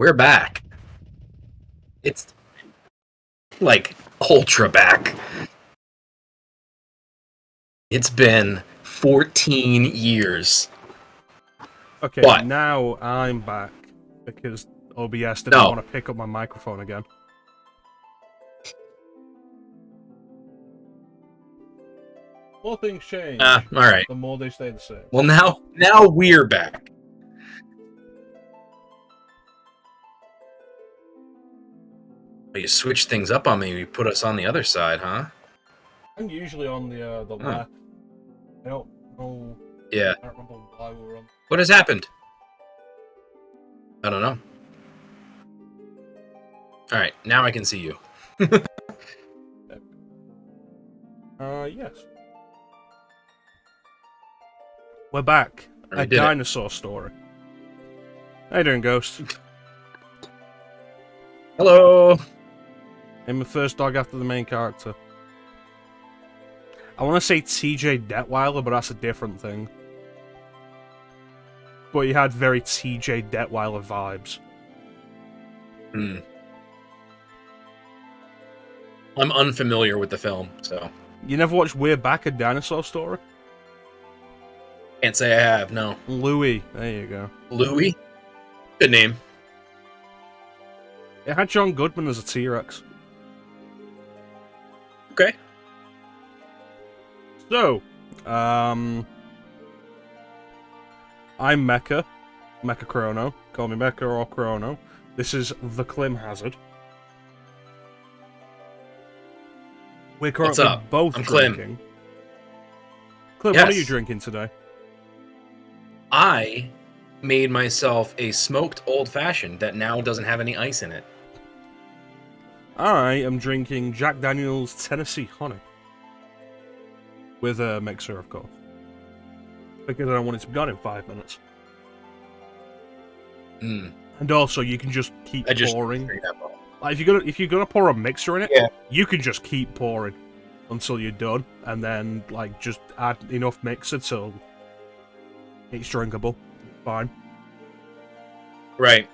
we're back. It's like ultra back. It's been 14 years. Okay, What? now I'm back because OBS didn't want to pick up my microphone again. More things change. All right. The more they stay the same. Well, now we're back. You switch things up on me. You put us on the other side, huh? I'm usually on the left. I don't know. Yeah. I don't remember why we were on. What has happened? I don't know. All right, now I can see you. Yes. We're back. A dinosaur story. How you doing, Ghost? Hello. I'm the first dog after the main character. I want to say TJ Detweiler, but that's a different thing. But he had very TJ Detweiler vibes. I'm unfamiliar with the film, so... You never watched We're Back, a Dinosaur Story? Can't say I have, no. Louis. There you go. Louis? Good name. It had John Goodman as a T-Rex. Okay. So, I'm mecha-chrono. Call me Mecha or Chrono. This is the Clim Hazard. We're currently both drinking. Clim, yes. What are you drinking today? I made myself a smoked old-fashioned that now doesn't have any ice in it. I am drinking Jack Daniel's Tennessee Honey. With a mixer, of course. Because I don't want it to be gone in 5 minutes. And also, you can just keep pouring. Like, if you're gonna pour a mixer in it, you can just keep pouring until you're done, and then like just add enough mixer till it's drinkable. Fine. Right.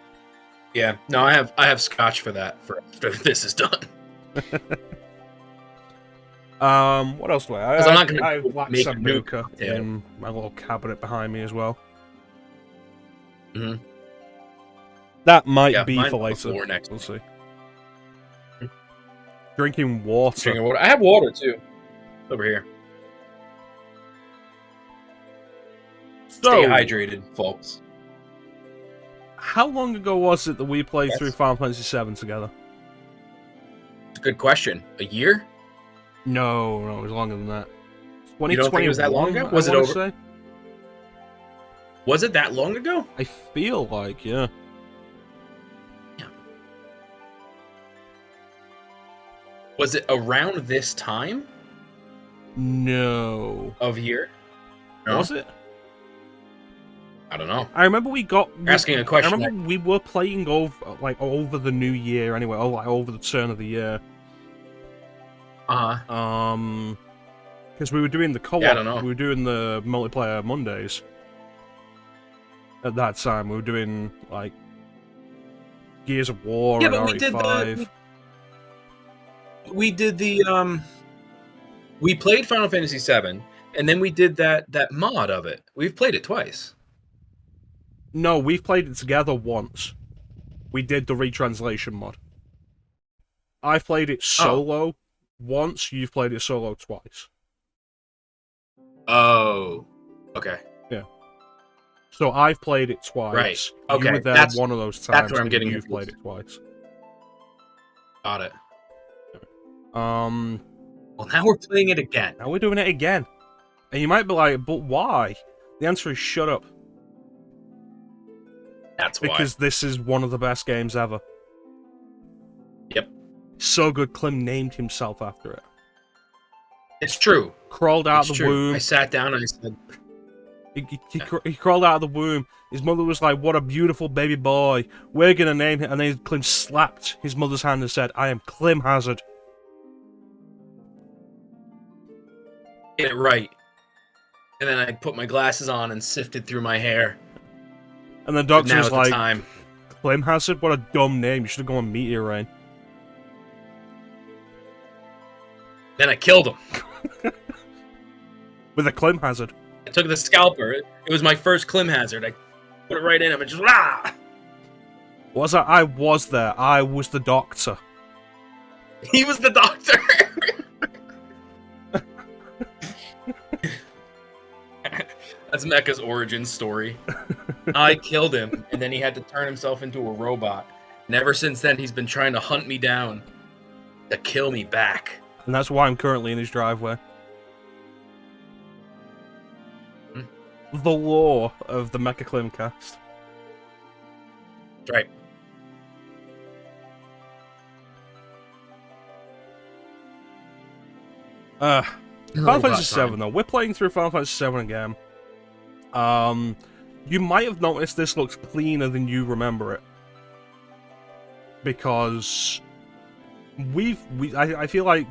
Yeah. No, I have scotch for that for after this is done. What else do I? I'm not gonna I have black make a sambuca in my little cabinet behind me as well. That might be for later. We'll see. Drinking water. I have water too. Over here. So, stay hydrated, folks. How long ago was it that we played through Final Fantasy VII together? It's a good question. A year? No, it was longer than that. 2021. You don't think it was that long ago? Was it over? Say? Was it that long ago? I feel like, yeah. Was it around this time? No. Of year? No? Was it? I don't know. I remember we got... asking a question. I remember we were playing over the new year anyway, or like over the turn of the year. Because we were doing the co-op. Yeah, I don't know. We were doing the multiplayer Mondays. At that time, we were doing, like, Gears of War and RE5. We did the we played Final Fantasy VII, and then we did that mod of it. We've played it twice. No, we've played it together once. We did the retranslation mod. I've played it solo once, you've played it solo twice. Oh. Okay. Yeah. So I've played it twice. Right. Okay. You were there one of those times. That's where I'm getting you've played it twice. Got it. Well, now we're playing it again. Now we're doing it again. And you might be like, but why? The answer is shut up. That's why. Because this is one of the best games ever. Yep. So good, Clim named himself after it. It's true. Crawled out of the womb. I sat down and I said... He crawled out of the womb. His mother was like, what a beautiful baby boy. We're gonna name him. And then Clim slapped his mother's hand and said, I am Clim Hazard. Get it right. And then I put my glasses on and sifted through my hair. And the doctor was like, Clim Hazard? What a dumb name. You should have gone Meteor Rain. Then I killed him. With a Clim Hazard. I took the scalper. It was my first Clim Hazard. I put it right in him and just rah! Was that? I was there. I was the doctor. He was the doctor. That's Mecha's origin story. I killed him, and then he had to turn himself into a robot. And ever since then, he's been trying to hunt me down to kill me back. And that's why I'm currently in his driveway. The lore of the Mecha-Clim cast. That's right. Final Fantasy VII, though. We're playing through Final Fantasy VII again. You might have noticed this looks cleaner than you remember it. Because I feel like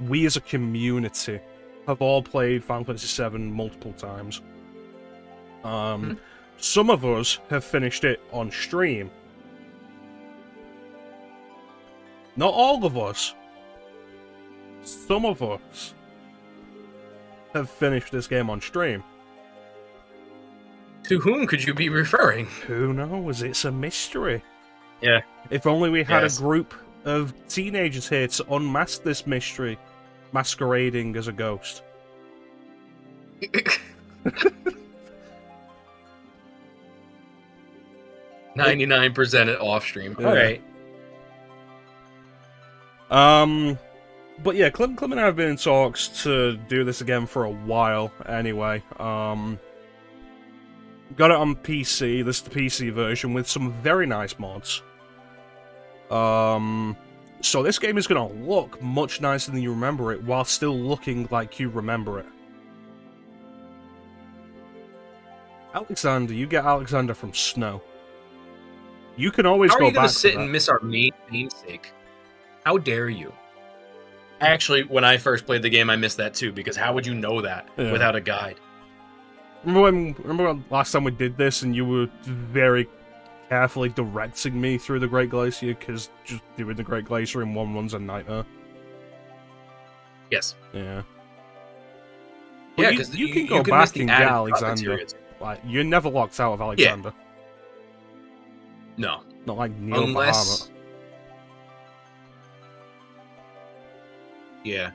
we as a community have all played Final Fantasy VII multiple times. Some of us have finished it on stream. Not all of us. Some of us have finished this game on stream. To whom could you be referring? Who knows? It's a mystery. Yeah. If only we had a group of teenagers here to unmask this mystery, masquerading as a ghost. 99% at off stream. Yeah. Alright. But yeah, Clim and I have been in talks to do this again for a while anyway. Got it on PC, this is the PC version, with some very nice mods. So this game is going to look much nicer than you remember it, while still looking like you remember it. Alexander, you get Alexander from Snow. You can always go back to that. How are you going to sit and miss our namesake? How dare you? Actually, when I first played the game, I missed that too, because how would you know that without a guide? Remember when last time we did this and you were very carefully directing me through the Great Glacier, because just doing the Great Glacier in one run's a nightmare? Yes. Yeah. Yeah, because you can go back and get Alexander. Like, you're never locked out of Alexander. Yeah. No. Not like Neil Unless... Bahamut. Yeah.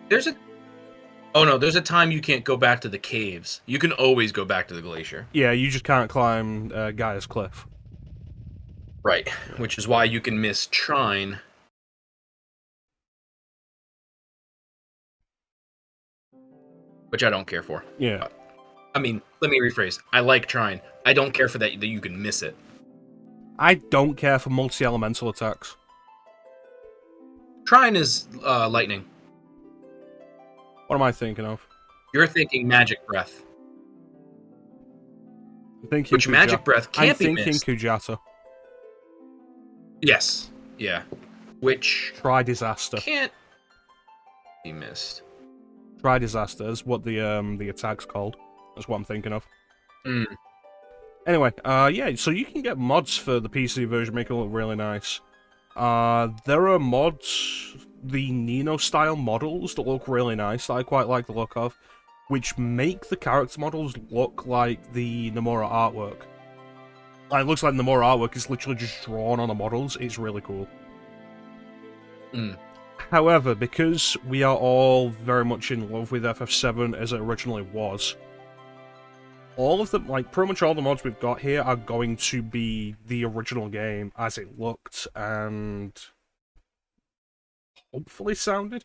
There's a time you can't go back to the caves. You can always go back to the glacier. Yeah, you just can't climb Gaia's Cliff. Right, which is why you can miss Trine. Which I don't care for. Yeah. I mean, let me rephrase. I like Trine. I don't care for that you can miss it. I don't care for multi-elemental attacks. Trine is lightning. What am I thinking of? You're thinking Magic Breath. Which Magic Breath can't be missed. I'm thinking Kujata. Yes. Yeah. Which... Tri-Disaster. Can't be missed. Tri-Disaster is what the attack's called. That's what I'm thinking of. Mm. Anyway, yeah, so you can get mods for the PC version, make it look really nice. There are mods, the Nino-style models that look really nice, that I quite like the look of, which make the character models look like the Nomura artwork. Like, it looks like the Nomura artwork is literally just drawn on the models. It's really cool. Mm. However, because we are all very much in love with FF7 as it originally was, all of them, like, pretty much all the mods we've got here are going to be the original game as it looked and hopefully sounded.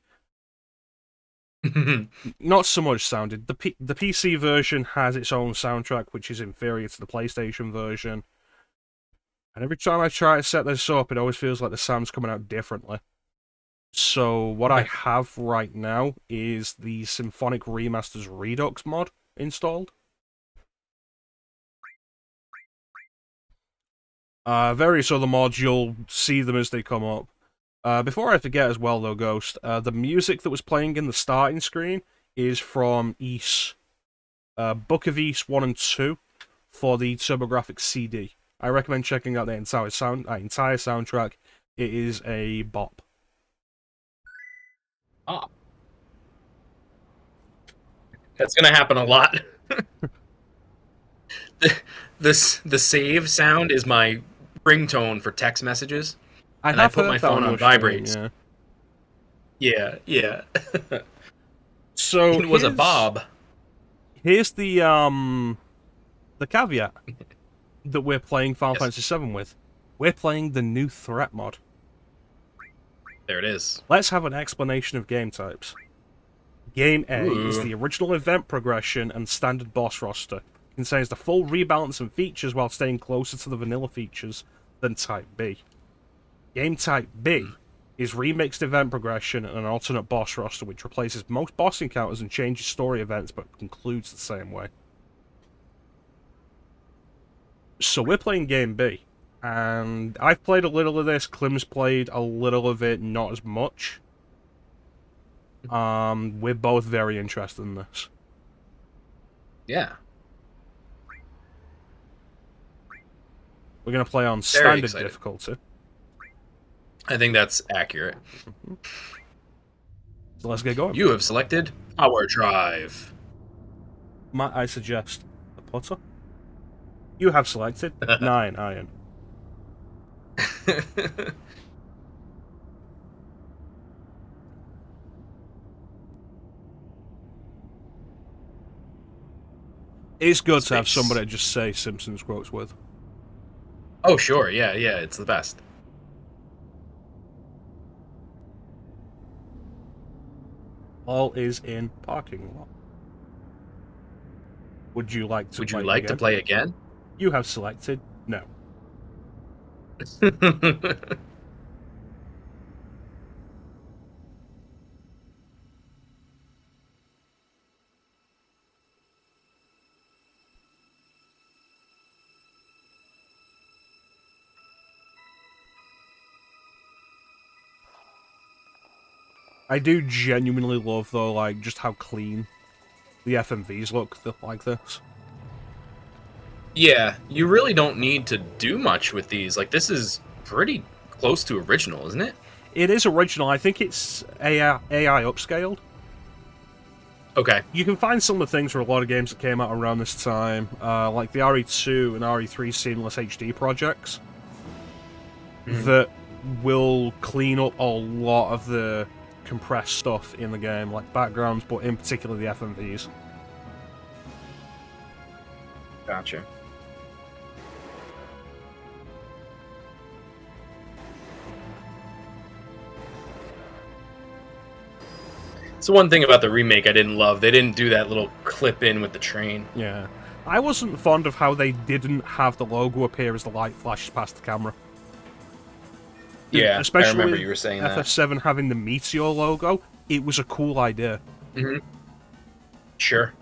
Not so much sounded. The PC version has its own soundtrack, which is inferior to the PlayStation version. And every time I try to set this up, it always feels like the sound's coming out differently. So what I have right now is the Symphonic Remasters Redux mod installed. Various other mods, you'll see them as they come up. Before I forget as well, though, Ghost, the music that was playing in the starting screen is from Ys. Book of Ys 1 and 2 for the TurboGrafx CD. I recommend checking out the entire soundtrack. It is a bop. Ah. That's gonna happen a lot. The save sound is my ringtone for text messages. I put my phone on vibrate. Yeah. So it was a Bob. Here's the caveat that we're playing Final Fantasy VII with. We're playing the new threat mod. There it is. Let's have an explanation of game types. Game A is the original event progression and standard boss roster. It contains the full rebalance and features while staying closer to the vanilla features than Type B. Game Type B is remixed event progression and an alternate boss roster which replaces most boss encounters and changes story events but concludes the same way. So we're playing Game B, and I've played a little of this, Clim's played a little of it, not as much. We're both very interested in this. Yeah. We're going to play on standard difficulty. I think that's accurate. So let's get going. You have selected Power Drive. Might I suggest the putter? You have selected 9 iron. It's good to have somebody to just say Simpsons quotes with. Oh, sure. Yeah, it's the best. All is in parking lot. Would you like to play again? You have selected no. I do genuinely love, though, like, just how clean the FMVs look like this. Yeah, you really don't need to do much with these. Like, this is pretty close to original, isn't it? It is original. I think it's AI upscaled. Okay. You can find some of the things for a lot of games that came out around this time, like the RE2 and RE3 Seamless HD projects, that will clean up a lot of the compressed stuff in the game, like backgrounds, but in particular the FMVs. Gotcha. So one thing about the remake I didn't love, they didn't do that little clip in with the train. Yeah. I wasn't fond of how they didn't have the logo appear as the light flashes past the camera. Yeah, especially I remember you were saying FF7 having the Meteor logo, it was a cool idea. Sure.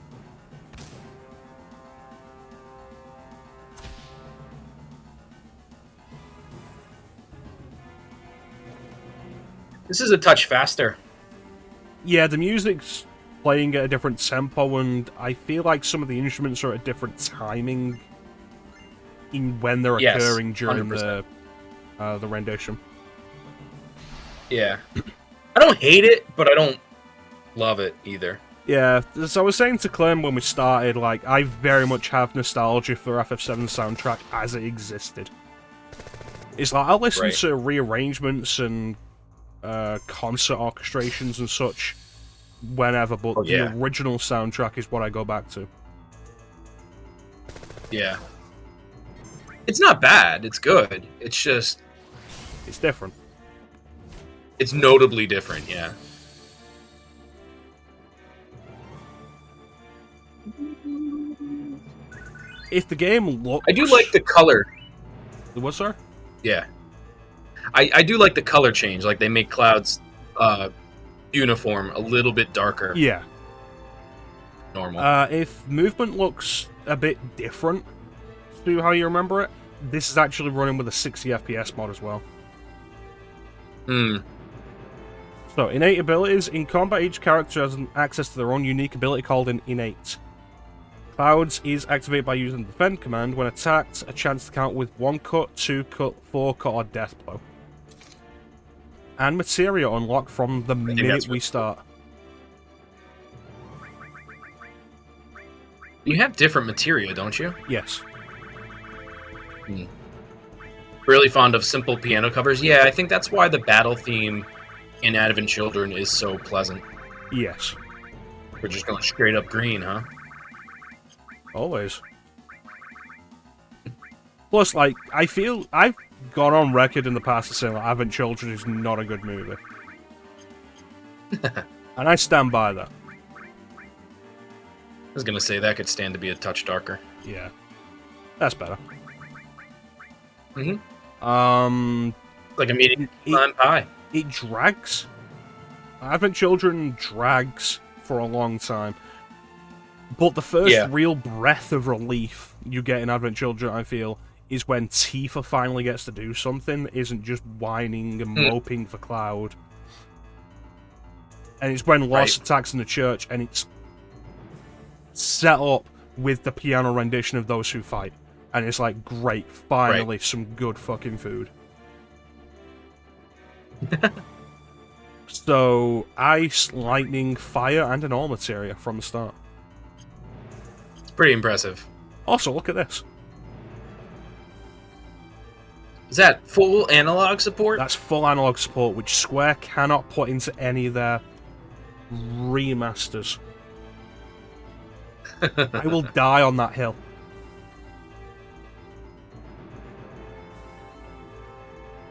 This is a touch faster. Yeah, the music's playing at a different tempo, and I feel like some of the instruments are at a different timing in when they're occurring during 100%. The rendition. Yeah. I don't hate it, but I don't love it either. Yeah, as I was saying to Clem when we started, like, I very much have nostalgia for FF7 soundtrack as it existed. It's like, I'll listen to rearrangements and concert orchestrations and such whenever, but the original soundtrack is what I go back to. Yeah. It's not bad, it's good. It's just... it's different. It's notably different, yeah. If the game looks... I do like the color. What, sir? Yeah. I do like the color change. Like, they make Cloud's uniform a little bit darker. Yeah. Normal. If movement looks a bit different to how you remember it, this is actually running with a 60 FPS mod as well. So, innate abilities. In combat, each character has access to their own unique ability called an innate. Clouds is activated by using the defend command. When attacked, a chance to count with 1 cut, 2 cut, 4 cut, or death blow. And materia unlock from the minute we start. You have different materia, don't you? Yes. Really fond of simple piano covers. Yeah, I think that's why the battle theme in Advent Children is so pleasant. Yes. We're just going straight up green, huh? Always. Plus, like, I feel I've gone on record in the past to say that Advent Children is not a good movie. And I stand by that. I was gonna say that could stand to be a touch darker. Yeah. That's better. Like a medium pie. It drags. Advent Children drags for a long time. But the first real breath of relief you get in Advent Children, I feel, is when Tifa finally gets to do something that isn't just whining and moping for Cloud. And it's when Lost attacks in the church, and it's set up with the piano rendition of Those Who Fight. And it's like, great, finally some good fucking food. So, ice, lightning, fire, and an all materia from the start. It's pretty impressive. Also, look at this. Is that full analog support? That's full analog support, which Square cannot put into any of their remasters. I will die on that hill.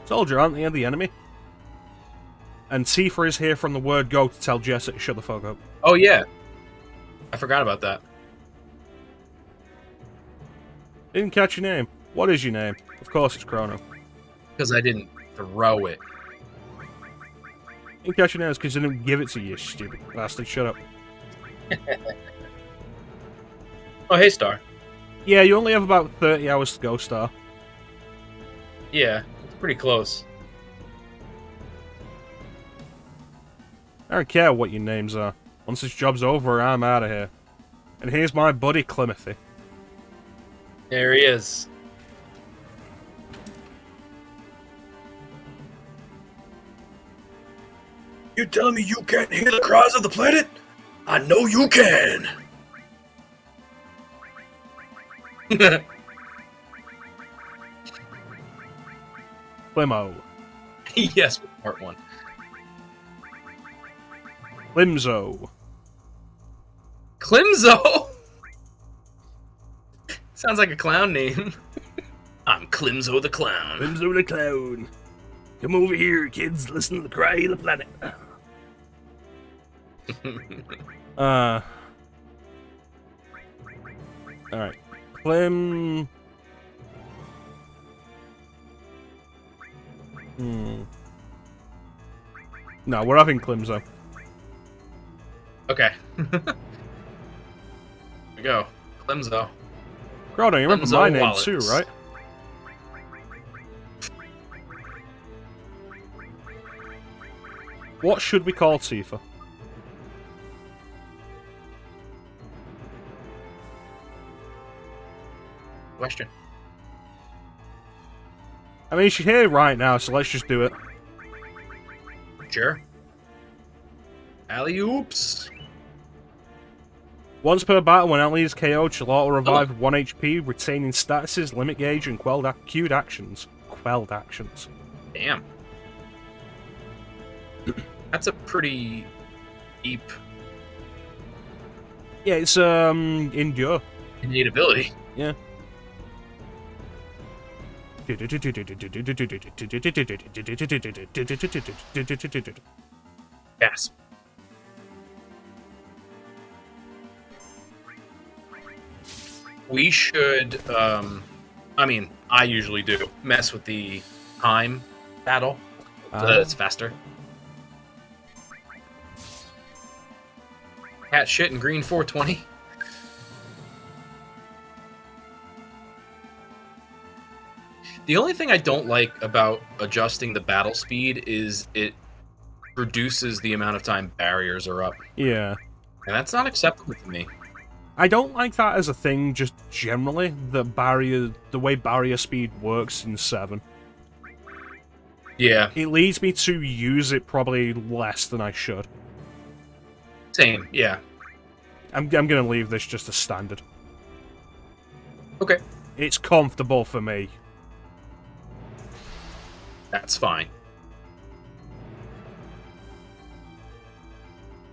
Soldier, aren't they the enemy? And Tifa is here from the word go to tell Jessica to shut the fuck up. Oh, yeah. I forgot about that. Didn't catch your name. What is your name? Of course it's Chrono. Because I didn't throw it. Didn't catch your name because I didn't give it to you, stupid bastard. Shut up. Oh, hey, Star. Yeah, you only have about 30 hours to go, Star. Yeah, it's pretty close. I don't care what your names are. Once this job's over, I'm out of here. And here's my buddy, Climothy. There he is. You telling me you can't hear the cries of the planet? I know you can. Plimo. Yes, part 1. Climzo. Climzo? Sounds like a clown name. I'm Climzo the Clown. Climzo the Clown. Come over here, kids. Listen to the cry of the planet. Alright. Clim... No, we're having Climzo. Okay. Here we go. Climzo. Chrono, you remember my name too, right? What should we call Tifa? Question. I mean, she's here right now, so let's just do it. Sure. Alley-oops. Once per battle, when Ellie is KO'd, she'll auto-revive 1 HP, retaining statuses, limit gauge, and queued actions. Quelled actions. Damn. That's a pretty deep... Yeah, it's, endure. innate ability. Yeah. Yes. We should, I mean, I usually do, mess with the time battle so that it's faster. Cat shit and green 420. The only thing I don't like about adjusting the battle speed is it reduces the amount of time barriers are up. Yeah. And that's not acceptable to me. I don't like that as a thing, just generally, the way barrier speed works in 7. Yeah. It leads me to use it probably less than I should. Same, yeah. I'm gonna leave this just as standard. Okay. It's comfortable for me. That's fine.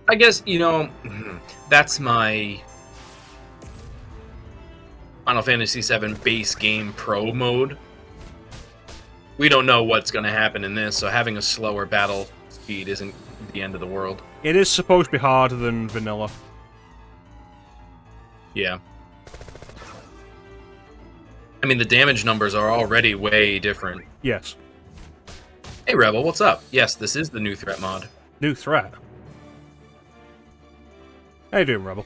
I guess, that's my Final Fantasy VII base game pro mode. We don't know what's going to happen in this, so having a slower battle speed isn't the end of the world. It is supposed to be harder than vanilla. Yeah. I mean, the damage numbers are already way different. Yes. Hey, Rebel, what's up? Yes, this is the new threat mod. New threat? How you doing, Rebel?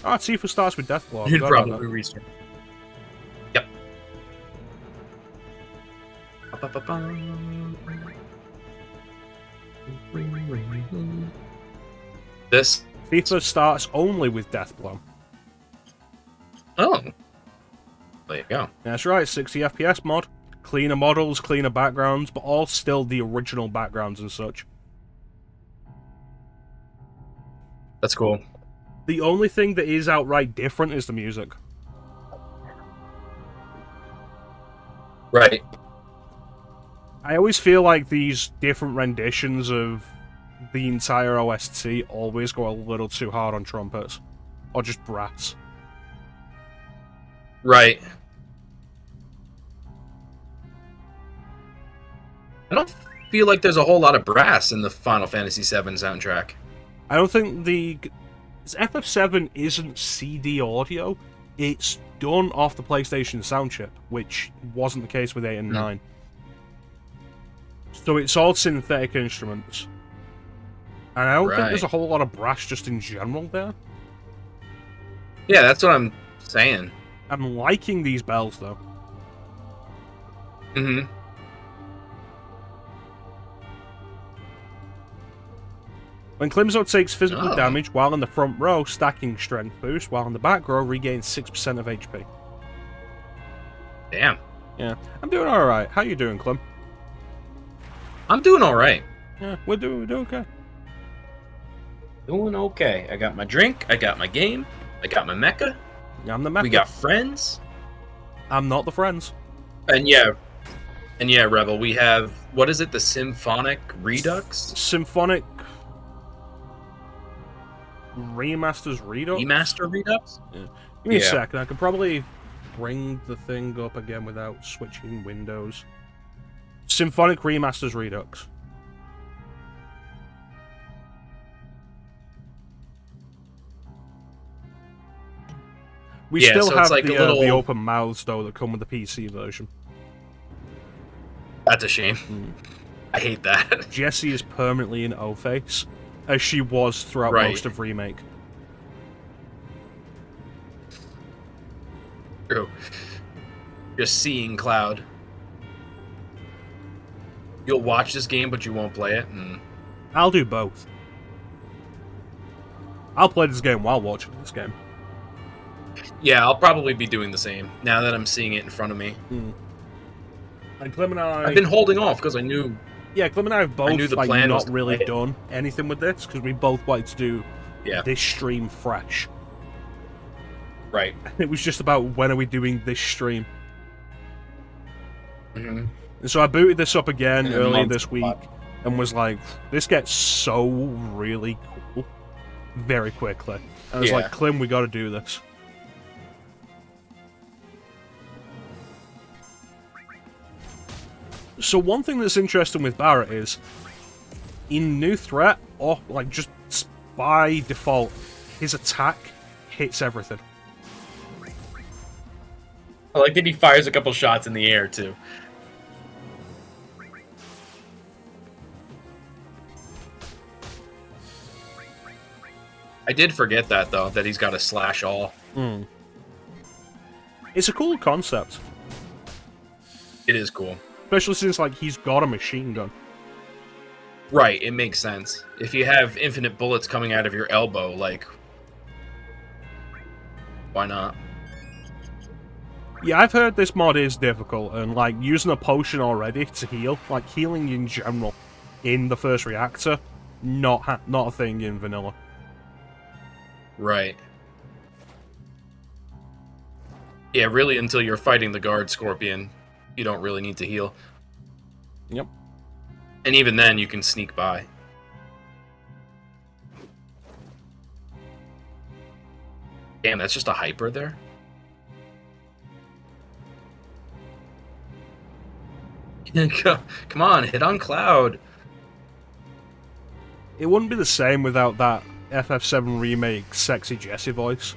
Oh, Tifa starts with Deathblow. You'd probably restart. Yep. This? Tifa starts only with Deathblow. Oh. There you go. That's right, 60 FPS mod. Cleaner models, cleaner backgrounds, but all still the original backgrounds and such. That's cool. The only thing that is outright different is the music. Right. I always feel like these different renditions of the entire OST always go a little too hard on trumpets. Or just brass. Right. I don't feel like there's a whole lot of brass in the Final Fantasy VII soundtrack. I don't think the... FF7 isn't CD audio. It's done off the PlayStation sound chip, which wasn't the case with 8 and 9. So it's all synthetic instruments. And I don't think there's a whole lot of brass just in general there. Yeah, that's what I'm saying. I'm liking these bells, though. Mm-hmm. When Climzo takes physical damage while in the front row, stacking strength boost, while in the back row, regains 6% of HP. Damn. Yeah, I'm doing alright. How you doing, Clim? I'm doing alright. Yeah, we're doing okay. Doing okay. I got my drink, I got my game, I got my mecha. Yeah, I'm the mecha. We got friends. I'm not the friends. And yeah, Rebel, we have, what is it, the Symphonic Redux? Symphonic... Remasters Redux? Remaster Redux? Yeah. Give me a second, I could probably bring the thing up again without switching windows. Symphonic Remasters Redux. We still have like the open mouths, though, that come with the PC version. That's a shame. I hate that. Jessie is permanently in O-Face, as she was throughout most of Remake. True. Just seeing Cloud. You'll watch this game, but you won't play it? I'll do both. I'll play this game while watching this game. Yeah, I'll probably be doing the same, now that I'm seeing it in front of me. And Clim and I... I've been holding off, because I knew... Yeah, Clim and I have both not really done anything with this, because we both wanted to do this stream fresh. Right. It was just about, when are we doing this stream? And so I booted this up again earlier this week, and was like, this gets so really cool very quickly. I was like, Clim, we gotta do this. So one thing that's interesting with Barret is, in New Threat, or like just by default, his attack hits everything. I like that he fires a couple shots in the air, too. I did forget that, though, that he's got a slash all. It's a cool concept. It is cool. Especially since, like, he's got a machine gun. Right, it makes sense. If you have infinite bullets coming out of your elbow, like, Why not? Yeah, I've heard this mod is difficult, and like using a potion already to heal, like healing in general, in the first reactor, not a thing in vanilla. Right. Yeah, really, until you're fighting the guard scorpion, you don't really need to heal. Yep. And even then, you can sneak by. Damn, that's just a hyper there? Come on, hit on Cloud. It wouldn't be the same without that FF7 remake sexy Jessie voice.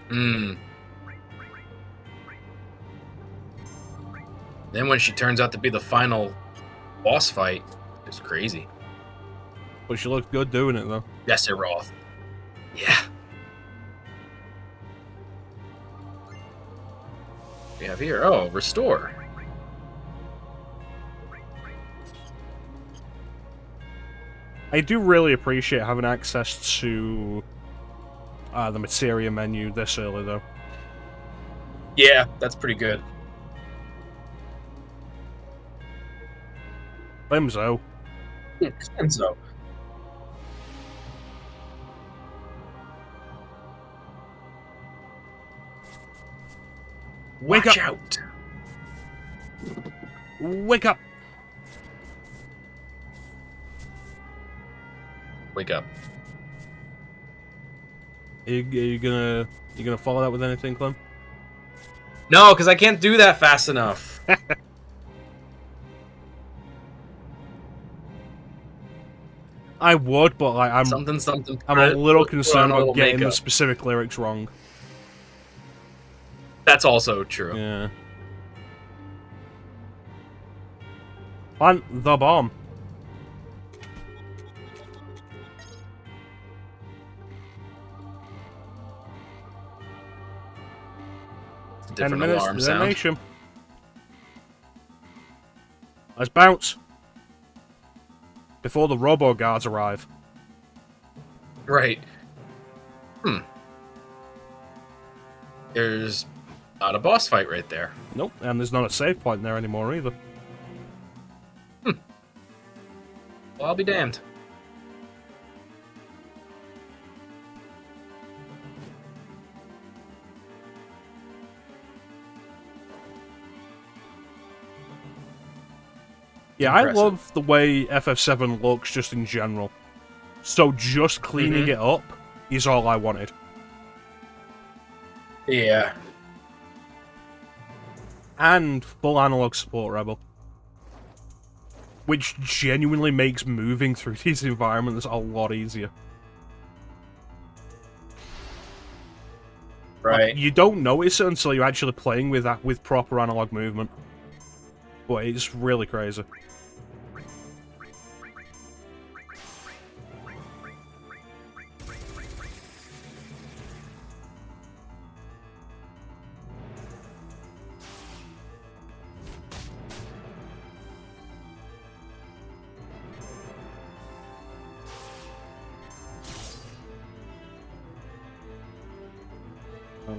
Then when she turns out to be the final boss fight, it's crazy. But she looks good doing it, though. Roth. Yeah. We have here, oh, restore. I do really appreciate having access to the materia menu this early, though. Yeah, that's pretty good. Clemzo. Clemzo. Wake up! Out. Wake up! Wake up. Are you gonna follow that with anything, Clem? No, because I can't do that fast enough. I would, but like I'm a little concerned about getting the specific lyrics wrong. That's also true. Yeah. Plant the bomb. It's a different alarm sound. Let's bounce. Before the robo guards arrive. Right. There's not a boss fight right there. Nope, and there's not a save point there anymore either. Well, I'll be damned. Yeah, impressive. I love the way FF7 looks just in general. So just cleaning it up is all I wanted. Yeah. And full analog support, Rebel. Which genuinely makes moving through these environments a lot easier. Right. Like, you don't notice it until you're actually playing with that with proper analog movement. But it's really crazy.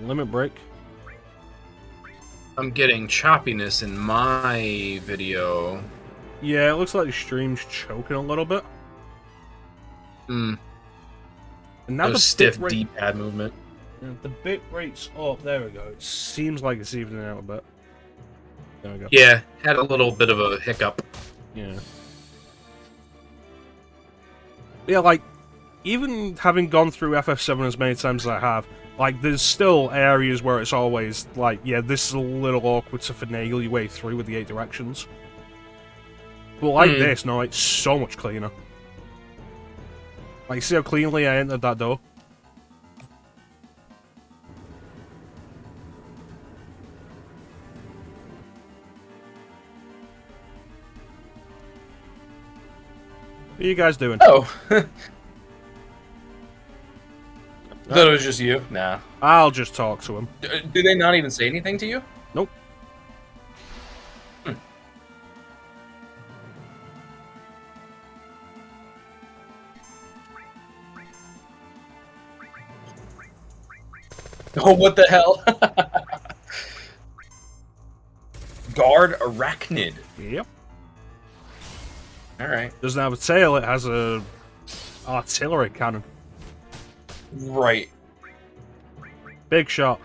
Limit break. I'm getting choppiness in my video. Yeah, it looks like the stream's choking a little bit. And now the stiff D-pad movement. Yeah, the bit rate's up. There we go. It seems like it's evening out a bit. There we go. Yeah, had a little bit of a hiccup. Yeah. Yeah, like, even having gone through FF7 as many times as I have, like, there's still areas where it's always like, yeah, this is a little awkward to finagle your way through with the 8 directions. But like this, no, it's so much cleaner. Like, see how cleanly I entered that door? What are you guys doing? Oh. I thought it was just you. Nah. I'll just talk to him. Do they not even say anything to you? Nope. Oh, what the hell? Guard Arachnid. Yep. Alright. Doesn't have a tail, it has a artillery cannon. Right. Big shot.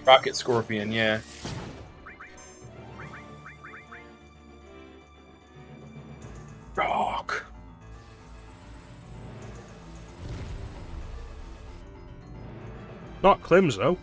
Rocket Scorpion, yeah. Rock. Not Clim's, though.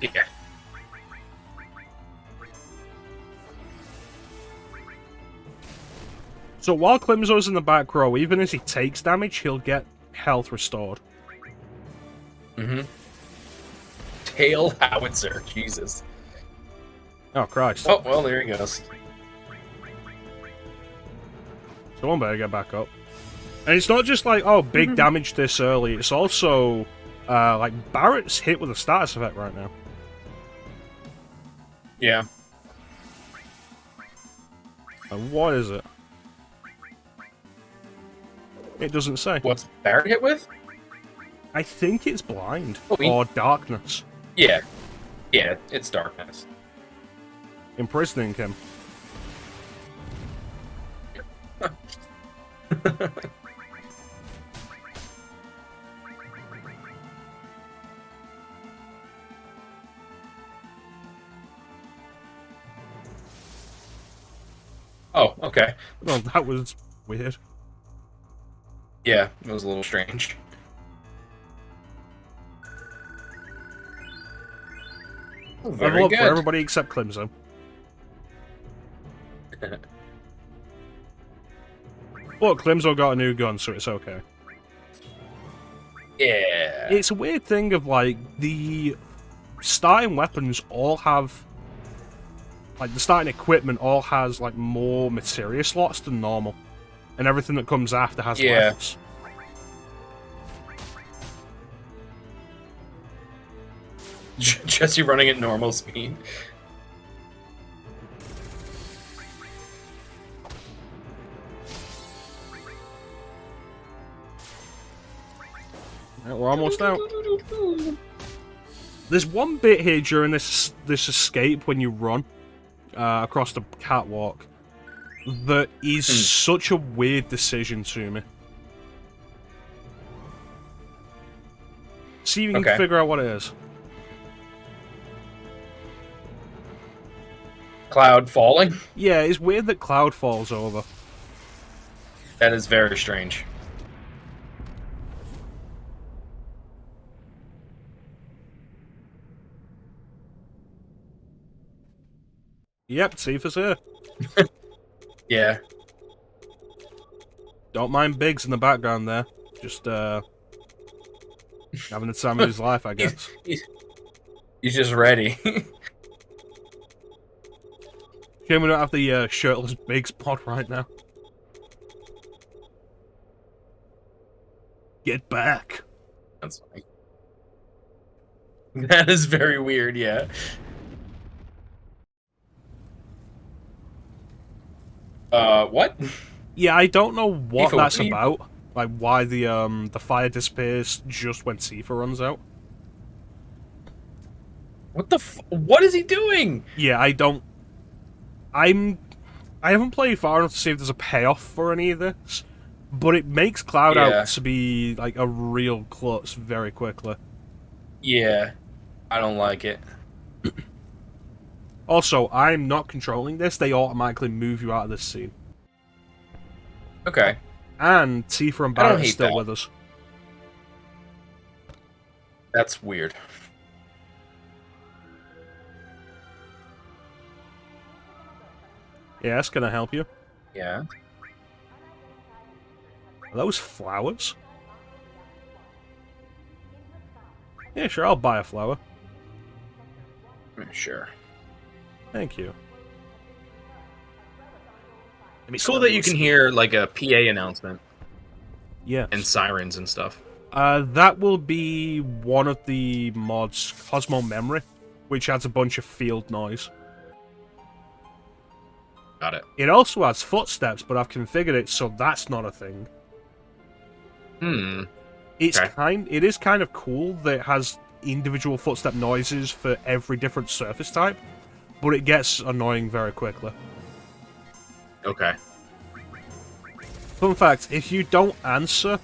Yeah. So while Climzo's in the back row, even as he takes damage, he'll get health restored. Mm-hmm. Tail Howitzer, Jesus. Oh, Christ. Oh, well, there he goes. Someone better get back up. And it's not just like, oh, big damage this early, it's also, like, Barrett's hit with a status effect right now. Yeah. And what is it? It doesn't say. What's Barrett hit with? I think it's blind. Oh, or darkness. Yeah. Yeah, it's darkness. Imprisoning him. Oh, okay. Well, that was weird. Yeah, it was a little strange. Oh, very good. For everybody except Climzo. But Climzo got a new gun, so it's okay. Yeah. It's a weird thing of, like, the starting weapons all have... Like, the starting equipment all has, like, more materia slots than normal. And everything that comes after has less. Jesse running at normal speed. Right, we're almost out. There's one bit here during this escape when you run across the catwalk that is such a weird decision to me. See if you can figure out what it is. Cloud falling? Yeah, it's weird that Cloud falls over. That is very strange. Yep, Tifa's here. Yeah. Don't mind Biggs in the background there. Just, having the time of his life, I guess. He's just ready. Shame we don't have the shirtless Biggs pod right now. Get back. That's funny. That is very weird, yeah. What? Yeah, I don't know what that's about. Like, why the fire disappears just when Tifa runs out. What the what is he doing? Yeah, I don't... I haven't played far enough to see if there's a payoff for any of this, but it makes Cloud out to be, like, a real klutz very quickly. Yeah, I don't like it. Also, I'm not controlling this, they automatically move you out of this scene. Okay. And Tifa and Barrett are still with us. That's weird. Yes, can I help you? Yeah. Are those flowers? Yeah, sure, I'll buy a flower. Sure. Thank you. It's cool that you can hear, like, a PA announcement. Yes. And sirens and stuff. That will be one of the mods, Cosmo Memory, which adds a bunch of field noise. Got it. It also has footsteps, but I've configured it so that's not a thing. It is kind of cool that it has individual footstep noises for every different surface type, but it gets annoying very quickly. Okay. Fun fact, if you don't answer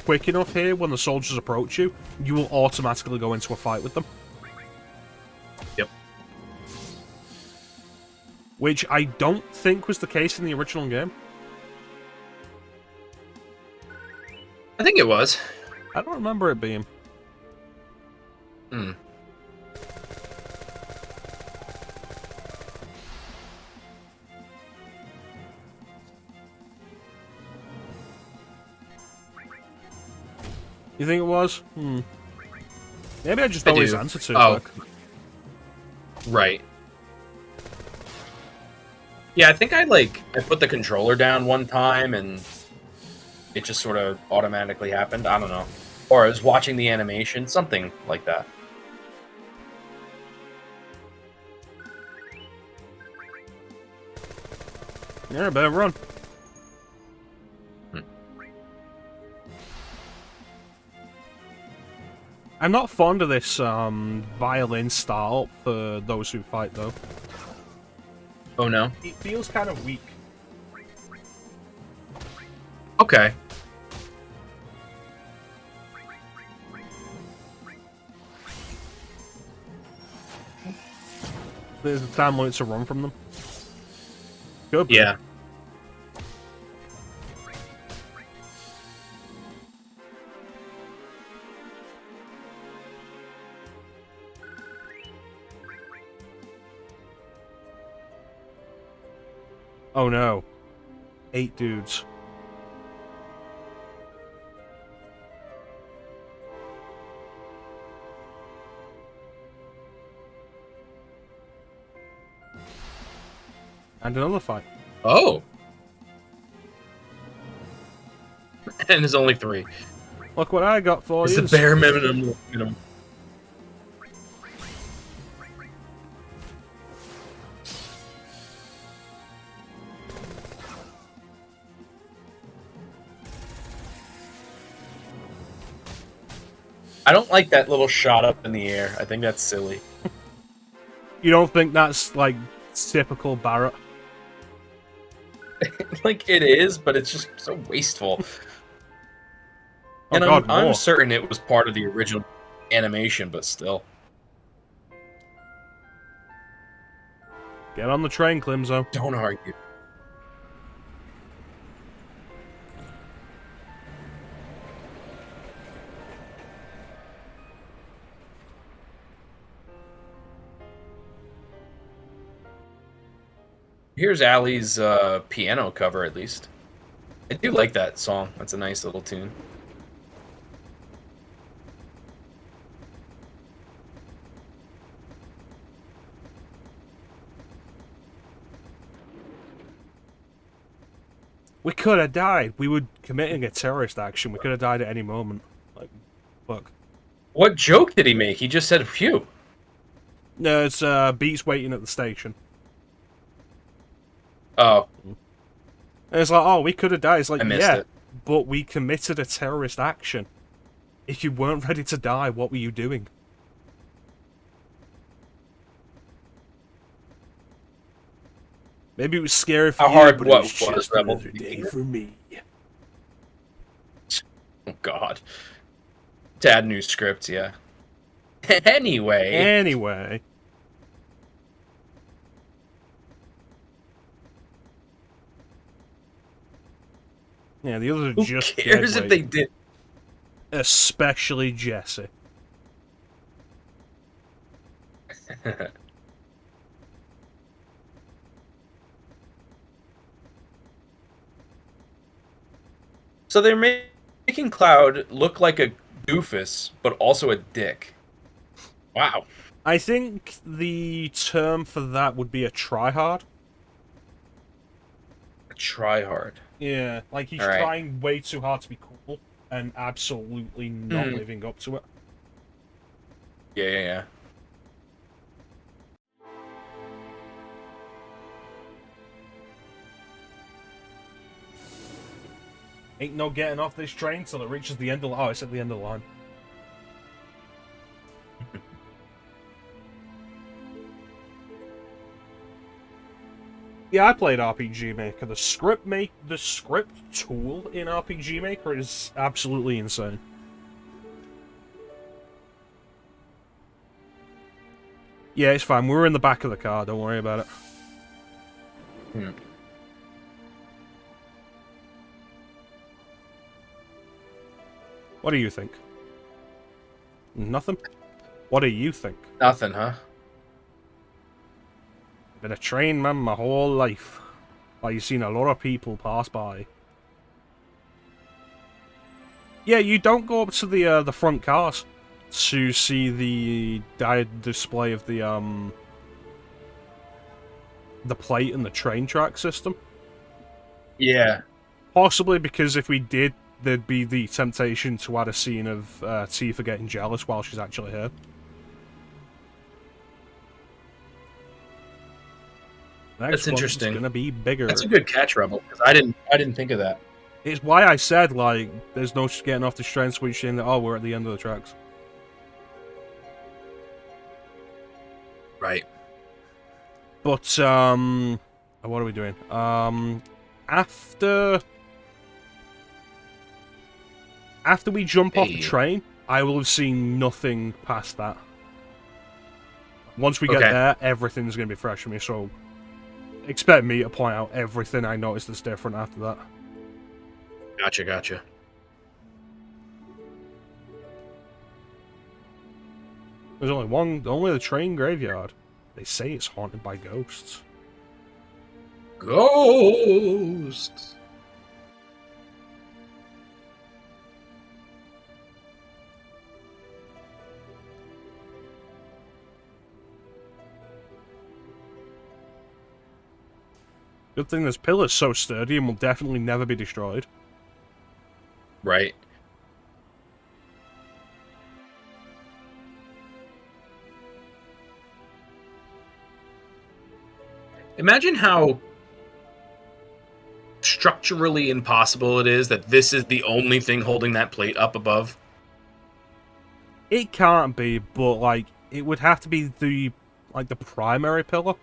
quick enough here when the soldiers approach you, you will automatically go into a fight with them. Yep. Which I don't think was the case in the original game. I think it was. I don't remember it being. You think it was? Maybe I just always answered too quick. Right. Yeah, I think I put the controller down one time and it just sort of automatically happened. I don't know. Or I was watching the animation, something like that. Yeah, better run. I'm not fond of this violin style for those who fight, though. Oh, no? It feels kind of weak. Okay. There's a time limit to run from them. Good. Yeah. Oh no. 8 dudes. And another fight. Oh. And there's only 3. Look what I got for you. It's the bare minimum. I don't like that little shot up in the air. I think that's silly. You don't think that's, like, typical Barrett? Like, it is, but it's just so wasteful. Oh, and God, I'm certain it was part of the original animation, but still. Get on the train, Climzo. Don't argue. Here's Allie's piano cover, at least. I do like that song. That's a nice little tune. We could have died. We were committing a terrorist action. We could have died at any moment. Like, fuck. What joke did he make? He just said phew. No, it's Beats waiting at the station. Oh. And it's like, oh, we could have died. It's like, I missed yeah, it. but we committed a terrorist action. If you weren't ready to die, what were you doing? Maybe it was scary for you, but it was just another day for me. Oh, God. To add new scripts, yeah. Anyway. Yeah, the others are Who just cares if they did? Especially Jesse. So they're making Cloud look like a doofus, but also a dick. Wow. I think the term for that would be a tryhard. try hard. Yeah, like he's trying way too hard to be cool and absolutely not living up to it. Yeah. Ain't no getting off this train till it reaches the end of the line. Oh, it's at the end of the line. Yeah, I played RPG Maker. The script tool in RPG Maker is absolutely insane. Yeah, it's fine. We're in the back of the car. Don't worry about it. What do you think? Nothing? What do you think? Nothing, huh? Been a train man my whole life. Like, you've seen a lot of people pass by. Yeah, you don't go up to the front cars to see the display of the plate and the train track system. Yeah. Possibly because if we did, there'd be the temptation to add a scene of Tifa getting jealous while she's actually here. That's interesting. It's gonna be bigger. That's a good catch, Rebel, because I didn't think of that. It's why I said, like, there's no getting off the train switching. Oh, we're at the end of the tracks. Right. But what are we doing? After we jump off the train, I will have seen nothing past that. Once we get there, everything's gonna be fresh for me. So expect me to point out everything I noticed that's different after that. Gotcha. There's only the train graveyard. They say it's haunted by ghosts. Ghosts! Good thing this pillar's so sturdy and will definitely never be destroyed. Right. Imagine how structurally impossible it is that this is the only thing holding that plate up above. It can't be, but like it would have to be the primary pillar.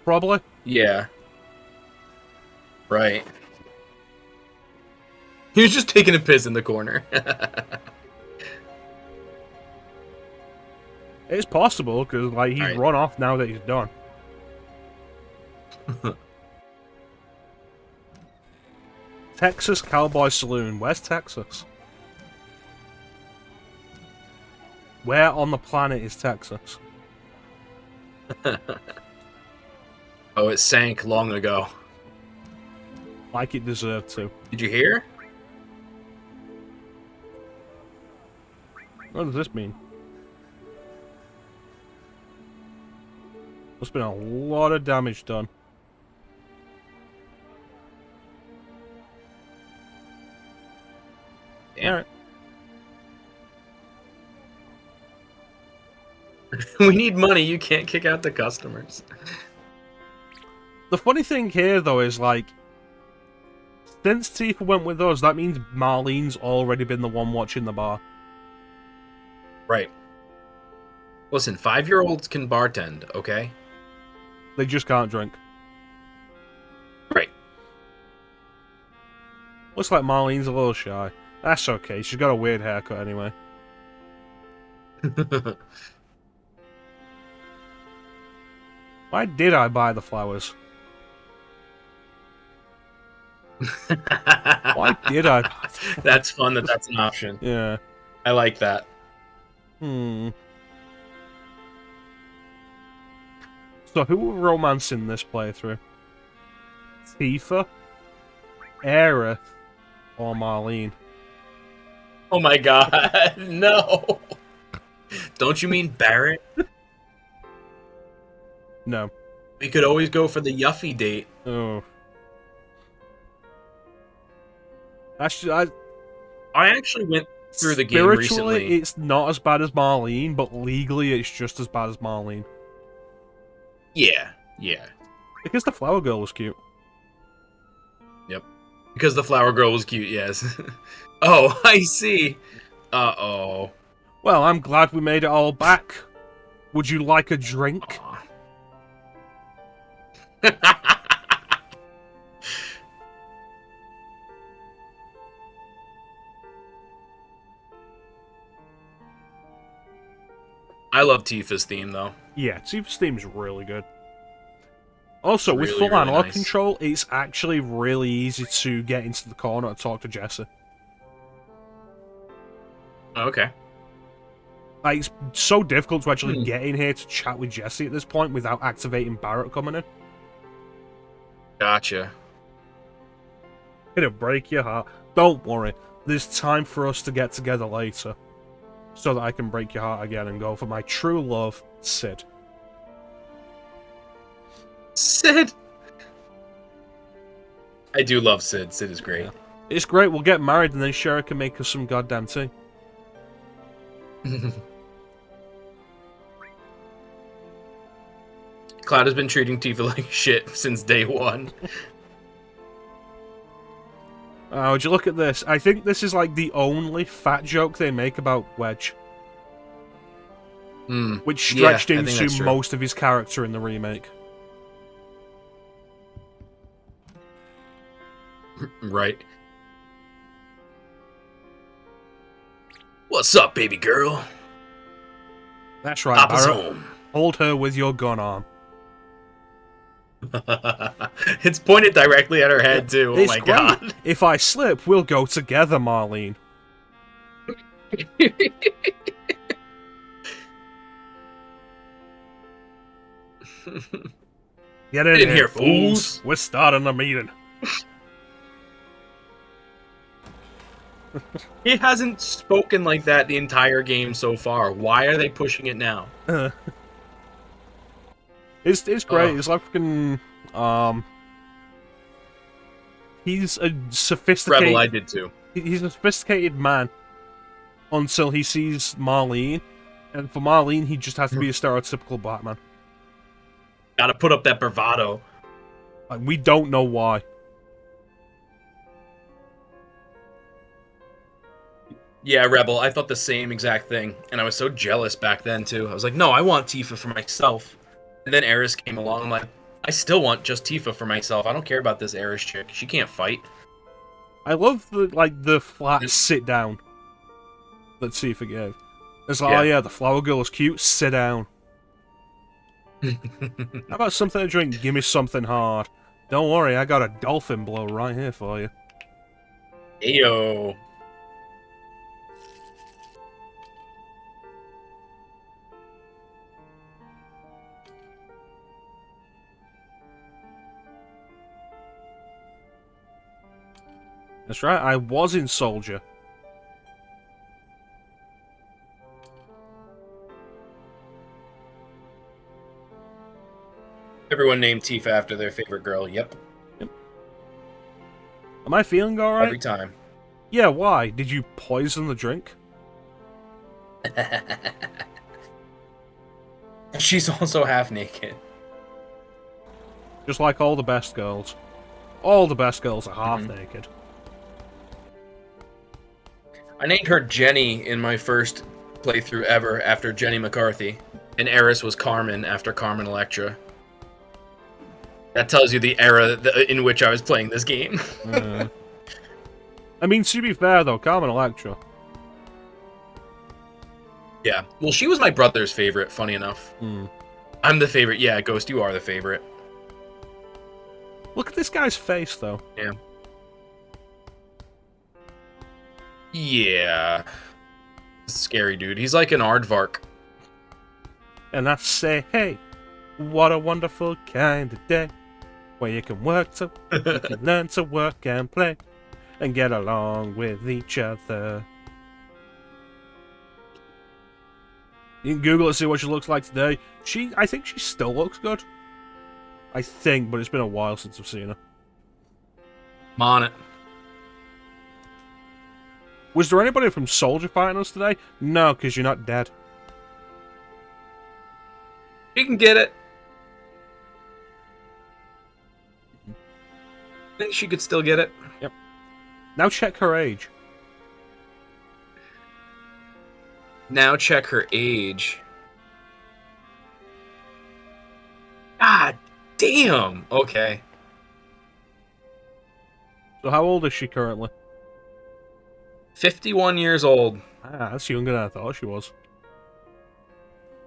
Probably. Yeah. Right. He was just taking a piss in the corner. It's possible, because like he's run off now that he's done. Texas Cowboy Saloon. Where's Texas? Where on the planet is Texas? Oh, it sank long ago. Like it deserved to. Did you hear? What does this mean? There's been a lot of damage done. Alright. We need money, you can't kick out the customers. The funny thing here, though, is like, since Tifa went with us, that means Marlene's already been the one watching the bar. Right. Listen, 5-year-olds can bartend, okay? They just can't drink. Right. Looks like Marlene's a little shy. That's okay, she's got a weird haircut anyway. Why did I buy the flowers? Why did I buy them? That's fun that that's an option. Yeah. I like that. So who were romancing this playthrough? Tifa, Aerith, or Marlene? Oh my god, no! Don't you mean Barrett? No. We could always go for the Yuffie date. Oh. I actually went through the game recently. Spiritually, it's not as bad as Marlene, but legally, it's just as bad as Marlene. Yeah. Because the flower girl was cute. Yep. Because the flower girl was cute, yes. Oh, I see. Uh-oh. Well, I'm glad we made it all back. Would you like a drink? I love Tifa's theme, though. Yeah, Tifa's theme is really good. Also, with full analog control, it's actually really easy to get into the corner and talk to Jesse. Okay. Like, it's so difficult to actually get in here to chat with Jesse at this point without activating Barrett coming in. Gotcha. It'll break your heart. Don't worry, there's time for us to get together later. So that I can break your heart again and go for my true love, Sid. Sid! I do love Sid. Sid is great. Yeah. It's great, we'll get married and then Sherry can make us some goddamn tea. Cloud has been treating Tifa like shit since day one. Would you look at this? I think this is like the only fat joke they make about Wedge. Which stretched into most of his character in the remake. Right. What's up, baby girl? That's right, Papa's Barrett. home. Hold her with your gun arm. It's pointed directly at her head, too. Oh my god. If I slip, we'll go together, Marlene. Get in here, fools. We're starting a meeting. He hasn't spoken like that the entire game so far. Why are they pushing it now? It's great. It's like fucking he's a sophisticated Rebel. I did too. He's a sophisticated man until he sees Marlene, and for Marlene, he just has to be a stereotypical Batman. Gotta put up that bravado. Like, we don't know why. Yeah, Rebel, I thought the same exact thing, and I was so jealous back then, too. I was like, no, I want Tifa for myself. And then Eris came along, I'm like, I still want just Tifa for myself. I don't care about this Eris chick. She can't fight. I love the flat sit down that Tifa gave. It's like, oh yeah, the flower girl is cute, sit down. How about something to drink? Give me something hard. Don't worry, I got a dolphin blow right here for you. Ayo. That's right, I was in Soldier. Everyone named Tifa after their favorite girl, yep. Am I feeling alright? Every time. Yeah, why? Did you poison the drink? She's also half naked. Just like all the best girls. All the best girls are half naked. I named her Jenny in my first playthrough ever after Jenny McCarthy, and Eris was Carmen after Carmen Electra. That tells you the era in which I was playing this game. I mean, to be fair though, Carmen Electra. Yeah. Well, she was my brother's favorite, funny enough. I'm the favorite. Yeah, Ghost, you are the favorite. Look at this guy's face, though. Yeah. Yeah. Scary dude. He's like an aardvark. And I say, hey, what a wonderful kind of day, where you can work to, you can learn to work and play, and get along with each other. You can Google it, see what she looks like today. I think she still looks good. I think, but it's been a while since I've seen her. I'm on it. Was there anybody from Soldier fighting us today? No, because you're not dead. You can get it. I think she could still get it. Yep. Now check her age. Now check her age. God damn. Okay. So how old is she currently? 51 years old. Ah, that's younger than I thought she was.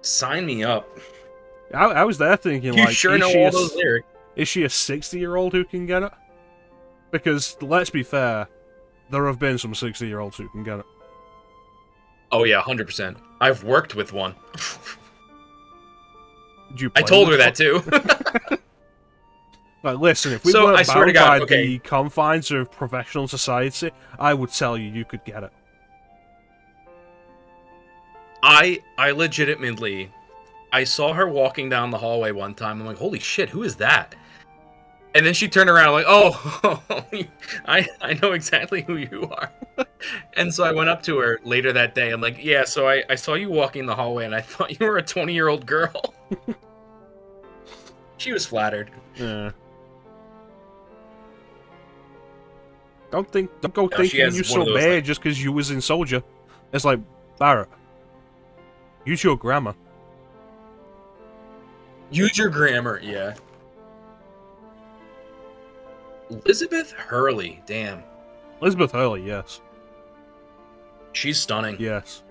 Sign me up. I was there thinking, You like, sure know all those lyrics. Is she a 60-year-old who can get it? Because, let's be fair, there have been some 60-year-olds who can get it. Oh yeah, 100%. I've worked with one. I told her that too. Like, listen, if we weren't bound by the confines of professional society, I would tell you you could get it. I legitimately, I saw her walking down the hallway one time. I'm like, holy shit, who is that? And then she turned around like, oh, I know exactly who you are. And so I went up to her later that day. I'm like, yeah, so I saw you walking the hallway and I thought you were a 20-year-old girl. She was flattered. Yeah. Don't go thinking you're so bad just because you was in Soldier. It's like, Barrett, use your grammar. Use your grammar, yeah. Elizabeth Hurley, damn. Elizabeth Hurley, yes. She's stunning. Yes.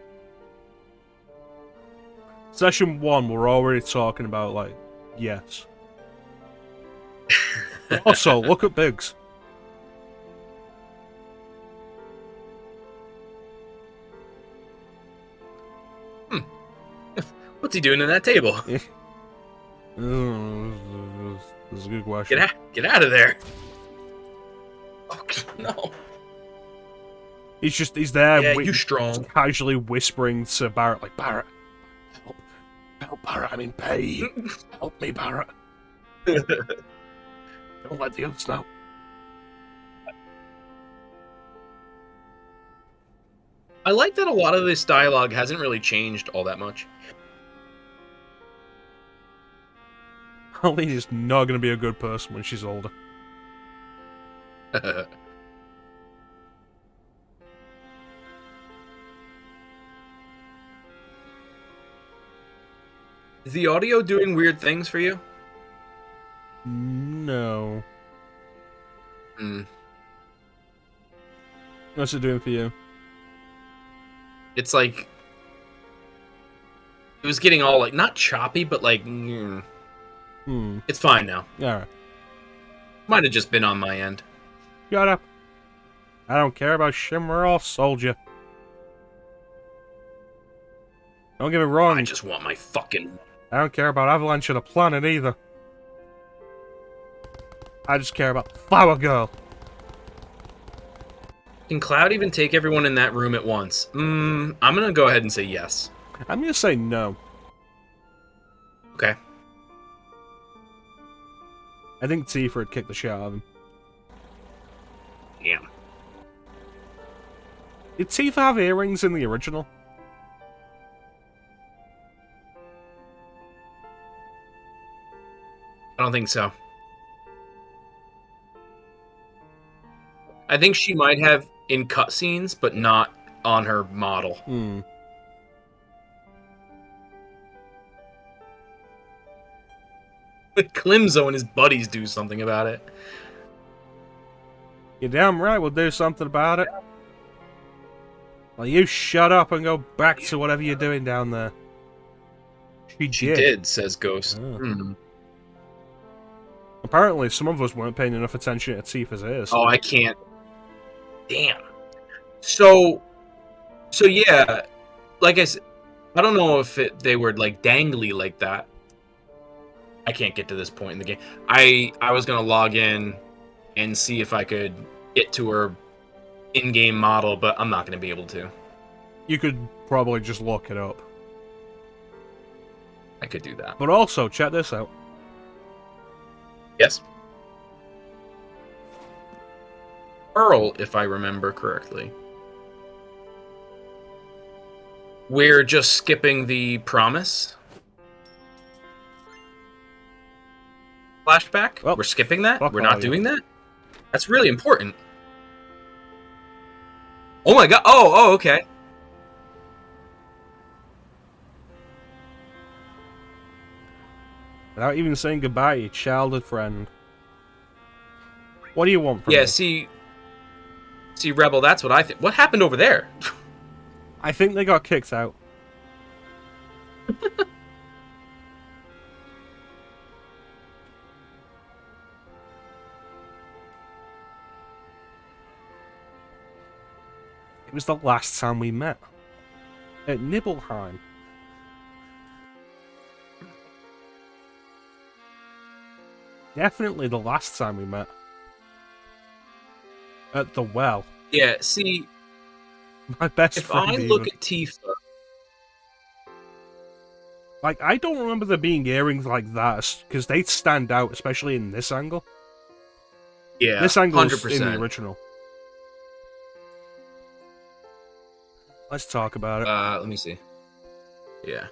Session 1, we're already talking about, like, yes. Also, look at Biggs. What's he doing in that table? This is a good question. Get out of there. Oh, no. He's there. Yeah, you strong. Casually whispering to Barrett, like, Barrett, help Barrett, I'm in pain. Help me, Barrett. Don't let the others know. I like that a lot of this dialogue hasn't really changed all that much. Holly is not going to be a good person when she's older. Is the audio doing weird things for you? No. Hmm. What's it doing for you? It's like... It was getting all, like, not choppy, but like... It's fine now. Alright. Might have just been on my end. Shut up. I don't care about Shimmer or Soldier. Don't get me wrong. I just want my fucking... I don't care about Avalanche or the planet either. I just care about Flower Girl. Can Cloud even take everyone in that room at once? I'm gonna go ahead and say yes. I'm gonna say no. Okay. I think Tifa would kick the shit out of him. Damn. Did Tifa have earrings in the original? I don't think so. I think she might have in cutscenes, but not on her model. Climzo and his buddies do something about it. You're damn right we'll do something about it. Well, you shut up and go back to whatever you're doing down there. She did, says Ghost. Apparently, some of us weren't paying enough attention to Tifa's ears. Oh, I can't. Damn. So yeah, like I said, I don't know if they were like dangly like that. I can't get to this point in the game. I was gonna log in and see if I could get to her in-game model, but I'm not gonna be able to. You could probably just look it up. I could do that. But also, check this out. Yes. Earl, if I remember correctly. We're just skipping the promise flashback. Well, we're skipping that. We're not you. doing that. That's really important. Oh my god. Oh, okay. Without even saying goodbye to your childhood friend. What do you want from me? Yeah, see, Rebel, that's what I think. What happened over there? I think they got kicked out. It was the last time we met. At Nibelheim. Definitely the last time we met. At the well. Yeah, see, my best friend. If I look at Tifa, like, I don't remember there being earrings like that, because they stand out, especially in this angle. Yeah, this angle 100%. is in the original. Let's talk about it. Let me see. Yeah.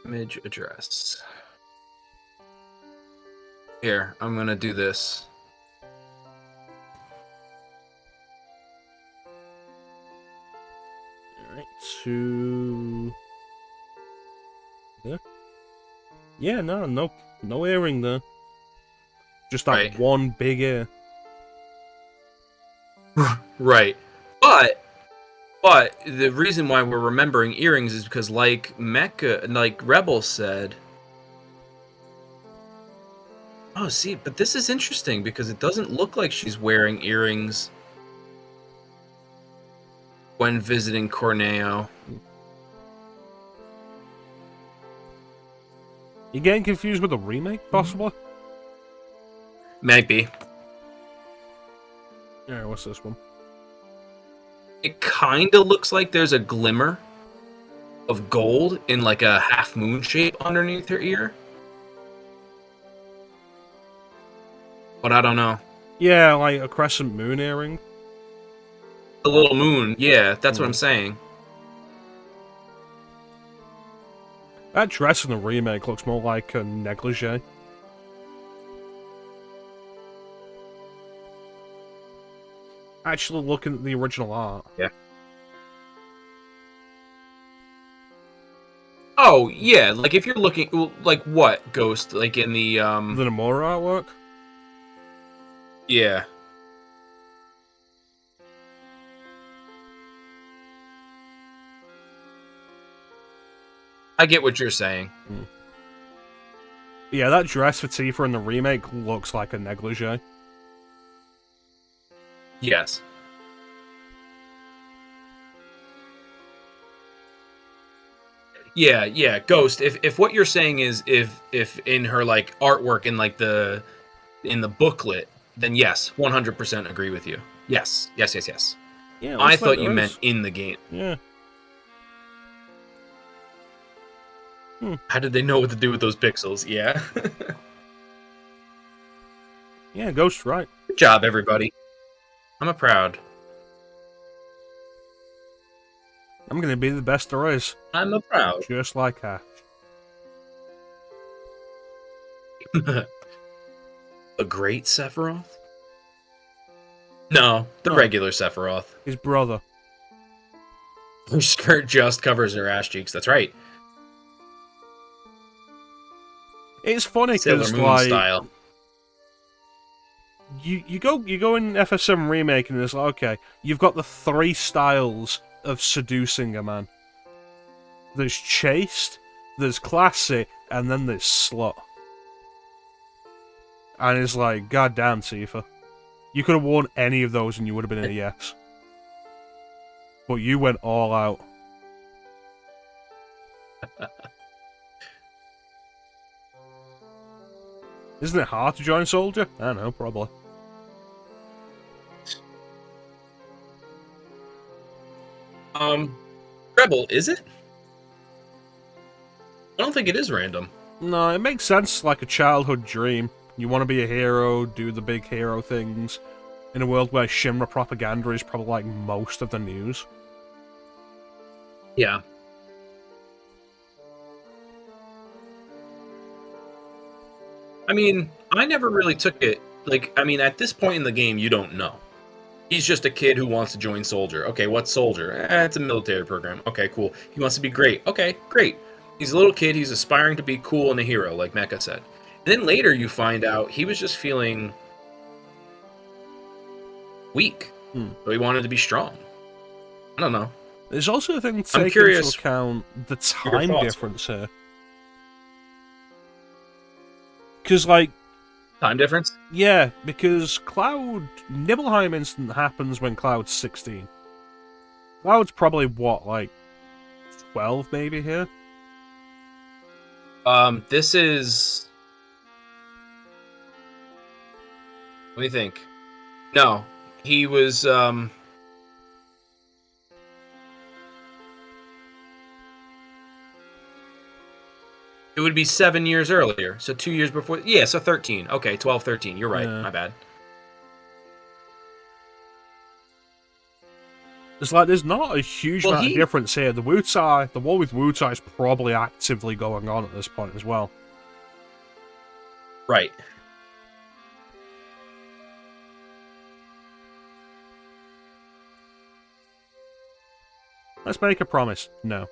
Image address. Here, I'm gonna do this. Alright, to... Yeah, no earring there. Just that right. one big ear. Right. But the reason why we're remembering earrings is because, like Rebel said. Oh, see, but this is interesting because it doesn't look like she's wearing earrings when visiting Corneo. You getting confused with the remake, possibly? Might be. Yeah, what's this one? It kind of looks like there's a glimmer of gold in like a half moon shape underneath her ear. But I don't know. Yeah, like a crescent moon earring. A little moon, yeah, that's what I'm saying. That dress in the remake looks more like a negligee. Actually, looking at the original art. Yeah. Oh, yeah, like if you're looking, like what, Ghost? Like in the, The Nomura artwork? Yeah. I get what you're saying. Yeah, that dress for Tifa in the remake looks like a negligee. Yes. Yeah, Ghost. If what you're saying is if in her like artwork in like in the booklet, then yes, 100% agree with you. Yes. Yeah, I thought you meant in the game. Yeah. How did they know what to do with those pixels? Yeah. Yeah, Ghost, right. Good job, everybody. I'm proud. I'm gonna be the best there is. I'm proud. Just like her. A great Sephiroth? No, the regular Sephiroth. His brother. Her skirt just covers her ass cheeks. That's right. It's funny because like style. You go in FF7 remake and it's like, okay, you've got the 3 styles of seducing a man. There's chaste, there's classy, and then there's slut. And it's like, goddamn, Tifa. You could have worn any of those and you would have been a yes. But you went all out. Isn't it hard to join Soldier? I don't know, probably. Rebel, is it? I don't think it is random. No, it makes sense like a childhood dream. You want to be a hero, do the big hero things, in a world where Shinra propaganda is probably like most of the news. Yeah. I mean, I never really took it, like, I mean, at this point in the game, you don't know. He's just a kid who wants to join Soldier. Okay, what Soldier? It's a military program. Okay, cool. He wants to be great. Okay, great. He's a little kid. He's aspiring to be cool and a hero, like Mecha said. And then later you find out he was just feeling weak. So he wanted to be strong. I don't know. There's also a thing to take into account the time difference here. Because, like... Time difference? Yeah, because Nibelheim Instant happens when Cloud's 16. Cloud's probably, what, like, 12 maybe here? This is... What do you think? No, he was, It would be 7 years earlier, so 2 years before... Yeah, so 13. Okay, 12, 13. You're right. My bad. It's like, there's not a huge amount of difference here. The war with Wutai is probably actively going on at this point as well. Right. Let's make a promise. No.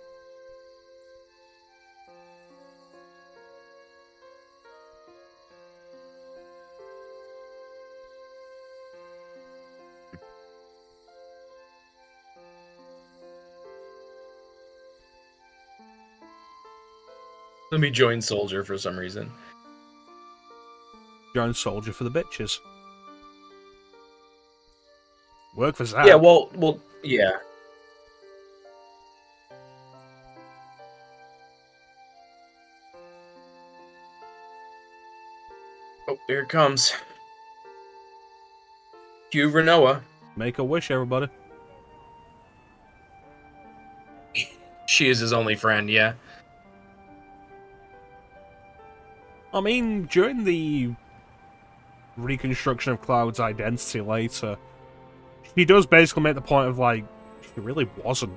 Let me join Soldier for some reason. Join Soldier for the bitches. Work for Zach. Yeah, well, yeah. Oh, here it comes. Cue Renoa. Make a wish, everybody. She is his only friend, yeah. I mean, during the reconstruction of Cloud's identity later, he does basically make the point of, like, he really wasn't.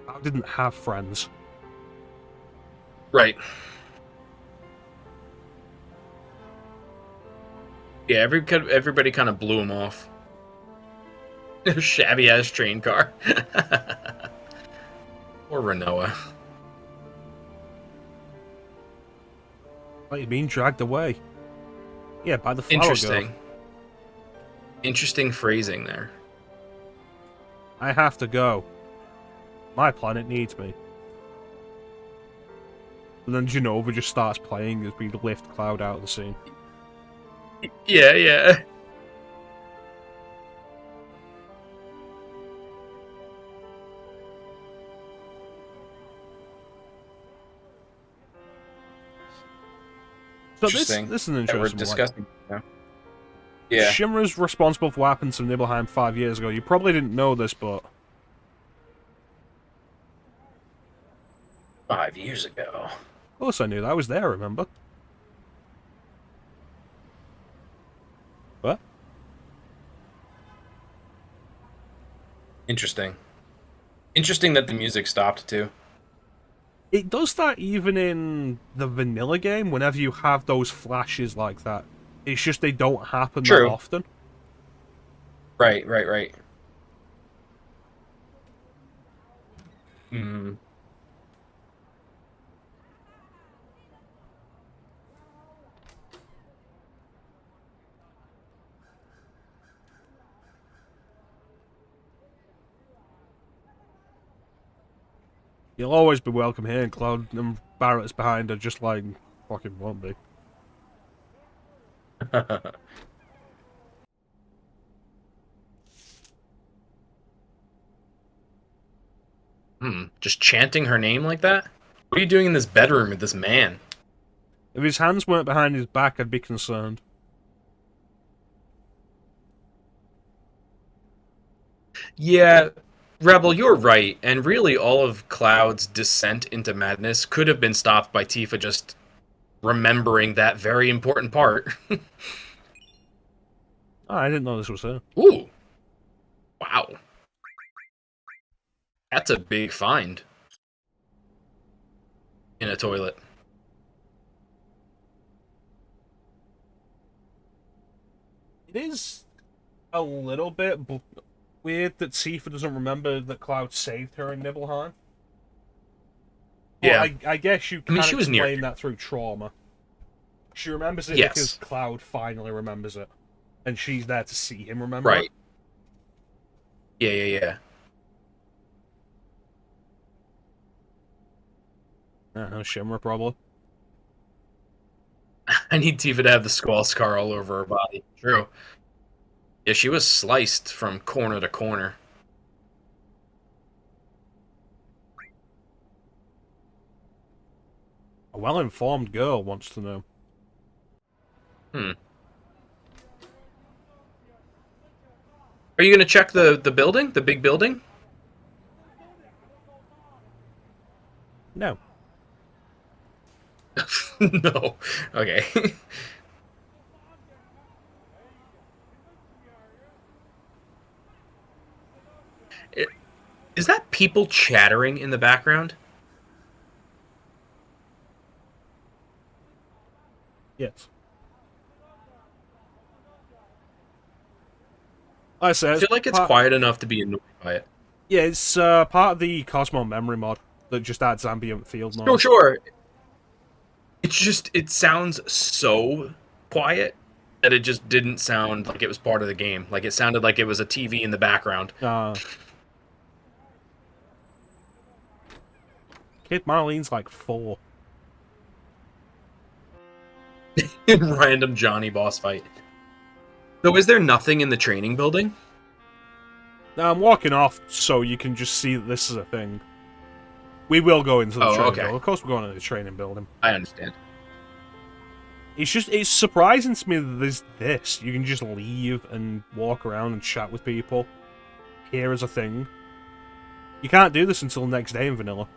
Cloud didn't have friends. Right. Yeah, everybody kind of blew him off. Shabby-ass train car. Or Renoa. Oh, you're being dragged away. Yeah, by the flower Interesting. girl. Interesting phrasing there. I have to go. My planet needs me. And then Genova just starts playing as we lift Cloud out of the scene. Yeah, yeah. So this is an interesting we're discussing now. Yeah. Shinra's responsible for what happened to Nibelheim 5 years ago. You probably didn't know this, but... 5 years ago. Of course I knew that. I was there, remember? What? Interesting. Interesting that the music stopped, too. It does that even in the vanilla game, whenever you have those flashes like that. It's just they don't happen that often. Right. Hmm. You'll always be welcome here, and Cloud and Barrett's behind her, just like fucking won't be. Just chanting her name like that? What are you doing in this bedroom with this man? If his hands weren't behind his back, I'd be concerned. Yeah, Rebel, you're right. And really, all of Cloud's descent into madness could have been stopped by Tifa just remembering that very important part. Oh, I didn't know this was her. Ooh. Wow. That's a big find. In a toilet. It is a little bit weird that Tifa doesn't remember that Cloud saved her in Nibelheim. Yeah. Well, I guess you can she was explain near. that through trauma. She remembers it Yes. because Cloud finally remembers it. And she's there to see him remember Right. it. Yeah. I don't know, Shimmer probably. I need Tifa to have the squall scar all over her body. True. Yeah, she was sliced from corner to corner. A well-informed girl wants to know. Are you going to check the building? The big building? No. No. Okay. Is that people chattering in the background? Yes. I feel like it's quiet enough to be annoyed by it. Yeah, it's part of the Cosmo memory mod that just adds ambient field noise. Oh, sure. It sounds so quiet that it just didn't sound like it was part of the game. Like it sounded like it was a TV in the background. Kid Marlene's like 4. Random Johnny boss fight. So is there nothing in the training building? Now I'm walking off so you can just see that this is a thing. We will go into the training building. Of course we're going into the training building. I understand. It's surprising to me that there's this. You can just leave and walk around and chat with people. Here is a thing. You can't do this until the next day in vanilla.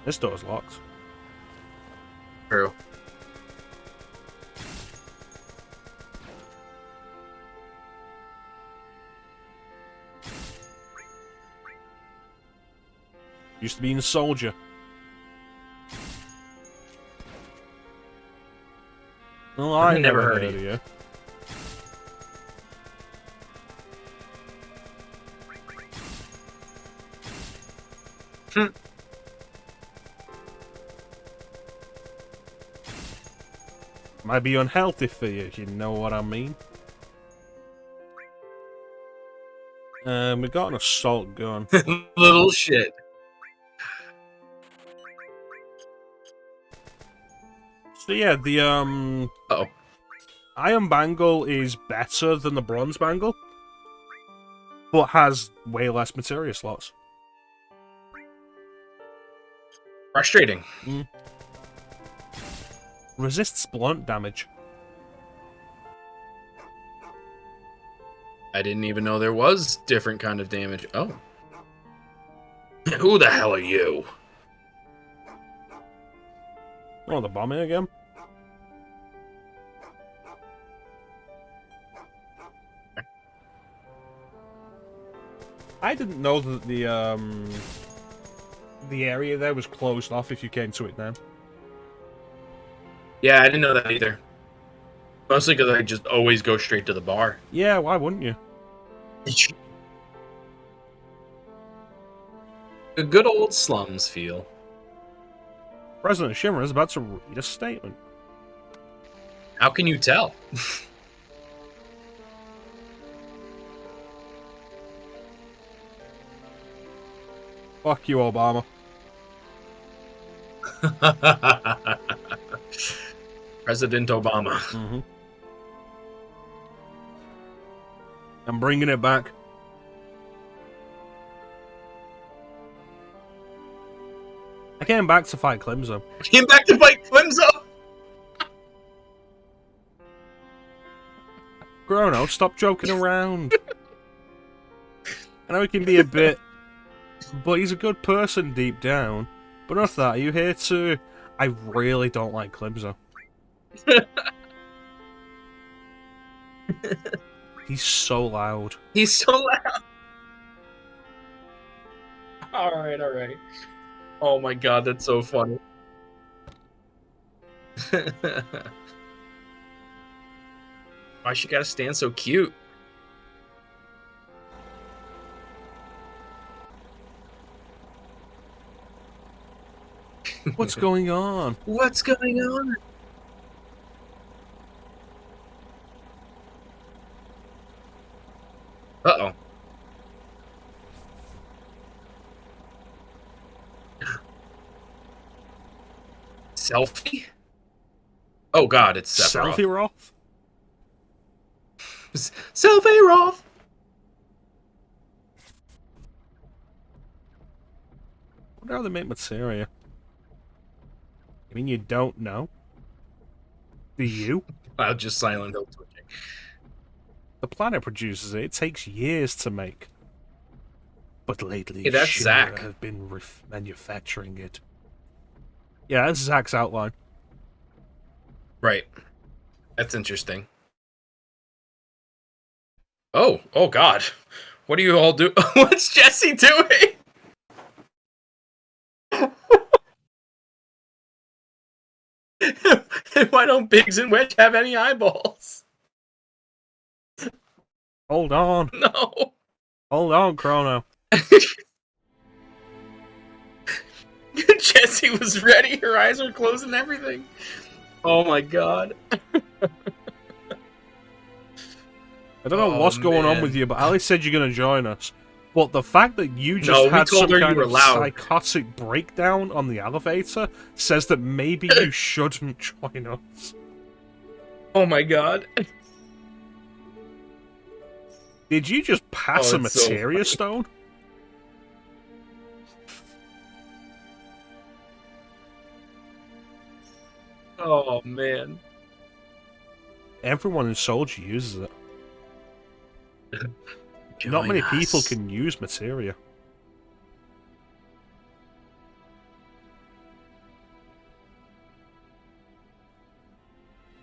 This door's locked. True. Used to be a soldier. Well, I never heard of you. Might be unhealthy for you, if you know what I mean. We got an assault gun. Little shit. So yeah, the Uh-oh. Iron Bangle is better than the Bronze Bangle, but has way less materia slots. Frustrating. Resists blunt damage. I didn't even know there was different kind of damage. Oh. Who the hell are you? Oh, the bombing again? I didn't know that the area there was closed off if you came to it now. Yeah, I didn't know that either. Mostly because I just always go straight to the bar. Yeah, why wouldn't you? A good old slums feel. President Shimmer is about to read a statement. How can you tell? Fuck you, Obama. President Obama. Mm-hmm. I'm bringing it back. I came back to fight Clemzo. Came back to fight Clemzo? Chrono, stop joking around. I know he can be a bit, but he's a good person deep down. But not that, are you here to I really don't like Climzo. He's so loud. He's so loud. Alright. Oh my god, that's so funny. Why she gotta stand so cute? What's going on? What's going on? Uh-oh. Selfie? Oh god, it's Sephiroth. Selfie Roth? Selfie Roth! I wonder how they make materia. I mean, you don't know? Do you? I'll just Silent Hill twitching. The planet produces it. It takes years to make. But lately, hey, that's Zack. have been manufacturing it. Yeah, that's Zack's outline. Right. That's interesting. Oh god. What do you all do? What's Jesse doing? Why don't Biggs and Wedge have any eyeballs? Hold on. No. Hold on, Chrono. Jessie was ready. Her eyes were closed and everything. Oh my god. I don't know what's going on with you, but Ali said you're going to join us. But the fact that you just had some kind of psychotic breakdown on the elevator says that maybe you shouldn't join us. Oh my god. Did you just pass a materia stone? Oh man. Everyone in Soldier uses it. Not many people can use materia.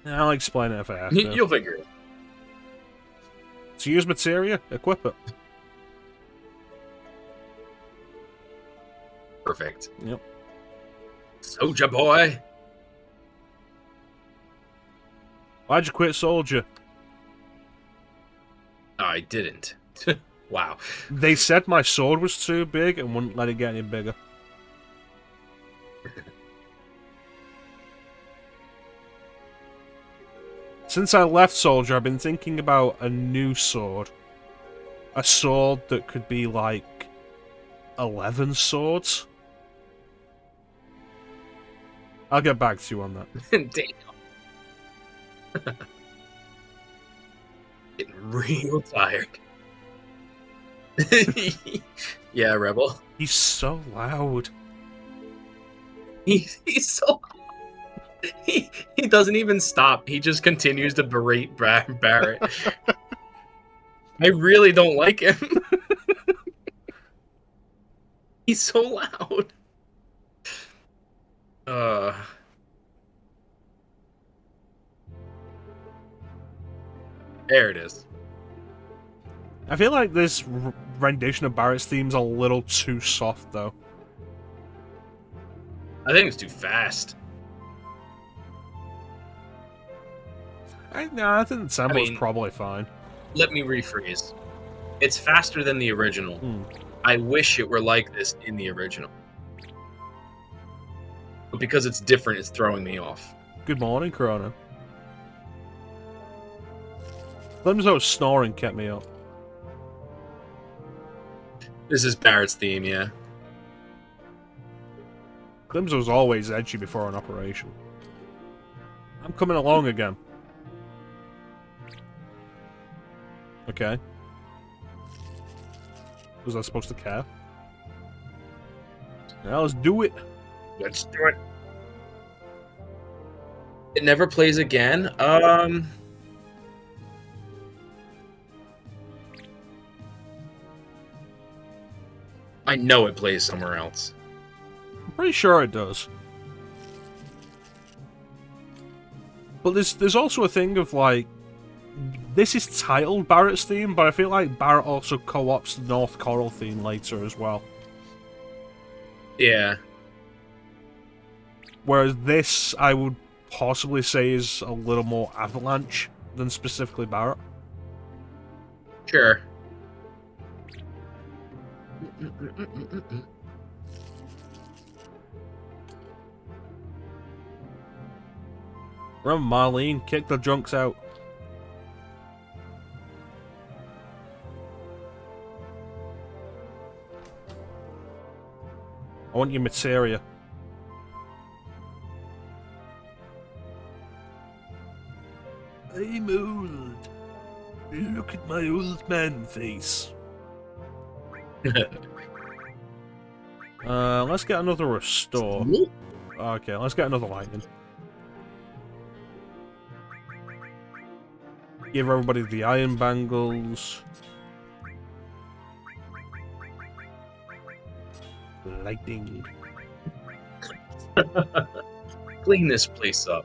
I'll explain it if I have to. You'll figure it. To use materia, equip it. Perfect. Yep. Soldier boy. Why'd you quit Soldier? I didn't. Wow. They said my sword was too big and wouldn't let it get any bigger. Since I left Soldier, I've been thinking about a new sword. A sword that could be like 11 swords. I'll get back to you on that. Damn. Getting real tired. Yeah, Rebel. He's so loud. He's so he doesn't even stop. He just continues to berate Barrett. I really don't like him. He's so loud. There it is. I feel like this rendition of Barrett's theme's a little too soft, though. I think it's too fast. I think the sample's probably fine. Let me rephrase. It's faster than the original. I wish it were like this in the original. But because it's different, it's throwing me off. Good morning, Chrono. Climzo's snoring kept me up. This is Barrett's theme, yeah. Climzo's always edgy before an operation. I'm coming along again. Okay. Was I supposed to care? Now let's do it. Let's do it. It never plays again. I know it plays somewhere else. I'm pretty sure it does. But there's also a thing of, like, this is titled Barret's theme, but I feel like Barret also co-ops the North Coral theme later as well. Yeah. Whereas this, I would possibly say, is a little more Avalanche than specifically Barret. Sure. Remember, Marlene, kick the junks out. I want your materia. I'm old. Look at my old man face. Let's get another restore. Okay, let's get another lightning. Give everybody the iron bangles. Lightning. Clean this place up.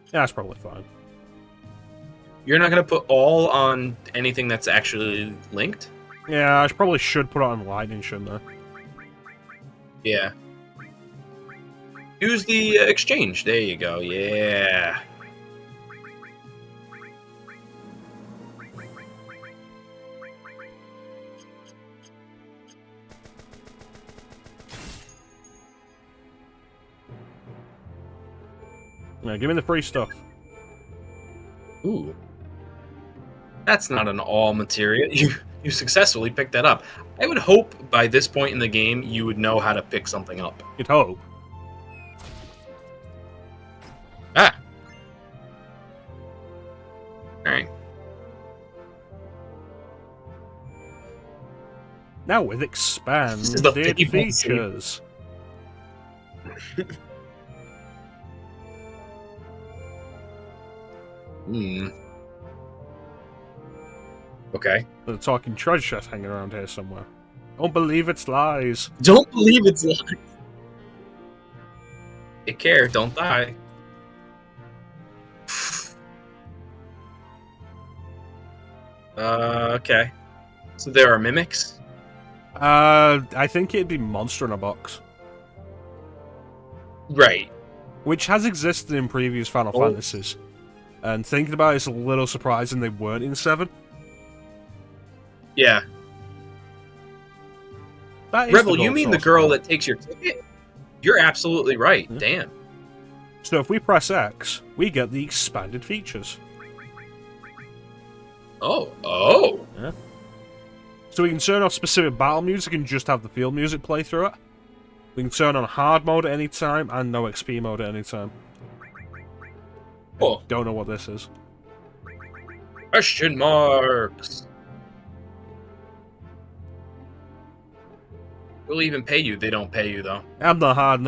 Yeah, that's probably fine. You're not going to put all on anything that's actually linked? Yeah, I probably should put it on lightning, shouldn't I? Yeah. Use the exchange. There you go. Yeah. Yeah, give me the free stuff. Ooh. That's not an all material. You successfully picked that up. I would hope by this point in the game you would know how to pick something up. You'd hope. Ah. Alright. Now with expanded features. Okay. There's a talking treasure chest hanging around here somewhere. Don't believe it's lies. Don't believe it's lies. Take care, don't die. Okay. So there are mimics? I think it'd be Monster in a Box. Right. Which has existed in previous Final Fantasies. And thinking about it, it's a little surprising they weren't in 7. Yeah. Rebel, you mean the girl that takes your ticket? You're absolutely right. Yeah. Damn. So if we press X, we get the expanded features. Oh. Yeah. So we can turn off specific battle music and just have the field music play through it. We can turn on hard mode at any time and no XP mode at any time. Oh. Don't know what this is. Question marks. We'll even pay you. They don't pay you, though. I'm not hard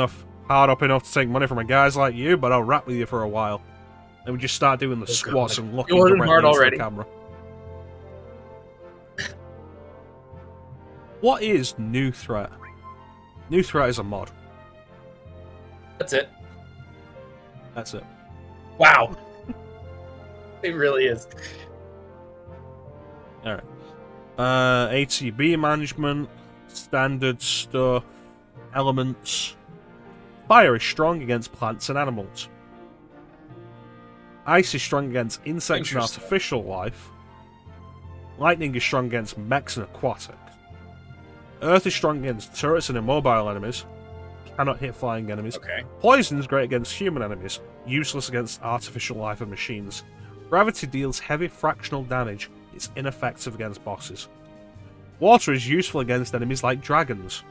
up enough to take money from a guys like you, but I'll rap with you for a while. Then we just start doing the squats and looking directly into the camera. What is New Threat? New Threat is a mod. That's it. That's it. Wow. It really is. Alright. ATB management, standard stuff, elements. Fire is strong against plants and animals. Ice is strong against insects and artificial life. Lightning is strong against mechs and aquatics. Earth is strong against turrets and immobile enemies. Cannot hit flying enemies. Okay. Poison is great against human enemies. Useless against artificial life and machines. Gravity deals heavy fractional damage. It's ineffective against bosses. Water is useful against enemies like dragons.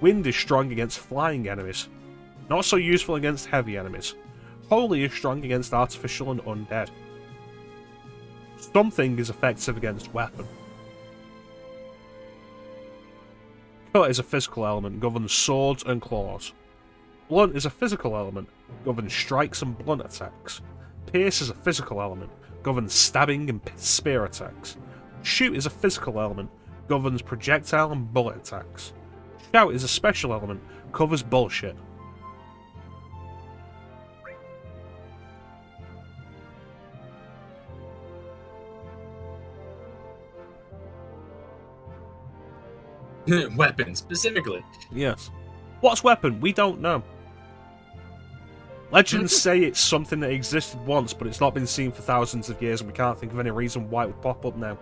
Wind is strong against flying enemies. Not so useful against heavy enemies. Holy is strong against artificial and undead. Something is effective against weapon. Cut is a physical element, governs swords and claws. Blunt is a physical element, governs strikes and blunt attacks. Pierce is a physical element, governs stabbing and spear attacks. Shoot is a physical element, governs projectile and bullet attacks. Shout is a special element, covers bullshit. Weapon, specifically. Yes. What's weapon? We don't know. Legends say it's something that existed once, but it's not been seen for thousands of years, and we can't think of any reason why it would pop up now.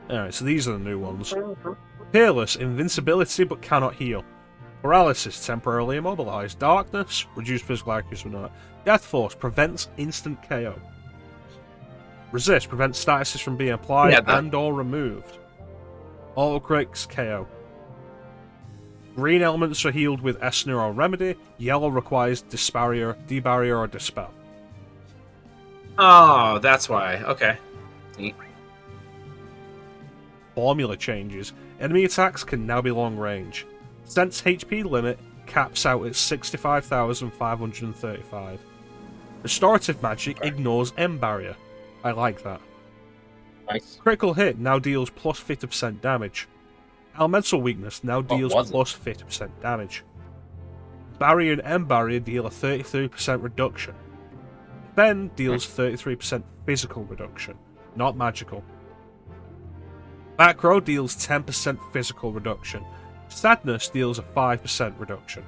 Alright, so these are the new ones. Peerless, invincibility but cannot heal. Paralysis, temporarily immobilized. Darkness, reduced physical accuracy. Death Force, prevents instant KO. Resist, prevents statuses from being applied and or removed. Autocritics, KO. Green elements are healed with Esner or Remedy. Yellow requires Debarrier or Dispel. Oh, that's why. Okay. Formula changes. Enemy attacks can now be long range. Sense HP limit caps out at 65,535. Restorative magic ignores M barrier. I like that. Nice. Critical hit now deals plus 50% damage. Elemental weakness now deals plus 50% damage. Barrier and M barrier deal a 33% reduction. Ben deals 33% physical reduction, not magical. Back row deals 10% physical reduction. Sadness deals a 5% reduction.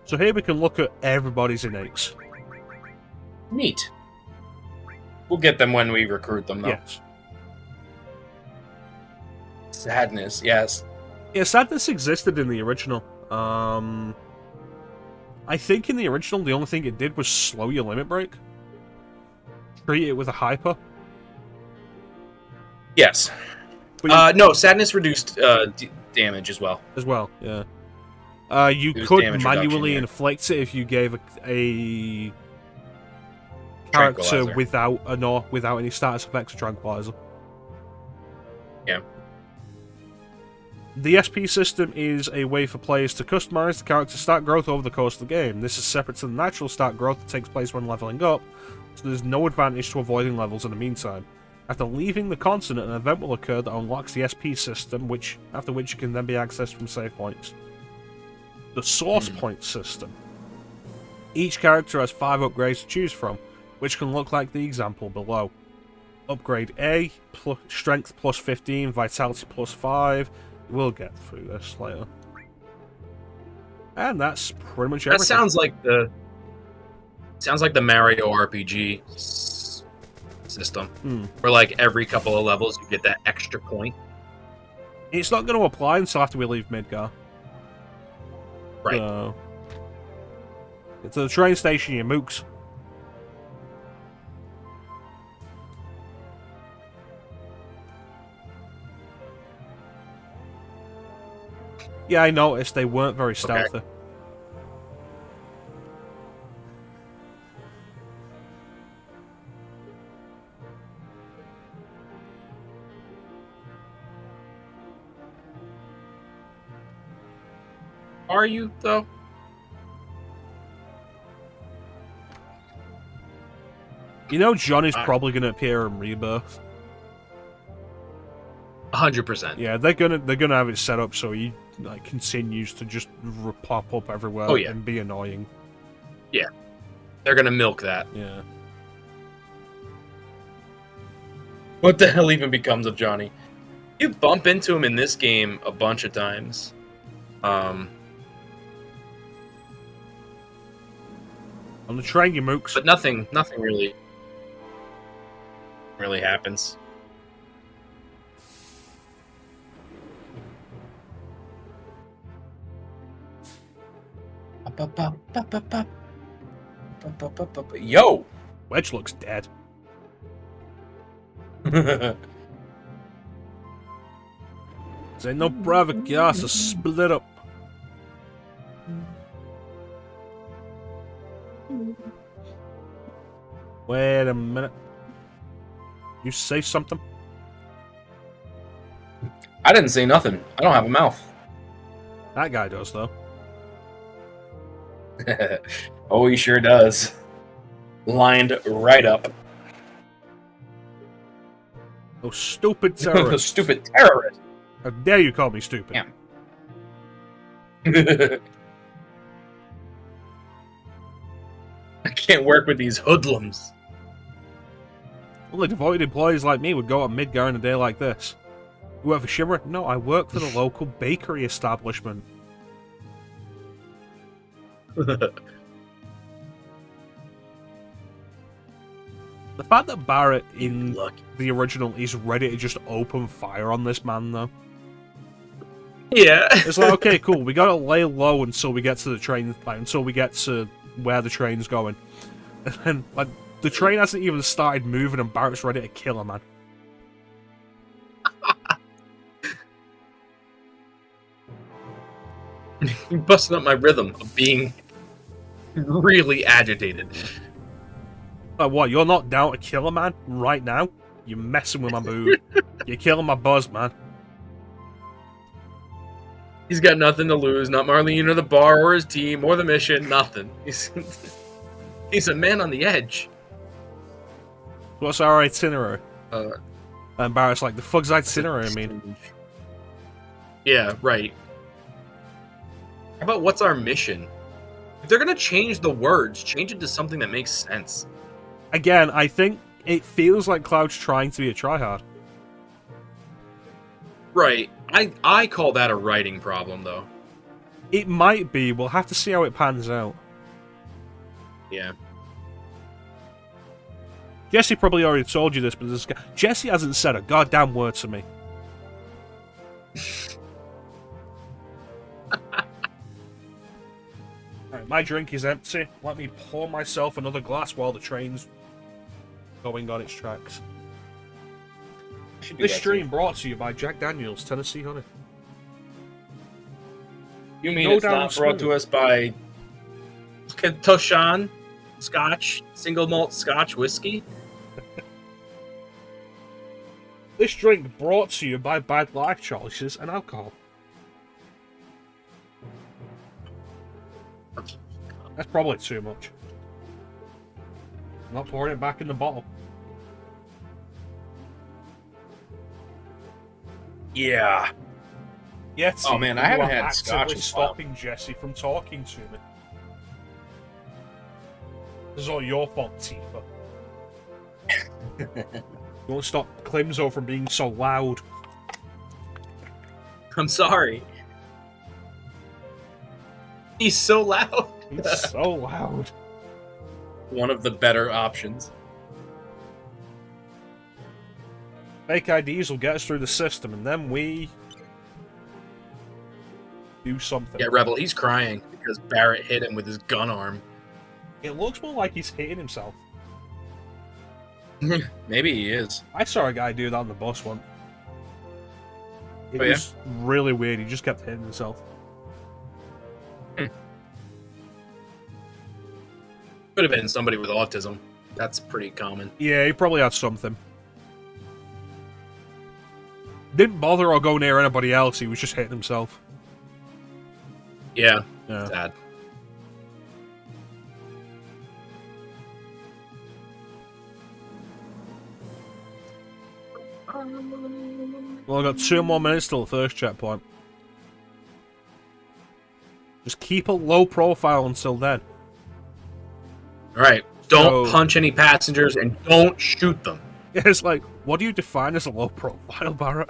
So here we can look at everybody's innates. Neat. We'll get them when we recruit them, though. Yes. Sadness, yes. Yeah, sadness existed in the original. I think in the original, the only thing it did was slow your limit break. Treat it with a hyper. Yes. No, sadness reduced damage as well. As well, yeah. You could manually inflict it if you gave a character without any status effects or tranquilizer. Yeah. The SP system is a way for players to customize the character's stat growth over the course of the game. This is separate to the natural stat growth that takes place when leveling up, so there's no advantage to avoiding levels in the meantime. After leaving the continent, an event will occur that unlocks the SP system, after which it can then be accessed from save points. The source point system. Each character has 5 upgrades to choose from, which can look like the example below. Upgrade A, strength plus 15, vitality plus 5. We'll get through this later. And that's pretty much everything. That sounds like the Mario RPG system, where like every couple of levels you get that extra point. It's not going to apply until after we leave Midgar. Right. So, get to the train station, you mooks. Yeah, I noticed they weren't very stealthy. Okay. Are you, though? You know Johnny's probably going to appear in Rebirth. 100%. Yeah, they're gonna have it set up so he continues to just pop up everywhere and be annoying. Yeah, they're gonna milk that. Yeah. What the hell even becomes of Johnny? You bump into him in this game a bunch of times. On the train, you mooks. But nothing really happens. Yo! Wedge looks dead. This ain't no private car, so split up. Wait a minute. You say something? I didn't say nothing. I don't have a mouth. That guy does, though. Oh, he sure does. Lined right up. Those stupid terrorists. Those stupid terrorists. How dare you call me stupid? Yeah. I can't work with these hoodlums. Only devoted employees like me would go out Midgar on a day like this. You work for Shimmer? No, I work for the local bakery establishment. The fact that Barrett in the original is ready to just open fire on this man, though. Yeah. It's like, okay, cool, we gotta lay low until we get to the train, like, until we get to where the train's going. And then, like, the train hasn't even started moving and Barrett's ready to kill him, man. You're busting up my rhythm of being really agitated. Like, what, you're not down to kill a man right now? You're messing with my mood. You're killing my buzz, man. He's got nothing to lose, not Marlene or the bar or his team or the mission, nothing. He's a man on the edge. What's our itinerary? And Barrett's like, the fuck's itinerary, I mean? Yeah, right. How about what's our mission? If they're gonna change the words, change it to something that makes sense. Again, I think it feels like Cloud's trying to be a tryhard. Right. I call that a writing problem, though. It might be. We'll have to see how it pans out. Yeah. Jesse probably already told you this, but Jesse hasn't said a goddamn word to me. Alright, my drink is empty. Let me pour myself another glass while the train's going on its tracks. This stream brought to you by Jack Daniels, Tennessee Honey. You mean it's not brought to us by Shaun Scotch, single malt Scotch whiskey? This drink brought to you by bad life choices and alcohol. That's probably too much. I'm not pouring it back in the bottle. Yeah. Yet, oh man, I haven't had Scotch in stopping Jesse from talking to me. This is all your fault, Tifa. You won't stop Climzo from being so loud. I'm sorry. He's so loud. He's so loud. One of the better options. Fake IDs will get us through the system, and then we do something. Yeah, Rebel, he's crying because Barrett hit him with his gun arm. It looks more like he's hitting himself. Maybe he is. I saw a guy do that on the bus once. It was really weird. He just kept hitting himself. Could have been somebody with autism. That's pretty common. Yeah, he probably had something. Didn't bother or go near anybody else. He was just hitting himself. Yeah. Sad. Well, I've got 2 more minutes till the first checkpoint. Just keep a low profile until then. Alright. Don't punch any passengers and don't shoot them. It's like, what do you define as a low profile, Barrett?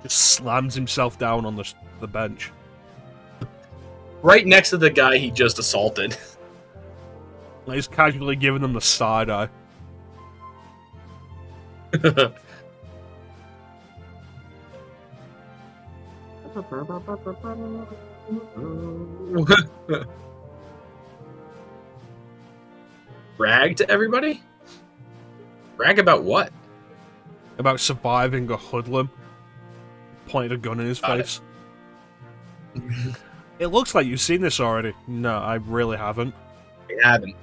Just slams himself down on the bench. Right next to the guy he just assaulted. Like he's casually giving them the side eye. Brag to everybody? Brag about what? About surviving a hoodlum. Pointed a gun in his face. It looks like you've seen this already. No, I really haven't. I haven't.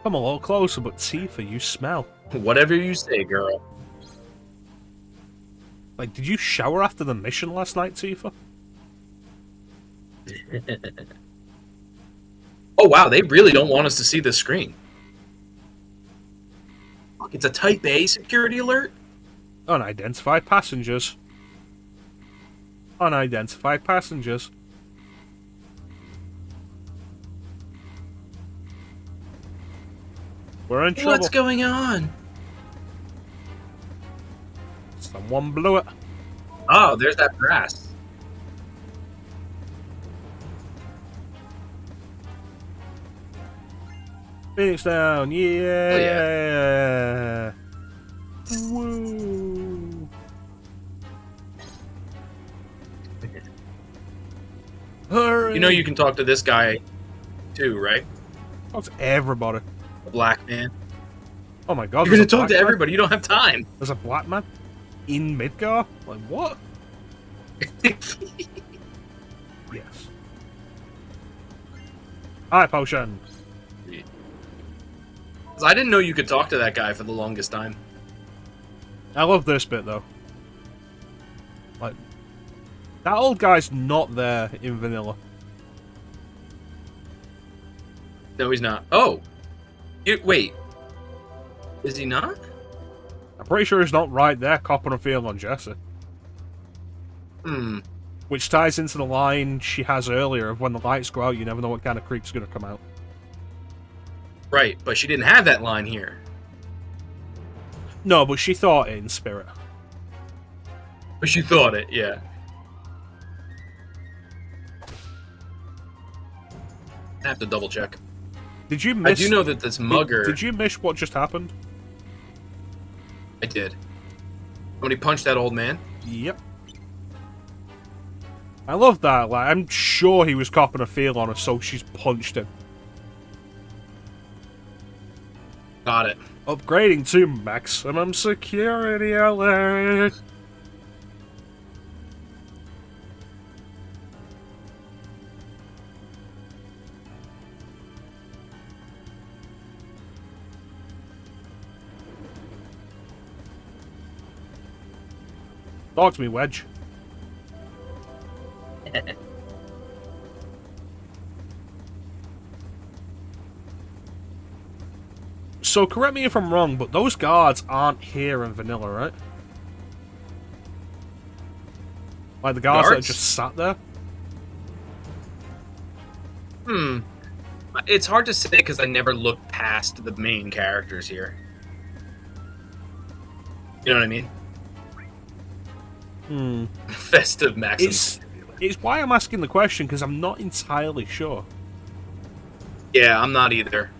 Come a little closer, but Tifa, you smell. Whatever you say, girl. Like, did you shower after the mission last night, Tifa? Oh wow, they really don't want us to see this screen. Look, it's a Type A security alert. Unidentified passengers. Unidentified passengers. We're in trouble. What's going on? Someone blew it. Oh, there's that brass. Phoenix down, yeah! Oh, yeah. Woo! Hurry! You know you can talk to this guy, too, right? Talk to everybody. The black man. Oh my god! You're gonna talk to everybody. You don't have time. There's a black man in Midgar. Like what? Yes. Hi, potion. I didn't know you could talk to that guy for the longest time. I love this bit though. Like, that old guy's not there in vanilla. No, he's not. Oh, wait. Is he not? I'm pretty sure he's not right there, copping a feel on Jesse. Hmm. Which ties into the line she has earlier of when the lights go out, you never know what kind of creep's gonna come out. Right, but she didn't have that line here. No, but she thought it in spirit. But she thought it, yeah. I have to double check. Did you miss... I do know that this mugger... Did you miss what just happened? I did. When he punched that old man? Yep. I love that. Like, I'm sure he was copping a feel on her, so she's punched him. Got it. Upgrading to maximum security alert. Talk to me, Wedge. So, correct me if I'm wrong, but those guards aren't here in vanilla, right? Like the guards that just sat there? Hmm. It's hard to say because I never looked past the main characters here. You know what I mean? Hmm. Festive Maxims. It's why I'm asking the question, because I'm not entirely sure. Yeah, I'm not either.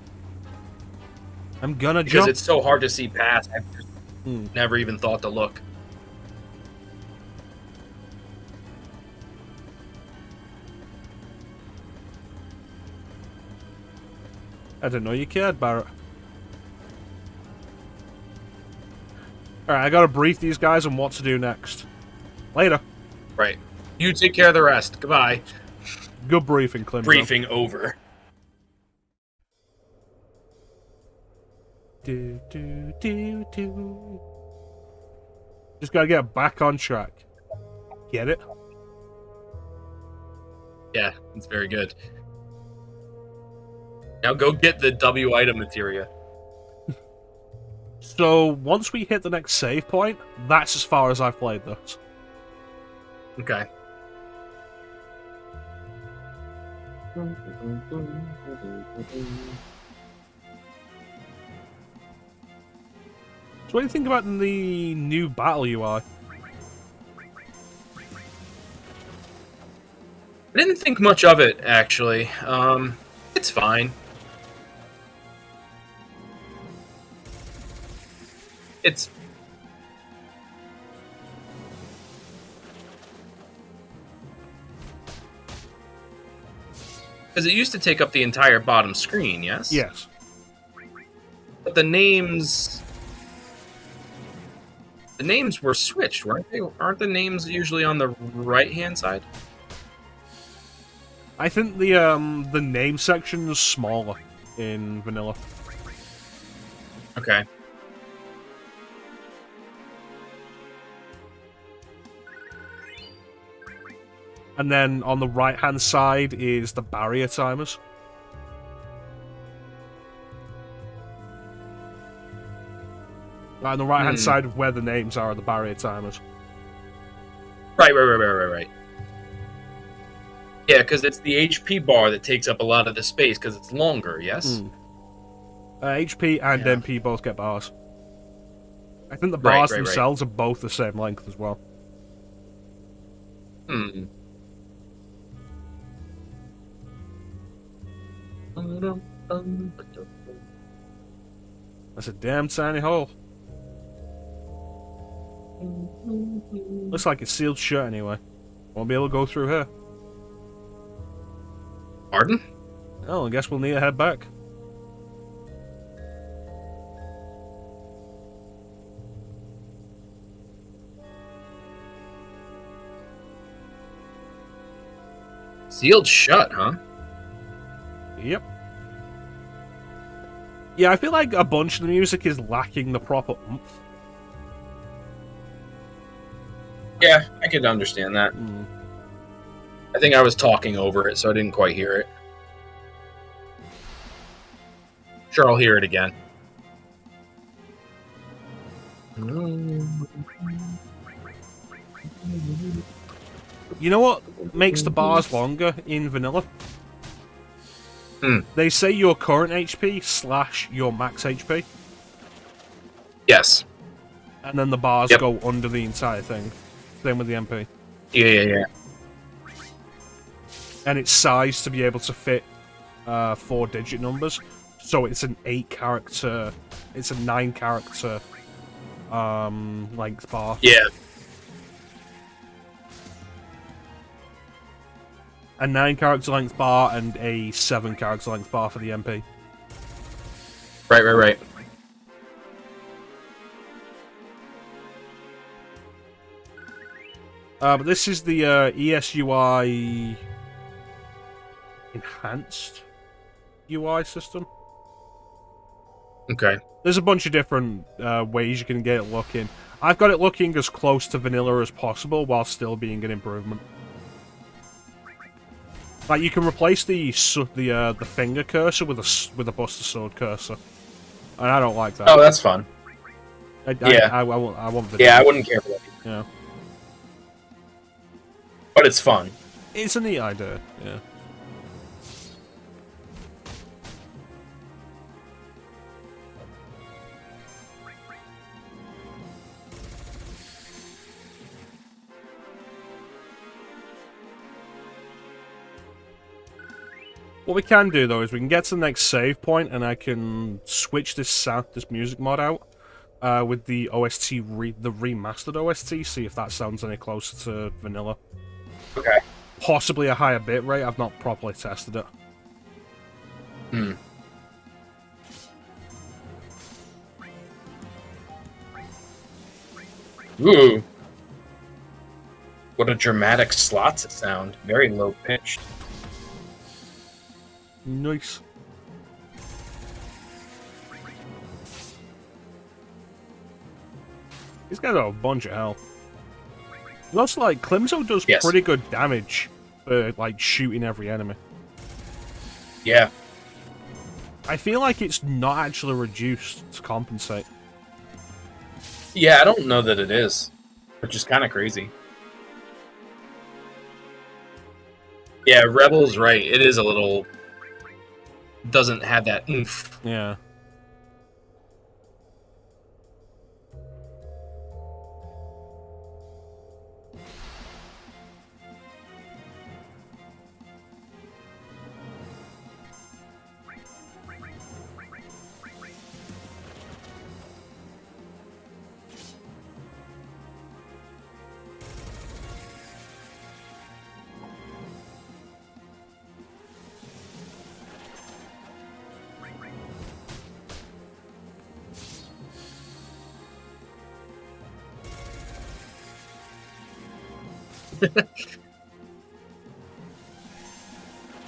I'm gonna because jump. It's so hard to see past. I've just never even thought to look. I didn't know you cared, Barrett. Alright, I gotta brief these guys on what to do next. Later. Right. You take care of the rest. Goodbye. Good briefing, Clim. Briefing over. Do, do, do, do. Just gotta get back on track. Get it? Yeah, it's very good. Now go get the W item materia. So, once we hit the next save point, that's as far as I've played this. Okay. So what do you think about the new battle UI? I didn't think much of it, actually. It's fine. It's... Because it used to take up the entire bottom screen, yes? Yes. But the names... The names were switched, weren't they? Aren't the names usually on the right-hand side? I think the name section is smaller in vanilla. Okay. And then on the right-hand side is the barrier timers. On the right-hand side of where the names are the barrier timers. Right. Yeah, because it's the HP bar that takes up a lot of the space because it's longer, yes? HP and MP both get bars. I think the bars themselves are both the same length as well. That's a damn tiny hole. Looks like it's sealed shut anyway. Won't be able to go through here. Pardon? Oh, I guess we'll need to head back. Sealed shut, huh? Yep. Yeah, I feel like a bunch of the music is lacking the proper oomph. Yeah, I could understand that. I think I was talking over it, so I didn't quite hear it. Sure, I'll hear it again. You know what makes the bars longer in vanilla? They say your current HP / your max HP. Yes. And then the bars go under the entire thing. Same with the MP. Yeah. And it's sized to be able to fit 4-digit numbers. So it's an 8-character... It's a 9-character length bar. Yeah. A 9-character length bar and a 7-character length bar for the MP. Right. But this is the ESUI enhanced UI system. Okay. There's a bunch of different ways you can get it looking. I've got it looking as close to vanilla as possible while still being an improvement. Like, you can replace the finger cursor with a Buster Sword cursor, and I don't like that. Oh, that's fun. I want the I wouldn't care for that. Yeah. But it's fun. It's a neat idea, yeah. What we can do, though, is we can get to the next save point, and I can switch this music mod out with the OST, the remastered OST, see if that sounds any closer to vanilla. Okay. Possibly a higher bit rate. I've not properly tested it. Ooh. What a dramatic slots sound. Very low pitched. Nice. He's got a bunch of health. Looks like Climzo does pretty good damage for, like, shooting every enemy. Yeah. I feel like it's not actually reduced to compensate. Yeah, I don't know that it is, which is kind of crazy. Yeah, Rebel's right. It is a little... doesn't have that oomph. Yeah.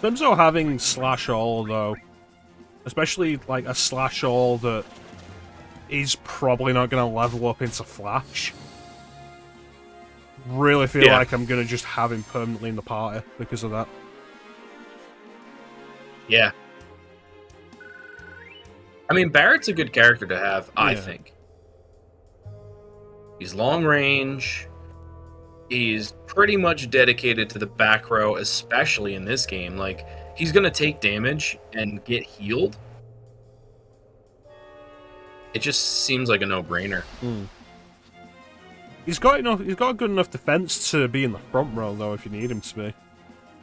Climzo having slash all, though, especially like a slash all that is probably not going to level up into flash, really feel like I'm gonna just have him permanently in the party because of that. Yeah. I mean, Barrett's a good character to have, I think. He's long range. He's pretty much dedicated to the back row, especially in this game. Like, he's gonna take damage and get healed. It just seems like a no-brainer. He's got a good enough defense to be in the front row, though, if you need him to be.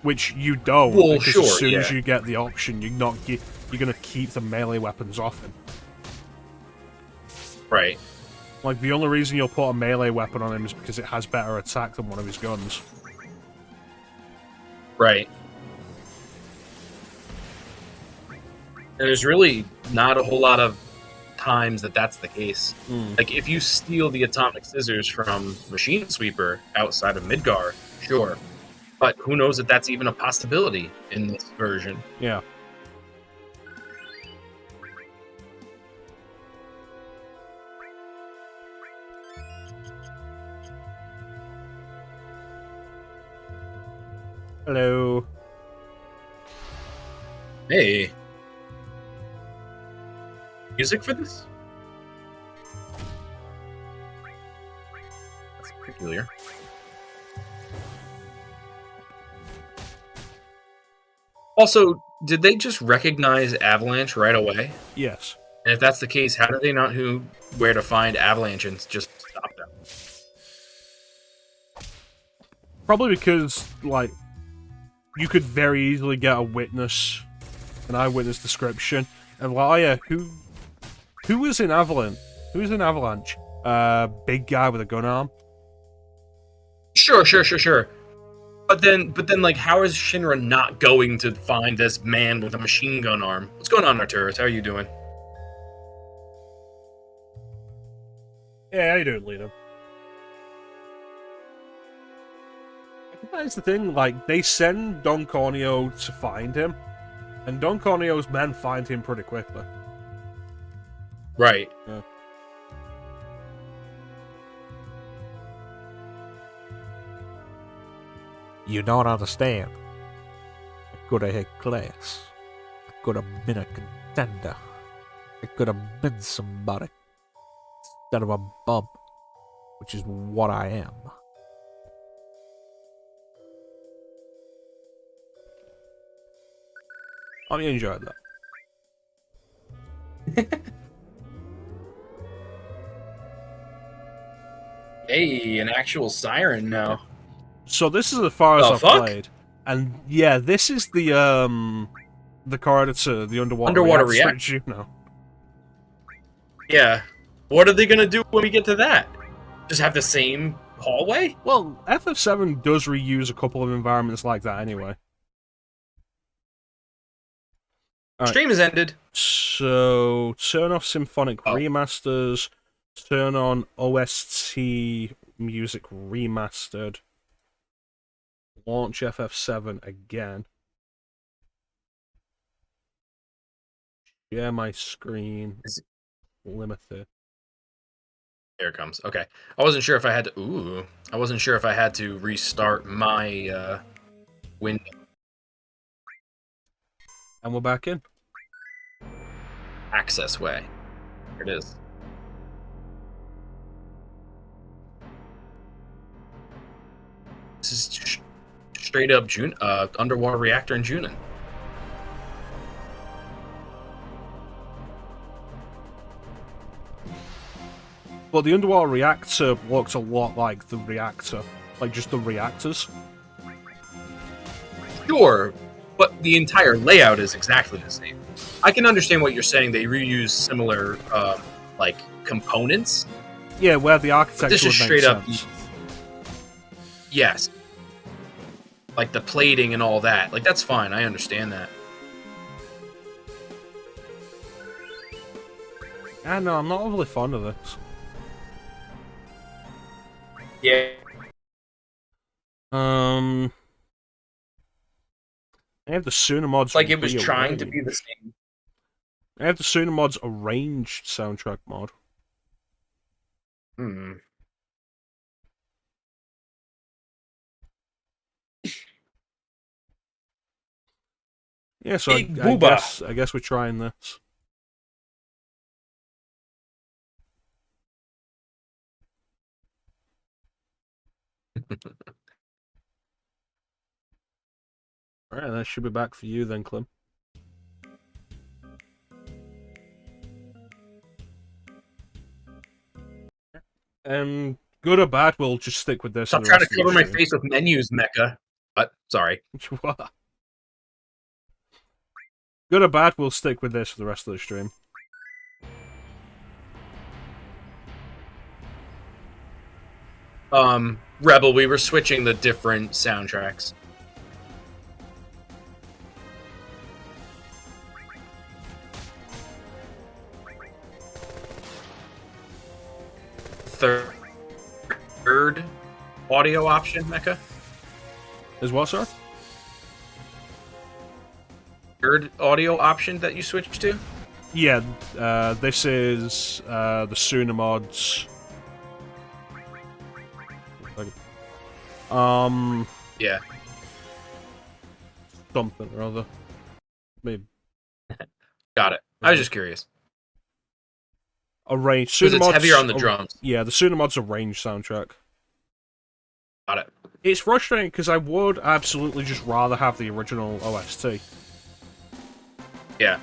Which you don't, because as soon as you get the option, you're gonna keep the melee weapons off him. Right. Like, the only reason you'll put a melee weapon on him is because it has better attack than one of his guns. Right. And there's really not a whole lot of times that's the case. Like, if you steal the atomic scissors from Machine Sweeper outside of Midgar, sure. But who knows if that's even a possibility in this version. Yeah. Hello. Hey. Music for this? That's peculiar. Also, did they just recognize Avalanche right away? Yes. And if that's the case, how do they not know where to find Avalanche and just stop them? Probably because, like, you could very easily get a witness, an eyewitness description, and like, oh yeah, who was in Avalanche? Who was in Avalanche? Big guy with a gun arm. Sure. But then, like, how is Shinra not going to find this man with a machine gun arm? What's going on, Arturus? How are you doing? Yeah, how you doing, Lena? That's the thing, like, they send Don Corneo to find him, and Don Corneo's men find him pretty quickly. Right. Yeah. You don't understand. I could have had class. I could have been a contender. I could have been somebody. Instead of a bum. Which is what I am. I enjoyed that. Hey, an actual siren now. So this is as far as I've played. And yeah, this is the corridor to the underwater reactor, you know. Yeah. What are they gonna do when we get to that? Just have the same hallway? Well, FF7 does reuse a couple of environments like that anyway. Right. Stream has ended. So, turn off Symphonic Remasters, turn on OST Music Remastered, launch FF7 again. Share my screen. Limited. There it comes. Okay. I wasn't sure if I had to... I wasn't sure if I had to restart my window. And we're back in. Access way. There it is. This is straight up underwater reactor in Junin. Well, the underwater reactor looks a lot like the reactor. Like, just the reactors. Sure, but the entire layout is exactly the same. I can understand what you're saying. They reuse similar, like, components. Yeah, where the architecture this is straight up. Sense. Yes. Like the plating and all that. Like, that's fine. I understand that. Yeah, no, I'm not overly fond of this. Yeah. I have the Suna mods. Like it was trying to be the same. I have the Suna mods arranged soundtrack mod. Yeah, so Big I booba. guess we're trying this. Alright, that should be back for you then, Clim. Good or bad, we'll just stick with this. Stop trying to cover my face with menus, Mecha. But sorry. What? Good or bad, we'll stick with this for the rest of the stream. Rebel, we were switching the different soundtracks. Third audio option, Mecha? Is what, sir? Third audio option that you switched to? Yeah, this is the Suna mods. Yeah. Something or other. Maybe. Got it. I was just curious. A range. Because it's heavier on the drums. Yeah, the Suna mod's a range soundtrack. Got it. It's frustrating because I would absolutely just rather have the original OST. Yeah.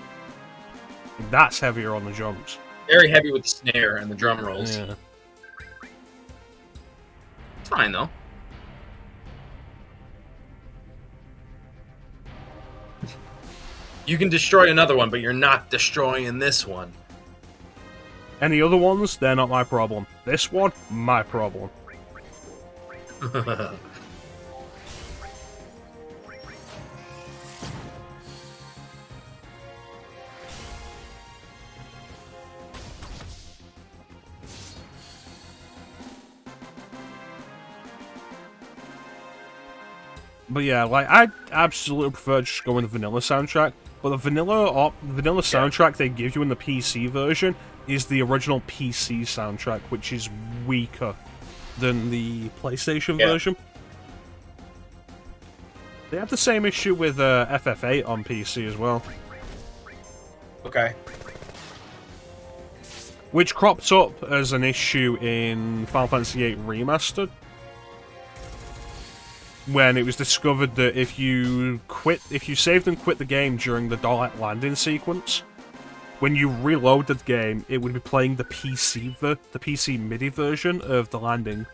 That's heavier on the drums. Very heavy with the snare and the drum rolls. Yeah. It's fine, though. You can destroy another one, but you're not destroying this one. Any other ones, they're not my problem. This one, my problem. But yeah, like, I absolutely prefer just going with the vanilla soundtrack. But the vanilla soundtrack they give you in the PC version is the original PC soundtrack, which is weaker than the PlayStation version. They have the same issue with FF8 on PC as well. Okay. Which cropped up as an issue in Final Fantasy VIII Remastered. When it was discovered that if you saved and quit the game during the Dalek landing sequence, when you reloaded the game, it would be playing the PC MIDI version of the landing.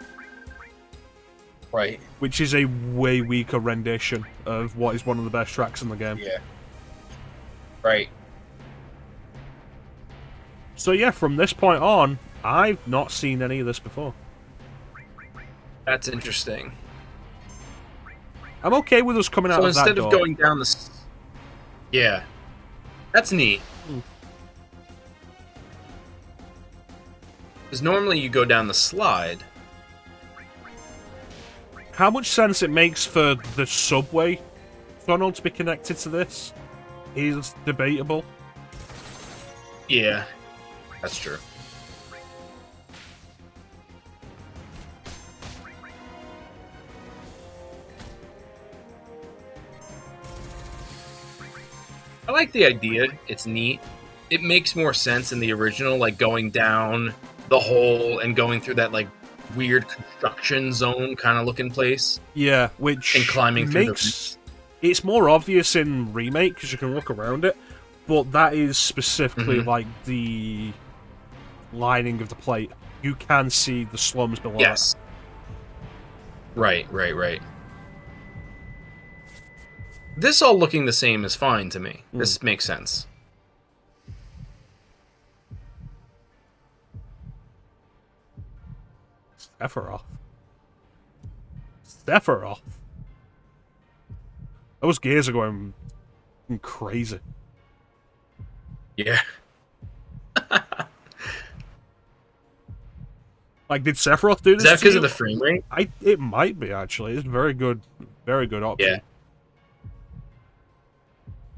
Right. Which is a way weaker rendition of what is one of the best tracks in the game. Yeah. Right. So yeah, from this point on, I've not seen any of this before. That's interesting. I'm okay with us coming out of that door. So instead of going down the... Yeah. That's neat. Because normally you go down the slide. How much sense it makes for the subway funnel to be connected to this is debatable. Yeah. That's true. I like the idea. It's neat. It makes more sense in the original, like going down the hole and going through that like weird construction zone kind of looking place. Yeah, which and climbing through it's more obvious in Remake because you can look around it, but that is specifically like the lining of the plate. You can see the slums below. Yes. Right. This all looking the same is fine to me. This makes sense. Sephiroth. Those gears are going crazy. Yeah. Like, did Sephiroth do this? Is that because of the frame rate? It might be, actually. It's very good option. Yeah.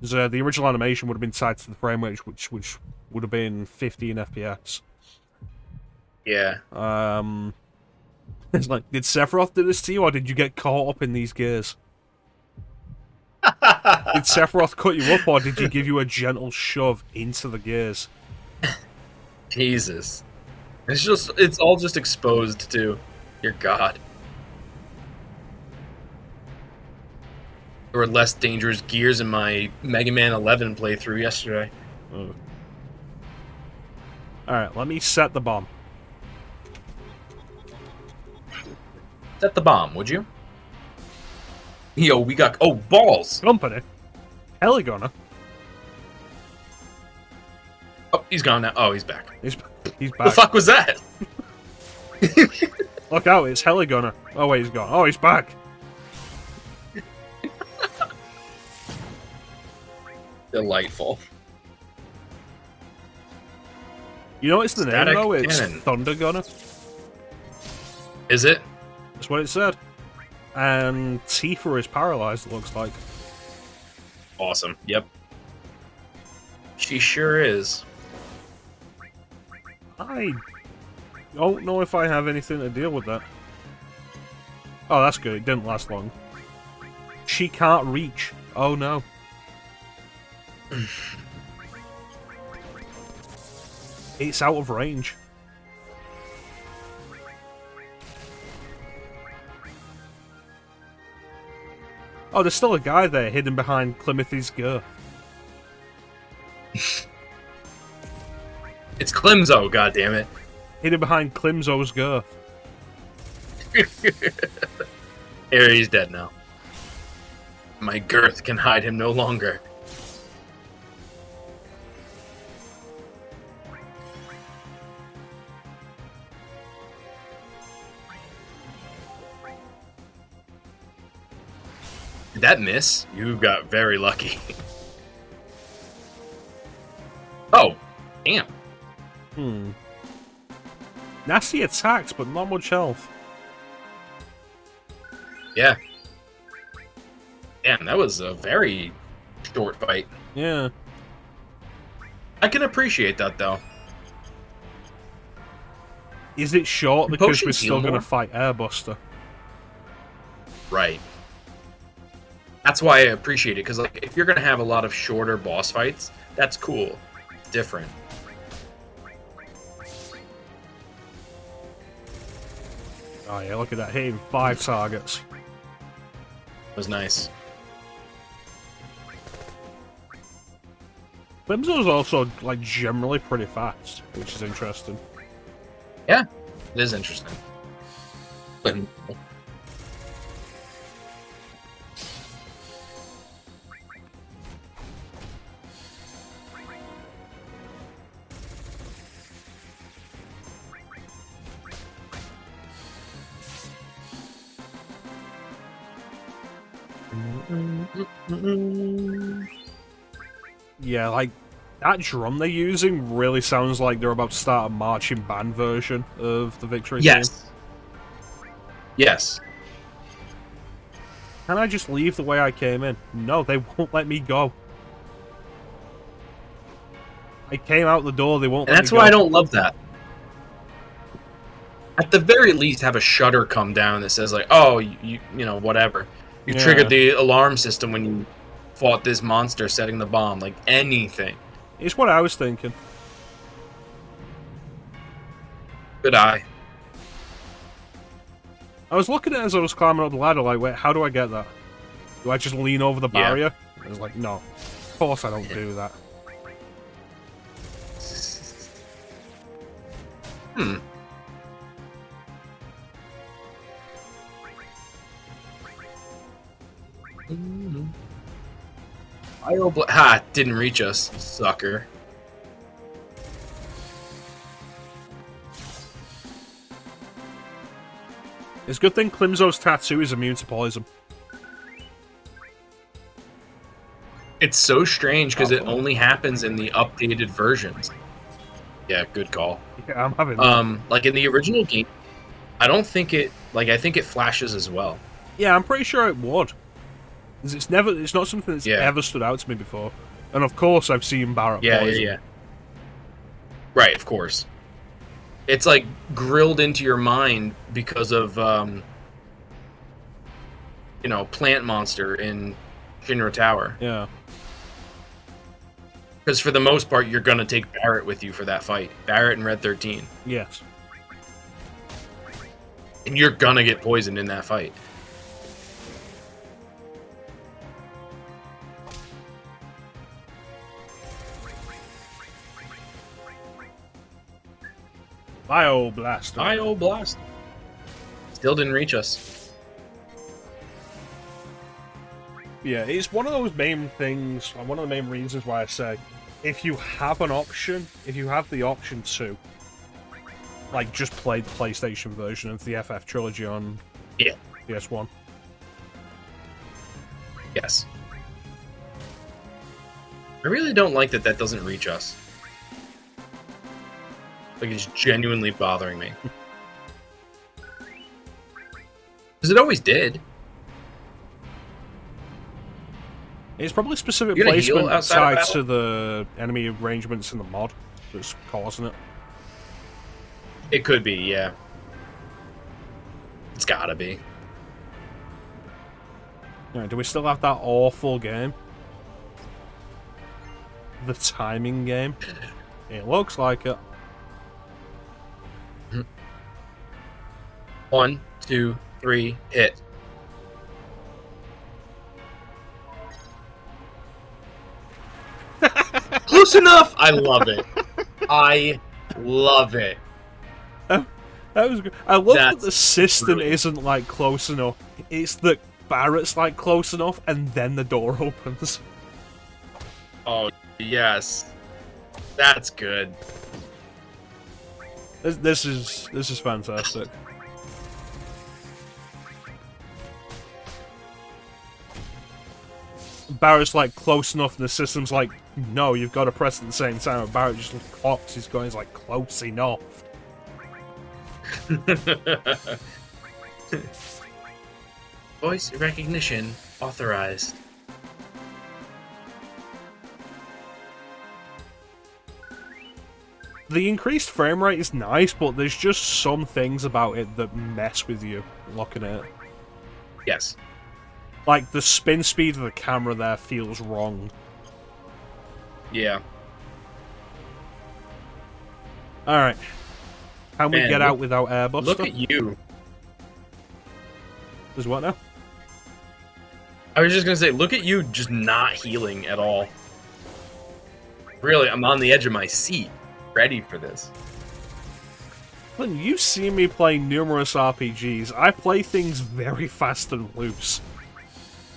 The original animation would have been tied to the frame rate, which would have been 15 FPS. Yeah. It's like, did Sephiroth do this to you, or did you get caught up in these gears? Did Sephiroth cut you up, or did he give you a gentle shove into the gears? Jesus. It's all just exposed to your god. There were less dangerous gears in my Mega Man 11 playthrough yesterday. Oh. Alright, let me set the bomb. Set the bomb, would you? Yo, we got... Oh, balls! Company? Heligunner? Oh, he's gone now. Oh, he's back. He's back. The fuck was that? Look out, it's Heligunner. Oh, wait, he's gone. Oh, he's back. Delightful. You know it's the name, Static though? It's cannon. Thunder Gunner. Is it? That's what it said. And Tifa is paralyzed, it looks like. Awesome. Yep. She sure is. I don't know if I have anything to deal with that. Oh, that's good. It didn't last long. She can't reach. Oh, no. It's out of range. Oh, there's still a guy there hidden behind Climothy's girth. It's Climzo, goddammit. Hidden behind Climzo's girth. Here, he's dead now. My girth can hide him no longer. Did that miss? You got very lucky. Oh, damn. Nasty attacks, but not much health. Yeah. Damn, that was a very short fight. Yeah. I can appreciate that, though. Is it short because we're Potions still heal going to more? fight Airbuster? Right. That's why I appreciate it, because like, if you're going to have a lot of shorter boss fights, that's cool. Different. Oh yeah, look at that. Hitting 5 targets. It was nice. Climzo's also, like, generally pretty fast, which is interesting. Yeah, it is interesting. But Yeah, like, that drum they're using really sounds like they're about to start a marching band version of the Victory theme. yes. Yes. Can I just leave the way I came in? No, they won't let me go. I came out the door, they won't And let me that's go. why I don't love that. At the very least, have a shutter come down that says like, "Oh, you know, whatever. You Yeah. triggered the alarm system when you fought this monster setting the bomb." Like anything. It's what I was thinking. Good eye. I was looking at it as I was climbing up the ladder, like, wait, how do I get that? Do I just lean over the Yeah. barrier? I was like, no. Of course I don't do that. Hmm. Ha! Didn't reach us, sucker. It's a good thing Climzo's tattoo is immune to poison. It's so strange because it only happens in the updated versions. Yeah, good call. Yeah, I'm having that. Like in the original game, I don't think it. Like I think it flashes as well. Yeah, I'm pretty sure it would. 'Cause it's not something that's Yeah. ever stood out to me before. And of course I've seen Barrett Yeah, poison. yeah. Right, of course. It's like grilled into your mind because of you know, Plant Monster in Shinra Tower. Yeah. Because for the most part, you're going to take Barret with you for that fight. Barret and Red 13. Yes. And you're going to get poisoned in that fight. Bio-Blast. Bio-Blast. Still didn't reach us. Yeah, it's one of those main things, one of the main reasons why I say, if you have an option, if you have the option to, like, just play the PlayStation version of the FF trilogy on PS1. Yes. I really don't like that doesn't reach us. Like, it's genuinely bothering me. Because it always did. It's probably specific placement tied to the enemy arrangements in the mod that's causing it. It could be, yeah. It's gotta be. Right, do we still have that awful game? The timing game? It looks like it. 1, 2, 3, hit. Close enough! I love it. I love it. That was good. I love that the system isn't like close enough. It's that Barret's like close enough, and then the door opens. Oh yes, that's good. This is fantastic. Barret's like close enough, and the system's like, no, you've got to press at the same time. And Barret just clocks his going, he's like, close enough. Voice recognition authorized. The increased frame rate is nice, but there's just some things about it that mess with you looking at it. Yes. Like, the spin speed of the camera there feels wrong. Yeah. Alright. How can we get out without Airbuster? Look at you. There's what now? I was just gonna say, look at you just not healing at all. Really, I'm on the edge of my seat, ready for this. When you see me play numerous RPGs, I play things very fast and loose.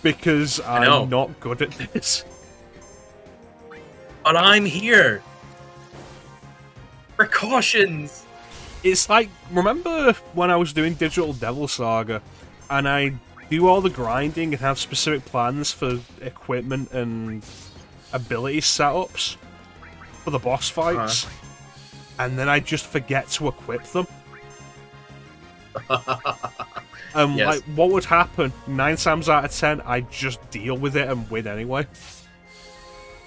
Because I'm not good at this. But I'm here! Precautions! It's like, remember when I was doing Digital Devil Saga, and I do all the grinding and have specific plans for equipment and ability setups for the boss fights, and then I just forget to equip them? Yes. Like, what would happen? 9 times out of 10, I just deal with it and win anyway.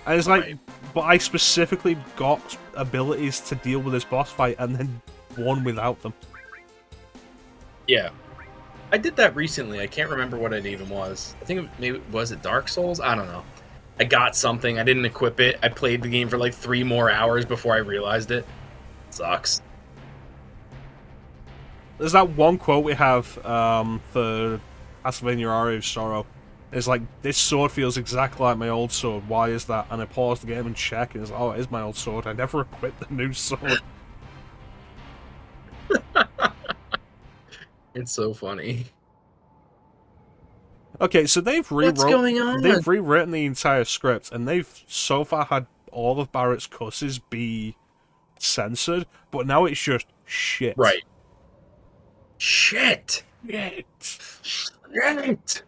And it's like, but I specifically got abilities to deal with this boss fight and then won without them. Yeah. I did that recently. I can't remember what it even was. I think maybe, was it Dark Souls? I don't know. I got something. I didn't equip it. I played the game for like 3 more hours before I realized it. Sucks. There's that one quote we have for Castlevania Aria of Sorrow. It's like, this sword feels exactly like my old sword. Why is that? And I pause the game and check, and it's like, oh, it is my old sword. I never equipped the new sword. It's so funny. Okay, so they've rewritten the entire script, and they've so far had all of Barret's cusses be censored, but now it's just shit. Right. Shit! Shit! Shit!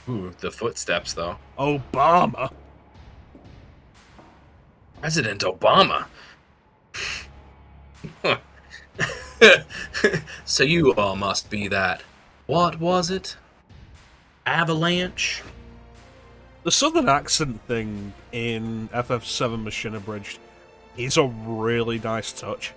Ooh, the footsteps, though. Obama! President Obama! So you all must be that. What was it? Avalanche? The southern accent thing in FF7 Machine Abridged is a really nice touch.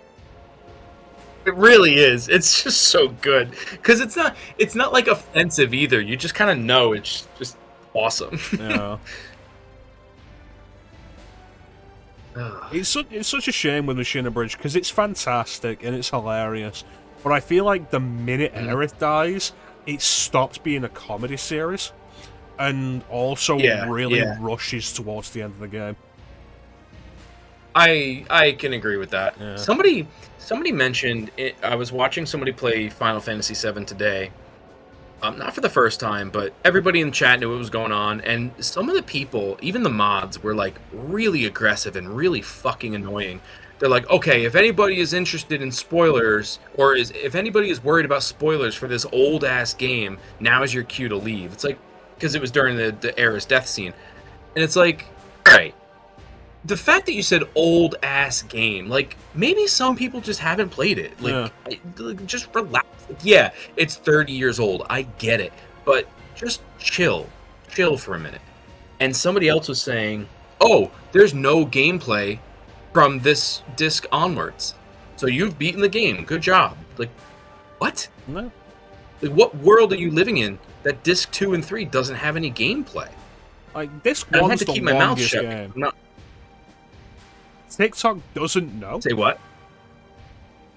It really is. It's just so good because it's not like offensive either. You just kind of know it's just awesome. Yeah. It's such a shame with Machine Bridge because it's fantastic and it's hilarious, but I feel like the minute Aerith dies, it stops being a comedy series, and also really rushes towards the end of the game. I can agree with that. Yeah. Somebody mentioned it. I was watching somebody play Final Fantasy VII today. Not for the first time, but everybody in the chat knew what was going on, and some of the people, even the mods, were like really aggressive and really fucking annoying. They're like, okay, if anybody is interested in spoilers, or if anybody is worried about spoilers for this old ass game, now is your cue to leave. It's like, because it was during the Aerith's death scene, and it's like, all right. The fact that you said old ass game, like maybe some people just haven't played it. Like, just relax. Yeah, it's 30 years old. I get it, but just chill for a minute. And somebody else was saying, "Oh, there's no gameplay from this disc onwards, so you've beaten the game. Good job." Like, what? No. Like, what world are you living in that disc 2 and 3 doesn't have any gameplay? Like, disc I 1's had to the keep my mouth longest shut. game. I'm not. TikTok doesn't know. Say what?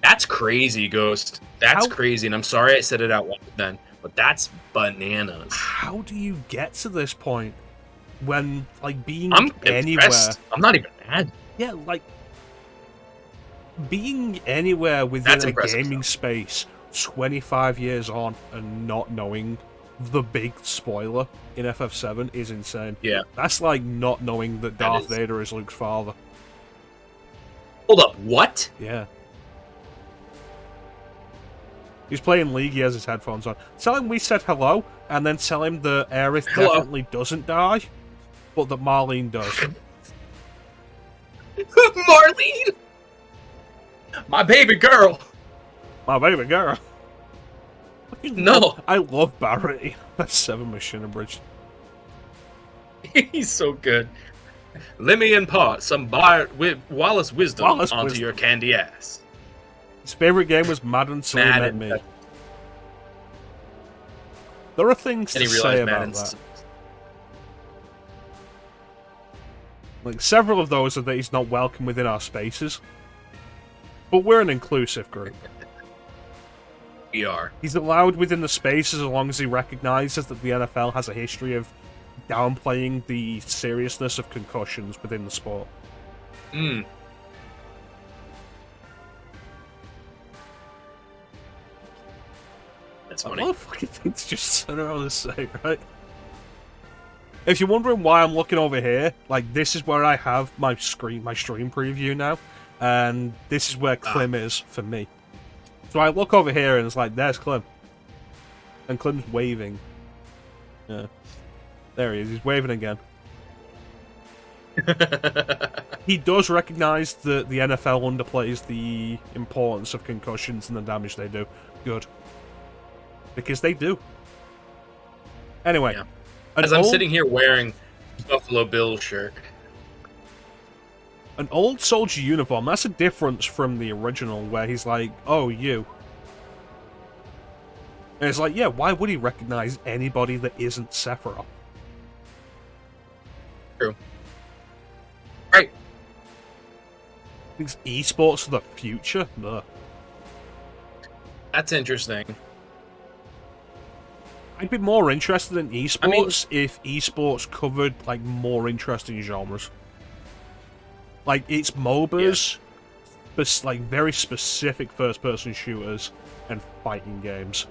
That's crazy, Ghost. That's crazy, and I'm sorry I said it out loud then, but that's bananas. How do you get to this point when, like, being I'm anywhere? Impressed. I'm not even mad. Yeah, like being anywhere within a gaming space 25 years on and not knowing the big spoiler in FF7 is insane. Yeah. That's like not knowing that Darth Vader is Luke's father. Hold up, what? Yeah. He's playing League, he has his headphones on. Tell him we said hello, and then tell him that Aerith definitely doesn't die, but that Marlene does. Marlene? My baby girl! My baby girl. No! I love Barrett. That's 7 Machine Bridge. He's so good. Let me impart some Wallace wisdom onto your candy ass. His favorite game was Madden, so he met me. There are things to say about that. Like, several of those are that he's not welcome within our spaces. But we're an inclusive group. We are. He's allowed within the spaces as long as he recognizes that the NFL has a history of downplaying the seriousness of concussions within the sport. That's funny. A lot of fucking things just sit around to say, right? If you're wondering why I'm looking over here, like, this is where I have my stream preview now, and this is where Clim is for me. So I look over here and it's like, there's Clim. And Clim's waving. Yeah. There he is, he's waving again. He does recognize that the NFL underplays the importance of concussions and the damage they do. Good. Because they do. Anyway. Yeah. As I'm sitting here wearing Buffalo Bills shirt. An old soldier uniform, that's a difference from the original where he's like, oh, you. And it's like, yeah, why would he recognize anybody that isn't Sephiroth? True. Right. Thinks esports are the future? No. That's interesting. I'd be more interested in esports if esports covered, like, more interesting genres. Like, it's MOBAs, like, very specific first-person shooters and fighting games.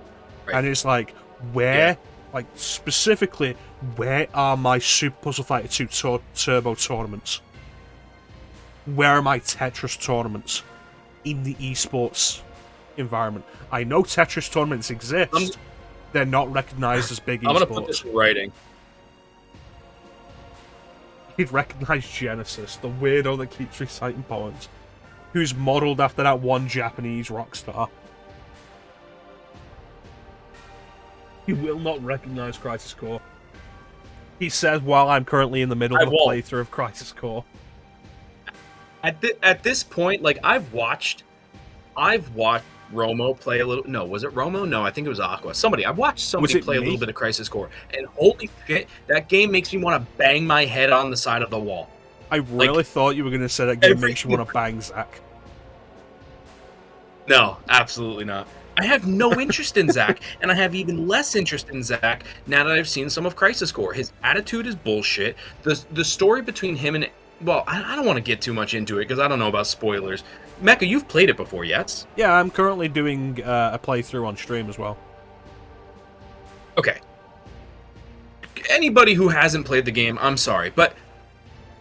Right. And it's like, where, like, specifically, where are my Super Puzzle Fighter 2 Turbo tournaments? Where are my Tetris tournaments in the esports environment? I know Tetris tournaments exist. They're not recognized as big esports. I'm going to put this in writing. He'd recognize Genesis, the weirdo that keeps reciting poems, who's modelled after that one Japanese rock star. He will not recognize Crisis Core. He says, while I'm currently in the middle of a playthrough of Crisis Core. At this point, like, I've watched Romo play a little. No, was it Romo? No, I think it was Aqua. I watched somebody play a little bit of Crisis Core, and holy shit, that game makes me want to bang my head on the side of the wall. I really thought you were going to say that game makes you want to bang Zach. No, absolutely not. I have no interest in Zach, and I have even less interest in Zach now that I've seen some of Crisis Core. His attitude is bullshit. The story between him and... Well, I don't want to get too much into it, because I don't know about spoilers. Mecha, you've played it before, yes? Yeah, I'm currently doing a playthrough on stream as well. Okay. Anybody who hasn't played the game, I'm sorry, but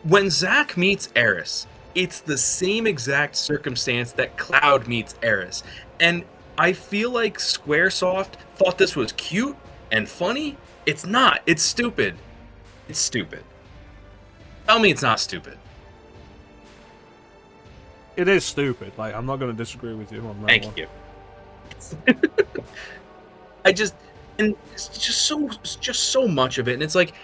when Zach meets Eris, it's the same exact circumstance that Cloud meets Eris. And I feel like Squaresoft thought this was cute and funny. It's not. It's stupid. It's stupid. Tell me it's not stupid. It is stupid. Like, I'm not going to disagree with you on that Thank one. you. And it's just so much of it, and it's like,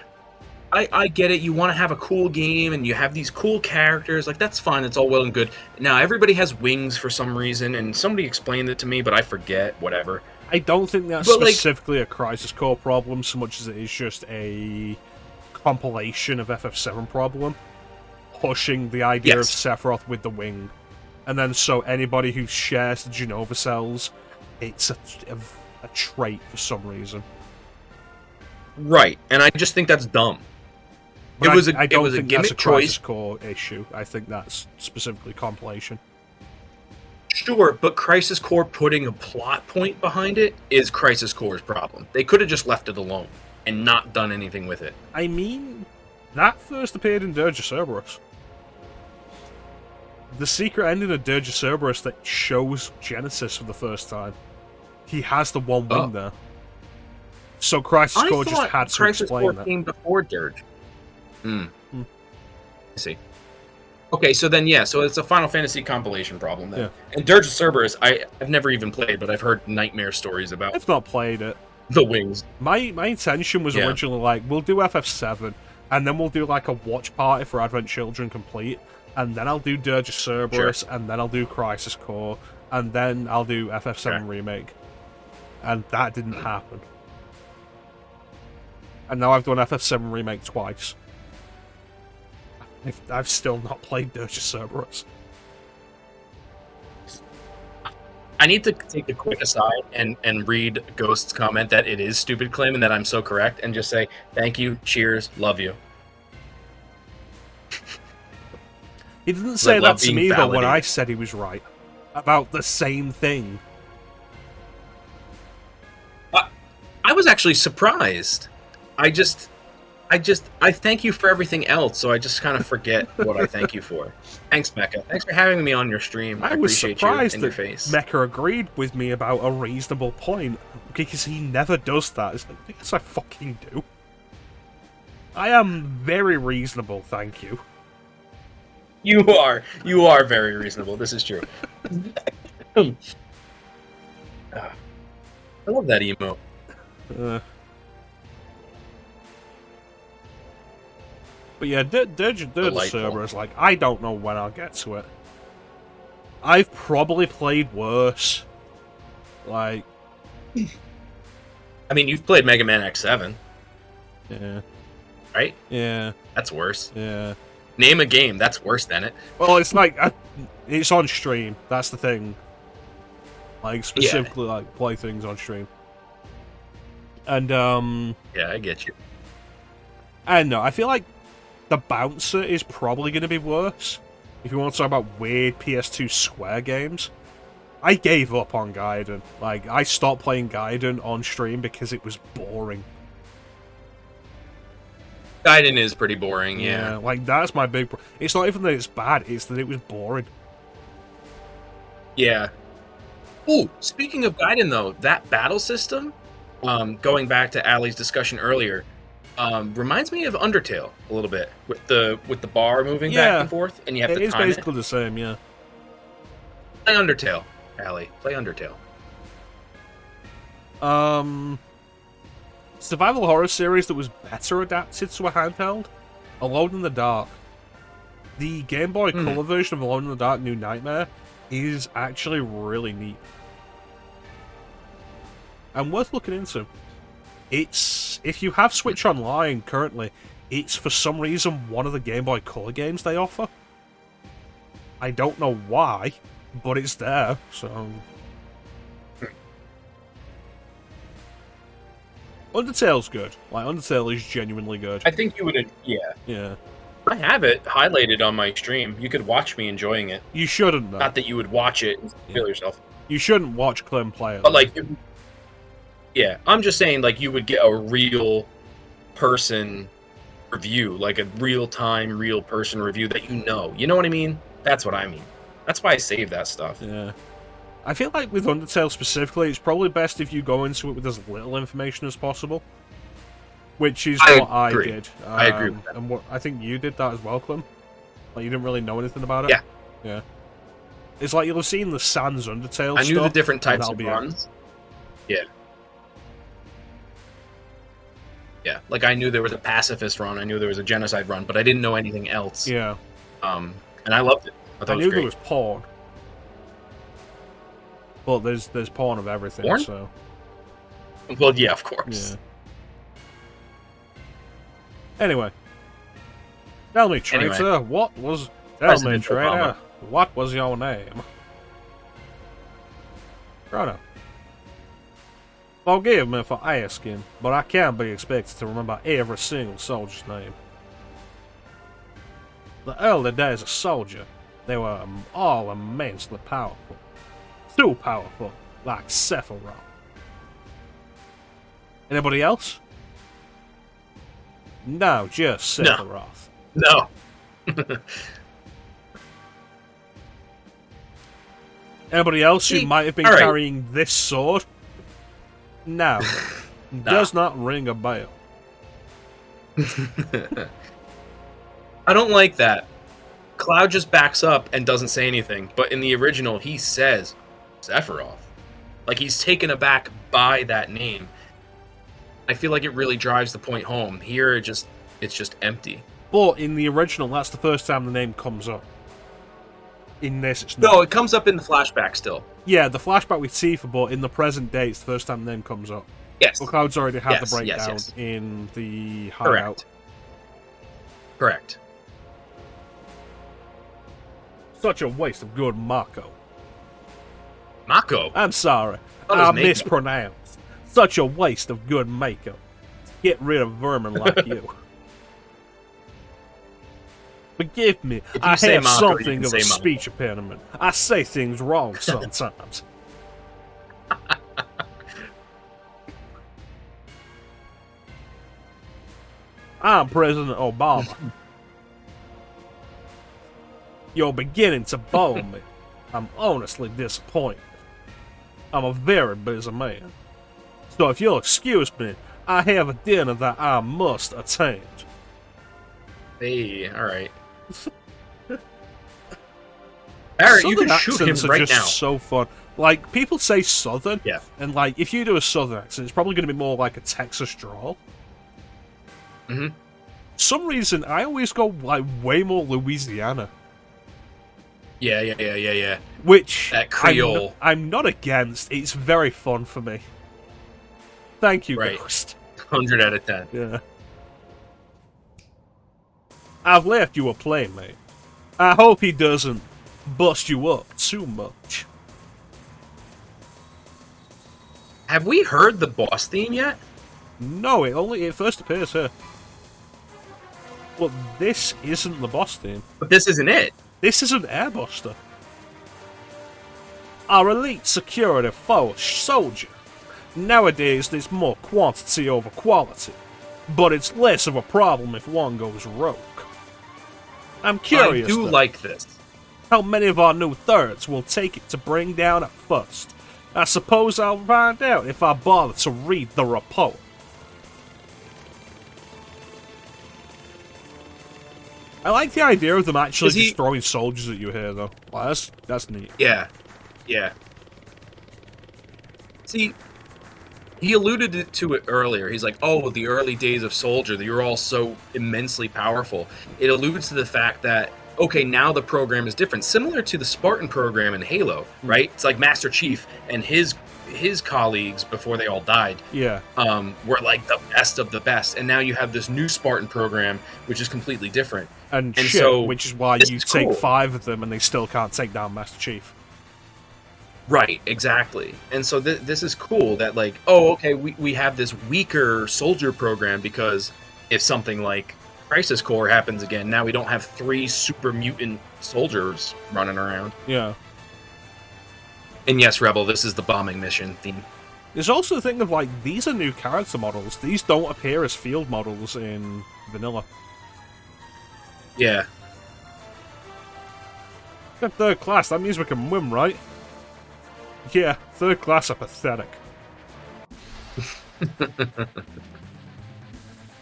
I get it. You want to have a cool game, and you have these cool characters. Like, that's fine. It's all well and good. Now, everybody has wings for some reason, and somebody explained it to me, but I forget. Whatever. I don't think that's specifically a Crisis Core problem, so much as it is just a compilation of FF7 problem, pushing the idea of Sephiroth with the wing. And then so anybody who shares the Genova cells, it's a trait for some reason. Right, and I just think that's dumb. But I don't think that's a Crisis Core issue. I think that's specifically compilation. Sure, but Crisis Core putting a plot point behind it is Crisis Core's problem. They could have just left it alone and not done anything with it. I mean, that first appeared in Dirge of Cerberus. The secret ending of Dirge of Cerberus that shows Genesis for the first time. He has the one wing there. So Crisis Core just had to Crisis explain Core that. came before Dirge. I see. Okay, so then, so it's a Final Fantasy compilation problem then. Yeah. And Dirge of Cerberus, I've never even played, but I've heard nightmare stories about. I've not played it. The wings. My intention was originally like, we'll do FF7, and then we'll do like a watch party for Advent Children Complete, and then I'll do Dirge of Cerberus, and then I'll do Crisis Core, and then I'll do FF7 Remake. And that didn't happen. And now I've done FF7 Remake twice. I've still not played Dirge of Cerberus. I need to take a quick aside and read Ghost's comment that it is stupid, Clim, and that I'm so correct, and just say, thank you, cheers, love you. He didn't say that to me, though, when I said he was right. About the same thing. I was actually surprised. I thank you for everything else, so I just kind of forget what I thank you for. Thanks, Mecha. Thanks for having me on your stream. I was surprised that Mecha agreed with me about a reasonable point, because he never does that. It's like, yes, I fucking do. I am very reasonable, thank you. You are very reasonable. This is true. I love that emote. But yeah, Dirge of Cerberus, like, I don't know when I'll get to it. I've probably played worse. Like... I mean, you've played Mega Man X7. Yeah. Right? Yeah. That's worse. Yeah. Name a game that's worse than it. Well, it's like... it's on stream. That's the thing. Like, specifically, like, play things on stream. And, yeah, I get you. I don't know, I feel like the Bouncer is probably going to be worse. If you want to talk about weird PS2 Square games. I gave up on Gaiden. Like, I stopped playing Gaiden on stream because it was boring. Gaiden is pretty boring, yeah. Like, that's my big... It's not even that it's bad, it's that it was boring. Yeah. Ooh, speaking of Gaiden, though, that battle system, going back to Ali's discussion earlier, reminds me of Undertale a little bit, with the bar moving back and forth, and you have to time it. It is basically the same, yeah. Play Undertale, Ali. Play Undertale. Survival horror series that was better adapted to a handheld? Alone in the Dark. The Game Boy Color version of Alone in the Dark New Nightmare is actually really neat. and worth looking into. It's if you have Switch Online currently, it's for some reason one of the Game Boy Color games they offer. I don't know why, but it's there, so... Undertale's good. Like, Undertale is genuinely good. I think you would... Yeah. Yeah. I have it highlighted on my stream. You could watch me enjoying it. You shouldn't, though. Not that you would watch it and feel yourself. You shouldn't watch Clim play it. But, like... Yeah, I'm just saying, like, you would get a real person review. Like, a real-time, real person review that you know. You know what I mean? That's what I mean. That's why I save that stuff. Yeah. I feel like with Undertale specifically, it's probably best if you go into it with as little information as possible. Which is what I did. I agree with that. And I think you did that as well, Clim. Like, you didn't really know anything about it? Yeah. Yeah. It's like you'll have seen the Sans Undertale I knew stuff, the different types of runs. Yeah. Yeah, like I knew there was a pacifist run, I knew there was a genocide run, but I didn't know anything else. Yeah. And I loved it. I knew there was porn. But there's porn of everything, porn? So... Well, yeah, of course. Yeah. Anyway. Tell me, traitor, what was... Tell me, traitor, what was your name? Chrono. Forgive me for asking, but I can't be expected to remember every single soldier's name. The early days of soldier, they were all immensely powerful. Too powerful, like Sephiroth. Anybody else? No, just Sephiroth. No. Anybody else who might have been carrying this sword? No. Does not ring a bell. I don't like that. Cloud just backs up and doesn't say anything, but in the original, he says Sephiroth. Like, he's taken aback by that name. I feel like it really drives the point home. Here, it's just empty. But in the original, that's the first time the name comes up. In this, it's not. No, it comes up in the flashback still. Yeah, the flashback with Tifa, but in the present day, it's the first time the name comes up. Yes. Well, Cloud's already had the breakdown in the hideout. Correct. Such a waste of good Mako. Mako? I'm sorry. I mispronounced. Such a waste of good Mako. Get rid of vermin like you. Forgive me, I have something of a speech impediment. I say things wrong sometimes. I'm President Obama. You're beginning to bore me. I'm honestly disappointed. I'm a very busy man. So if you'll excuse me, I have a dinner that I must attend. Hey, alright. Barrett, you can shoot him right now. So fun. Like, people say Southern, yeah, and like, if you do a Southern accent, it's probably going to be more like a Texas drawl. Mm-hmm. Some reason, I always go like way more Louisiana. Yeah. Which that Creole, I'm not against. It's very fun for me. Thank you, Ghost. 100 out of 10. Yeah. I've left you a playmate. I hope he doesn't bust you up too much. Have we heard the boss theme yet? No, it first appears here. Well, this isn't the boss theme. But this isn't it. This isn't Airbuster. Our elite security force soldier. Nowadays, there's more quantity over quality, but it's less of a problem if one goes rogue. I'm curious, I do like this. How many of our new thirds will take it to bring down at first? I suppose I'll find out if I bother to read the report. I like the idea of them actually just throwing soldiers at you here, though. Well, that's neat. Yeah. See, he alluded to it earlier. He's like, oh, the early days of Soldier, you're all so immensely powerful. It alludes to the fact that okay, now the program is different, similar to the Spartan program in Halo, right? It's like Master Chief and his colleagues before they all died. Yeah. Were like the best of the best, and now you have this new Spartan program, which is completely different. And shit, so, which is why you take cool. 5 of them, and they still can't take down Master Chief. Right, exactly. And so this is cool that, like, oh, okay, we have this weaker soldier program because if something like Crisis Core happens again, now we don't have 3 super mutant soldiers running around. Yeah. And yes, Rebel, this is the bombing mission theme. There's also the thing of, like, these are new character models. These don't appear as field models in vanilla. Yeah. At 3rd class, that means we can win, right? Yeah, 3rd class are pathetic.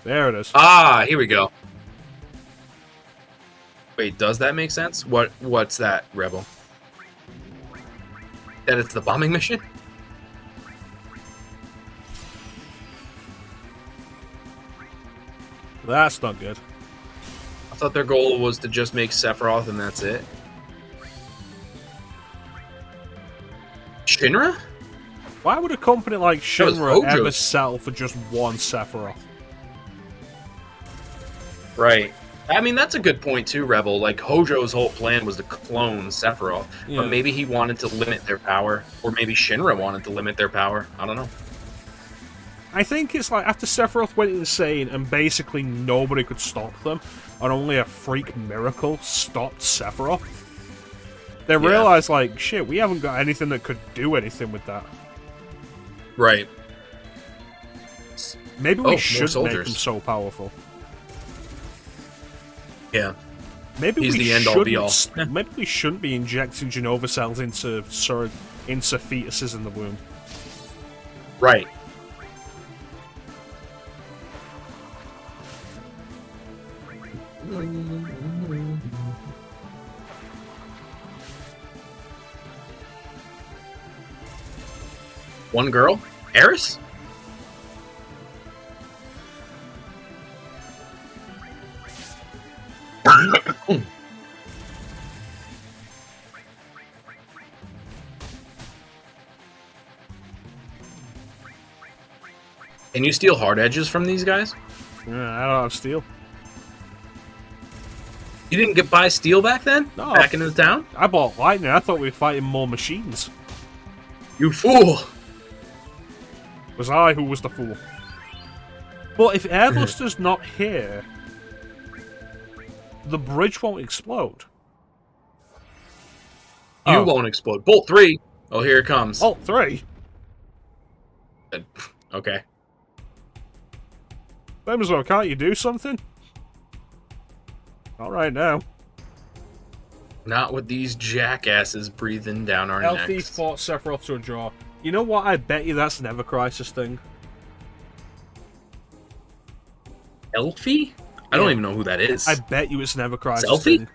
There it is. Ah, here we go. Wait, does that make sense? What's that, Rebel? That it's the bombing mission? That's not good. I thought their goal was to just make Sephiroth and that's it. Shinra? Why would a company like Shinra ever settle for just one Sephiroth? Right. I mean, that's a good point too, Rebel. Like, Hojo's whole plan was to clone Sephiroth, but maybe he wanted to limit their power, or maybe Shinra wanted to limit their power. I don't know. I think it's like after Sephiroth went insane and basically nobody could stop them, and only a freak miracle stopped Sephiroth, they realized, like, shit, we haven't got anything that could do anything with that. Right. Maybe we should make him so powerful. Yeah. Maybe he's the end-all be-all. Maybe we shouldn't be injecting Genova cells into fetuses in the womb. Right. One girl? Eris? Can you steal hard edges from these guys? Yeah, I don't have steel. You didn't buy steel back then? No. Back in the town? I bought lightning. I thought we were fighting more machines. You fool! It was I who was the fool. But if Airbuster's not here, the bridge won't explode. You won't explode. Bolt 3! Oh, here it comes. Bolt 3? Okay. Lemzo, can't you do something? All right now. Not with these jackasses breathing down our Elfie necks. fought Sephiroth to a draw. You know what? I bet you that's an Ever Crisis thing. Elfie? I don't even know who that is. I bet you it's an Ever Crisis Selfie? thing.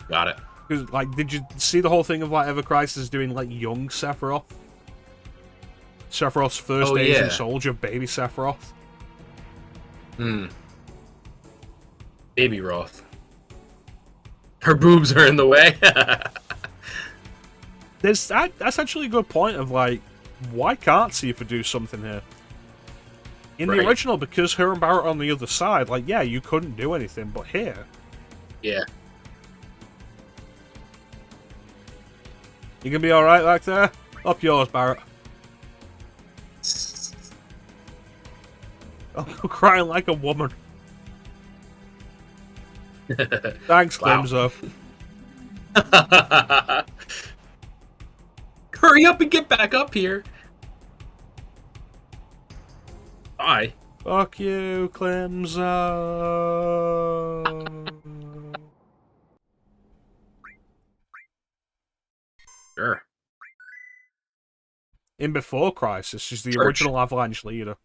Got it. Because, like, did you see the whole thing of like Ever Crisis doing like young Sephiroth? Sephiroth's first Asian soldier, baby Sephiroth. Baby Roth. Her boobs are in the way. That's actually a good point of, like, why can't Tifa do something here? In the original, because her and Barrett are on the other side, like, yeah, you couldn't do anything, but here... Yeah. You gonna be alright back there? Up yours, Barrett. I'm crying like a woman. Thanks, Clemzo. Hurry up and get back up here. Bye. Fuck you, Clemzo. Sure. In Before Crisis, she's the original Avalanche leader.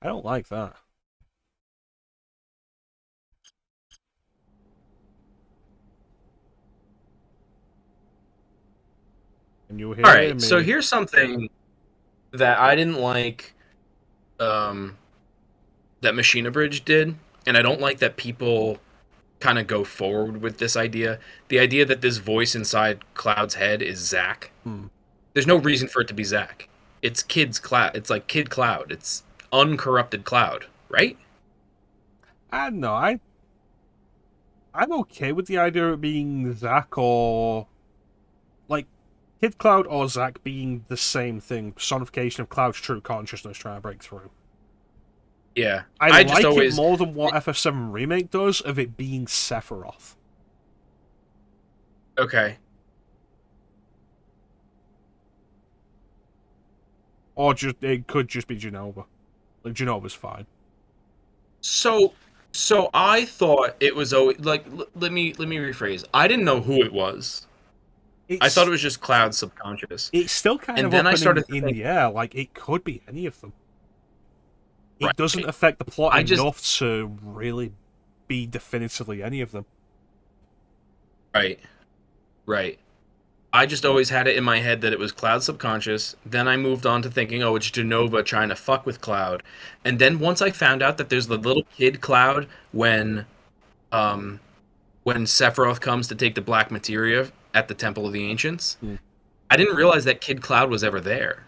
I don't like that. And you hear Alright, me. so here's something that I didn't like that Machina Bridge did, and I don't like that people kind of go forward with this idea. The idea that this voice inside Cloud's head is Zack. There's no reason for it to be Zack. It's Kid's Cloud. It's like Kid Cloud. It's uncorrupted Cloud, right? I don't know. I'm okay with the idea of it being Zack or like Kid Cloud or Zack being the same thing, personification of Cloud's true consciousness trying to break through. Yeah, I like it more than what FF7 Remake does of it being Sephiroth. Okay. Or it could just be Jenova. Like, Jenova's fine. So I thought it was always like. Let me rephrase. I didn't know who it was. I thought it was just Cloud's subconscious. It's still kind of then I started in the air. Like, it could be any of them. It doesn't affect the plot enough to really be definitively any of them. Right. I just always had it in my head that it was Cloud's subconscious. Then I moved on to thinking, oh, it's Jenova trying to fuck with Cloud. And then once I found out that there's the little kid Cloud when Sephiroth comes to take the black materia at the Temple of the Ancients, I didn't realize that Kid Cloud was ever there.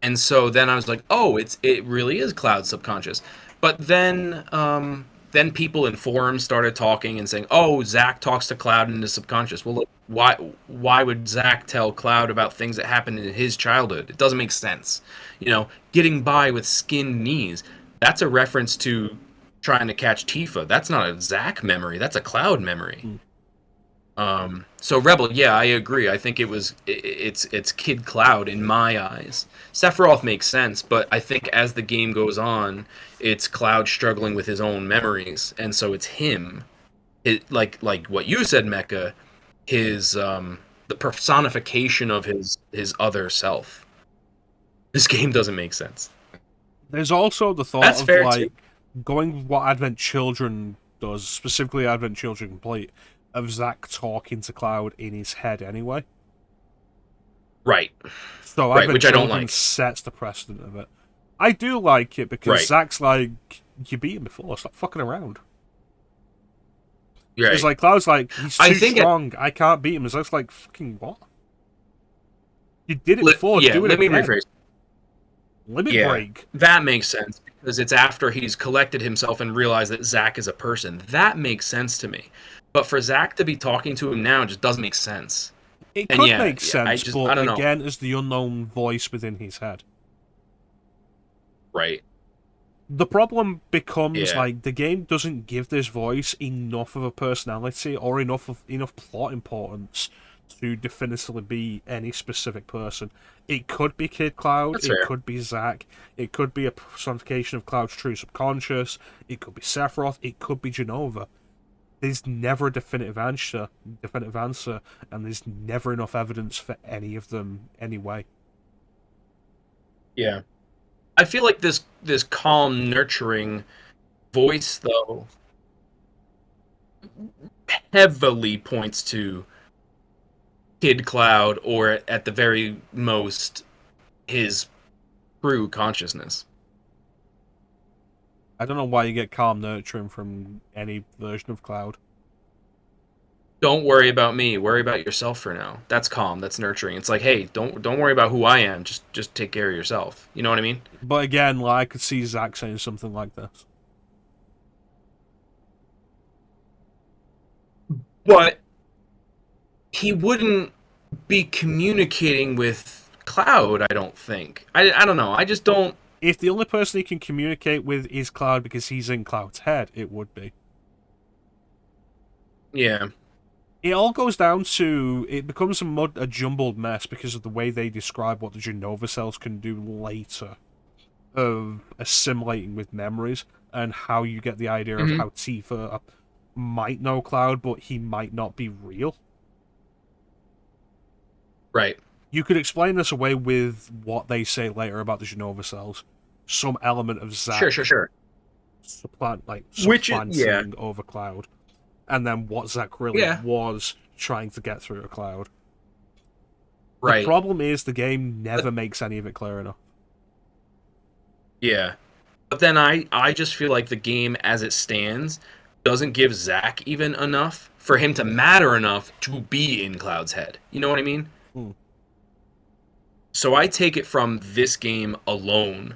And so then I was like, oh, it really is Cloud's subconscious. But then people in forums started talking and saying, oh, Zack talks to Cloud in his subconscious. Well, look, why would Zack tell Cloud about things that happened in his childhood? It doesn't make sense. Getting by with skinned knees. That's a reference to trying to catch Tifa. That's not a Zack memory. That's a Cloud memory. So Rebel, yeah, I agree. I think it's Kid Cloud in my eyes. Sephiroth makes sense, but I think as the game goes on, it's Cloud struggling with his own memories, and so it's him. Like what you said, Mecha, the personification of his other self. This game doesn't make sense. There's also the thought of going with what Advent Children does, specifically Advent Children Complete, of Zack talking to Cloud in his head anyway. Right. So which I don't like. Sets the precedent of it. I do like it because Zack's like, you beat him before, stop fucking around. Right. It's like Cloud's like, he's too strong, I can't beat him. And Zack's like, fucking what? You did it before, do it let me again. rephrase. Limit break. That makes sense because it's after he's collected himself and realized that Zack is a person. That makes sense to me. But for Zack to be talking to him now just doesn't make sense. It could make sense, but again, as the unknown voice within his head. Right. The problem becomes like the game doesn't give this voice enough of a personality or enough plot importance to definitively be any specific person. It could be Kid Cloud, could be Zack, it could be a personification of Cloud's true subconscious, it could be Sephiroth, it could be Jenova. There's never a definitive answer, and there's never enough evidence for any of them anyway. Yeah. I feel like this calm, nurturing voice, though, heavily points to Kid Cloud, or at the very most, his true consciousness. I don't know why you get calm nurturing from any version of Cloud. Don't worry about me. Worry about yourself for now. That's calm. That's nurturing. It's like, hey, don't worry about who I am. Just take care of yourself. You know what I mean? But again, like, I could see Zack saying something like this. But he wouldn't be communicating with Cloud, I don't think. I don't know. I just don't... If the only person he can communicate with is Cloud because he's in Cloud's head, it would be. Yeah. It all goes down to... It becomes a jumbled mess because of the way they describe what the Jenova cells can do later. Of assimilating with memories, and how you get the idea of how Tifa might know Cloud, but he might not be real. Right. You could explain this away with what they say later about the Jenova cells. Some element of Zack. Sure. Supplanting over Cloud. And then what Zack really was trying to get through a Cloud. Right. The problem is the game never makes any of it clear enough. Yeah. But then I just feel like the game as it stands doesn't give Zack even enough for him to matter enough to be in Cloud's head. You know what I mean? Hmm. So I take it from this game alone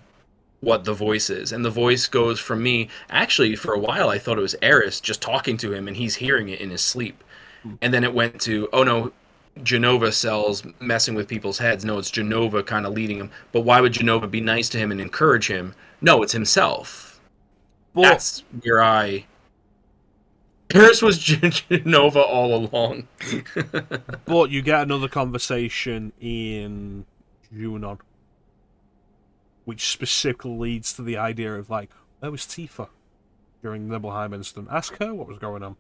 what the voice is. And the voice goes from me. Actually, for a while, I thought it was Eris just talking to him and he's hearing it in his sleep. And then it went to, oh no, Genova cells messing with people's heads. No, it's Genova kind of leading him. But why would Genova be nice to him and encourage him? No, it's himself. But That's where Eris was Genova all along. but you get another conversation in Junon, which specifically leads to the idea of, like, where was Tifa during the Nibelheim incident? Ask her what was going on.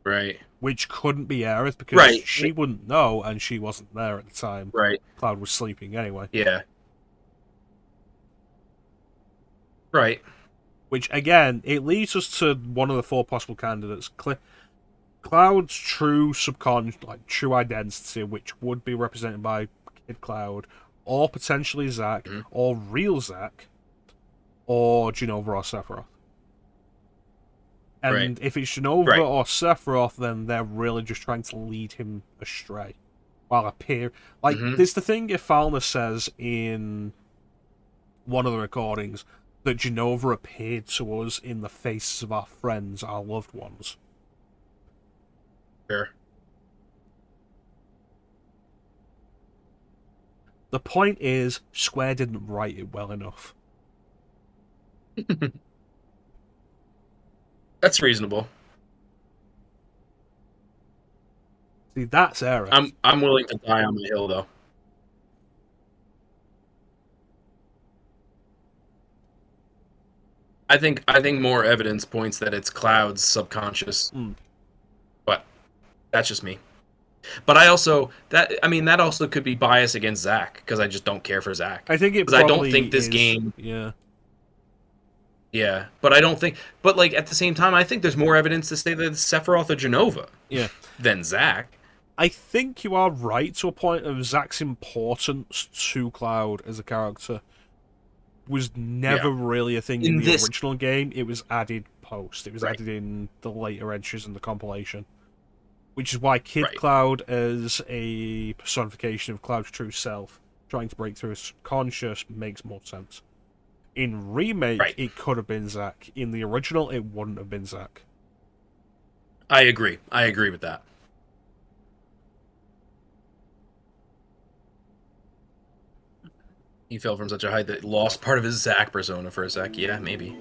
Right. Which couldn't be Aerith because she wouldn't know, and she wasn't there at the time. Right. Cloud was sleeping anyway. Yeah. Right. Which, again, it leads us to one of the 4 possible candidates. Cloud's true subconscious, like, true identity, which would be represented by Kid Cloud, or potentially Zack, or real Zack, or Genova or Sephiroth. And if it's Genova or Sephiroth, then they're really just trying to lead him astray. While appear... Like, there's the thing Ifalna says in one of the recordings, that Genova appeared to us in the faces of our friends, our loved ones. Sure. The point is, Square didn't write it well enough. That's reasonable. See, that's Aerith. I'm willing to die on the hill, though. I think more evidence points that it's Cloud's subconscious. But that's just me. But I also that also could be bias against Zack because I just don't care for Zack. I think it because I don't think this game. Yeah. Yeah, but I don't think. But like at the same time, I think there's more evidence to say that it's Sephiroth or Genova. Yeah. Than Zack. I think you are right to a point of Zack's importance to Cloud as a character was never really a thing in the original game. It was added post. It was added in the later entries in the compilation. Which is why Kid Cloud as a personification of Cloud's true self, trying to break through his conscious, makes more sense. In Remake, it could have been Zack. In the original, it wouldn't have been Zack. I agree. I agree with that. He fell from such a height that he lost part of his Zack persona for a sec. Yeah, maybe.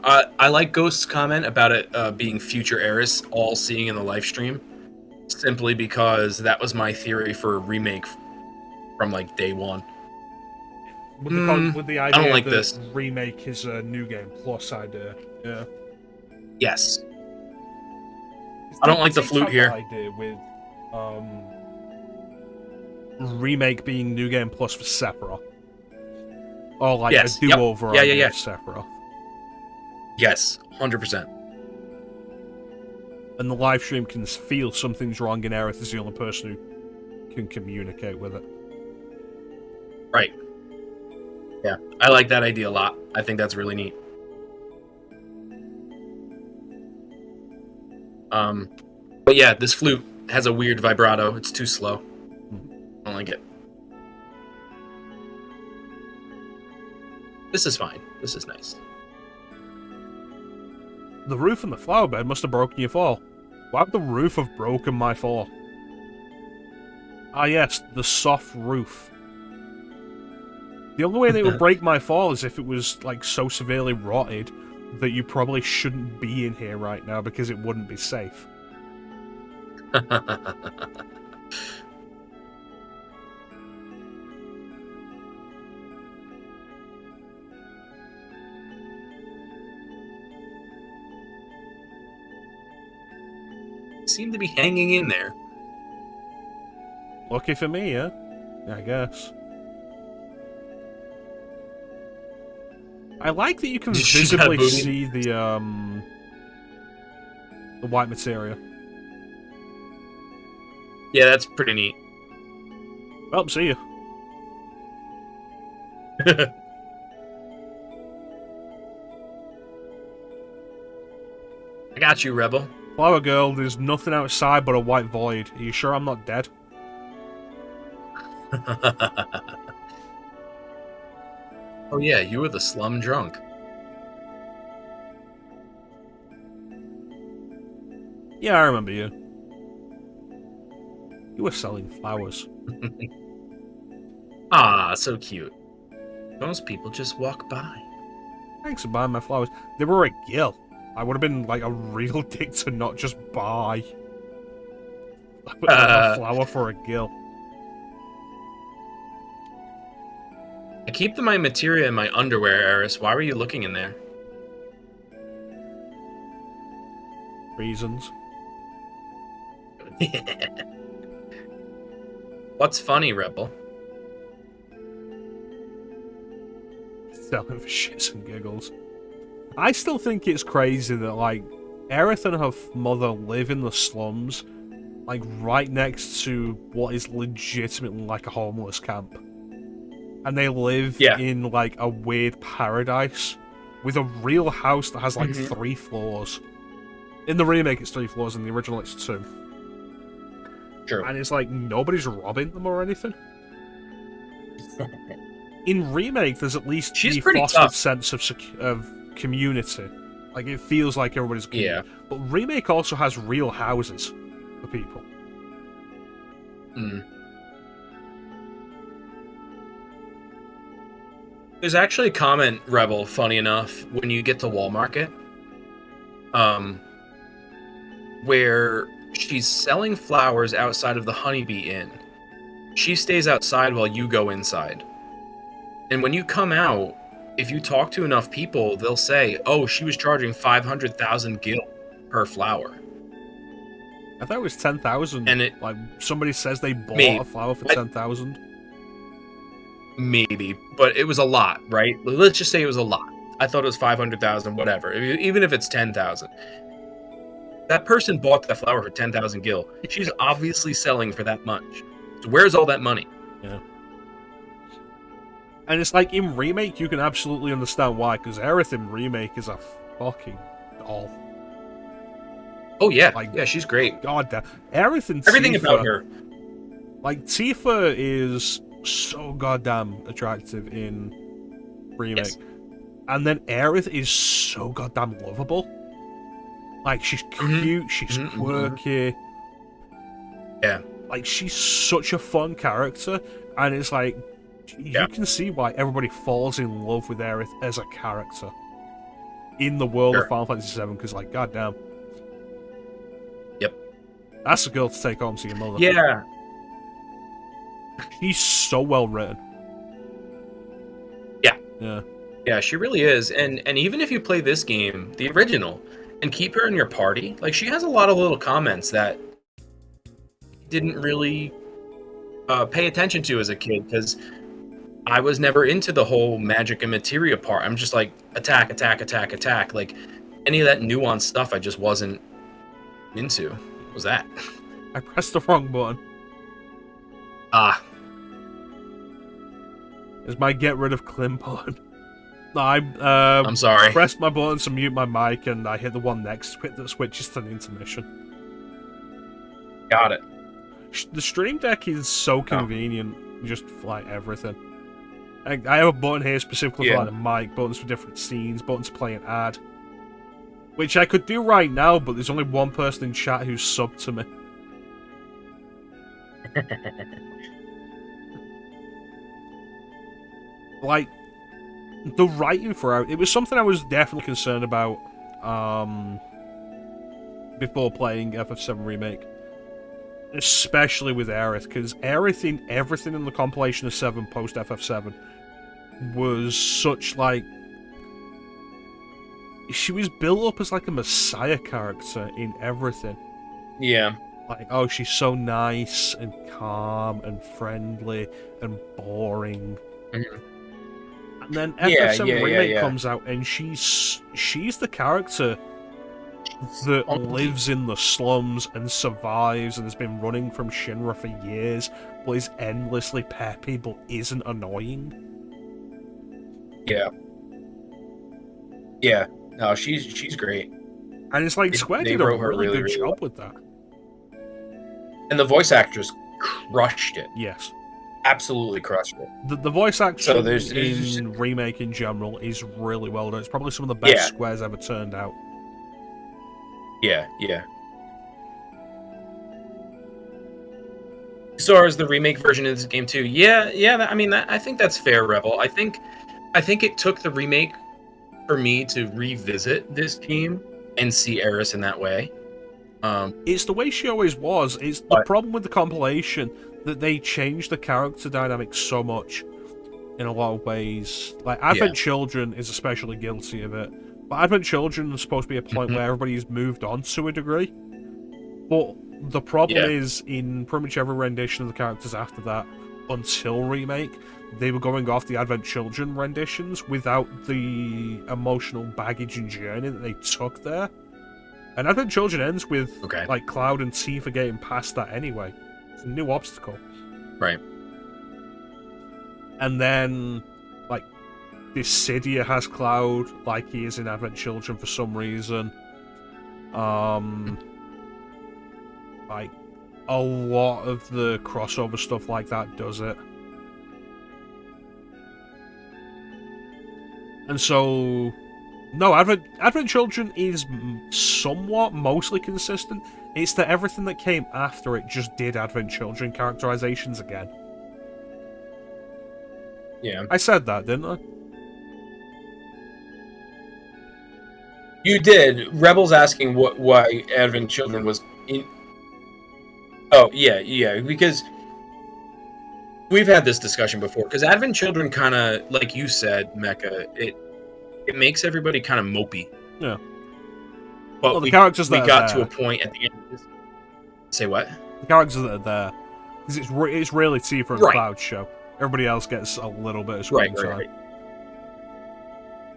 I like Ghost's comment about it being future Eris, all seeing in the live stream, simply because that was my theory for a remake from like day one. With the idea I don't like that this. Remake is a new game plus idea. Yeah. Yes. I don't like the flute here. Idea with Remake being new game plus for Sephiroth, or like a do-over of Sephiroth. Yes, 100%. And the live stream can feel something's wrong, and Aerith is the only person who can communicate with it. Right. Yeah, I like that idea a lot. I think that's really neat. But yeah, this flute has a weird vibrato. It's too slow. I don't like it. This is fine. This is nice. The roof and the flower bed must have broken your fall. Why would the roof have broken my fall? Ah yes, the soft roof. The only way they would break my fall is if it was like so severely rotted that you probably shouldn't be in here right now because it wouldn't be safe. Seem to be hanging in there. Lucky for me, yeah? I guess. I like that you can visibly see the white materia. Yeah, that's pretty neat. Well, see you. I got you, Rebel. Flower girl, there's nothing outside but a white void. Are you sure I'm not dead? Oh yeah, you were the slum drunk. Yeah, I remember you. You were selling flowers. Ah, so cute. Most people just walk by. Thanks for buying my flowers. They were a gill. I would have been like a real dick to not just buy a flower for a gill. I keep my materia in my underwear, Eris. Why were you looking in there? Reasons. What's funny, Rebel? Selling for shits and giggles. I still think it's crazy that, like, Aerith and her mother live in the slums, like, right next to what is legitimately like a homeless camp. And they live in, like, a weird paradise with a real house that has, like, 3 floors. In the remake, it's 3 floors. In the original, it's 2. True. And it's like, nobody's robbing them or anything. In remake, there's at least the fostered sense of community. Like, it feels like everybody's community. Yeah. But remake also has real houses for people. There's actually a comment, Rebel, funny enough, when you get to Wall Market, where she's selling flowers outside of the Honeybee Inn. She stays outside while you go inside. And when you come out, if you talk to enough people, they'll say, oh, she was charging 500,000 gil per flower. I thought it was 10,000. And it, like, somebody says they bought a flower for 10,000. Maybe, but it was a lot, right? Let's just say it was a lot. I thought it was 500,000, whatever. Even if it's 10,000. That person bought that flower for 10,000 gil. She's obviously selling for that much. So where's all that money? Yeah. And it's like, in Remake, you can absolutely understand why, because Aerith in Remake is a fucking doll. Oh, yeah. Like, yeah, she's great. God damn. Aerith and everything Tifa, about her. Like, Tifa is so goddamn attractive in Remake. Yes. And then Aerith is so goddamn lovable. Like, she's cute, she's quirky. Yeah. Like, she's such a fun character, and it's like, you can see why everybody falls in love with Aerith as a character in the world of Final Fantasy VII, because, like, goddamn. Yep. That's a girl to take home to your mother. Yeah. She's so well written. Yeah. Yeah. Yeah, she really is. And even if you play this game, the original, and keep her in your party, like, she has a lot of little comments that didn't really pay attention to as a kid, because I was never into the whole magic and materia part. I'm just like, attack, attack, attack, attack. Like, any of that nuanced stuff I just wasn't into. What was that? I pressed the wrong button. Ah. It's my get rid of Clim button. I'm sorry. Pressed my button to mute my mic, and I hit the one next to it that switches to the intermission. Got it. The Stream Deck is so convenient, just for, like, everything. I have a button here specifically for, like, the mic, buttons for different scenes, buttons to play an ad. Which I could do right now, but there's only one person in chat who's subbed to me. Like, the writing for it was something I was definitely concerned about before playing FF7 Remake. Especially with Aerith, because Aerith in everything in the compilation of 7 post FF7 was such, like... She was built up as, like, a messiah character in everything. Yeah. Like, oh, she's so nice and calm and friendly and boring. Mm-hmm. And then FF7 Remake comes out, and she's the character that lives in the slums and survives and has been running from Shinra for years, but is endlessly peppy but isn't annoying. Yeah. Yeah. No, she's great. And it's like Square did a really good job with that. And the voice actress crushed it. Yes. Absolutely crushed it. The voice acting in Remake in general is really well done. It's probably some of the best Square's ever turned out. Yeah, yeah. So as the remake version of this game too. Yeah. I mean, I think that's fair, Rebel. I think it took the remake for me to revisit this game and see Aerith in that way. It's the way she always was. It's the problem with the compilation that they changed the character dynamic so much in a lot of ways. Like, Advent Children is especially guilty of it. But Advent Children is supposed to be a point where everybody's moved on to a degree. But the problem is, in pretty much every rendition of the characters after that, until Remake, they were going off the Advent Children renditions without the emotional baggage and journey that they took there. And Advent Children ends with like Cloud and Tifa getting past that anyway. It's a new obstacle. Right. And then, like, Dissidia has Cloud, like he is in Advent Children for some reason. Like, a lot of the crossover stuff like that does it. And so, no, Advent Children is somewhat, mostly consistent. It's that everything that came after it just did Advent Children characterizations again. Yeah. I said that, didn't I? You did. Rebel's asking why Advent Children was in... Oh, yeah, because we've had this discussion before, because Advent Children kind of, like you said, Mecha, it makes everybody kind of mopey. Yeah. But well, the characters that we got to a point at the end of this... Say what? The characters that are there. Because it's really Tifa and Cloud's show. Everybody else gets a little bit of screen time. Right.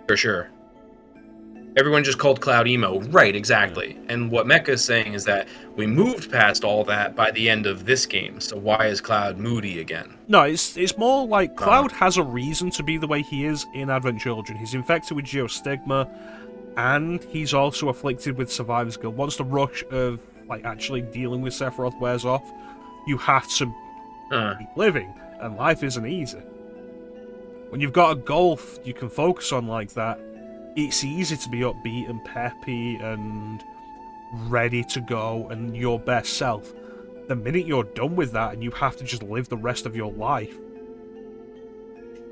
For sure. Everyone just called Cloud emo. Right, exactly. Yeah. And what Mecha is saying is that we moved past all that by the end of this game, so why is Cloud moody again? No, it's more like Cloud has a reason to be the way he is in Advent Children. He's infected with geostigma, and he's also afflicted with survivor's guilt. Once the rush of like actually dealing with Sephiroth wears off, you have to keep living, and life isn't easy. When you've got a goal you can focus on like that, it's easy to be upbeat and peppy and ready to go and your best self. The minute you're done with that and you have to just live the rest of your life,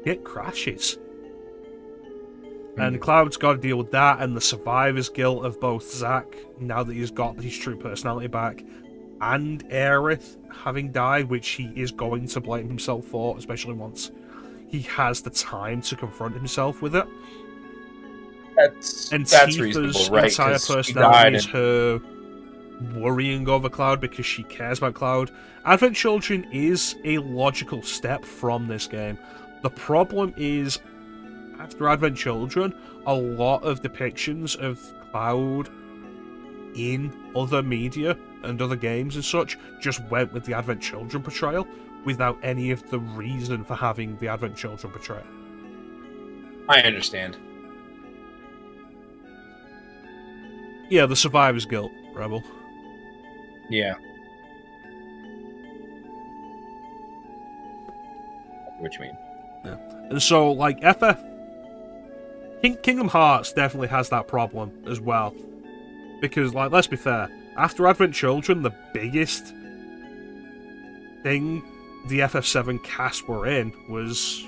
it crashes. And Cloud's got to deal with that and the survivor's guilt of both Zack, now that he's got his true personality back, and Aerith having died, which he is going to blame himself for, especially once he has the time to confront himself with it. That's Tifa's right, entire personality is her worrying over Cloud because she cares about Cloud. Advent Children is a logical step from this game. The problem is, after Advent Children, a lot of depictions of Cloud in other media and other games and such just went with the Advent Children portrayal without any of the reason for having the Advent Children portrayal. I understand. Yeah, the survivor's guilt, Rebel. Yeah. What you mean? Yeah. And so, like, Kingdom Hearts definitely has that problem as well. Because, like, let's be fair, after Advent Children, the biggest thing the FF7 cast were in was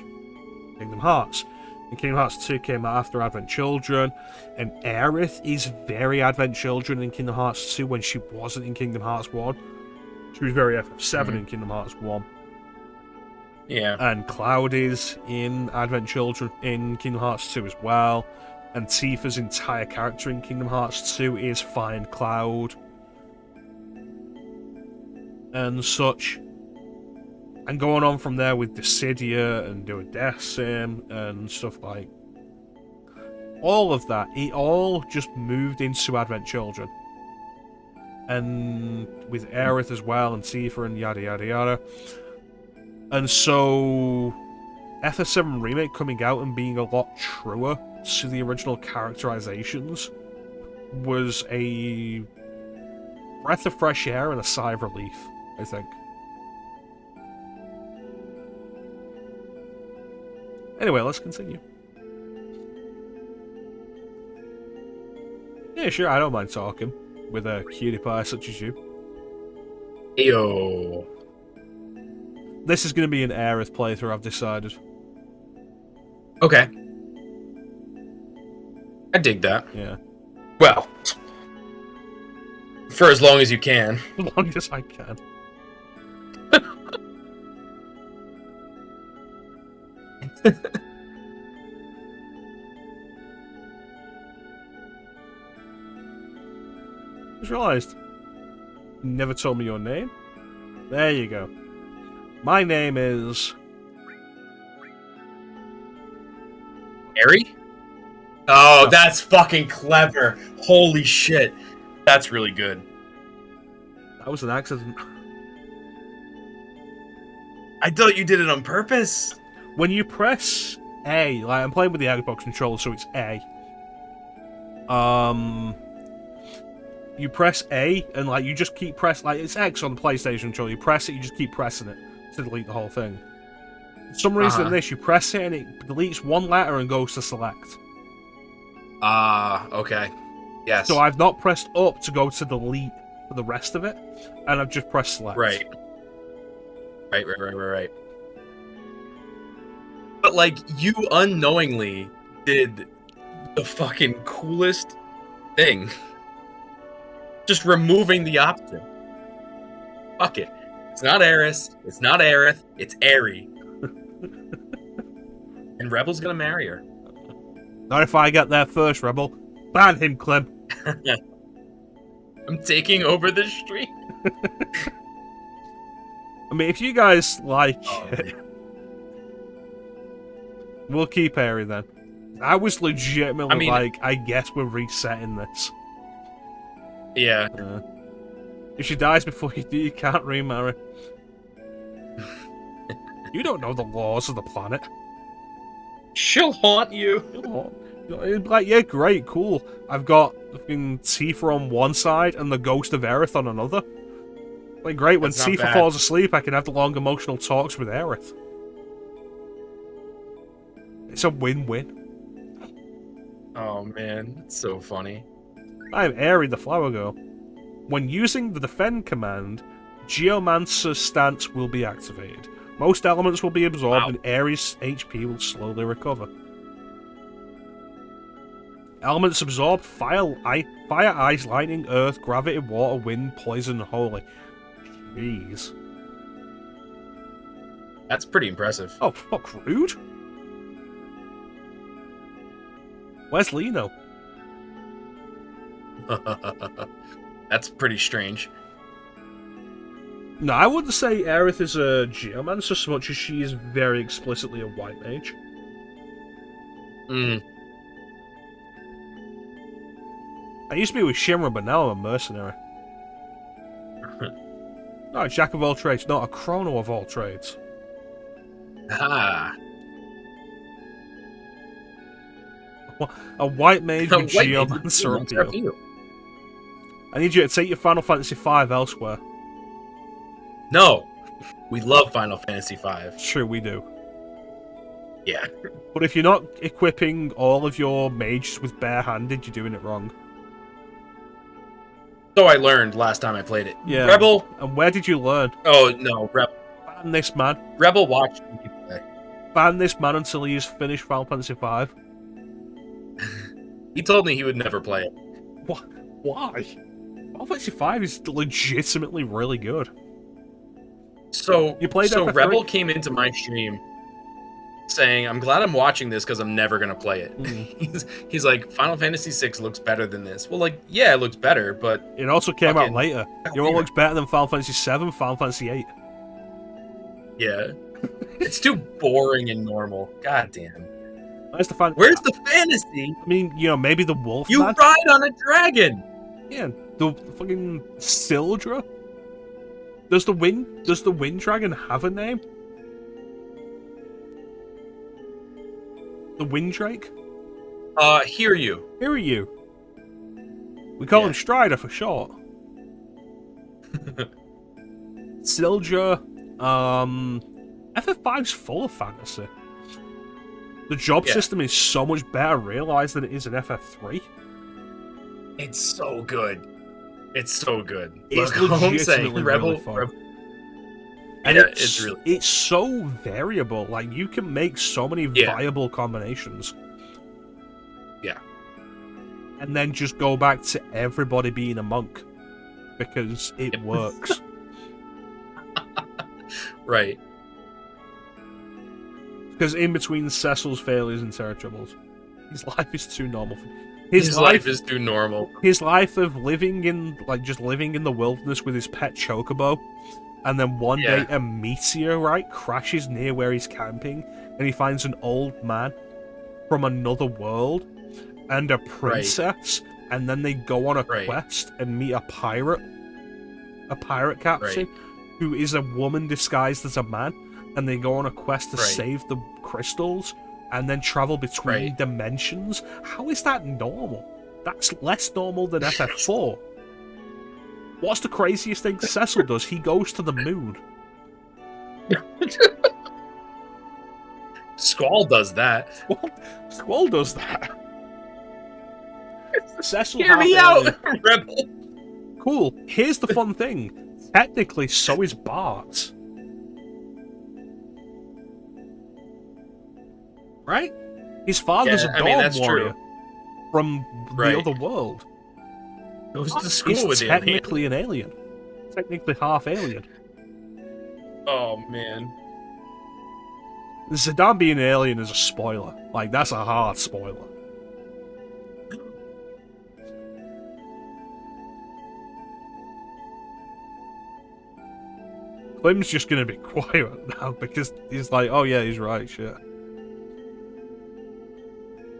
Kingdom Hearts. And Kingdom Hearts 2 came out after Advent Children, and Aerith is very Advent Children in Kingdom Hearts 2 when she wasn't in Kingdom Hearts 1. She was very FF7 in Kingdom Hearts 1. Yeah. And Cloud is in Advent Children in Kingdom Hearts 2 as well. And Tifa's entire character in Kingdom Hearts 2 is Find Cloud. And such. And going on from there with Dissidia and Do a Death Sim and stuff like... all of that, it all just moved into Advent Children. And with Aerith as well, and Tifa and yada yada yada. And so... FF7 Remake coming out and being a lot truer to the original characterizations was a breath of fresh air and a sigh of relief, I think. Anyway, let's continue. Yeah, sure, I don't mind talking with a cutie pie such as you. Yo. This is going to be an Aerith playthrough, I've decided. Okay. I dig that. Yeah. Well, for as long as you can. As long as I can. Just realised. You never told me your name. There you go. My name is... Harry? Oh, that's fucking clever. Holy shit. That's really good. That was an accident. I thought you did it on purpose. When you press A, like I'm playing with the Xbox controller, so it's A. You press A, and like you just keep pressing, like it's X on the PlayStation controller. You press it, you just keep pressing it to delete the whole thing. For some reason, in this, you press it and it deletes one letter and goes to select. Okay. Yes. So I've not pressed up to go to delete for the rest of it, and I've just pressed select. Right. But, like, you unknowingly did the fucking coolest thing. Just removing the option. Fuck it. It's not Aerith. It's not Aerith. It's Aerie. And Rebel's gonna marry her. Not if I get there first, Rebel. Ban him, Clim. I'm taking over the street. I mean, if you guys like it, we'll keep Aerie then. I was legitimately like, I guess we're resetting this. Yeah. If she dies before you do, you can't remarry. You don't know the laws of the planet. She'll haunt you. Like, yeah, great, cool. I've got fucking Tifa on one side and the ghost of Aerith on another. Like, great, when Tifa falls asleep, I can have the long emotional talks with Aerith. It's a win-win. Oh, man. It's so funny. I'm Aerie the Flower Girl. When using the defend command, Geomancer's stance will be activated. Most elements will be absorbed and Aerie's HP will slowly recover. Elements absorbed: fire, ice, lightning, earth, gravity, water, wind, poison, and holy. Jeez. That's pretty impressive. Oh, fuck, rude? Where's Lino? That's pretty strange. No, I wouldn't say Aerith is a Geomancer so much as she is very explicitly a white mage. I used to be with Shimra, but now I'm a mercenary. Not a jack of all trades, not a chrono of all trades. Ah. A white mage with Geomancer appeal. I need you to take your Final Fantasy V elsewhere. No. We love Final Fantasy V. Sure, we do. Yeah. But if you're not equipping all of your mages with bare-handed, you're doing it wrong. So I learned last time I played it. Yeah. Rebel. And where did you learn? Oh, no. Rebel. Ban this man. Rebel watched me play. Ban this man until he has finished Final Fantasy V. He told me he would never play it. What? Why? Final Fantasy V is legitimately really good. So, you played Rebel came into my stream saying, I'm glad I'm watching this because I'm never going to play it. He's like, Final Fantasy VI looks better than this. Well, like, yeah, it looks better, but... It also came out later. It all looks better than Final Fantasy VII, Final Fantasy VIII. Yeah. It's too boring and normal. God damn. Where's the fantasy? I mean, you know, maybe the wolf You man? ride on a dragon! Yeah, the fucking Sildra? Does the wind dragon have a name? The Windrake? Hear you. Hear you. We call him Strider for short. Silja, FF5's full of fantasy. The job system is so much better realized than it is in FF3. It's so good. It's so good. It's legitimately really fun. And it's so variable. Like, you can make so many viable combinations. Yeah. And then just go back to everybody being a monk. Because it works. Right. Because in between Cecil's failures and Terror Troubles, his life is too normal. His life is too normal. His life of living in, just living in the wilderness with his pet chocobo, and then one day a meteorite crashes near where he's camping, and he finds an old man from another world, and a princess, and then they go on a quest and meet a pirate captain, who is a woman disguised as a man, and they go on a quest to save the crystals, and then travel between dimensions. How is that normal? That's less normal than FF4. What's the craziest thing Cecil does? He goes to the moon. Squall does that. Squall does that. Cecil, hear me out, Rebel. Cool. Here's the fun thing. Technically, so is Bart. Right? His father's a dog warrior from the other world. Goes to school He's with technically an alien. Technically half alien. Oh, man. Zidane being an alien is a spoiler. Like, that's a hard spoiler. Clim's just gonna be quiet now because he's like, oh yeah, he's right, shit.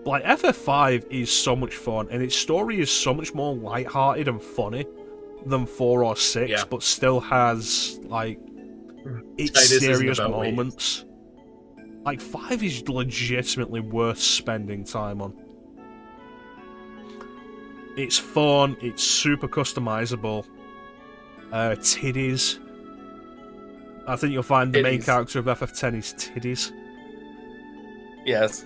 Like, FF5 is so much fun, and its story is so much more lighthearted and funny than 4 or 6, but still has, like, its serious moments. Like, 5 is legitimately worth spending time on. It's fun, it's super customizable. Titties. I think you'll find the main character of FF10 is Titties. Yes.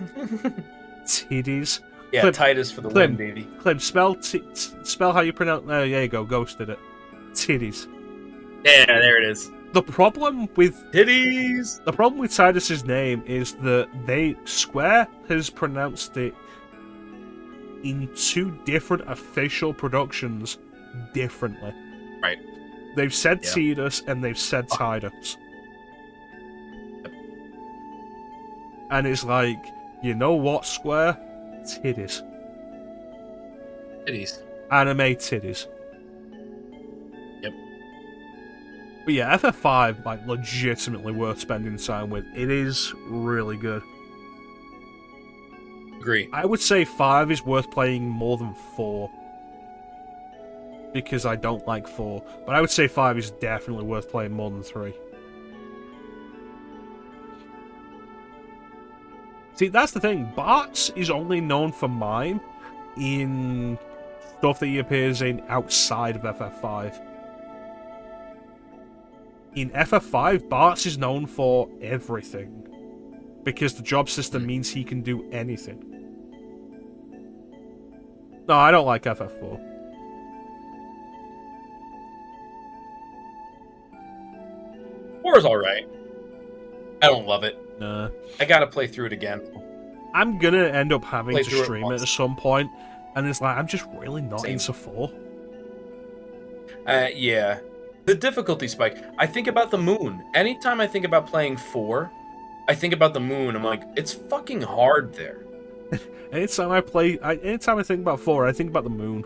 Titties. Yeah, Clim, Titus for the win, baby. Clim, spell how you pronounce... there you go, ghosted it. Titties. Yeah, there it is. The problem with... Titties! The problem with Titus's name is that Square has pronounced it in 2 different official productions differently. Right. They've said Titus and they've said Titus. And it's like, you know what, Square? Titties. Titties. Anime titties. Yep. But yeah, FF5, like, legitimately worth spending time with. It is really good. Agree. I would say 5 is worth playing more than 4. Because I don't like 4. But I would say 5 is definitely worth playing more than 3. See, that's the thing. Bart's is only known for mime in stuff that he appears in outside of FF5. In FF5, Bart's is known for everything. Because the job system means he can do anything. No, I don't like FF4. Four's alright. I don't love it. Nah. I gotta play through it again. I'm gonna end up having to stream it at some point, and it's like, I'm just really not into 4. Yeah. The difficulty spike. I think about the moon. Anytime I think about playing 4, I think about the moon. I'm like, it's fucking hard there. anytime I think about 4, I think about the moon.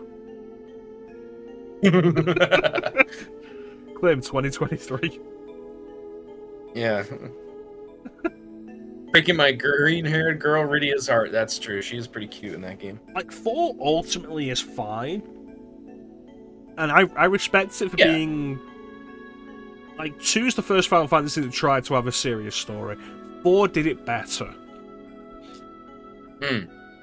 Clim 2023. Yeah. Breaking my green-haired girl Rydia's heart. That's true. She is pretty cute in that game. Like, 4 ultimately is fine. And I respect it for being... Like, 2 is the first Final Fantasy that tried to have a serious story. 4 did it better.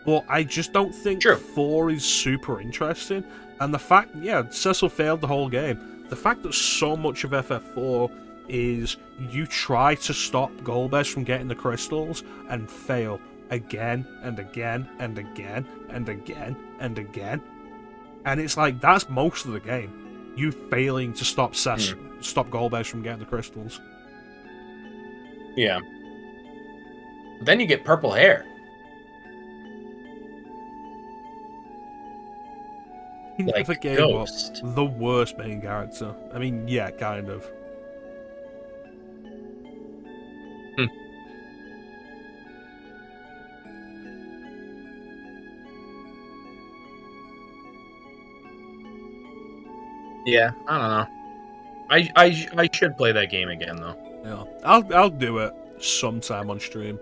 But I just don't think 4 is super interesting. And the fact, Cecil failed the whole game. The fact that so much of FF4 is you try to stop Golbez from getting the crystals and fail again and again and again and again and again. And it's like, that's most of the game. You failing to stop Golbez from getting the crystals. Yeah. Then you get purple hair. Like the game Ghost. The worst main character. I mean, yeah, kind of. Yeah, I don't know. I should play that game again though. Yeah, I'll do it sometime on stream.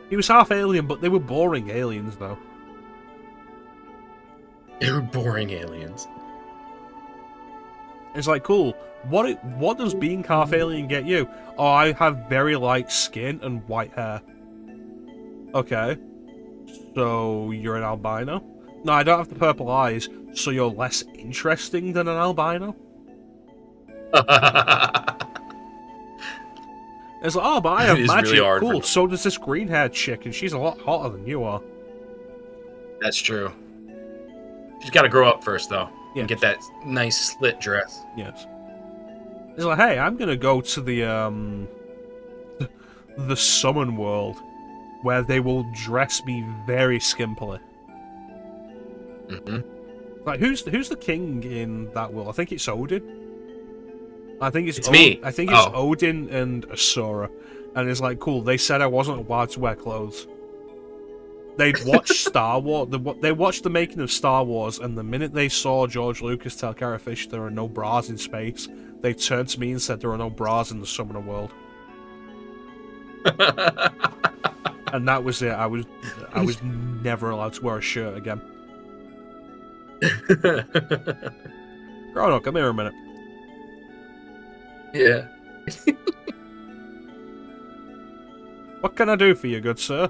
He was half alien, but they were boring aliens though. They were boring aliens. It's like, cool. What does being half alien get you? Oh, I have very light skin and white hair. Okay. So you're an albino? No, I don't have the purple eyes, so you're less interesting than an albino? It's like, oh, but I have magic. Really cool. So does this green-haired chick, and she's a lot hotter than you are. That's true. She's got to grow up first, though. Yes. And get that nice slit dress. Yes. It's like, hey, I'm gonna go to the summon world, where they will dress me very skimpily. Like, who's the king in that world? I think it's Odin. I think it's me. I think it's Odin and Asura, and it's like, cool. They said I wasn't allowed to wear clothes. They'd watched Star Wars. They watched the making of Star Wars, and the minute they saw George Lucas tell Carrie Fisher there are no bras in space, they turned to me and said there are no bras in the Summoner world. And that was it. I was never allowed to wear a shirt again. Chrono, come here a minute. Yeah. What can I do for you, good sir?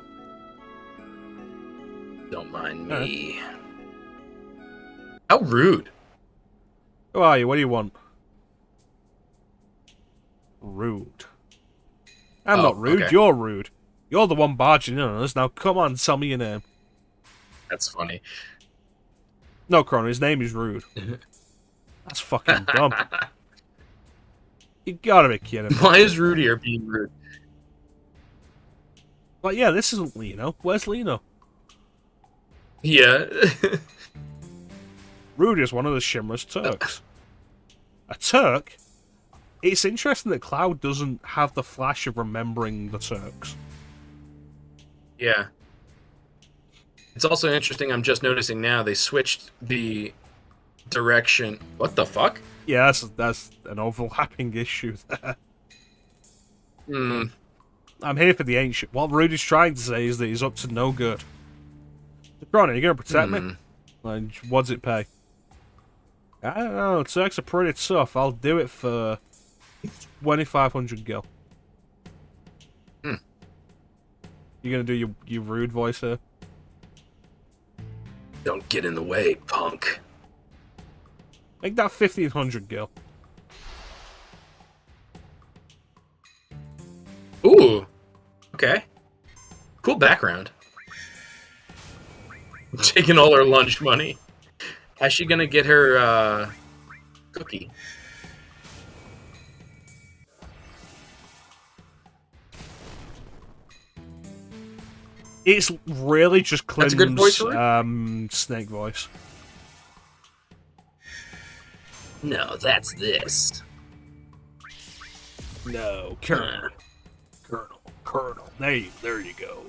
Don't mind me. How rude. Who are you? What do you want? Rude. I'm not rude, okay. You're rude. You're the one barging in on us. Now come on, tell me your name. That's funny. No, Chrono, his name is Rude. That's fucking dumb. You gotta be kidding me. Why is Rude here being rude? Like, yeah, this isn't Lino. Where's Lino? Yeah. Rude is one of the Shinra's Turks. A Turk? It's interesting that Cloud doesn't have the flash of remembering the Turks. Yeah. It's also interesting, I'm just noticing now, they switched the direction. What the fuck? Yeah, that's an overlapping issue there. I'm here for the ancient. What Rude is trying to say is that he's up to no good. Chrono, you gonna protect me? Like, what's it pay? I don't know, Turks are pretty tough. I'll do it for 2,500 gil. You gonna do your Rude voice here? Don't get in the way, punk. Make that 1,500 gil. Ooh. Okay. Cool background. Taking all her lunch money. How's she gonna get her cookie? It's really just Clim's good voice for snake voice. No, that's this. No, Colonel. Colonel. There you go.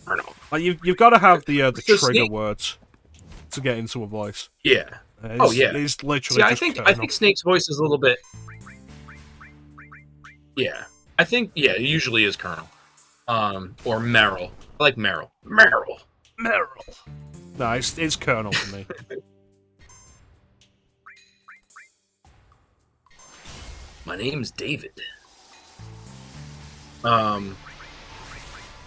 Colonel. Like, you've got to have the trigger words to get into a voice. Yeah. Yeah. It's literally. See, I think Snake's voice is a little bit. Yeah, I think it usually is Colonel. Or Meryl. I like Meryl. Meryl. No, it's Colonel for me. My name's David. I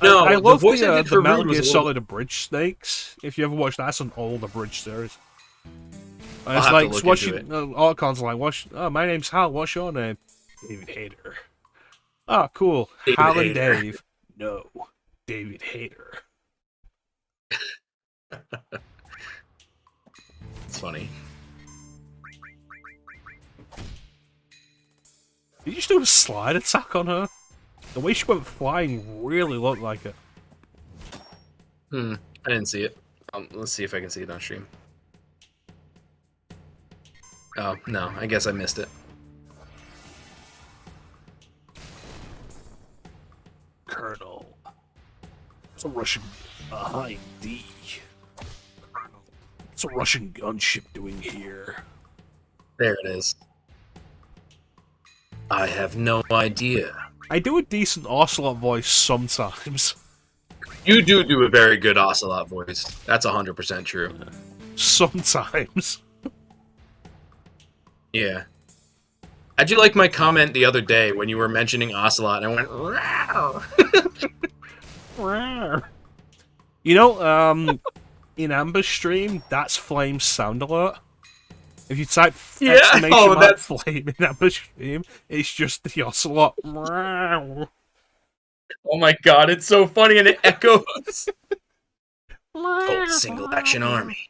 No, I the love voice I did the for Metal Rude was Gear a little... Solid Abridged snakes. If you ever watched that, that's an old Abridged series. And I'll it's have like, to look what's into your, it. all cons like, my name's Hal, what's your name? David Hayter. Ah, cool. David Hal and Hayter. Dave. No, David Hayter. It's funny. Did you just do a slide attack on her? The way she went flying really looked like it. I didn't see it. Let's see if I can see it on stream. Oh, no. I guess I missed it. Colonel. It's a Russian behind thee. Colonel. What's a Russian gunship doing here? There it is. I have no idea. I do a decent Ocelot voice sometimes. You do a very good Ocelot voice. That's 100% true. Sometimes. Yeah. How'd you like my comment the other day when you were mentioning Ocelot and I went, "Row." You know, in Amber's stream, that's Flame's sound alert. If you type exclamation mark flame in Amber's stream, it's just the Ocelot. Oh my god, it's so funny and it echoes. Colt Single Action Army.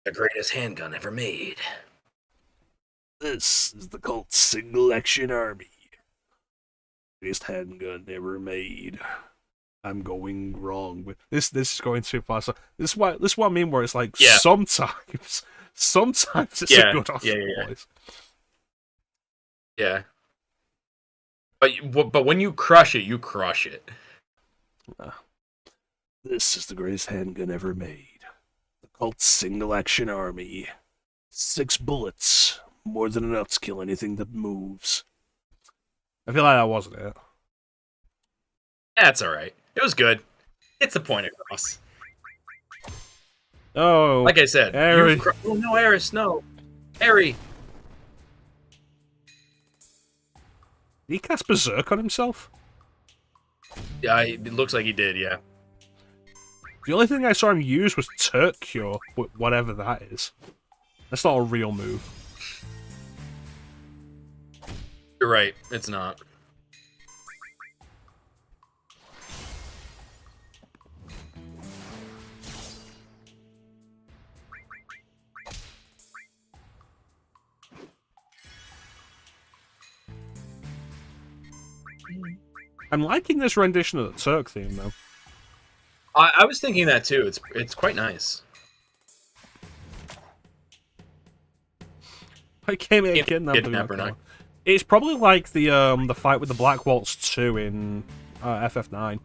The greatest handgun ever made. This is the Colt Single Action Army. Greatest handgun ever made. I'm going wrong with this. This is going too far. So this is what I mean. Where it's like sometimes it's a good voice. Yeah. But when you crush it, you crush it. This is the greatest handgun ever made. The Colt Single Action Army. 6 bullets. More than enough to kill anything that moves. I feel like that wasn't it. That's alright. It was good. It's the point across. Oh. Like I said. Harry. Oh no, Eris, no. Harry. Did he cast Berserk on himself? Yeah, it looks like he did, yeah. The only thing I saw him use was Turk Cure, whatever that is. That's not a real move. You're right, it's not. I'm liking this rendition of the Turk theme, though. I was thinking that too. It's quite nice. I came in kidnapper now. It's probably like the fight with the Black Waltz 2 in FF9.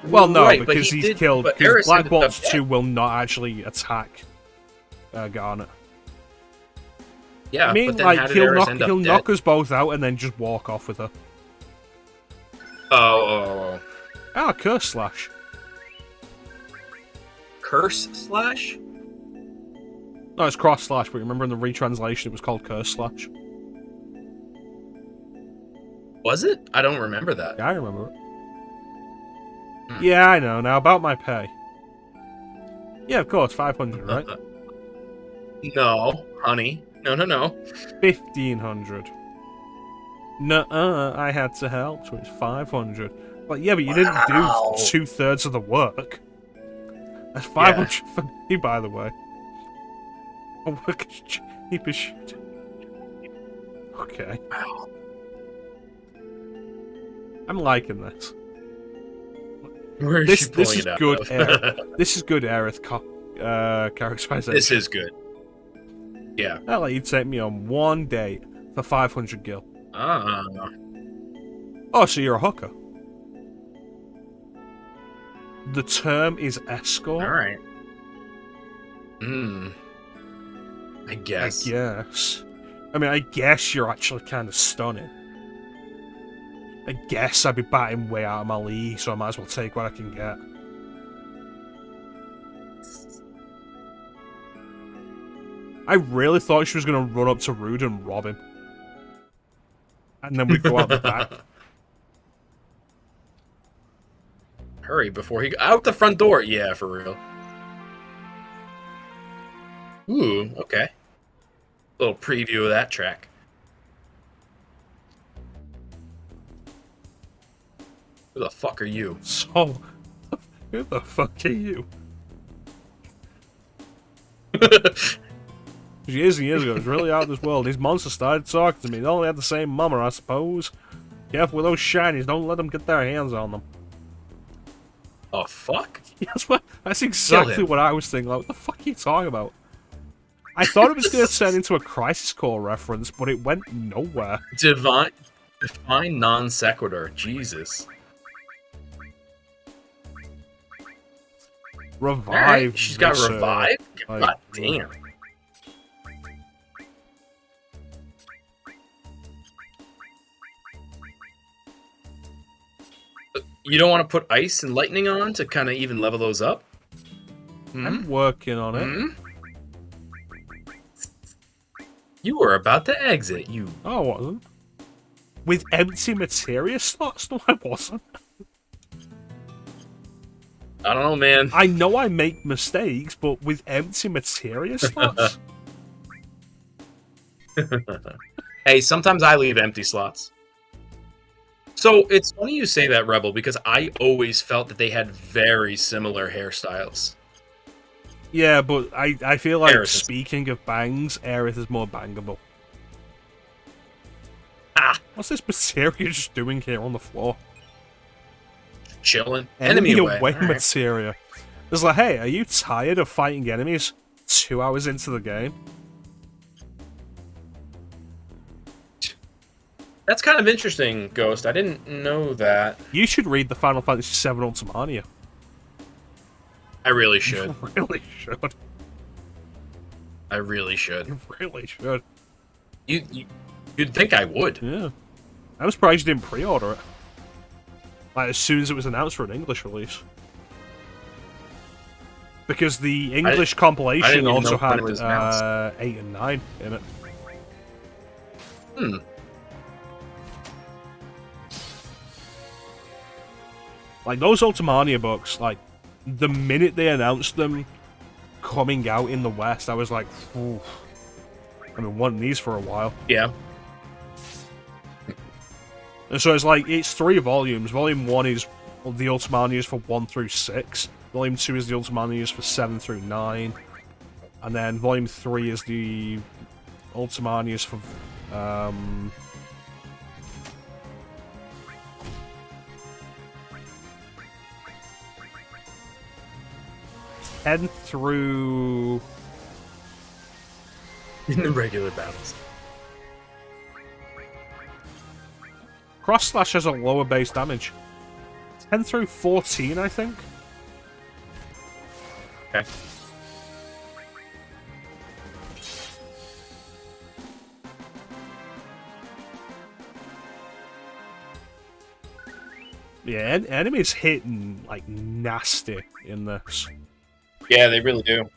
Well, no, right, because he's killed. Because Black Waltz 2 will not actually attack Garnet. Yeah, I mean, but then like, how did he'll knock us both out and then just walk off with her. Oh. Ah, Curse Slash. Curse Slash? No, it's Cross Slash, but remember in the retranslation it was called Curse Slash. Was it? I don't remember that. Yeah, I remember it. Yeah, I know. Now, about my pay. Yeah, of course, 500, right? No, honey. No. 1,500. Nuh-uh, I had to help, so it's 500. But yeah, but you didn't do 2/3 of the work. That's 500 for me, by the way. My work is cheap as shit. Okay. Wow. I'm liking this. Where is this she pulling is it out good. of? This is good Aerith characterization. This is good. Yeah. I'll let you take me on one date for 500 gil. Oh, so you're a hooker. The term is escort. Alright. I guess. I mean, I guess you're actually kind of stunning. I guess I'd be batting way out of my league, so I might as well take what I can get. I really thought she was going to run up to Rude and rob him. and then we'd go out the back. Hurry before he out the front door. Yeah, for real. Ooh, okay. Little preview of that track. Who the fuck are you? So, who the fuck are you? Years and years ago, it was really out of this world. These monsters started talking to me. They only had the same mama, I suppose. Careful with those shinies. Don't let them get their hands on them. Oh, fuck? That's exactly what I was thinking. Like, what the fuck are you talking about? I thought it was going to turn into a Crisis Core reference, but it went nowhere. Divine non sequitur. Jesus. Revive. Right, she's got revive? Like, God damn. You don't want to put ice and lightning on to kind of even level those up? I'm working on it. Hmm? You were about to exit, you. Oh, I wasn't. With empty materia slots? No, I wasn't. I don't know, man. I know I make mistakes, but with empty materia slots? Hey, sometimes I leave empty slots. So, it's funny you say that, Rebel, because I always felt that they had very similar hairstyles. Yeah, but I feel like, Aerith speaking of bangs, Aerith is more bangable. Ah! What's this materia just doing here on the floor? Chilling. Enemy away Right. materia. It's like, hey, are you tired of fighting enemies 2 hours into the game? That's kind of interesting, Ghost. I didn't know that. You should read the Final Fantasy VII Ultimania. I really should. You really should. I really should. You really should. You'd think I would. Yeah. I'm surprised you didn't pre-order it. Like, as soon as it was announced for an English release. Because the English compilation also had 8 and 9 in it. Hmm. Like, those Ultimania books, like, the minute they announced them coming out in the West, I was like, ooh. I've been wanting these for a while. Yeah. And so it's like, it's 3 volumes. Volume 1 is the Ultimanias for 1 through 6. Volume 2 is the Ultimanias for 7 through 9. And then Volume 3 is the Ultimanias for... 10 through... In the regular battles. Cross Slash has a lower base damage. 10 through 14, I think. Okay. Yeah, enemies hitting, like, nasty in this. Yeah, they really do.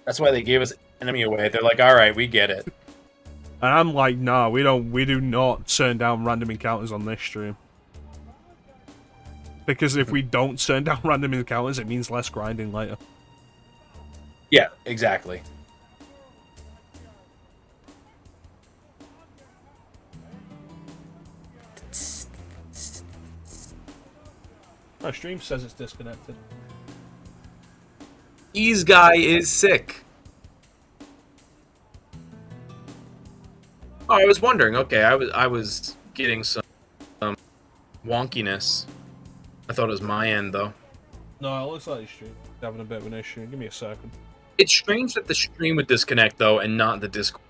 That's why they gave us enemy away. They're like, all right, we get it. And I'm like, nah, we do not turn down random encounters on this stream. Because if we don't turn down random encounters, it means less grinding later. Yeah, exactly. My stream says it's disconnected. Ease guy is sick. Oh, I was wondering. Okay, I was getting some wonkiness. I thought it was my end though. No, it looks like your stream having a bit of an issue. Give me a second. It's strange that the stream would disconnect though, and not the Discord.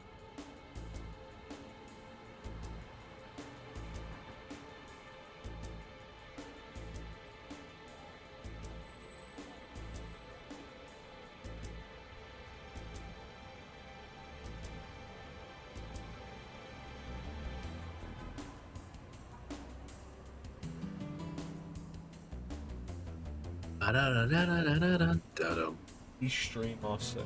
These stream are sick.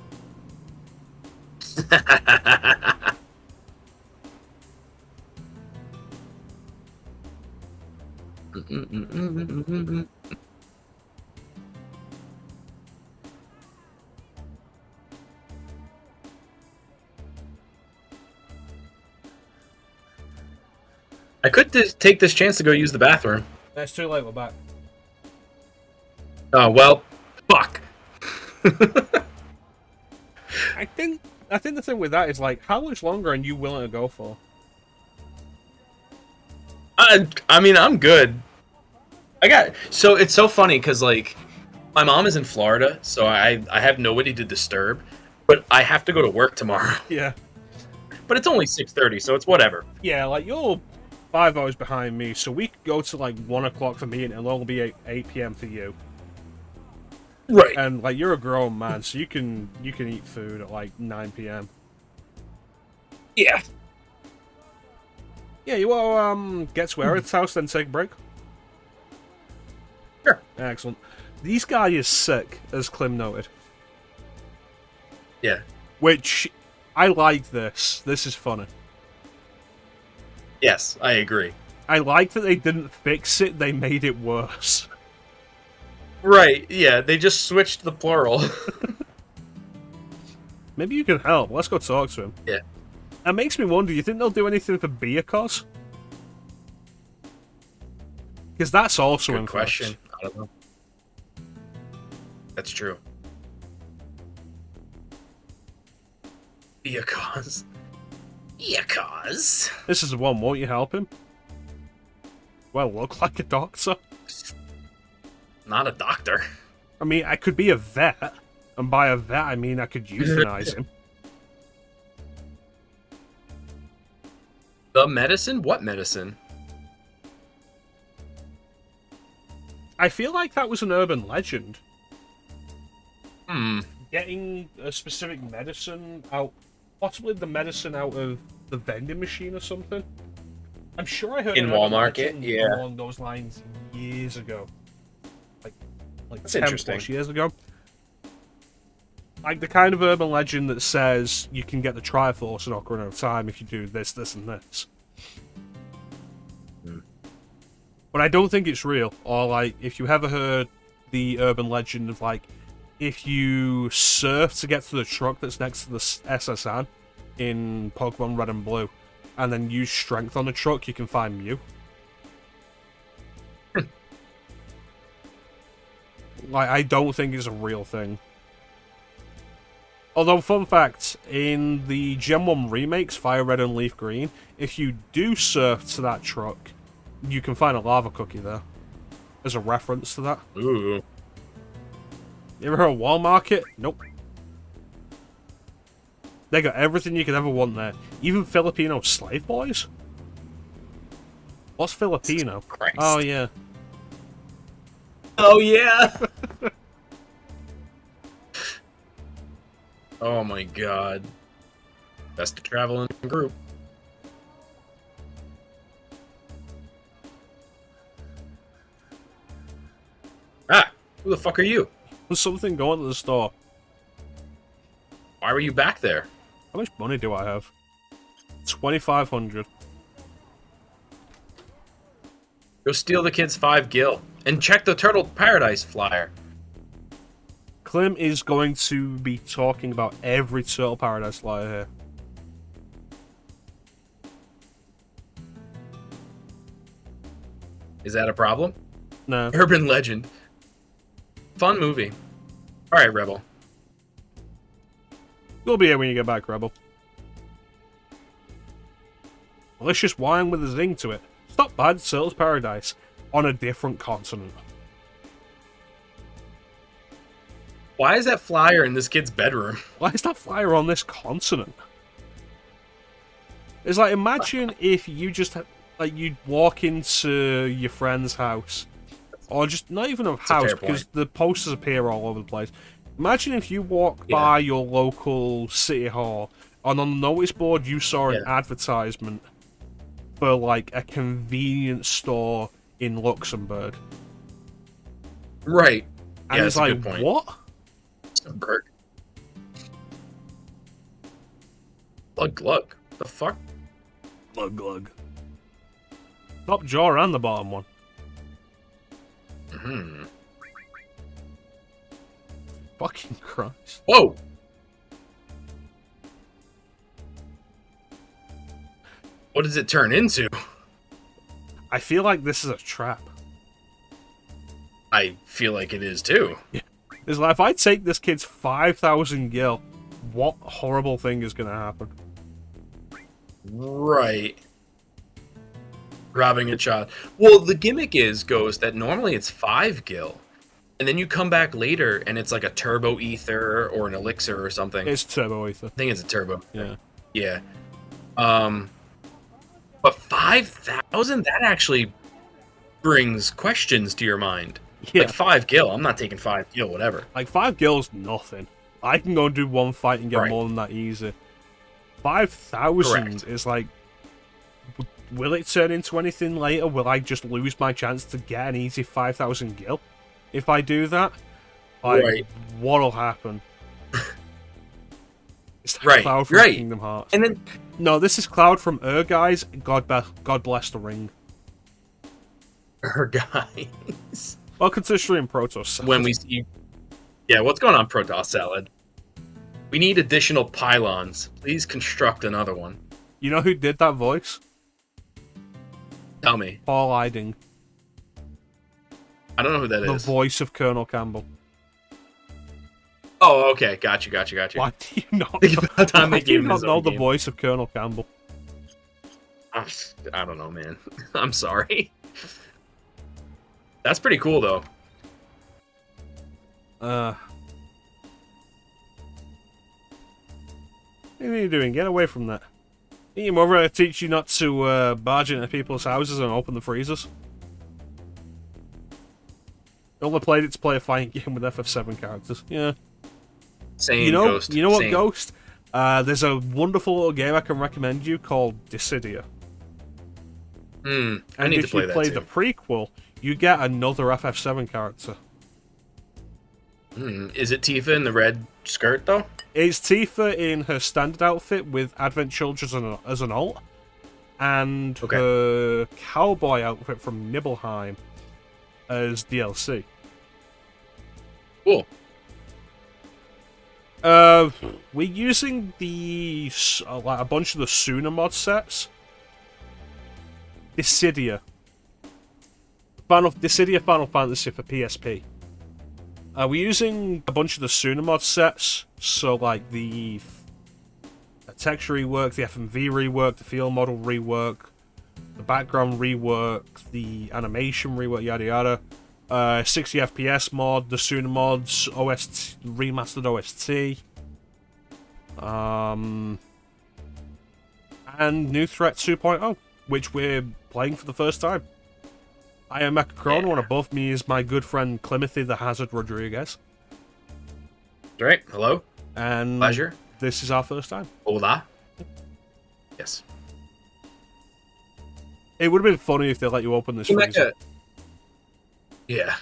I could take this chance to go use the bathroom. It's too late. We're back. Oh well, fuck. I think the thing with that is like, how much longer are you willing to go for? I mean, I'm good. So it's so funny because like my mom is in Florida, so I have nobody to disturb, but I have to go to work tomorrow. Yeah. But it's only 6:30, so it's whatever. Yeah, like you're 5 hours behind me, so we could go to like 1 o'clock for me, and it'll only be 8 p.m. for you. Right. And like you're a grown man, so you can eat food at like 9 p.m. Yeah. Yeah, you want to get to Eric's house, then take a break? Sure. Excellent. This guy is sick, as Clim noted. Yeah. Which, I like this. This is funny. Yes, I agree. I like that they didn't fix it, they made it worse. Right, yeah, they just switched the plural. Maybe you can help. Let's go talk to him. Yeah. That makes me wonder, do you think they'll do anything for Biakos? Because that's also Good question. I don't know. That's true. Biakos. Biakos. This is the one, won't you help him? Well, look like a doctor. Not a doctor. I mean, I could be a vet, and by a vet I mean I could euthanize him. The medicine? What medicine? I feel like that was an urban legend. Hmm. Getting a specific medicine out, possibly the medicine out of the vending machine or something. I'm sure I heard In an urban Walmart, legend yeah, along those lines years ago. Like That's 10 interesting. plus years ago. Like the kind of urban legend that says you can get the Triforce in Ocarina of Time if you do this, this, and this. But I don't think it's real. Or like, if you ever heard the urban legend of like, if you surf to get to the truck that's next to the SSN in Pokemon Red and Blue, and then use strength on the truck, you can find Mew. Like, I don't think it's a real thing. Although, fun fact, in the Gen 1 remakes, Fire Red and Leaf Green, if you do surf to that truck, you can find a lava cookie there. As a reference to that. Ooh. You ever heard of Wall Market? Nope. They got everything you could ever want there. Even Filipino slave boys? What's Filipino? Christ. Oh, yeah. Oh, yeah! Oh my god. Best to travel in a group. Ah! Who the fuck are you? There's something going to the store. Why were you back there? How much money do I have? 2,500. Go steal the kid's 5 gil. And check the Turtle Paradise flyer. Clim is going to be talking about every Turtle Paradise flyer here. Is that a problem? No. Urban legend. Fun movie. Alright, Rebel. You'll be here when you get back, Rebel. Malicious wine with a zing to it. Stop by the Turtle's Paradise. On a different continent. Why is that flyer in this kid's bedroom? Why is that flyer on this continent? It's like, imagine if you just, like, you'd walk into your friend's house. Or just, not even a house, because the posters appear all over the place. Imagine if you walk by your local city hall, and on the notice board you saw an advertisement for, like, a convenience store in Luxembourg. Right. And yeah, it's like, good point. what? Luxembourg. Glug glug. The fuck? Glug glug. Top jaw and the bottom one. Hmm. Fucking Christ. Whoa! What does it turn into? I feel like this is a trap. I feel like it is too. Yeah. It's like, if I take this kid's 5,000 gil, what horrible thing is going to happen? Right. Robbing a child. Well, the gimmick is, Ghost, that normally it's 5 gil. And then you come back later and it's like a turbo ether or an elixir or something. It's turbo ether. I think it's a turbo. Yeah. Yeah. But 5,000? That actually brings questions to your mind. Yeah. Like 5 gil. I'm not taking 5 gil, whatever. Like 5 gil's nothing. I can go and do one fight and get more than that easy. 5,000 is like, will it turn into anything later? Will I just lose my chance to get an easy 5,000 gil if I do that? Like, what'll happen? It's Cloud from Kingdom Hearts. And then no, this is Cloud from Guys. God bless the ring. Guys. Welcome to the stream, Protoss Salad. When we see, yeah, what's going on, Protoss Salad? We need additional pylons. Please construct another one. You know who did that voice? Tell me. Paul Iding. I don't know who that is. The voice of Colonel Campbell. Oh, okay. Got you. Why do you not know the voice of Colonel Campbell? I don't know, man. I'm sorry. That's pretty cool, though. What are you doing? Get away from that. Your mother teach you not to barge into people's houses and open the freezers. You only played it to play a fighting game with FF7 characters. Yeah. Same, Ghost. You know what, Ghost? There's a wonderful little game I can recommend you called Dissidia. I need to play that, if you play the prequel, you get another FF7 character. Is it Tifa in the red skirt, though? It's Tifa in her standard outfit with Advent Children as an alt, and her cowboy outfit from Nibelheim as DLC. Cool. We're using the like a bunch of the Suna mod sets. Dissidia Final Fantasy for PSP. We're using a bunch of the Suna mod sets, so like the texture rework, the FMV rework, the field model rework, the background rework, the animation rework, yada yada. 60 FPS mod, the Suna mods, OST, remastered OST, and New Threat 2.0, which we're playing for the first time. I am mecha-chrono, and above me is my good friend Climothy the Hazard Rodriguez. Right, hello. And pleasure. This is our first time. Hola. Yes. It would have been funny if they let you open this freezer. Yeah.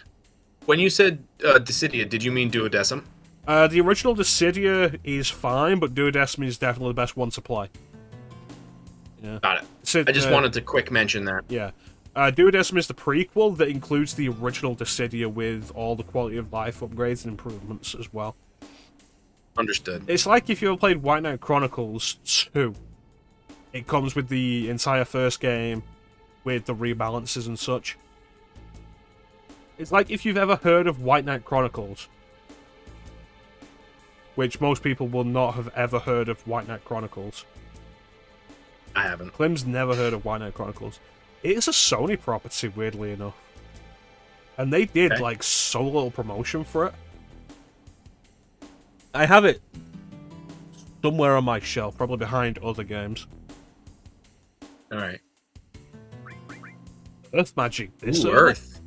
When you said Dissidia, did you mean Duodecim? The original Dissidia is fine, but Duodecim is definitely the best one to play. Yeah. Got it. So, I just wanted to quick mention that. Yeah. Duodecim is the prequel that includes the original Dissidia with all the quality of life upgrades and improvements as well. Understood. It's like if you ever played White Knight Chronicles 2. It comes with the entire first game, with the rebalances and such. It's like if you've ever heard of White Knight Chronicles, which most people will not have ever heard of White Knight Chronicles. I haven't. Clim's never heard of White Knight Chronicles. It is a Sony property, weirdly enough. And they did, like, so little promotion for it. I have it somewhere on my shelf, probably behind other games. Alright. Earth Magic. This Earth.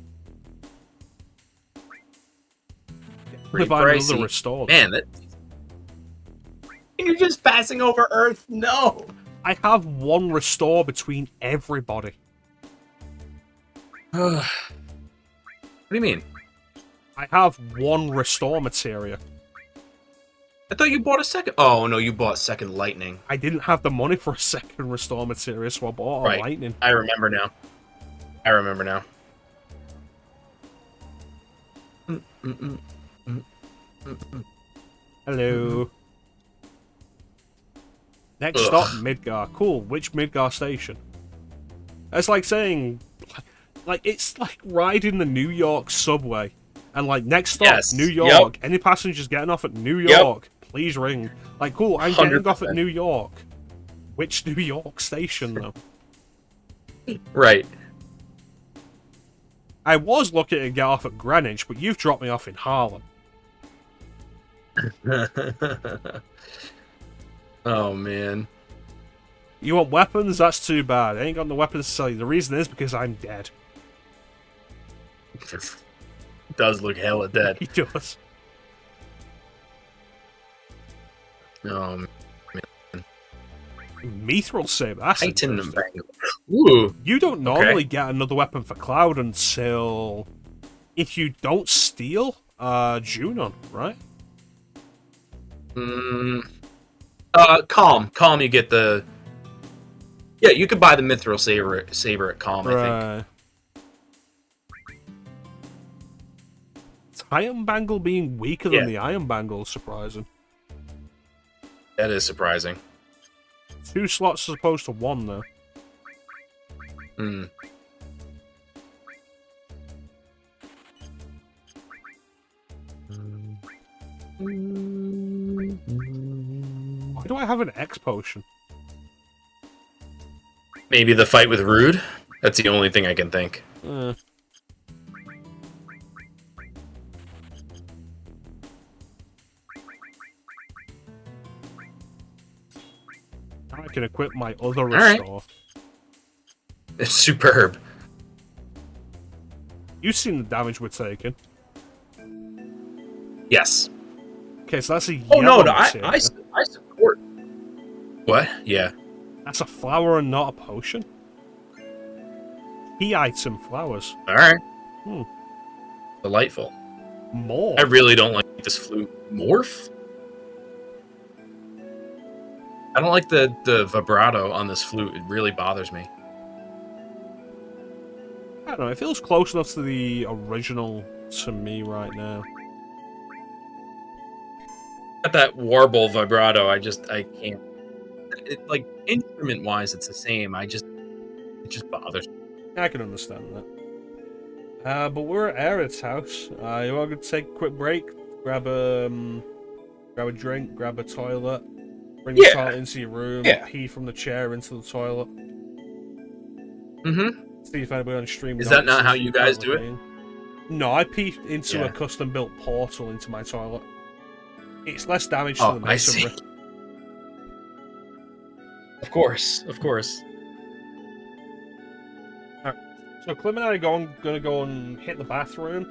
Pretty pricey. Restored. Man, that... You're just passing over Earth? No! I have one restore between everybody. What do you mean? I have one restore materia. I thought you bought a second. Oh, no, you bought second lightning. I didn't have the money for a second restore materia, so I bought a lightning. I remember now. Hello. Next stop, Midgar. Cool. Which Midgar station? It's like saying, like it's like riding the New York subway, and like next stop, New York. Any passengers getting off at New York, please ring. Like, cool. I'm 100%. Getting off at New York. Which New York station though? Right. I was looking to get off at Greenwich, but you've dropped me off in Harlem. Oh, man. You want weapons? That's too bad. I ain't got no weapons to sell you. The reason is because I'm dead. Does look hella dead. He does. Oh, man. Mithril saber. That's Titan and Ooh. You don't normally get another weapon for Cloud until if you don't steal Junon, right? Calm. You get the. Yeah, you could buy the Mithril saber at Calm. Right. I think. Iron Bangle being weaker than the Iron Bangle is surprising. That is surprising. 2 slots as opposed to 1, though. Why do I have an X potion? Maybe the fight with Rude? That's the only thing I can think. I can equip my other restore. It's superb. You've seen the damage we're taking. Yes. Okay, so that's a yellow. Oh no, I support. What? Yeah. That's a flower and not a potion. Key item flowers. All right. Delightful. Morph. I really don't like this flute. Morph? I don't like the vibrato on this flute. It really bothers me. I don't know. It feels close enough to the original to me right now. Got that warble vibrato. I can't. Like instrument-wise, it's the same. It just bothers me. I can understand that. But we're at Aerith's house. You want to take a quick break? Grab a drink. Grab a toilet. Bring the toilet into your room. Pee from the chair into the toilet. See if anybody on stream. Is that not how you guys do it? No, I pee into a custom-built portal into my toilet. It's less damage to the masonry. I see. Of course. Alright. So Clim and I are gonna go and hit the bathroom,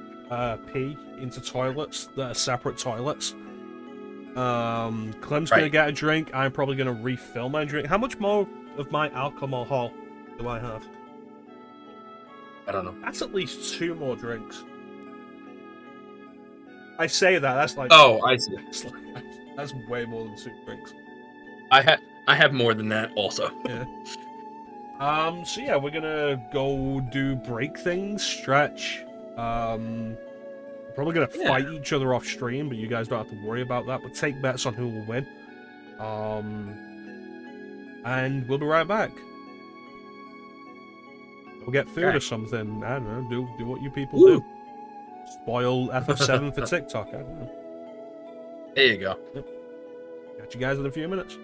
pee into toilets that are separate toilets. Clem's gonna get a drink. I'm probably gonna refill my drink. How much more of my alcohol do I have? I don't know. That's at least 2 more drinks. I say that's like... Oh, I see. That's way more than 2 drinks. I have more than that also. Yeah. So yeah, we're gonna go do break things, stretch. Probably gonna fight each other off stream, but you guys don't have to worry about that. But take bets on who will win. And we'll be right back. We'll get food or something. I don't know. Do what you people do. Spoil FF7 for TikTok. I don't know. There you go. Yep. Catch you guys in a few minutes.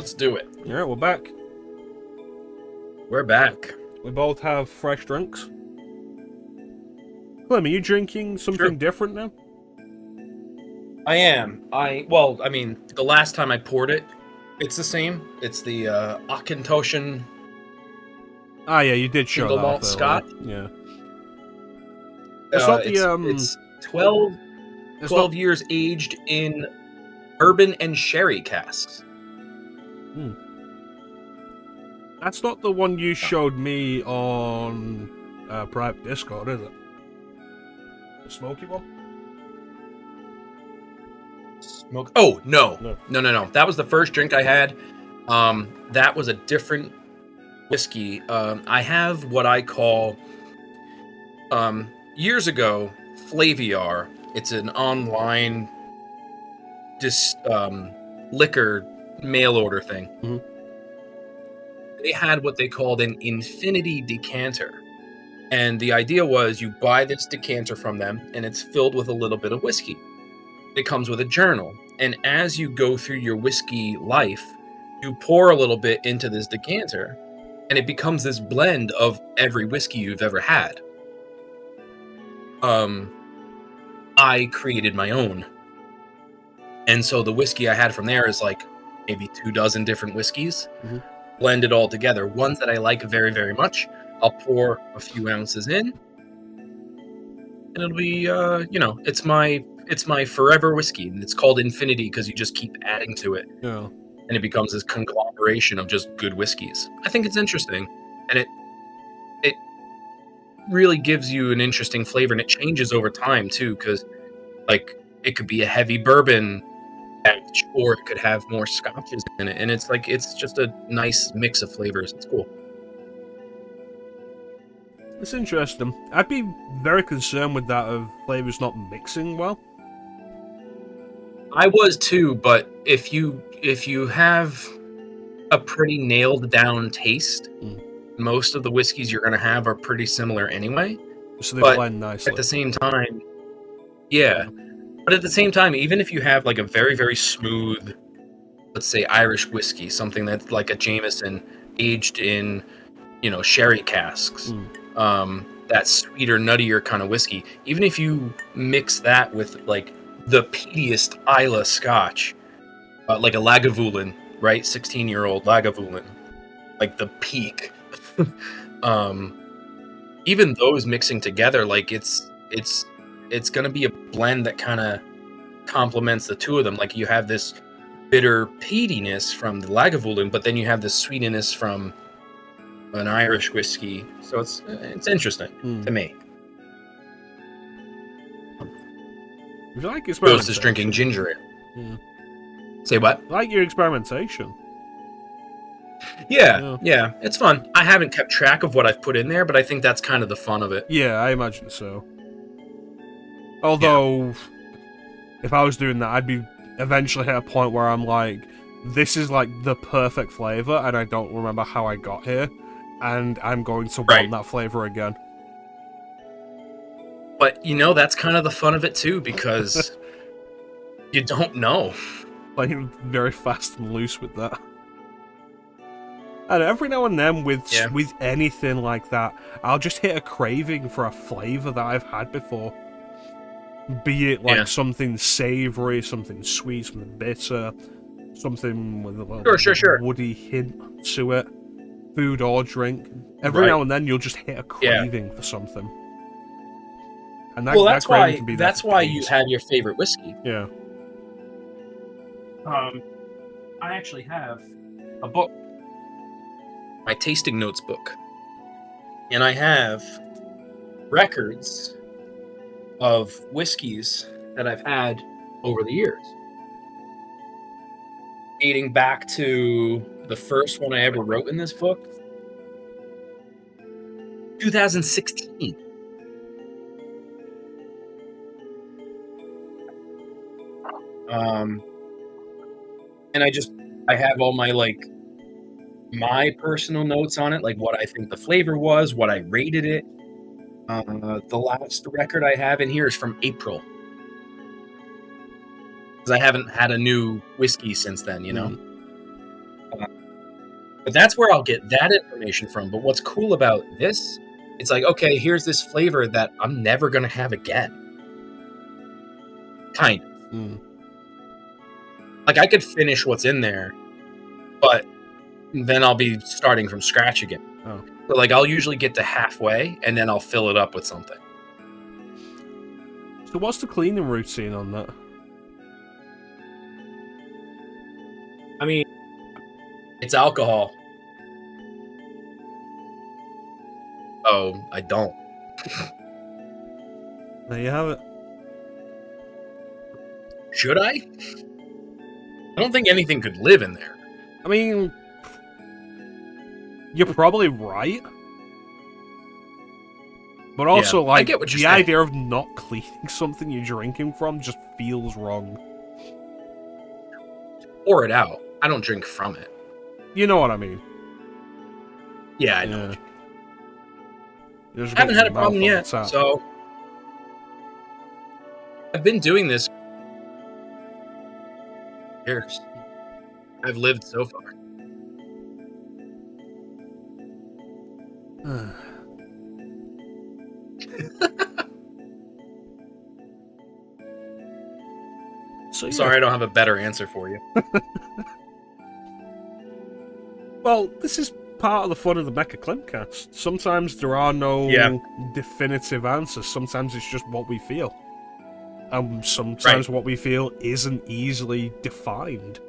Let's do it. All right, we're back. We're back. We both have fresh drinks. Clem, are you drinking something different now? I am. The last time I poured it, it's the same. It's the Akintoshin. Ah, yeah, you did show single that malt off Scotch. Yeah. It's not the It's 12 years aged in bourbon and sherry casks. That's not the one you showed me on private Discord, is it? The smoky one? Smoke. Oh, no. That was the first drink I had. That was a different whiskey. I have what I call, years ago, Flaviar. It's an online liquor mail order thing. Mm-hmm. They had what they called an infinity decanter. And the idea was you buy this decanter from them, and it's filled with a little bit of whiskey. It comes with a journal. And as you go through your whiskey life, you pour a little bit into this decanter, and it becomes this blend of every whiskey you've ever had. I created my own. And so the whiskey I had from there is like maybe 24 different whiskeys, blended all together. Ones that I like very, very much, I'll pour a few ounces in, and it'll be, it's my forever whiskey. And it's called Infinity because you just keep adding to it. Yeah. And it becomes this conglomeration of just good whiskeys. I think it's interesting. And it really gives you an interesting flavor, and it changes over time too, because like it could be a heavy bourbon batch, or it could have more scotches in it, and it's just a nice mix of flavors. It's cool. It's interesting. I'd be very concerned with that of flavors not mixing well. I was too, but if you have a pretty nailed down taste, most of the whiskeys you're going to have are pretty similar anyway. So they blend nicely. At the same time, yeah. But at the same time, even if you have like a very, very smooth, let's say Irish whiskey, something that's like a Jameson aged in, sherry casks, that sweeter, nuttier kind of whiskey, even if you mix that with like the peatiest Islay Scotch, like a Lagavulin, right? 16-year-old Lagavulin, like the peak. Even those mixing together, like it's gonna be a blend that kind of complements the two of them. Like you have this bitter peatiness from the Lagavulin, but then you have this sweetness from an Irish whiskey. So it's interesting to me. I like experimentation. Goes to drinking ginger ale. Yeah. Say what? I like your experimentation. Yeah, it's fun. I haven't kept track of what I've put in there, but I think that's kind of the fun of it. Yeah, I imagine so. Although, if I was doing that, I'd be eventually at a point where I'm like, this is like the perfect flavor, and I don't remember how I got here, and I'm going to want that flavor again. But, that's kind of the fun of it, too, because you don't know. Playing very fast and loose with that. And every now and then with anything like that, I'll just hit a craving for a flavor that I've had before. Be it like something savory, something sweet, something bitter, something with a little woody hint to it, food or drink. Every now and then you'll just hit a craving for something. And that's why you had your favorite whiskey. Yeah. I actually have a book. My tasting notes book. And I have records of whiskeys that I've had over the years. Dating back to the first one I ever wrote in this book, 2016. And I have all my my personal notes on it, like what I think the flavor was, what I rated it. The last record I have in here is from April, because I haven't had a new whiskey since then, But that's where I'll get that information from. But what's cool about this, it's like, okay, here's this flavor that I'm never going to have again. Kind of. Mm. Like, I could finish what's in there, but then I'll be starting from scratch again. Oh. So, like, I'll usually get to halfway, and then I'll fill it up with something. So what's the cleaning routine on that? I mean, it's alcohol. Oh, I don't. There you have it. Should I? I don't think anything could live in there. I mean, you're probably right. But also, Yeah, I like, get what you're the saying. idea of not cleaning something you're drinking from just feels wrong. Pour it out. I don't drink from it. You know what I mean? Yeah, I know. Yeah. I haven't had a problem yet, so I've been doing this years. I've lived so far. So, yeah. Sorry, I don't have a better answer for you. Well, this is part of the fun of the mecha-chrono. Sometimes there are no definitive answers. Sometimes it's just what we feel. And sometimes what we feel isn't easily defined.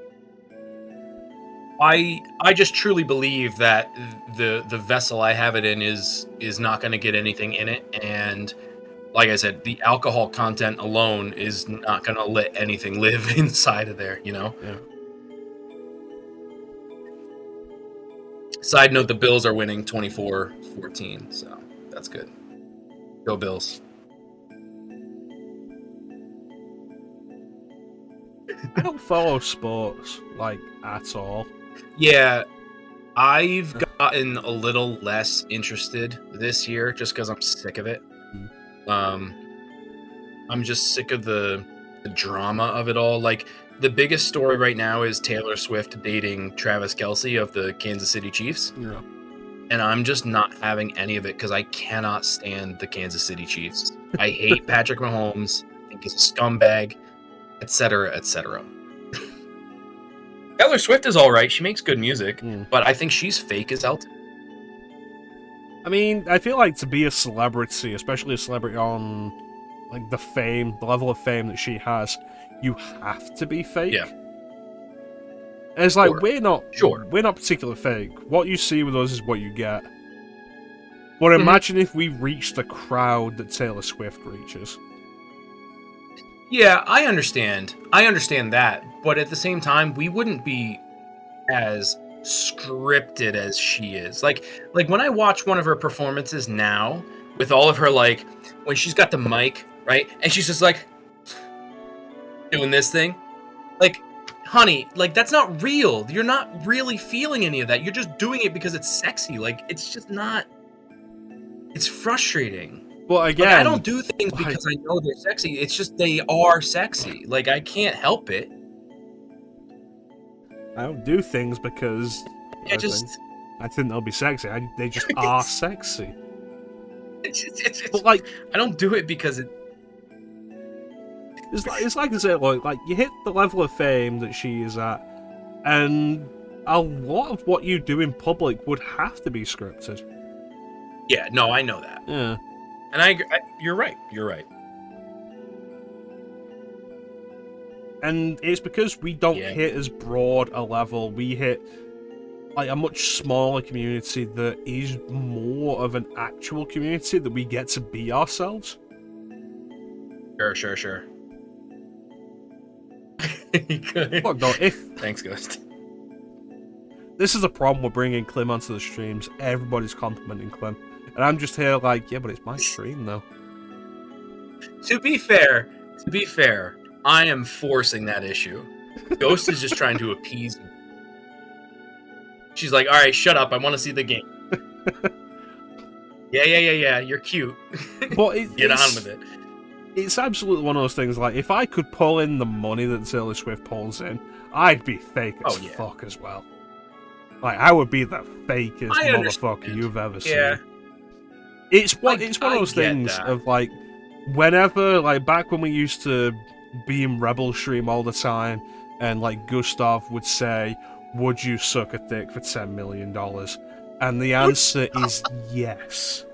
I just truly believe that the vessel I have it in is not going to get anything in it, and like I said, the alcohol content alone is not going to let anything live inside of there, you know? Yeah. Side note, the Bills are winning 24-14, so that's good. Go Bills. I don't follow sports, like, at all. Yeah, I've gotten a little less interested this year just because I'm sick of it. I'm just sick of the drama of it all. Like, the biggest story right now is Taylor Swift dating Travis Kelce of the Kansas City Chiefs. Yeah. And I'm just not having any of it because I cannot stand the Kansas City Chiefs. I hate Patrick Mahomes. I think he's a scumbag, etc., etc. Taylor Swift is all right. She makes good music, but I think she's fake as hell. I mean, I feel like to be a celebrity, especially a celebrity on like the level of fame that she has, you have to be fake. Yeah. And it's like Sure. we're not particularly fake. What you see with us is what you get. But imagine if we reach the crowd that Taylor Swift reaches. Yeah, I understand. I understand that, but at the same time, we wouldn't be as scripted as she is. Like when I watch one of her performances now, with all of her, like, when she's got the mic, right, and she's just like doing this thing, like, honey, like, that's not real. You're not really feeling any of that. You're just doing it because it's sexy. Like, it's just not. It's frustrating. Well, again, like, I don't do things because I know they're sexy. It's just they are sexy. Like, I can't help it. I don't do things because I think they'll be sexy. They just are sexy. But like, I don't do it because it's like I say, like you hit the level of fame that she is at, and a lot of what you do in public would have to be scripted. Yeah, no, I know that. Yeah. And you're right. You're right. And it's because we don't hit as broad a level. We hit like a much smaller community that is more of an actual community that we get to be ourselves. Sure. Look, though, Thanks, Ghost. This is a problem with bringing Clim onto the streams. Everybody's complimenting Clim. And I'm just here like, yeah, but it's my stream, though. To be fair, I am forcing that issue. Ghost is just trying to appease me. She's like, all right, shut up. I want to see the game. Yeah. You're cute. But Get on with it. It's absolutely one of those things, like, if I could pull in the money that Taylor Swift pulls in, I'd be fake as fuck as well. Like, I would be the fakest motherfucker you've ever seen. Yeah. It's one of those things that. of, like, whenever, like, back when we used to be in Rebel Stream all the time, and, like, Gustav would say, would you suck a dick for $10 million? And the answer is yes.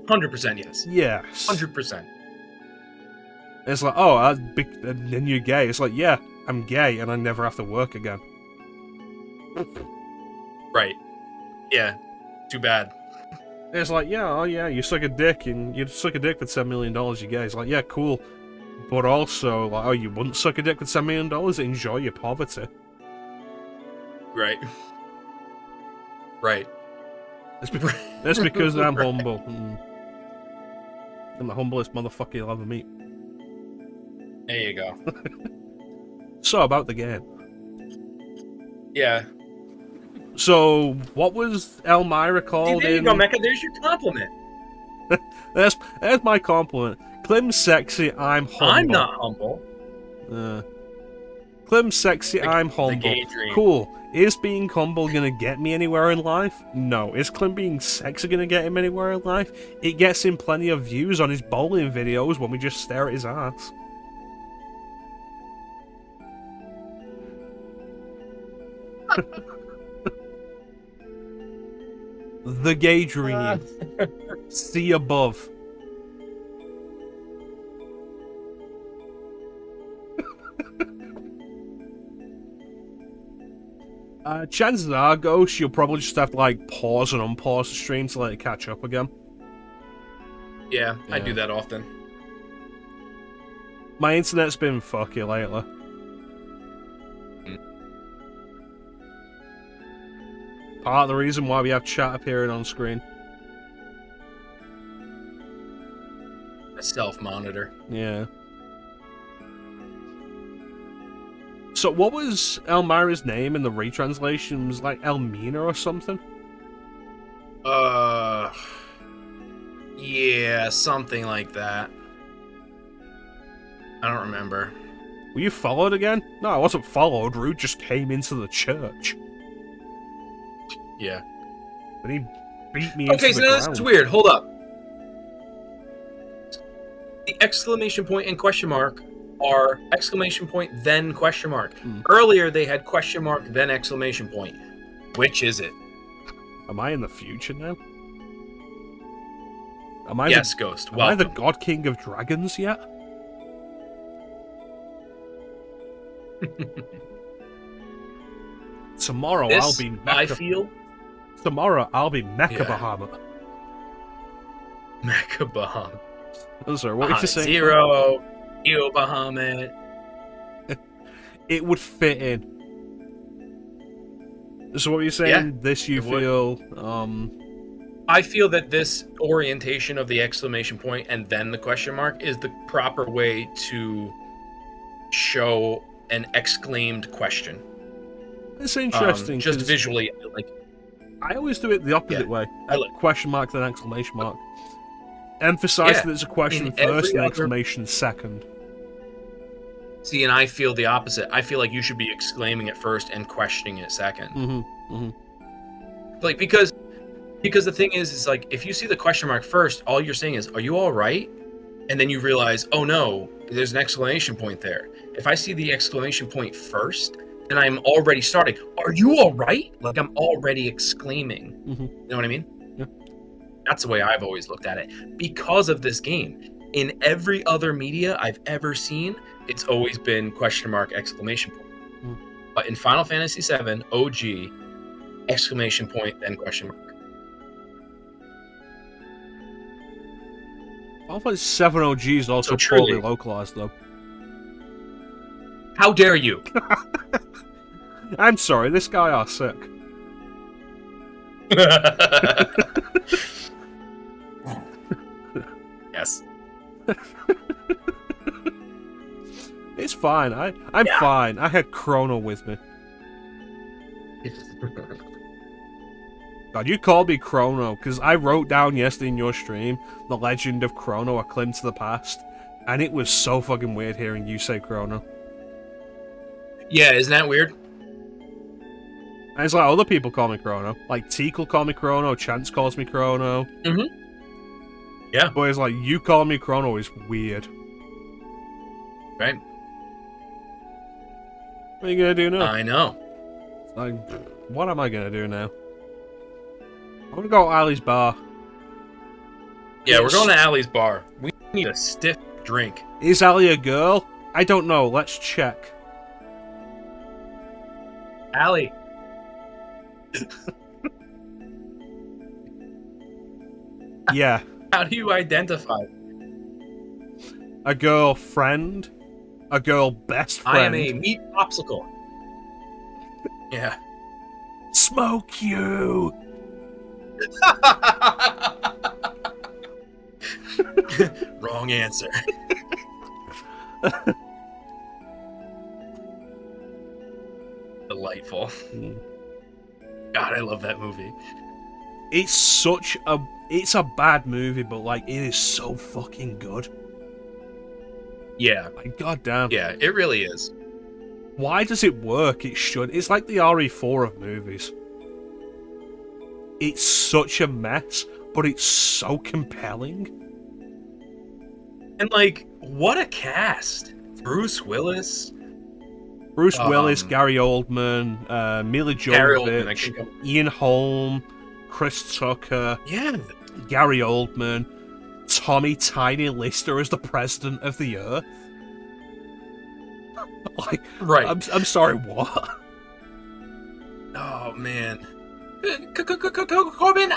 100% yes. Yes. 100%. It's like, oh, then you're gay. It's like, yeah, I'm gay, and I never have to work again. Right. Yeah. Too bad. It's like, yeah, oh yeah, you suck a dick, and you suck a dick for $10 million, you're gay. It's like, yeah, cool. But also, like, oh, you wouldn't suck a dick for $10 million? Enjoy your poverty. Right. Right. That's because I'm humble. I'm the humblest motherfucker you'll ever meet. There you go. So, about the game. Yeah. So, what was Elmira called? There you go, Mecha. There's your compliment. That's my compliment. Clim's sexy, I'm humble. I'm not humble. Clim's sexy, I'm humble. Cool. Is being humble gonna get me anywhere in life? No. Is Clim being sexy gonna get him anywhere in life? It gets him plenty of views on his bowling videos when we just stare at his ass. The gay dream. See above. Chances are, Ghost, you'll probably just have to, like, pause and unpause the stream to let it catch up again. Yeah, I do that often. My internet's been fucky lately. Part of the reason why we have chat appearing on screen. A self-monitor. Yeah. So what was Elmira's name in the retranslation? Was it like Elmina or something? Yeah, something like that. I don't remember. Were you followed again? No, I wasn't followed. Rude just came into the church. Yeah. But he beat me into the ground. Okay, so now this is weird. Hold up. The exclamation point and question mark are exclamation point, then question mark. Earlier, they had question mark, then exclamation point. Which is it? Am I in the future now? Am I yes, Ghost. Am I the God King of Dragons yet? Tomorrow I'll be Tomorrow I'll be Mecha-Bahamut. Mecha-Bahamut. Oh, sorry, what were you saying? Zero, Eo Bahamut. It would fit in. So what are you saying? Yeah, this you feel I feel that this orientation of the exclamation point and then the question mark is the proper way to show an exclaimed question. It's interesting. Just visually, like I always do it the opposite way. I like question mark then exclamation mark. Emphasize that it's a question first and exclamation second. See, and I feel the opposite. I feel like you should be exclaiming it first and questioning it second. Like because the thing is like if you see the question mark first, all you're saying is, "Are you all right?" And then you realize, "Oh no, there's an exclamation point there." If I see the exclamation point first, then I'm already starting. "Are you all right?" Like I'm already exclaiming. You know what I mean? Yeah. That's the way I've always looked at it. Because of this game, in every other media I've ever seen, it's always been question mark, exclamation point. But in Final Fantasy VII, OG, exclamation point, then question mark. Final Fantasy VII OG is also poorly localized, though. How dare you? I'm sorry, this guy are sick. Yes. It's fine. I'm fine. I had Chrono with me. God, you called me Chrono, because I wrote down yesterday in your stream The Legend of Chrono, A Clim to the Past, and it was so fucking weird hearing you say Chrono. Yeah, isn't that weird? And it's like other people call me Chrono. Like Teak will call me Chrono, Chance calls me Chrono. Yeah. But it's like, you call me Chrono is weird. Right. What are you gonna do now? I know. Like, what am I gonna do now? I'm gonna go to Ali's bar. Yeah, we're going to Ali's bar. We need a stiff drink. Is Ali a girl? I don't know. Let's check. Ali. Yeah. How do you identify? A girl friend? A girl best friend? I am a meat popsicle. Yeah. Smoke you! Wrong answer. Delightful. God, I love that movie. It's a bad movie, but like it is so fucking good. Yeah. Like, goddamn. Yeah, it really is. Why does it work? It should. It's like the RE4 of movies. It's such a mess, but it's so compelling. And like, what a cast! Bruce Willis, Gary Oldman, Mila Jovovich, Ian Holm, Chris Tucker, Gary Oldman, Tommy Tiny Lister as the president of the Earth. Like, right? I'm sorry, what? Oh man, Corbin,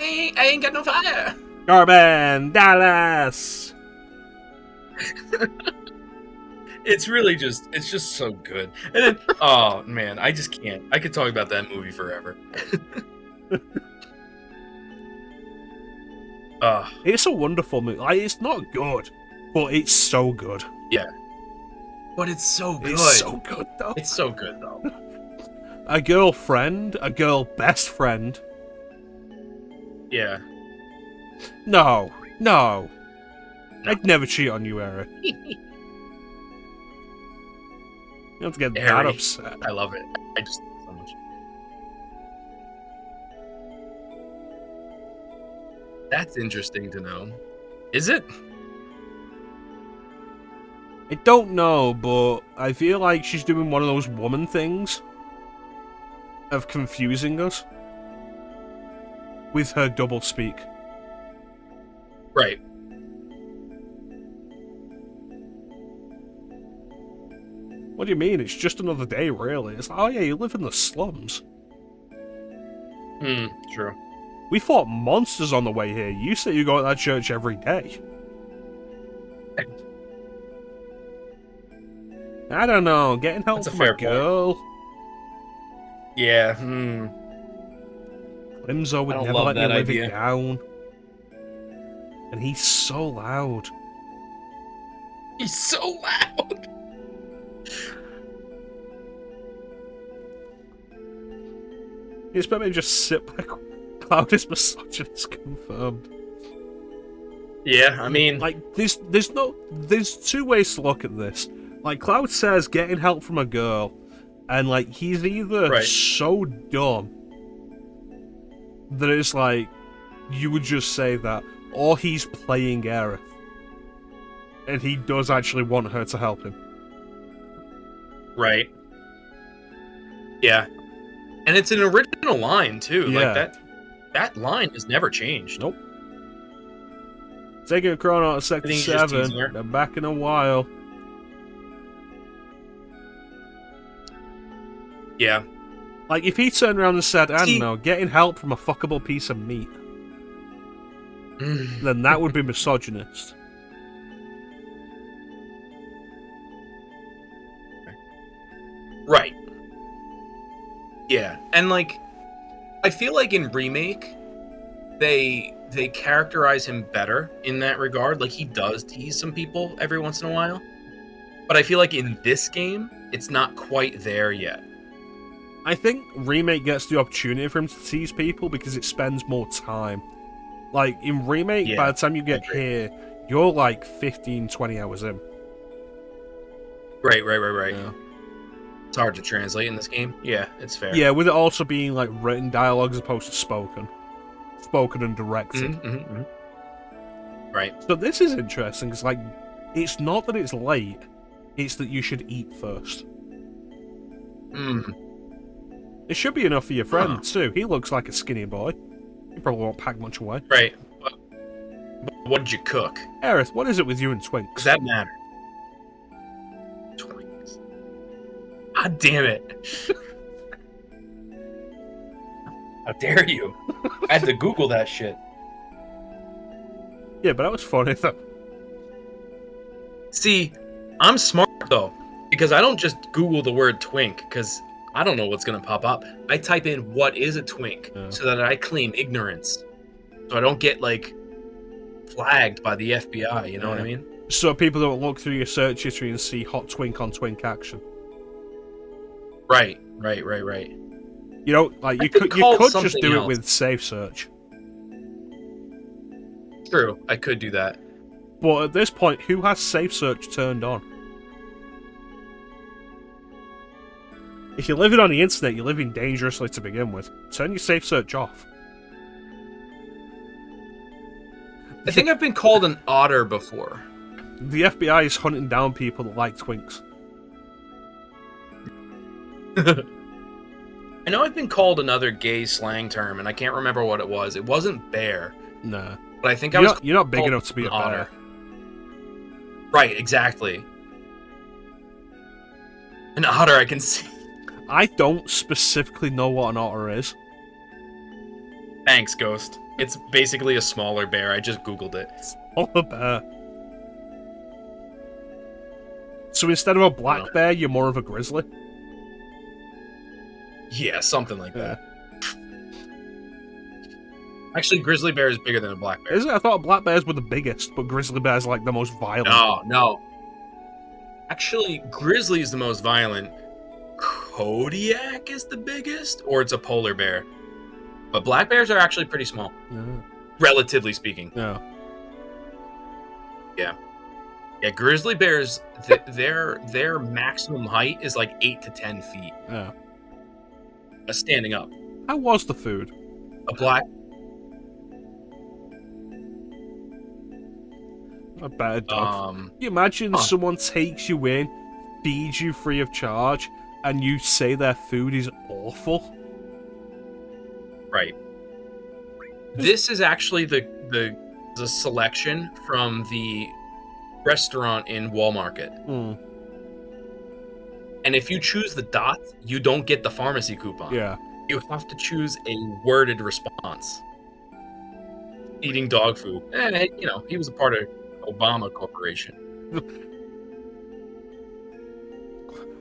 I ain't got no fire. Corbin, Dallas. It's really just, it's just so good. And then, oh man, I just can't. I could talk about that movie forever. It's a wonderful movie. Like, it's not good, but it's so good. Yeah. But it's so good. It's so good, though. It's so good, though. A girlfriend, a girl best friend. Yeah. No. I'd never cheat on you, Eric. You don't have to get that upset. I love it. I just love it so much. That's interesting to know. Is it? I don't know, but I feel like she's doing one of those woman things of confusing us with her double speak. Right. What do you mean? It's just another day, really. It's like, oh yeah, you live in the slums. True. We fought monsters on the way here. You say you go to that church every day. I don't know. Getting help from a girl. Yeah. Climzo would never let you live it down. And he's so loud. He's so loud. You expect me to just sit back? Cloud is misogynist confirmed. Yeah, I mean, like there's two ways to look at this. Like, Cloud says getting help from a girl, and like he's either so dumb that it's like you would just say that, or he's playing Aerith, and he does actually want her to help him. Right. Yeah. And it's an original line too. Yeah. Like that line has never changed. Nope. Taking a Chrono out of Sector 7. They're back in a while. Yeah. Like, if he turned around and said, I don't know, getting help from a fuckable piece of meat, then that would be misogynist. Right. Yeah. And, like, I feel like in Remake, they characterize him better in that regard. Like, he does tease some people every once in a while. But I feel like in this game, it's not quite there yet. I think Remake gets the opportunity for him to tease people because it spends more time. Like, in Remake, by the time you get here, you're like 15, 20 hours in. Right. Yeah. It's hard to translate in this game. Yeah, it's fair. Yeah, with it also being like written dialogue as opposed to spoken and directed. Right. So this is interesting. It's like, it's not that it's late; it's that you should eat first. It should be enough for your friend too. He looks like a skinny boy. He probably won't pack much away. Right. But what did you cook? Aerith, what is it with you and Twinks? Does that matter? Twinks. God damn it. How dare you? I had to Google that shit. Yeah, but that was funny though. See, I'm smart though, because I don't just Google the word twink, because I don't know what's going to pop up. I type in what is a twink so that I claim ignorance. So I don't get, like, flagged by the FBI, you know what I mean? So people don't look through your search history and see hot twink on twink action. Right. You know, like, you could just do it with safe search. True, I could do that. But at this point, who has safe search turned on? If you're living on the internet, you're living dangerously to begin with. Turn your safe search off. I think I've been called an otter before. The FBI is hunting down people that like twinks. I know I've been called another gay slang term, and I can't remember what it was. It wasn't bear. Nah. But I think you're not big enough to be an otter. Right, exactly. An otter I can see. I don't specifically know what an otter is. Thanks, Ghost. It's basically a smaller bear. I just Googled it. Smaller bear. So instead of a black bear, you're more of a grizzly? Yeah, something like that. Actually, grizzly bear is bigger than a black bear. Is it? I thought black bears were the biggest, but grizzly bears are like the most violent. No. Actually, grizzly is the most violent. Kodiak is the biggest, or it's a polar bear. But black bears are actually pretty small, relatively speaking. Yeah. Grizzly bears, their maximum height is like 8 to 10 feet. Yeah. Standing up. How was the food? A black. A better dog. Can you imagine someone takes you in, feeds you free of charge, and you say their food is awful? Right. This is actually the selection from the restaurant in Walmart. And if you choose the dot, you don't get the pharmacy coupon. Yeah. You have to choose a worded response. Eating dog food. And, he was a part of Obama Corporation.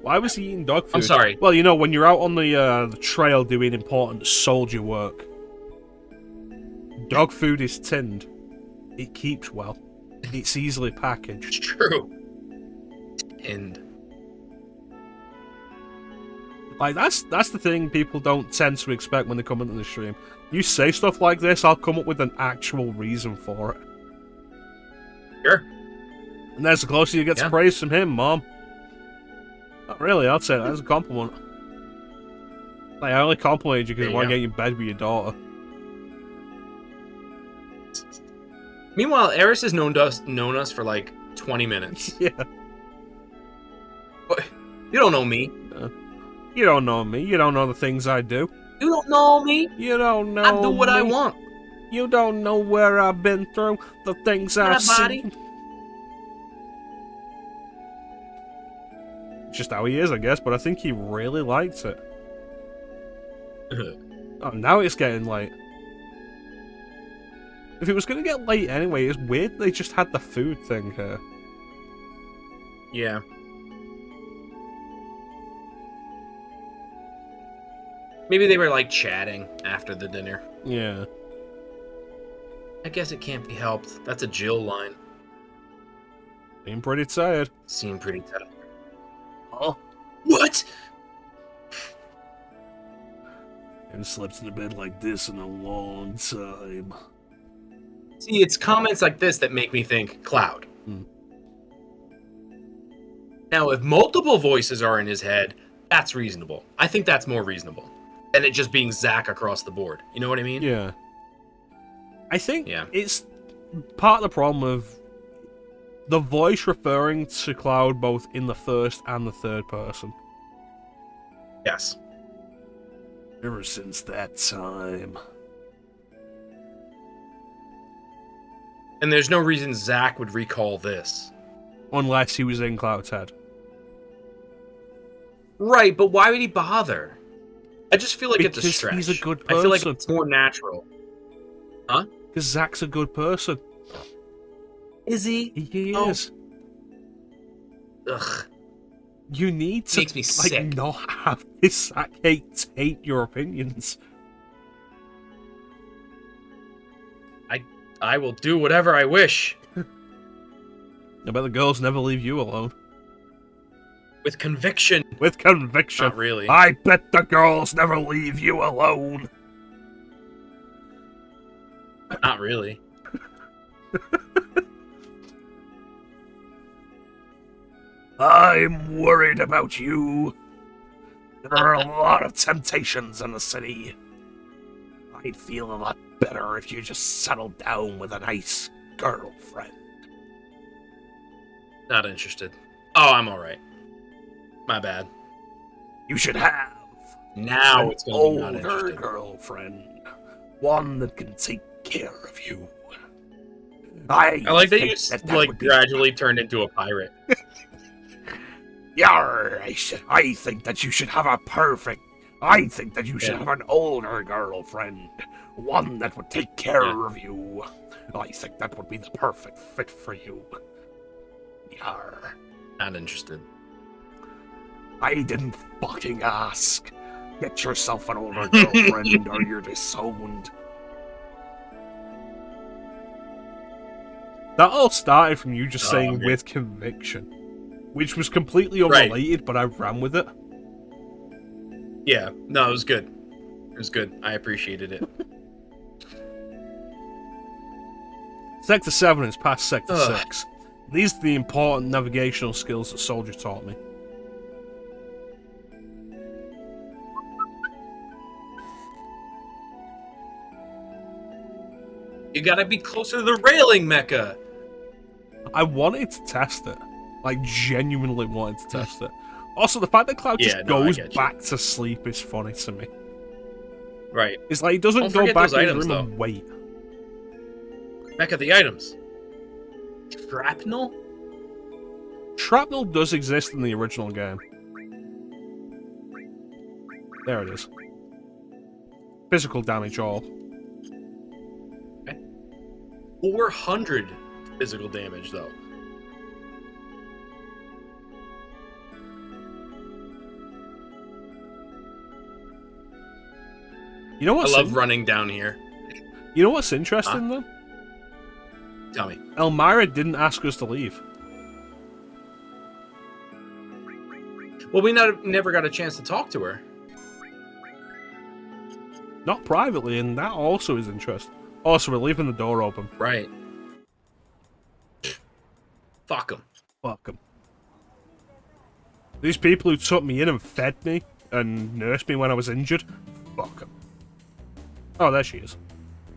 Why was he eating dog food? I'm sorry. Well, when you're out on the trail doing important soldier work, dog food is tinned. It keeps well. It's easily packaged. It's true. Tinned. Like, that's the thing people don't tend to expect when they come into the stream. You say stuff like this, I'll come up with an actual reason for it. Sure. And that's the closer you get to praise from him, Mom. Not really, I'd say that as a compliment. Like, I only complimented you because I want to get you in bed with your daughter. Meanwhile, Eris has known us for like 20 minutes. Yeah. But you don't know me. You don't know me. You don't know the things I do. You don't know me. You don't know I do what I want. You don't know where I've been through, the things I've seen. Just how he is, I guess, but I think he really likes it. Oh, now it's getting late. If it was going to get late anyway, it's weird they just had the food thing here. Yeah. Maybe they were, like, chatting after the dinner. Yeah. I guess it can't be helped. That's a Jill line. Seem pretty tired. Seem pretty tired. Oh. What? I haven't slept in a bed like this in a long time. See, it's comments like this that make me think Cloud. Now, if multiple voices are in his head, That's reasonable. I think that's more reasonable than it just being Zack across the board. You know what I mean? Yeah. I think it's part of the problem of the voice referring to Cloud both in the first and the third person. Yes. Ever since that time. And there's no reason Zack would recall this. Unless he was in Cloud's head. Right, but why would he bother? I just feel like it's a stretch. He's a good person. I feel like it's more natural. Huh? Because Zack's a good person. Is he? He is. Ugh. You need to Makes me sick. not have this Zack hate your opinions. I will do whatever I wish. I bet the girls never leave you alone. With conviction. With conviction. Not really. I bet the girls never leave you alone. Not really. I'm worried about you. There are a lot of temptations in the city. I'd feel a lot better if you just settled down with a nice girlfriend. Not interested. Oh, I'm alright. My bad. You should have now an it's gonna be not older interested. girlfriend. One that can take care of you. I like that think you that like gradually turned into a pirate. Yar, I think that you should have a perfect... I think that you should have an older girlfriend. One that would take care of you. I think that would be the perfect fit for you. Yar. Not interested. I didn't fucking ask. Get yourself an older girlfriend or you're disowned. That all started from you just saying with conviction. Which was completely unrelated, but I ran with it. Yeah, no, it was good. It was good. I appreciated it. Sector 7 is past Sector 6. These are the important navigational skills that Soldier taught me. You gotta be closer to the railing, Mecha! I wanted to test it. Like, genuinely wanted to test it. Also, the fact that Cloud just goes back to sleep is funny to me. Right. It's like he doesn't go back in his room and wait. Mecha, the items. Shrapnel? Shrapnel does exist in the original game. There it is. Physical damage all. Okay. 400 physical damage, though. You know what's I love running down here. You know what's interesting, though? Tell me. Elmira didn't ask us to leave. Well, we never got a chance to talk to her. Not privately, and that also is interesting. Also, we're leaving the door open. Right. Fuck them. Fuck them. These people who took me in and fed me and nursed me when I was injured, fuck them. Oh, there she is.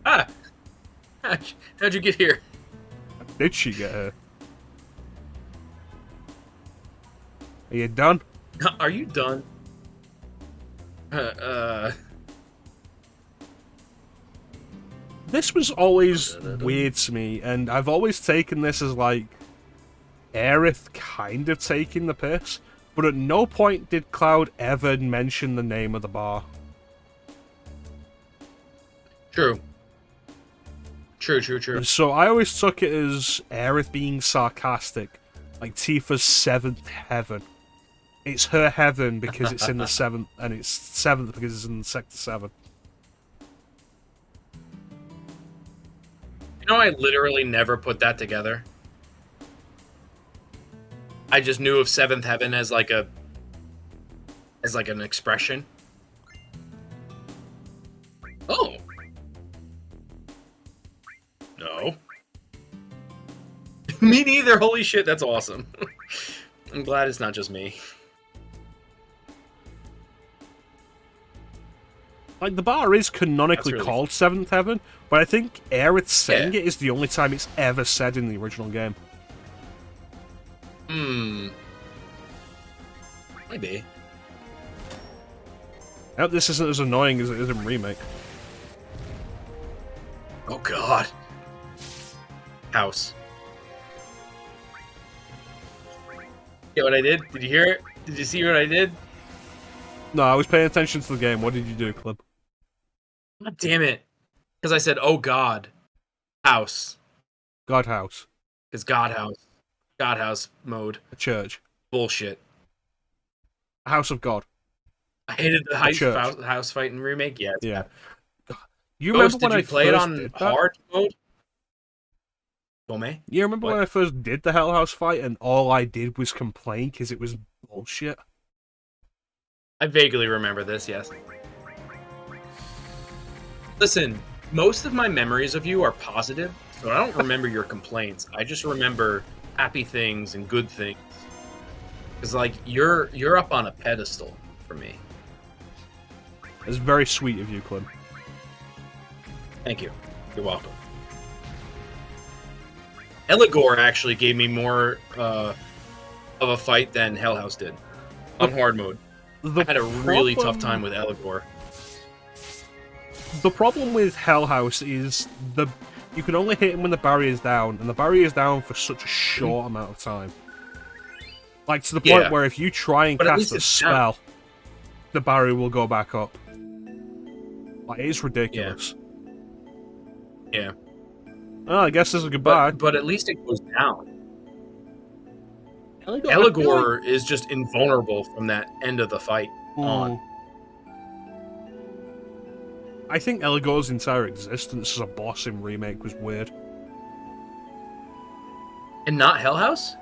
Ah! How'd you get here? How did she get here? Are you done? Are you done? This was always weird to me, and I've always taken this as, like, Aerith kind of taking the piss, but at no point did Cloud ever mention the name of the bar. True. True. So I always took it as Aerith being sarcastic, like Tifa's 7th heaven. It's her heaven because it's in the 7th, and it's 7th because it's in Sector 7. You know, I literally never put that together. I just knew of 7th heaven as like an expression. Oh. No. Me neither. Holy shit, that's awesome. I'm glad it's not just me. Like, the bar is canonically really called Seventh Heaven, but I think Aerith saying it is the only time it's ever said in the original game. Maybe. I hope this isn't as annoying as it is in Remake. Oh god. House. Get what I did? Did you hear it? Did you see what I did? No, I was paying attention to the game. What did you do, Clim? God damn it. Because I said, oh god. House. God House. Because God House. God House mode. A church. Bullshit. A house of God. I hated the house fight in Remake. Yeah. Yeah. You remember when I play it first on did that? hard mode? Gome? You remember when I first did the Hell House fight and all I did was complain because it was bullshit? I vaguely remember this, yes. Listen, most of my memories of you are positive, so I don't remember your complaints. I just remember happy things and good things. Because, like, you're up on a pedestal for me. It's very sweet of you, Clim. Thank you. You're welcome. Eligor actually gave me more of a fight than Hell House did on hard mode. I had a really tough time with Eligor. The problem with Hell House is you can only hit him when the barrier's down, and the barrier's down for such a short amount of time. Like, to the point where if you try and cast a spell, the barrier will go back up. Like, it's ridiculous. Yeah. Oh, I guess this is goodbye. But at least it goes down. Eligor is just invulnerable from that end of the fight on. I think Eligor's entire existence as a boss in Remake was weird. And not Hell House?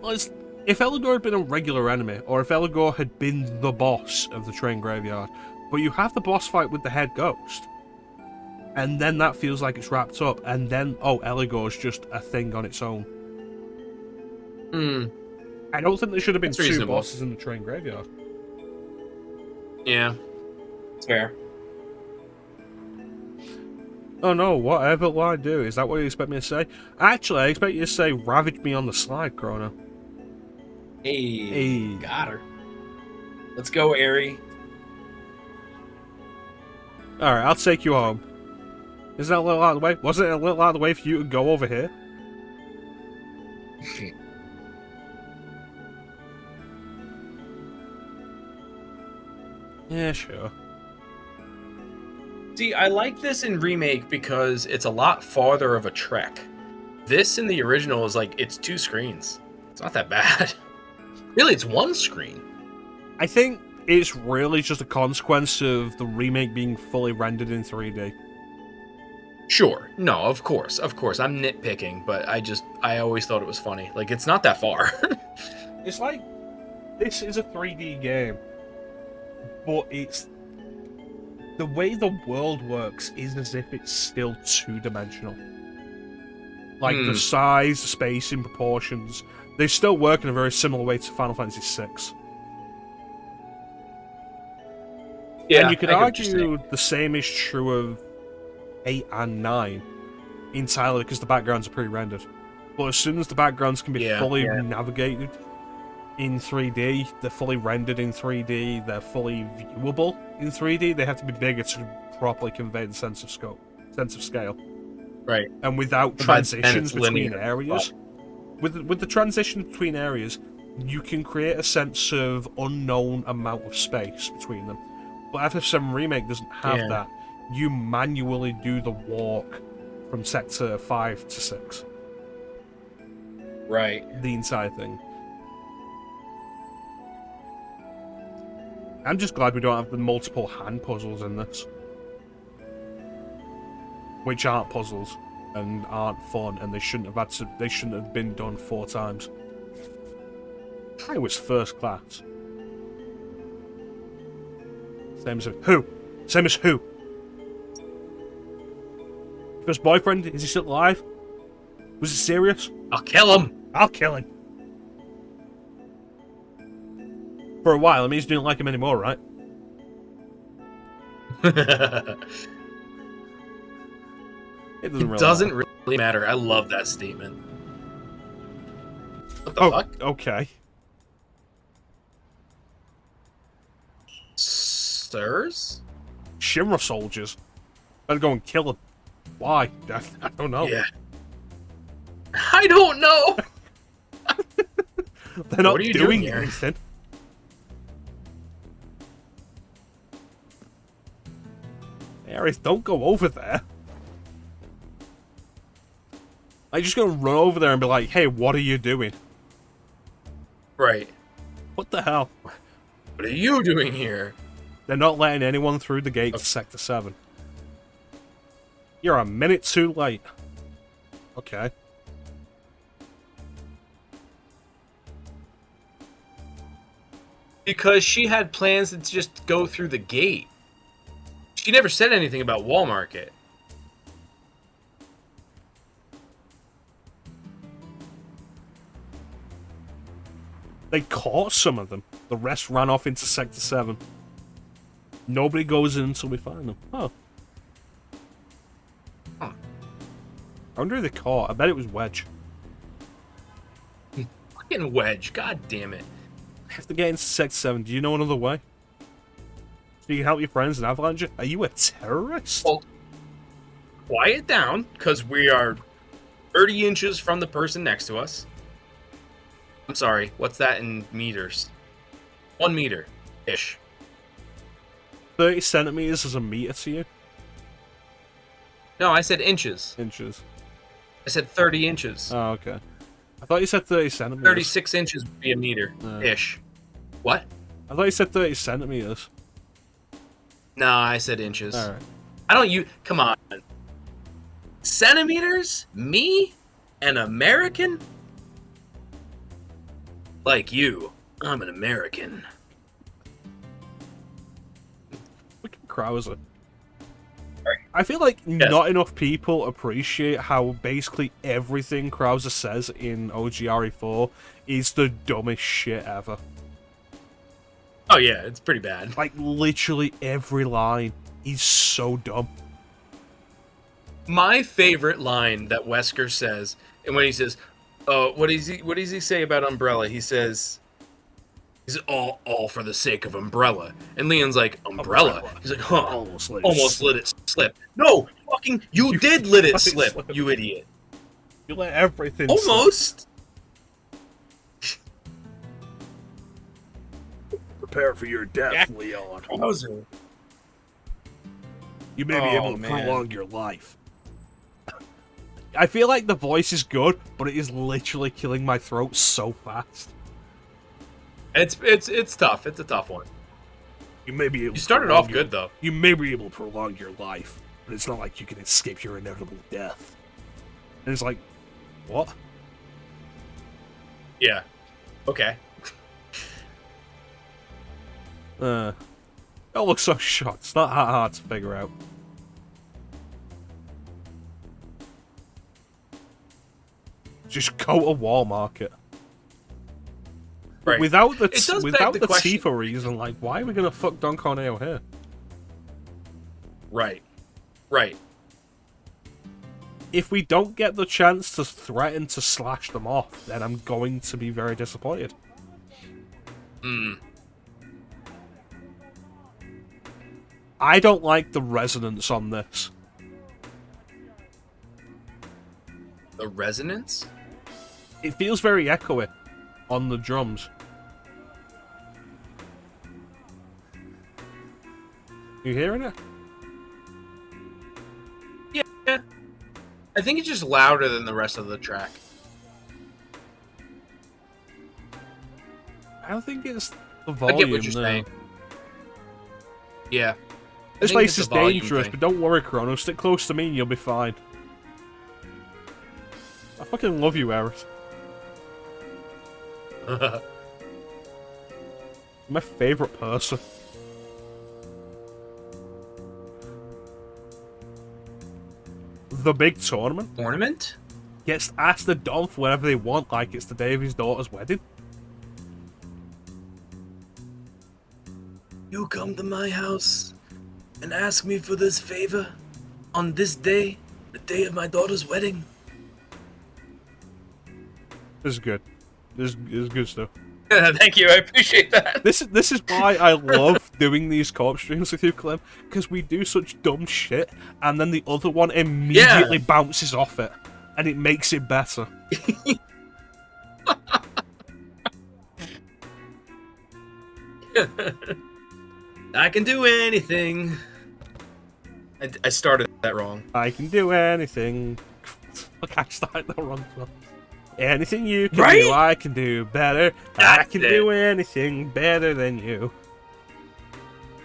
Well, if Eligor had been a regular enemy, or if Eligor had been the boss of the train graveyard, but you have the boss fight with the head ghost, and then that feels like it's wrapped up, and then, oh, Eligor's just a thing on its own. I don't think there should have been two bosses in the train graveyard. Yeah. It's fair. Oh no, whatever will I do? Is that what you expect me to say? Actually, I expect you to say, ravage me on the slide, Chrono. Hey. Got her. Let's go, Aerie. Alright, I'll take you home. Isn't that a little out of the way? Wasn't it a little out of the way for you to go over here? Yeah, sure. See, I like this in Remake because it's a lot farther of a trek. This in the original is like, it's 2 screens. It's not that bad. Really, it's 1 screen. I think it's really just a consequence of the remake being fully rendered in 3D. Sure. No, of course. I'm nitpicking, but I always thought it was funny. Like, it's not that far. It's like, this is a 3D game, but it's... The way the world works is as if it's still 2-dimensional. Like, the size, the spacing, proportions, they still work in a very similar way to Final Fantasy VI. Yeah, and you could argue the same is true of 8 and 9 entirely because the backgrounds are pre-rendered. But as soon as the backgrounds can be fully navigated in 3D, they're fully rendered in 3D, they're fully viewable in 3D, they have to be bigger to properly convey the sense of scope, sense of scale. Right. And without transitions between areas, with the transition between areas, you can create a sense of unknown amount of space between them. But FF7 Remake doesn't have that. You manually do the walk from Sector 5 to 6. Right. The entire thing. I'm just glad we don't have the multiple hand puzzles in this. Which aren't puzzles and aren't fun, and they shouldn't have been done 4 times. I was first class. Same as who? Same as who? First boyfriend, is he still alive? Was it serious? I'll kill him! I'll kill him. For a while, it means you didn't like him anymore, right? It doesn't really matter. I love that statement. What the fuck? Okay. Sirs? Shimra soldiers. Better go and kill them. Why? I don't know. Yeah. I don't know! They're not doing anything. Aerith, don't go over there. I'm just gonna run over there and be like, hey, what are you doing? Right. What the hell? What are you doing here? They're not letting anyone through the gate to Sector 7. You're a minute too late. Okay. Because she had plans to just go through the gate. She never said anything about Wall Market. They caught some of them. The rest ran off into Sector 7. Nobody goes in until we find them. Huh. I wonder who they caught. I bet it was Wedge. Fucking Wedge. God damn it. I have to get into Sector 7. Do you know another way? So you can help your friends in Avalanche? Are you a terrorist? Well, quiet down, because we are 30 inches from the person next to us. I'm sorry, what's that in meters? 1 meter-ish. 30 centimeters is a meter to you? No, I said inches. Inches. I said 30 inches. Oh, okay. I thought you said 30 centimeters. 36 inches would be a meter-ish. What? I thought you said 30 centimeters. No, I said inches. Alright. I don't come on. Centimeters? Me? An American? Like you. I'm an American. Look at Krauser. I feel like not enough people appreciate how basically everything Krauser says in OGRE4 is the dumbest shit ever. Oh yeah, it's pretty bad. Like, literally every line is so dumb. My favorite line that Wesker says, and when he says, what does he say about Umbrella? He says, he's all for the sake of Umbrella. And Leon's like, Umbrella? He's like, huh, almost let it slip. No, fucking, you did let it slip, you idiot. You let everything almost. Slip. Prepare for your death, Leon. Bowser. You may be able to prolong your life. I feel like the voice is good, but it is literally killing my throat so fast. It's tough. It's a tough one. You may be able. You started off good though. You may be able to prolong your life, but it's not like you can escape your inevitable death. And it's like, what? Yeah. Okay. I look so shocked. It's not that hard to figure out. Just go to Wall Market. Right. Without the Tifa reason, like, why are we gonna fuck Don Corneo here? Right. Right. If we don't get the chance to threaten to slash them off, then I'm going to be very disappointed. I don't like the resonance on this. The resonance? It feels very echoey on the drums. You hearing it? Yeah. I think it's just louder than the rest of the track. I don't think it's the volume. I get what you're saying. Yeah. This place is dangerous, but don't worry, Chrono. Stick close to me and you'll be fine. I fucking love you, Aerith. My favorite person. The big tournament? Tournament? Gets asked the Dom for whatever they want, like it's the day of his daughter's wedding. You come to my house, and ask me for this favor on this day, the day of my daughter's wedding? This is good. This is good stuff. Thank you, I appreciate that. This is why I love doing these co-op streams with you, Clem, because we do such dumb shit, and then the other one immediately bounces off it, and it makes it better. I can do anything. I started that wrong. I can do anything. Fuck, I started that wrong. Anything you can do, I can do better. I can do anything better than you.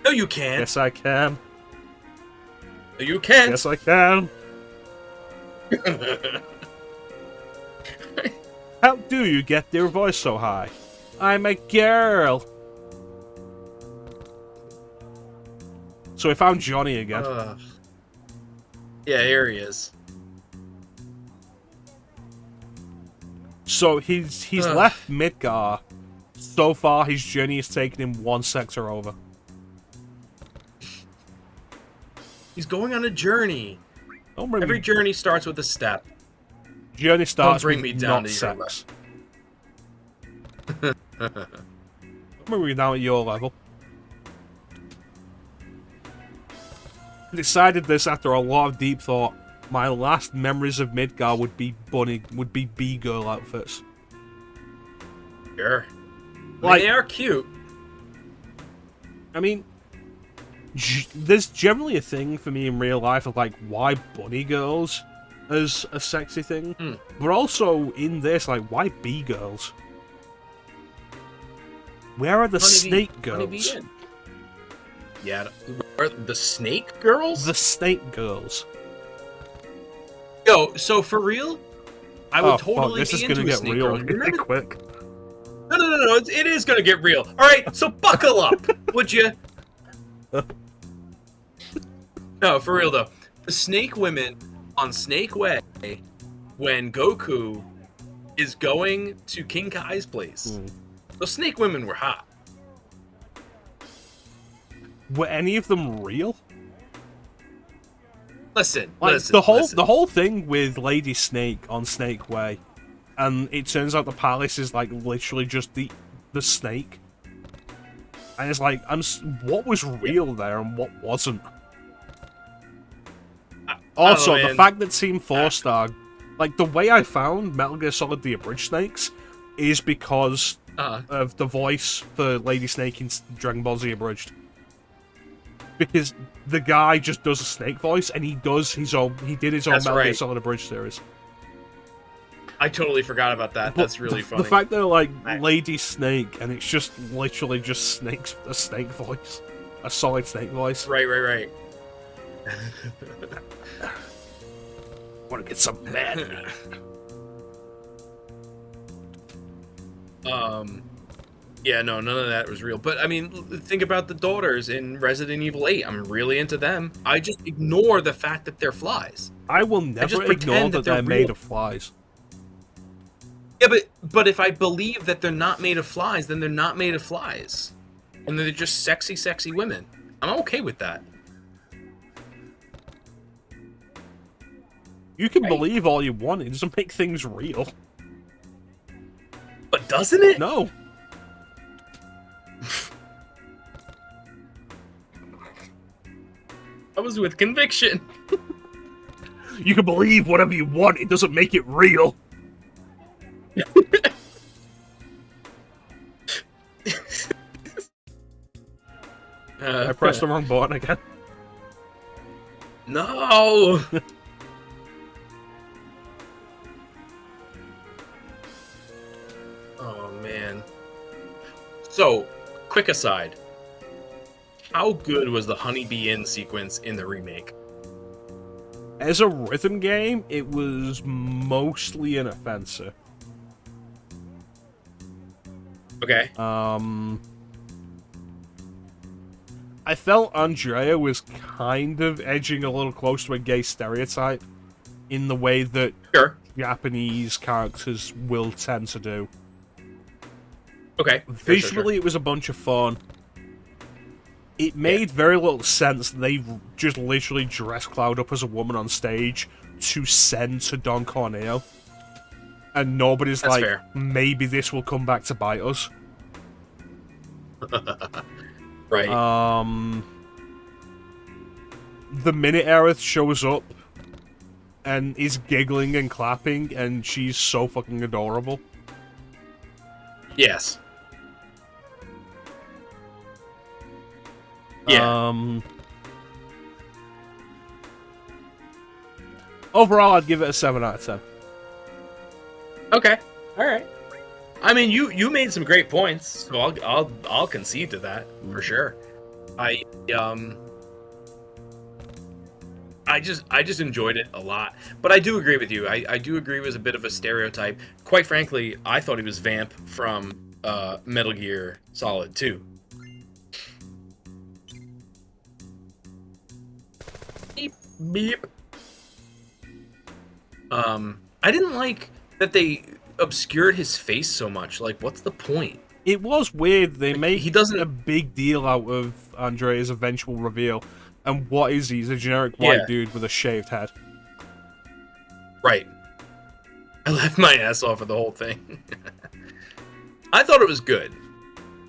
No, you can't. Yes, I can. No, you can't. Yes, I can. How do you get your voice so high? I'm a girl. So we found Johnny again. Yeah, here he is. So he's left Midgar. So far, his journey has taken him one sector over. He's going on a journey. Every journey starts with a step. Journey starts Don't bring with me down not to sex. Don't bring me down at your level. I decided this after a lot of deep thought. My last memories of Midgar would be B-girl outfits. Sure. Like, they are cute. I mean, there's generally a thing for me in real life of, like, why bunny girls as a sexy thing. But also, in this, like, why B-girls? Where are the snake girls? Yeah, the snake girls? The snake girls. Yo, so for real? I would totally this be is gonna get real really quick. No, it is gonna get real. Alright, so buckle up, would you? No, for real though. The snake women on Snake Way, when Goku is going to King Kai's place, those snake women were hot. Were any of them real? Listen, the whole thing with Lady Snake on Snake Way, and it turns out the palace is like literally just the snake, and it's like what was real there and what wasn't. Also, the fact that Team 4-Star, like the way I found Metal Gear Solid: The Abridged Snakes, is because of the voice for Lady Snake in Dragon Ball Z Abridged. Because the guy just does a snake voice, and he did his own Metal Gear Solid Abridged series. I totally forgot about that. That's really funny. The fact that they're like Lady Snake, and it's just literally just a snake voice. A solid snake voice. Right. Want to get some mad. Yeah, no, none of that was real. But, I mean, think about the daughters in Resident Evil 8. I'm really into them. I just ignore the fact that they're flies. I will never ignore that they're made of flies. Yeah, but if I believe that they're not made of flies, then they're not made of flies. And they're just sexy, sexy women. I'm okay with that. You can believe all you want. It doesn't make things real. But doesn't it? No. I was with conviction. You can believe whatever you want. It doesn't make it real. I pressed the wrong button again. No. Oh man. So, quick aside. How good was the Honeybee Inn sequence in the remake? As a rhythm game, it was mostly inoffensive. Okay. I felt Andrea was kind of edging a little close to a gay stereotype in the way that Japanese characters will tend to do. Okay. Visually, it was a bunch of fun. It made very little sense that they just literally dressed Cloud up as a woman on stage to send to Don Corneo. And nobody's That's like, fair. maybe this will come back to bite us. Right. The minute Aerith shows up and is giggling and clapping, and she's so fucking adorable. Yes. Yeah. Overall, I'd give it a 7 out of 10. Okay. All right. I mean, you made some great points, so I'll concede to that for sure. I just enjoyed it a lot, but I do agree with you. I do agree it was a bit of a stereotype. Quite frankly, I thought he was Vamp from Metal Gear Solid 2. Beep beep. I didn't like that they obscured his face so much. Like, what's the point? It was weird. They made he doesn't a big deal out of Andrea's eventual reveal. And what is he? He's a generic white dude with a shaved head. Right. I laughed my ass off at the whole thing. I thought it was good.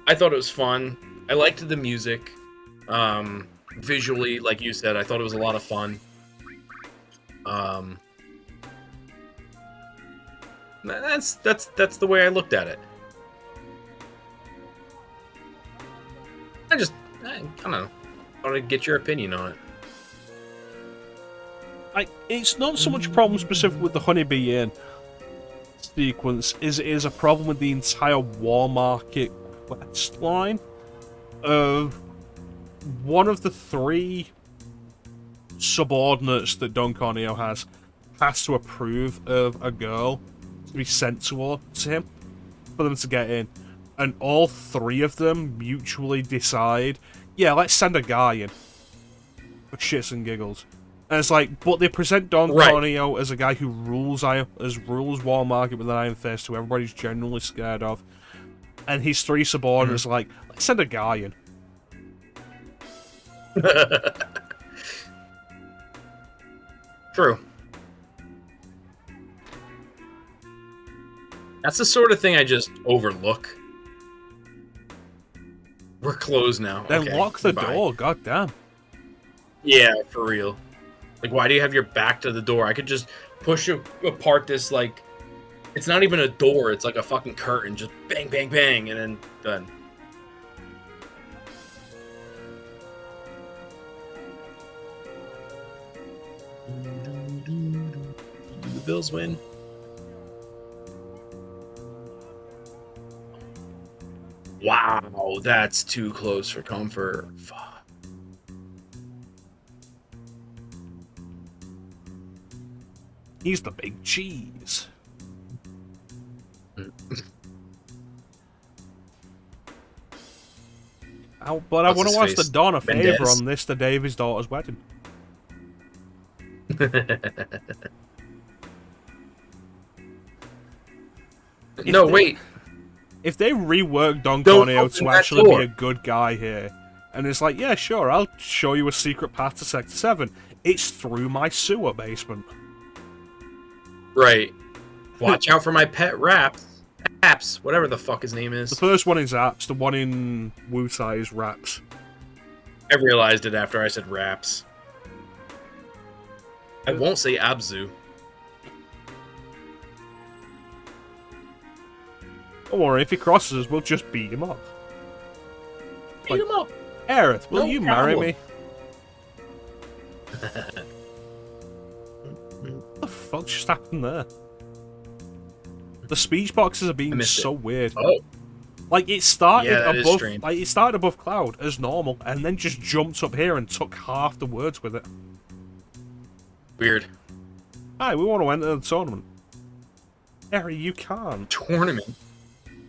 I thought it was fun. I liked the music. Visually, like you said, I thought it was a lot of fun. That's the way I looked at it. I don't know. I want to get your opinion on it. It's not so much a problem specific with the Honeybee Inn sequence as it is a problem with the entire War Market quest line of one of the 3 subordinates that Don Corneo has to approve of a girl to be sent towards him for them to get in. And all 3 of them mutually decide, yeah, let's send a guy in. For shits and giggles. And it's like, but they present Don Corneo as a guy who rules Wall Market with an iron fist, who everybody's generally scared of. And his 3 subordinates are like, let's send a guy in. True. That's the sort of thing I just overlook. We're closed now. Then okay, lock the door, goddamn. Yeah, for real. Like, why do you have your back to the door? I could just push apart this, like, it's not even a door, it's like a fucking curtain. Just bang, bang, bang, and then done. The Bills win. Wow, that's too close for comfort. Fuck. He's the big cheese. But I want to watch the Dawn a favor on this, the day of his daughter's wedding. No, wait. If they rework Don Corneo to actually be a good guy here, and it's like, yeah, sure, I'll show you a secret path to Sector 7. It's through my sewer basement. Right. Watch out for my pet Raps. Apps, whatever the fuck his name is. The first one is Apps, the one in Wu-Tai is Raps. I realized it after I said Raps. I won't say Abzu. Don't worry, if he crosses us, we'll just beat him up. Beat him up. Aerith, will you marry me? What the fuck just happened there? The speech boxes are being so weird. Oh. Like it started above strange. like it started above Cloud as normal and then just jumped up here and took half the words with it. Weird. Hi, we want to enter the tournament. Harry, you can't. Tournament?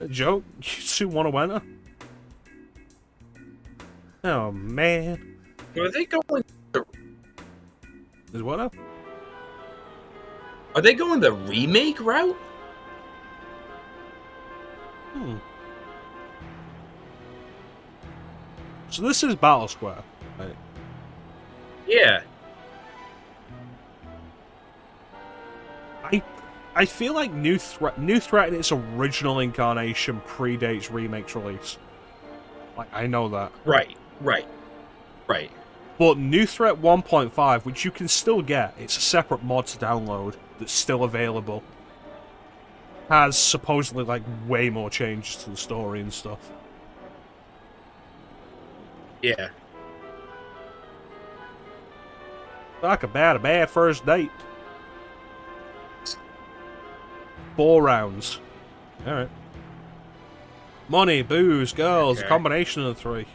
A joke? You 2 want to enter? Oh man. Are they going Is what now? Are they going the remake route? So this is Battle Square, right? Yeah. I feel like New Threat in its original incarnation predates Remake's release. Like, I know that. Right. But New Threat 1.5, which you can still get, it's a separate mod to download that's still available, has supposedly, like, way more changes to the story and stuff. Yeah. Talk about a bad first date. 4 rounds. Alright. Money, booze, girls, Okay. a combination of the 3.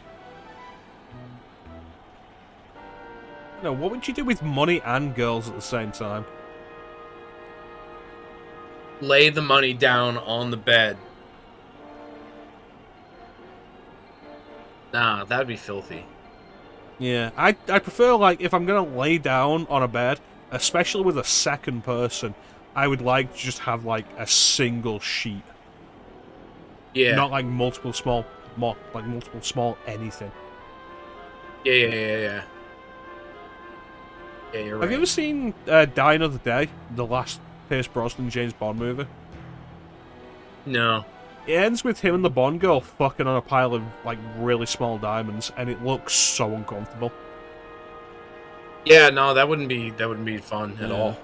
No, what would you do with money and girls at the same time? Lay the money down on the bed. Nah, that'd be filthy. Yeah, I prefer, like, if I'm gonna lay down on a bed, especially with a second person, I would like to just have, like, a single sheet. Yeah. Not, like, multiple small anything. Yeah. Yeah, you're right. Have you ever seen Die Another Day, the last Pierce Brosnan James Bond movie? No. It ends with him and the Bond girl fucking on a pile of, like, really small diamonds, and it looks so uncomfortable. Yeah, no, that wouldn't be fun at all.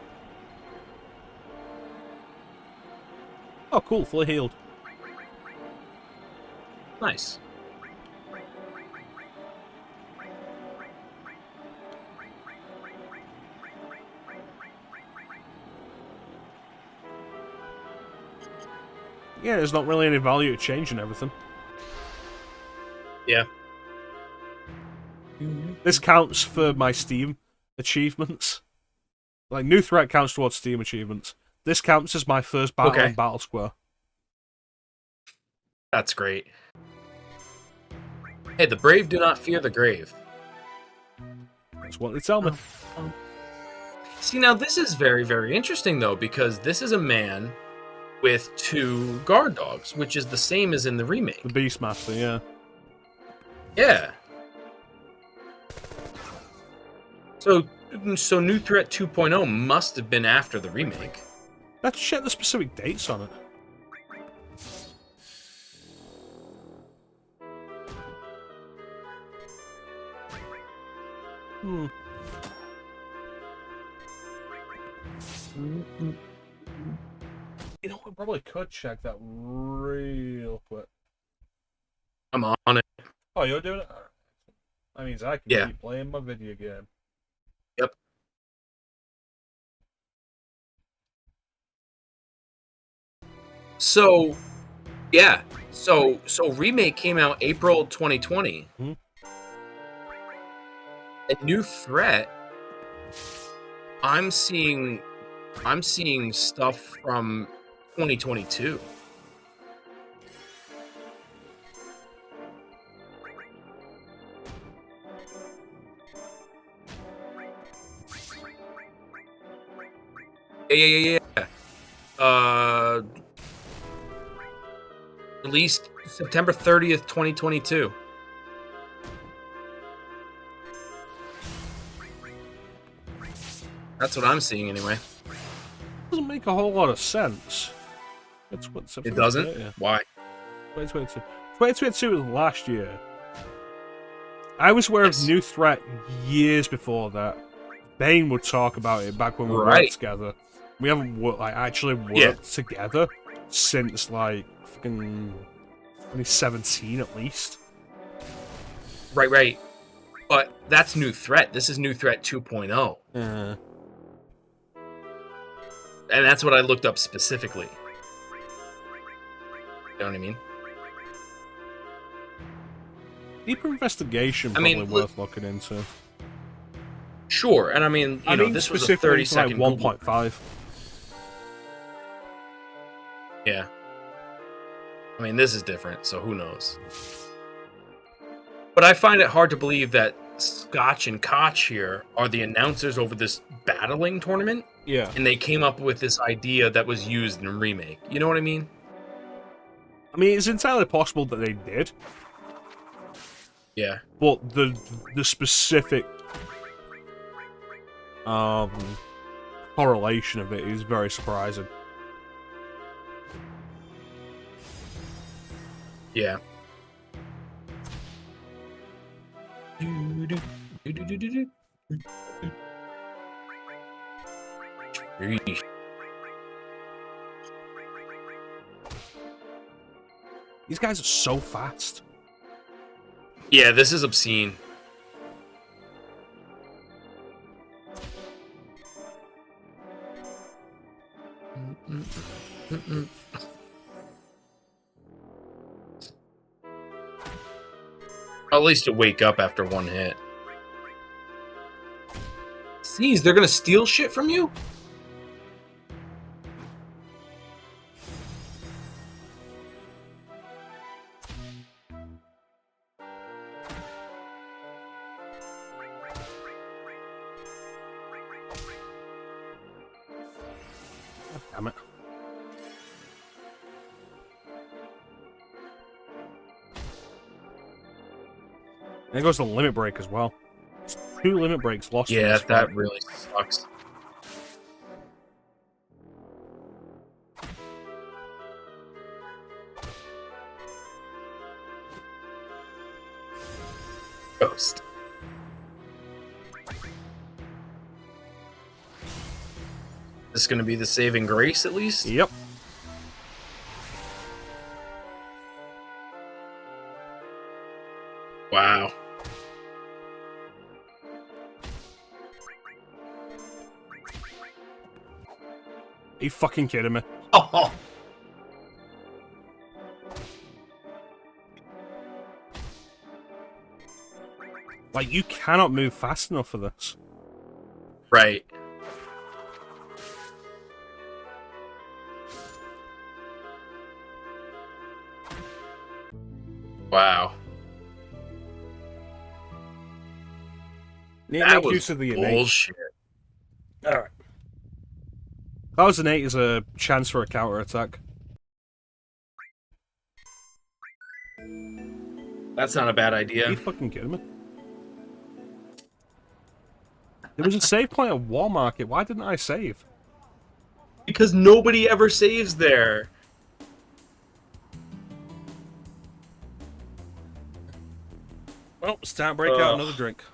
Oh, cool, fully healed. Nice. Yeah, there's not really any value to changing everything. Yeah. This counts for my Steam achievements. Like, New Threat counts towards Steam achievements. This counts as my first battle in Battle Square. That's great. Hey, the brave do not fear the grave. That's what they tell me. See, now this is very, very interesting, though, because this is a man with 2 guard dogs, which is the same as in the remake. The Beastmaster, yeah. Yeah. So New Threat 2.0 must have been after the remake. Let's check the specific dates on it. You know, we probably could check that real quick. I'm on it. Oh, you're doing it? That means I can keep playing my video game. Yep. So, yeah. So remake came out April 2020. Mm-hmm. A New Threat. I'm seeing stuff from 2022. Yeah. Released September 30th, 2022. That's what I'm seeing anyway. Doesn't make a whole lot of sense. It doesn't? Yeah. Why? 2022. 2022 was last year. I was aware of New Threat years before that. Bane would talk about it back when we worked together. We haven't actually worked together since like fucking 2017 at least. Right. But that's New Threat. This is New Threat 2.0. And that's what I looked up specifically. You know what I mean? Deeper investigation probably worth looking into. Sure, and I mean, you know, this was a 30-second 1.5. Yeah. I mean, this is different, so who knows? But I find it hard to believe that Scotch and Koch here are the announcers over this battling tournament. Yeah. And they came up with this idea that was used in a remake. You know what I mean? I mean, it's entirely possible that they did. Yeah. But the specific correlation of it is very surprising. Yeah. These guys are so fast. Yeah, this is obscene. At least to wake up after one hit. Sneeze, they're gonna steal shit from you? Damn it. There goes the limit break as well. It's 2 limit breaks lost. Yeah, that really sucks. Ghost. This gonna be the saving grace at least? Yep. Wow. Are you fucking kidding me? Oh. Like, you cannot move fast enough for this. Right. Wow. That was bullshit. Alright. 1008 is a chance for a counter attack. That's not a bad idea. Are you fucking kidding me? There was a save point at Wall Market. Why didn't I save? Because nobody ever saves there. Well, it's time to break out another drink.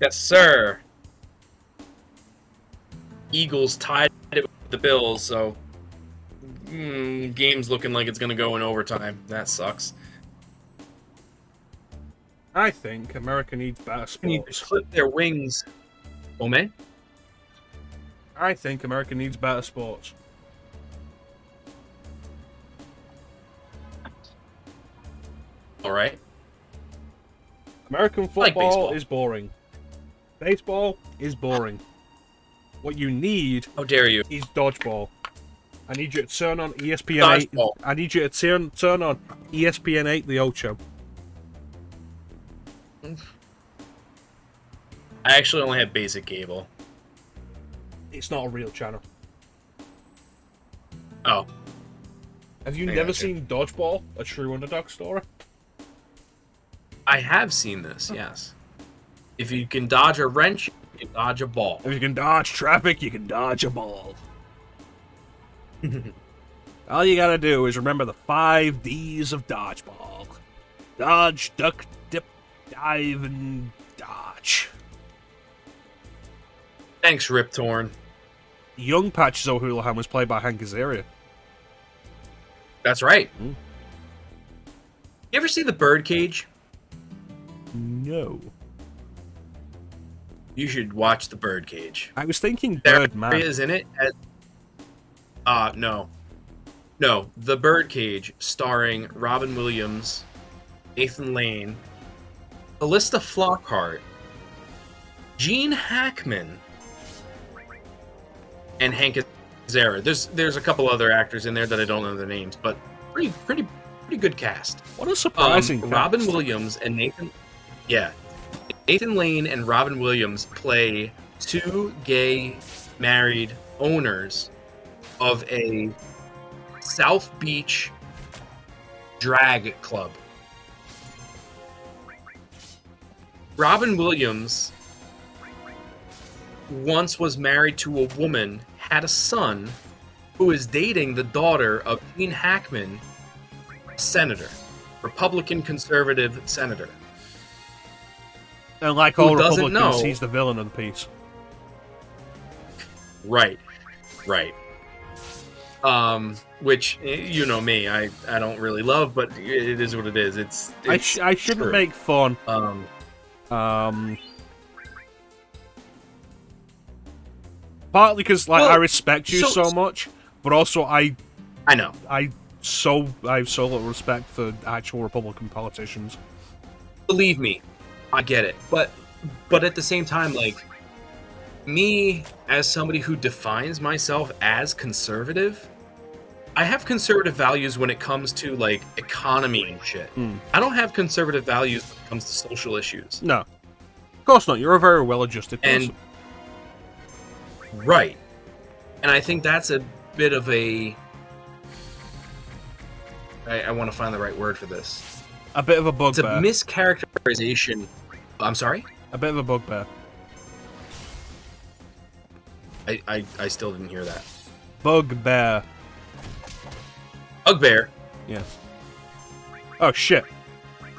Yes, sir. Eagles tied it with the Bills, so game's looking like it's going to go in overtime. That sucks. I think America needs better They need sports. to clip their wings. Oh, man? I think America needs better sports. All right. American like football baseball. is boring. Baseball is boring. What you need How dare you? is dodgeball. I need you to turn on ESPN 8. Dodgeball. I need you to turn on ESPN 8, the Ocho. I actually only have basic cable. It's not a real channel. Oh. Have you I never gotcha. seen Dodgeball, a true underdog story? I have seen this, yes. If you can dodge a wrench, you can dodge a ball. If you can dodge traffic, you can dodge a ball. All you gotta do is remember the 5 Ds of dodgeball. Dodge, duck, dip, dive, and dodge. Thanks, Rip Torn. Young Patches O'Houlihan was played by Hank Azaria. That's right. Mm. You ever see The Birdcage? No. You should watch The Birdcage. I was thinking There Birdman. is in it. No. No, The Birdcage, starring Robin Williams, Nathan Lane, Callista Flockhart, Gene Hackman, and Hank Azaria. There's a couple other actors in there that I don't know their names, but pretty good cast. What a surprising Robin cast. Williams and Nathan Lane and Robin Williams play 2 gay married owners of a South Beach drag club. Robin Williams once was married to a woman, had a son, who is dating the daughter of Gene Hackman, senator, Republican conservative senator. And like all Republicans, he's the villain of the piece. Right. Which, you know me, I don't really love, but it is what it is. It's I shouldn't make fun. Partly because I respect you so much, but also I know I have so little respect for actual Republican politicians. Believe me, I get it, but at the same time, like, me as somebody who defines myself as conservative, I have conservative values when it comes to like economy and shit. I don't have conservative values when it comes to social issues. No, of course not. You're a very well-adjusted person. Right. And I think that's a bit of a... I want to find the right word for this. A bit of a bugbear. It's a mischaracterization. I'm sorry? A bit of a bugbear. I still didn't hear that. Bugbear. Bugbear? Yes. Oh, shit.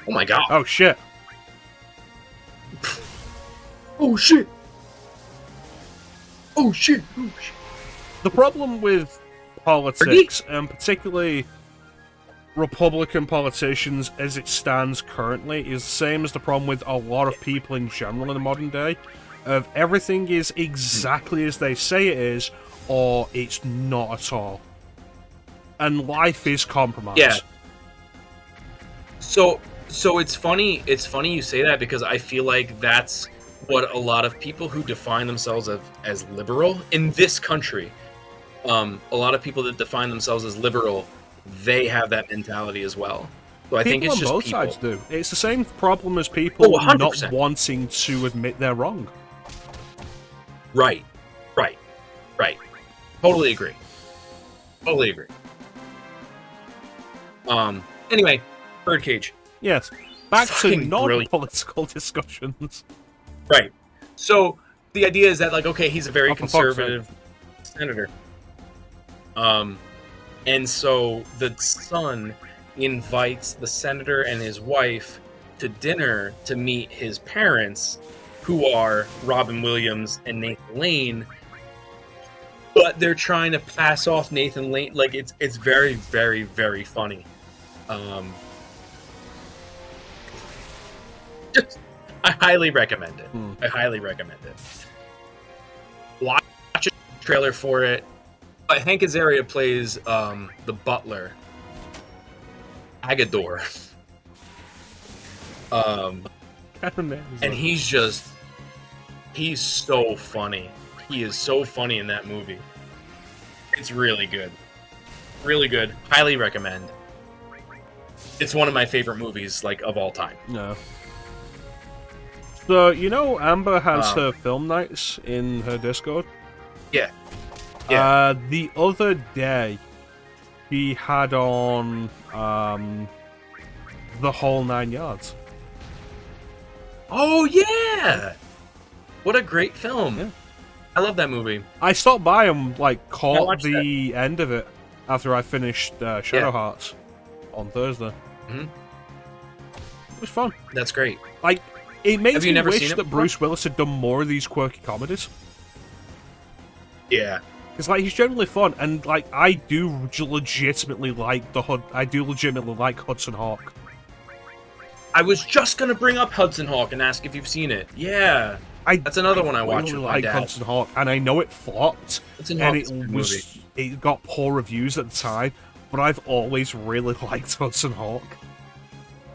Oh, my God. Oh, shit. Oh, shit. Oh, shit. Oh, shit. The problem with politics, and particularly Republican politicians as it stands currently, is the same as the problem with a lot of people in general in the modern day. Of everything is exactly as they say it is, or it's not at all. And life is compromised. Yeah. So it's funny you say that, because I feel like that's what a lot of people who define themselves as liberal in this country, a lot of people that define themselves as liberal, they have that mentality as well. So I think it's just both people. sides do. It's the same problem as people 100%. not wanting to admit they're wrong. Right. Totally agree. Anyway, Birdcage. Yes. Back to Fucking non-political discussions. Right. So the idea is that, like, okay, he's a very conservative senator. And so the son invites the senator and his wife to dinner to meet his parents, who are Robin Williams and Nathan Lane. But they're trying to pass off Nathan Lane. Like, it's very, very, very funny. I highly recommend it. Watch a trailer for it. Hank Azaria plays the butler, Agador. And he's so funny. He is so funny in that movie. It's really good. Really good. Highly recommend. It's one of my favorite movies, like, of all time. No. So, you know, Amber has her film nights in her Discord? Yeah. The other day, she had on The Whole 9 Yards. Oh, yeah! What a great film. Yeah. I love that movie. I stopped by and, like, caught the end of it after I finished Shadow Hearts on Thursday. Mm-hmm. It was fun. That's great. Like, it makes me wish seen it that before? Bruce Willis had done more of these quirky comedies. Yeah. Because, like, he's generally fun, and, like, I do legitimately like Hudson Hawk. I was just gonna bring up Hudson Hawk and ask if you've seen it. Yeah. That's another one I watched with my dad. Hudson Hawk, and I know it flopped, Hudson and Hawk it got poor reviews at the time, but I've always really liked Hudson Hawk.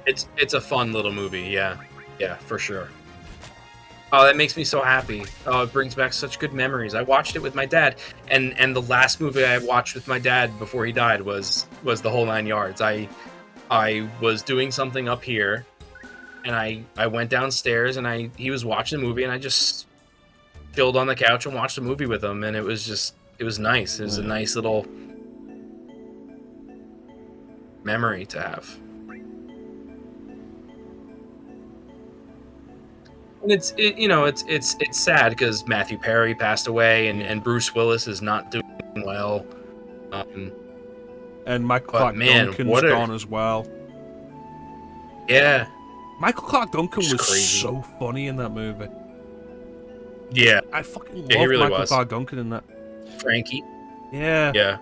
It's a fun little movie, yeah. Yeah, for sure. Oh, that makes me so happy. Oh, it brings back such good memories. I watched it with my dad, and the last movie I watched with my dad before he died was The Whole 9 Yards. I was doing something up here, and I went downstairs, and he was watching the movie, and I just chilled on the couch and watched the movie with him, and it was nice. It was a nice little... memory to have. And it's sad because Matthew Perry passed away and Bruce Willis is not doing well. And Michael Clark Duncan's gone as well. Yeah. Michael Clark Duncan was crazy. So funny in that movie. Yeah. I fucking love really Michael Clark Duncan in that. Frankie. Yeah. Yeah.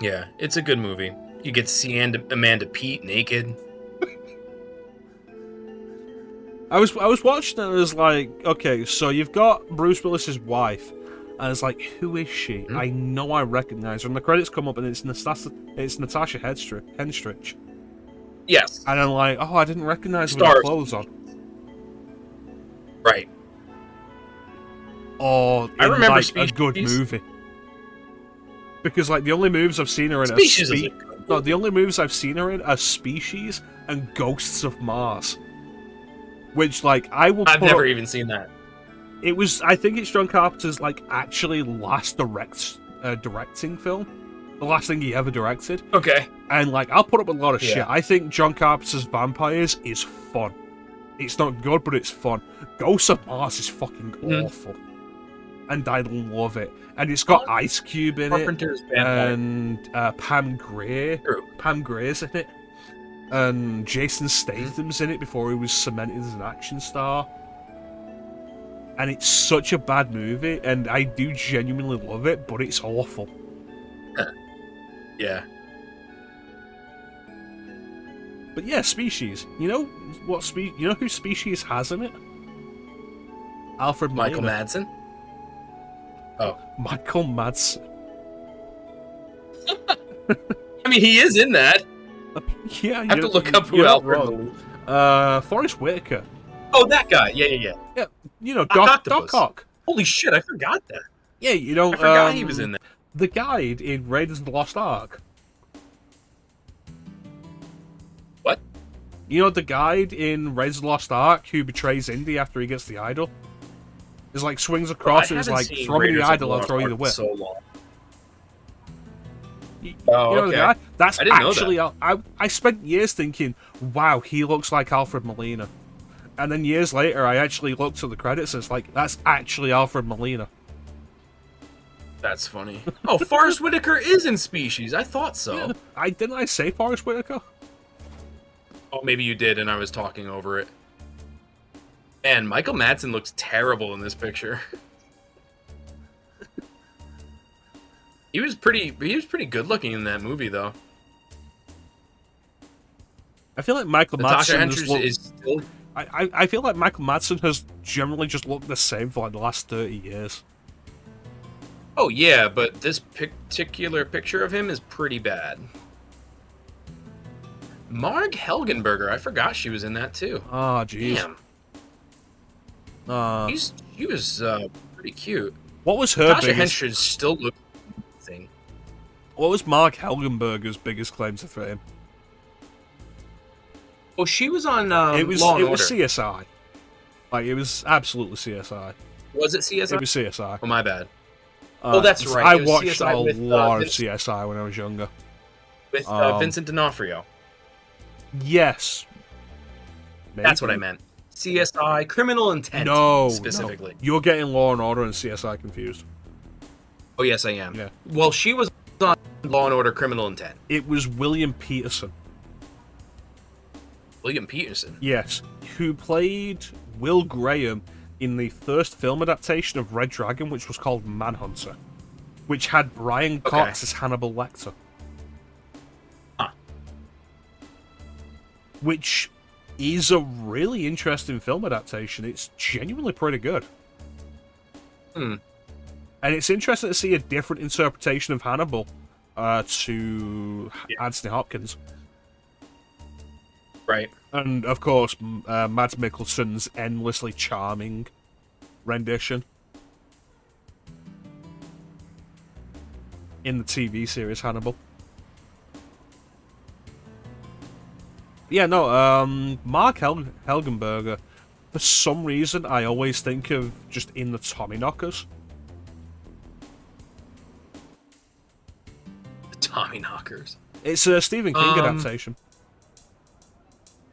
Yeah, it's a good movie. You get to see Amanda Peet naked. I was watching it and it was like, okay, so you've got Bruce Willis's wife, and it's like, who is she? Mm-hmm. I know I recognize her. And the credits come up and it's Natasha Henstridge. Yes. And I'm like, oh, I didn't recognize her with her clothes on. Right. Or I remember like a good movie. Because like the only moves I've seen her in the only moves I've seen her in are Species and Ghosts of Mars. Which like I've never even seen that. It was, I think it's John Carpenter's like actually last directing film. The last thing he ever directed. Okay. And like I'll put up with a lot of shit. I think John Carpenter's Vampires is fun. It's not good, but it's fun. Ghosts of Mars is fucking awful. And I love it. And it's got Ice Cube in it. And Pam Grier. Pam Grier's in it. And Jason Statham's in it before he was cemented as an action star. And it's such a bad movie, and I do genuinely love it, but it's awful. Yeah. But yeah, Species. You know what? You know who Species has in it? Alfred Molina. Michael Madsen. Oh, Michael Madsen. I mean, he is in that. Yeah, I have to look up who Alfred. Forrest Whitaker. Oh, that guy. Yeah. Yeah, you know, Doc Ock. Holy shit, I forgot that. Yeah, you know, I forgot he was in there. The guide in Raiders of the Lost Ark. What? You know the guide in Raiders of the Lost Ark who betrays Indy after he gets the idol? Is like swings across and is like, throw me the idol, I'll throw you the whip. So long. You know okay. the guy? That's I didn't actually know that. I spent years thinking, wow, he looks like Alfred Molina. And then years later I actually looked at the credits and it's like, that's actually Alfred Molina. That's funny. Oh, Forrest Whitaker is in Species. I thought so. Yeah, didn't I say Forrest Whitaker? Oh, maybe you did and I was talking over it. Man, Michael Madsen looks terrible in this picture. He was pretty good looking in that movie, though. I feel like Michael Madsen is still. I feel like Michael Madsen has generally just looked the same for like the last 30 years. Oh yeah, but this particular picture of him is pretty bad. Marg Helgenberger, I forgot she was in that too. Oh, jeez. Damn. She was pretty cute. What was her Natasha biggest? Henstridge still looks amazing. What was Marg Helgenberger's biggest claim to fame? Well, she was on Law and was Order. CSI. Like, it was absolutely CSI. Was it CSI? It was CSI. Oh, my bad. Oh, that's right. I watched CSI a with, lot of CSI when I was younger. With Vincent D'Onofrio. Yes. Maybe? That's what I meant. CSI, Criminal Intent, specifically. No. You're getting Law and Order and CSI confused. Oh, yes, I am. Yeah. Well, she was on Law and Order, Criminal Intent. It was William Peterson. William Peterson? Yes. Who played Will Graham in the first film adaptation of Red Dragon, which was called Manhunter, which had Brian Cox as Hannibal Lecter. Huh. Which is a really interesting film adaptation. It's genuinely pretty good. Hmm. And it's interesting to see a different interpretation of Hannibal to Anthony Hopkins. Right. And, of course, Mads Mikkelsen's endlessly charming rendition in the TV series Hannibal. Yeah, no, Marg Helgenberger, for some reason, I always think of just in the Tommyknockers. The Tommyknockers. It's a Stephen King adaptation.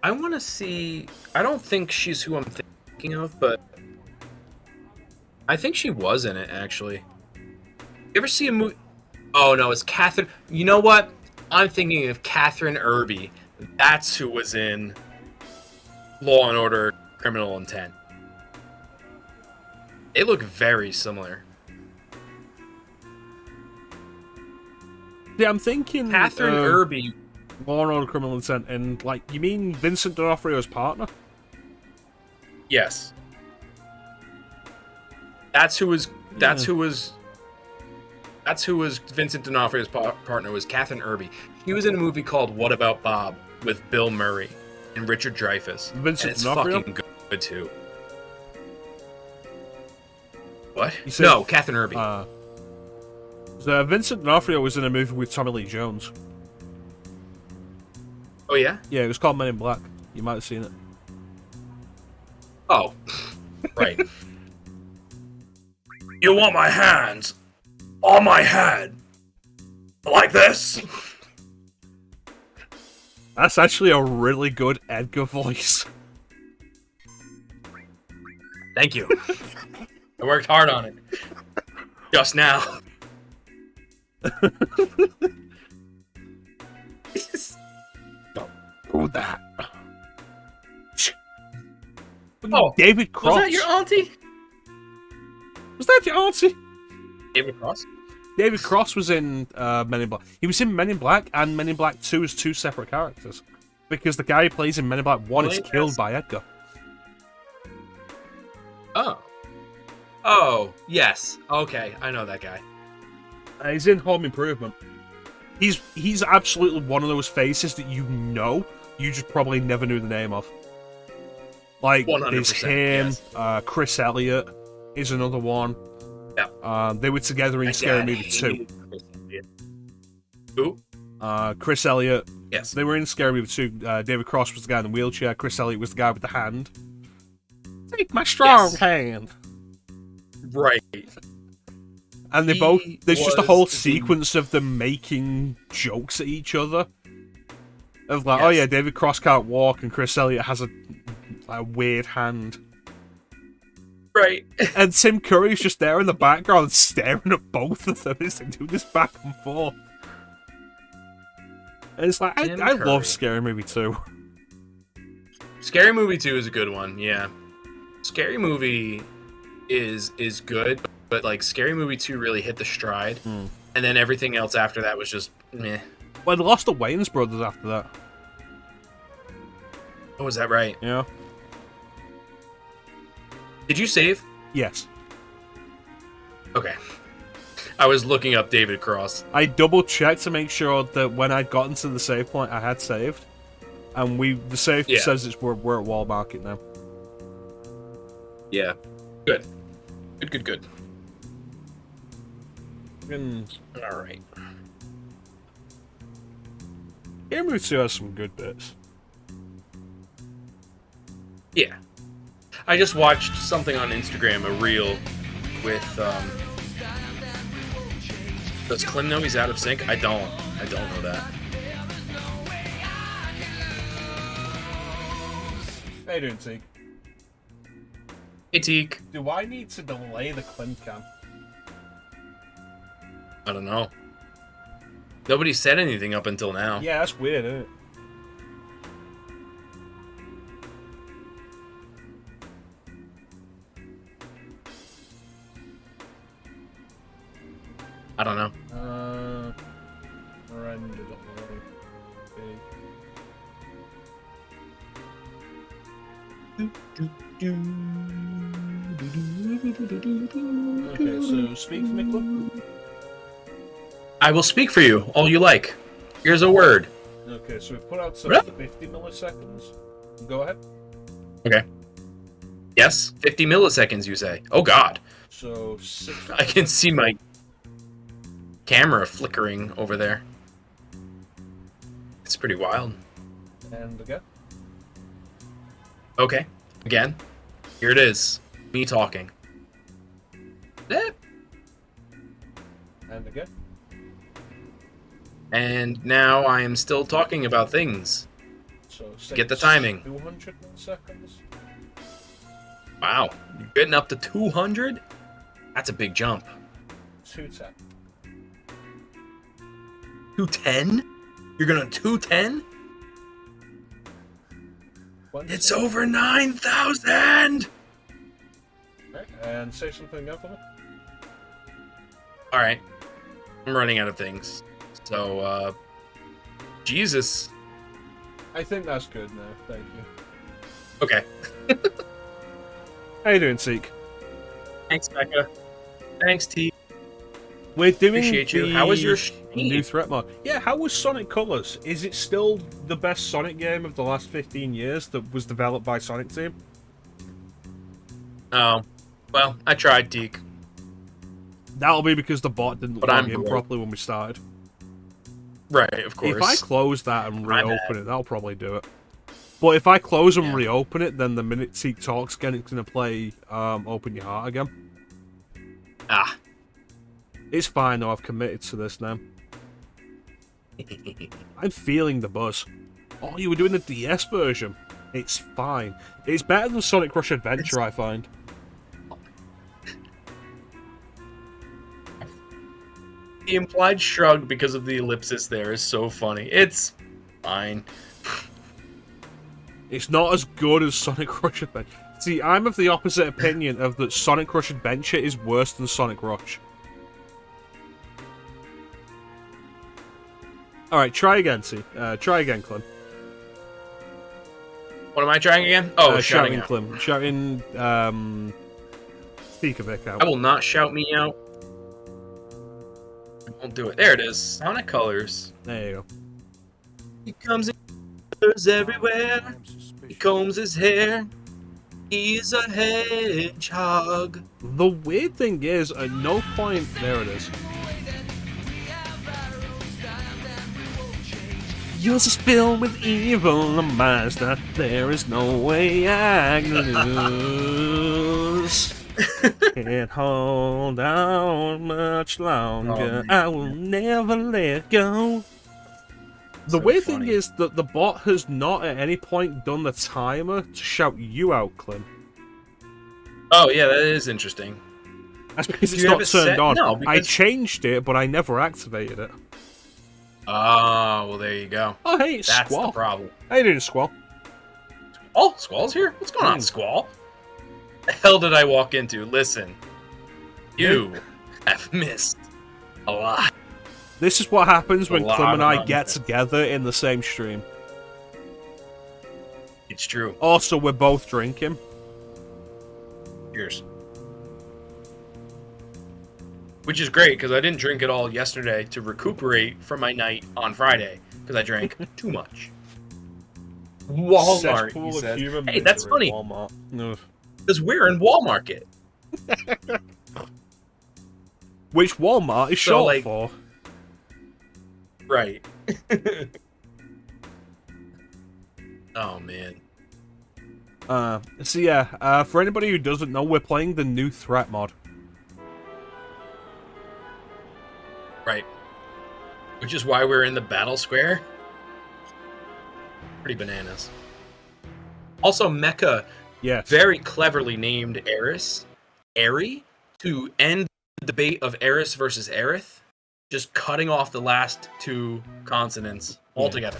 I want to see... I don't think she's who I'm thinking of, but... I think she was in it, actually. You ever see a movie... Oh, no, it's Catherine... You know what? I'm thinking of Catherine Irby. That's who was in Law & Order Criminal Intent. They look very similar. Yeah, I'm thinking... Catherine Irby... Law & Order Criminal Intent, and, like, you mean Vincent D'Onofrio's partner? Yes. That's who was Vincent D'Onofrio's partner, was Catherine Irby. He was in a movie called What About Bob with Bill Murray and Richard Dreyfuss. Vincent and it's D'Onofrio? fucking good too. What? No, Catherine Irby. So Vincent D'Onofrio was in a movie with Tommy Lee Jones. Oh yeah? Yeah, it was called Men in Black. You might have seen it. Oh, right. You want my hands on my head like this? That's actually a really good Edgar voice. Thank you. I worked hard on it. Just now. Who that? Oh, David Cross. Was that your auntie? Was that your auntie? David Cross? David Cross was in Men in Black. He was in Men in Black and Men in Black 2 as two separate characters. Because the guy who plays in Men in Black 1 is killed by Edgar. Oh. Oh, yes. Okay, I know that guy. He's in Home Improvement. He's absolutely one of those faces that you know, you just probably never knew the name of. Like, there's him, yes. Chris Elliott is another one. Yeah. They were together in Scary Movie 2. Who? Chris Elliott. Yes. They were in Scary Movie 2. David Cross was the guy in the wheelchair. Chris Elliott was the guy with the hand. Take my strong hand. Right. And they both... There's just a whole sequence of them making jokes at each other. Of like, oh yeah, David Cross can't walk and Chris Elliott has a weird hand. Right. And Tim Curry's just there in the background staring at both of them as they do this back and forth. And it's like, I love Scary Movie 2. Scary Movie 2 is a good one, yeah. Scary Movie is good, but like Scary Movie 2 really hit the stride. And then everything else after that was just meh. Well, they lost the Wayans brothers after that. Oh, is that right? Yeah. Did you save? Yes. Okay. I was looking up David Cross. I double-checked to make sure that when I'd gotten to the save point, I had saved. And the save says we're at Wall Market now. Yeah. Good. Good. Alright. Scary Movie 2 has some good bits. Yeah. I just watched something on Instagram, a reel with, does Clim know he's out of sync? I don't know that. How you doing, Teak? Hey, Teak. Do I need to delay the Clim cam? I don't know. Nobody said anything up until now. Yeah, that's weird, isn't it? I don't know. Okay, so speak for me, Clip. I will speak for you, all you like. Here's a word. Okay, so we put out 50 milliseconds. Go ahead. Okay. Yes, 50 milliseconds, you say. Oh, God. So, 6 I can see my camera flickering over there. It's pretty wild. And again. Okay. Again. Here it is. Me talking. And again. And now I am still talking about things. So get the timing. 200 milliseconds. Wow, you're getting up to 200? That's a big jump. 210. 210? You're gonna 210? It's over 9,000! Okay, and say something else for me. Alright. I'm running out of things. So, Jesus. I think that's good now, thank you. Okay. How you doing, Seek? Thanks, Becca. Thanks, T. We're doing Appreciate you. How was your new threat mod? Yeah, how was Sonic Colors? Is it still the best Sonic game of the last 15 years that was developed by Sonic Team? Oh. Well, I tried, Teak. That'll be because the bot didn't log in properly when we started. Right, of course. If I close that and reopen it, that'll probably do it. But if I close and reopen it, then the minute Teak talks again, it's going to play Open Your Heart again. Ah. It's fine, though. I've committed to this now. I'm feeling the buzz. Oh, you were doing the DS version. It's fine. It's better than Sonic Rush Adventure, I find. The implied shrug because of the ellipsis there is so funny. It's fine. It's not as good as Sonic Rush Adventure. See, I'm of the opposite opinion of that Sonic Rush Adventure is worse than Sonic Rush. Alright, try again, see. Try again, Clim. What am I trying again? Oh, shouting Clim. Shouting, Speak a bit out. I will not shout me out. I won't do it. There it is. Sonic Colors. There you go. He comes in colors everywhere. He combs his hair. He's a hedgehog. The weird thing is, at no point... There it is. Yours is filled with evil, a master. There is no way I can lose. Can't hold on much longer. I will never let go. The weird thing is that the bot has not at any point done the timer to shout you out, Clim. Oh, yeah, that is interesting. That's because it's not turned on. No, because... I changed it, but I never activated it. Oh, well, there you go. Oh, hey, it's That's Squall. the problem. How you doing, Squall? Oh, Squall's here? What's going on, Squall? The hell did I walk into? Listen, you have missed a lot. This is what happens when Clim and I get together in the same stream. It's true. Also, we're both drinking. Cheers. Which is great, because I didn't drink it all yesterday to recuperate from my night on Friday, because I drank too much. Walmart, he says. Hey, that's funny. Because we're in Walmart. Which Walmart is short for? Right. Oh, man. So yeah, for anybody who doesn't know, we're playing the new threat mod. Right. Which is why we're in the battle square. Pretty bananas. Also, Mecha very cleverly named Aeris, Airy, to end the debate of Aeris versus Aerith, just cutting off the last two consonants altogether.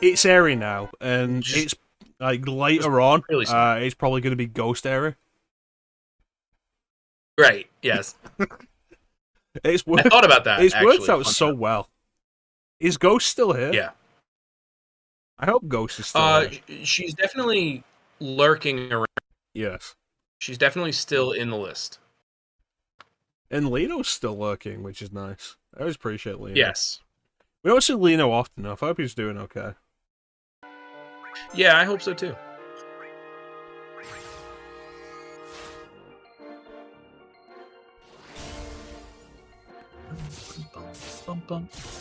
It's Airy now, and it's like later on, really it's probably going to be Ghost Airy. Right, yes. I thought about that. It's worked out so well. Is Ghost still here? Yeah. I hope Ghost is still here. She's definitely lurking around. Yes. She's definitely still in the list. And Lino's still lurking, which is nice. I always appreciate Lino. Yes. We don't see Lino often enough. I hope he's doing okay. Yeah, I hope so too.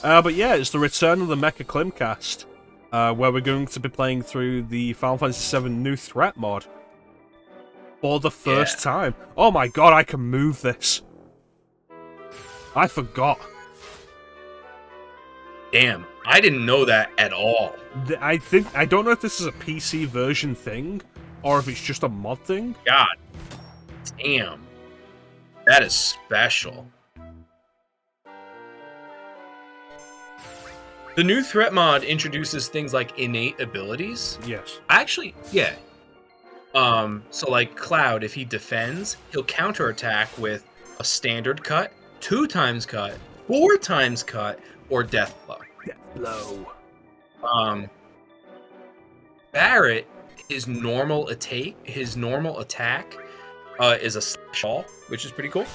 But yeah, it's the return of the Mecha Climcast, where we're going to be playing through the Final Fantasy VII New Threat mod for the first time. Oh my god, I can move this. I forgot. Damn, I didn't know that at all. I don't know if this is a PC version thing, or if it's just a mod thing. God damn. That is special. The new threat mod introduces things like innate abilities. Yes. Actually, yeah. So like Cloud, if he defends, he'll counterattack with a standard cut, 2 times cut, 4 times cut, or death blow. Death blow. Barrett, his normal attack is a slash, which is pretty cool.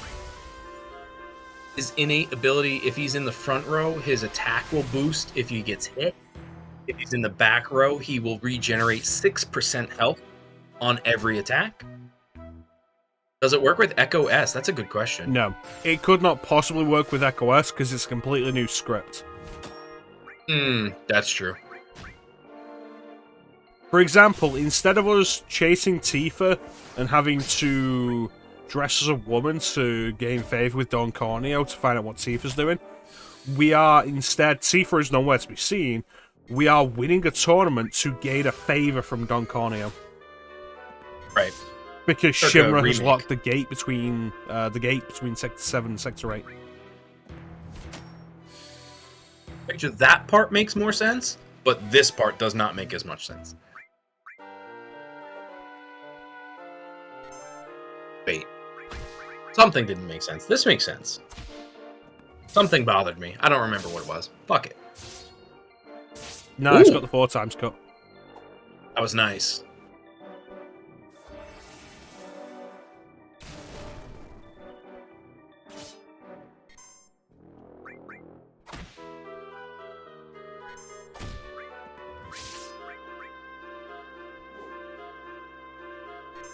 His innate ability, if he's in the front row, his attack will boost if he gets hit. If he's in the back row, he will regenerate 6% health on every attack. Does it work with Echo S? That's a good question. No. It could not possibly work with Echo S because it's a completely new script. That's true. For example, instead of us chasing Tifa and having to dress as a woman to gain favor with Don Corneo to find out what Tifa's doing, we are instead, Tifa is nowhere to be seen, we are winning a tournament to gain a favor from Don Corneo. Right. Because Shimra has locked the gate between Sector 7 and Sector 8. Picture that part makes more sense, but this part does not make as much sense. Wait. Something didn't make sense. This makes sense. Something bothered me. I don't remember what it was. Fuck it. No, it's got the 4 times cut. That was nice.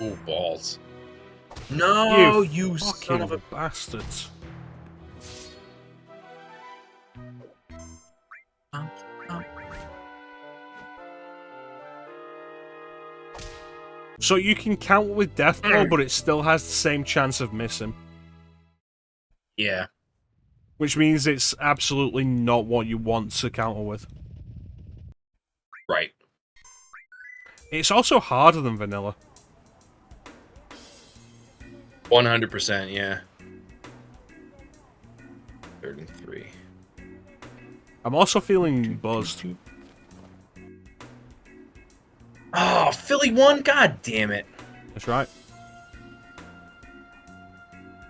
Ooh, balls. No, you son of a bastards. So you can counter with Death Blow, but it still has the same chance of missing. Yeah. Which means it's absolutely not what you want to counter with. Right. It's also harder than vanilla. 100%, yeah. 33. I'm also feeling buzzed. Oh, Philly won? God damn it. That's right.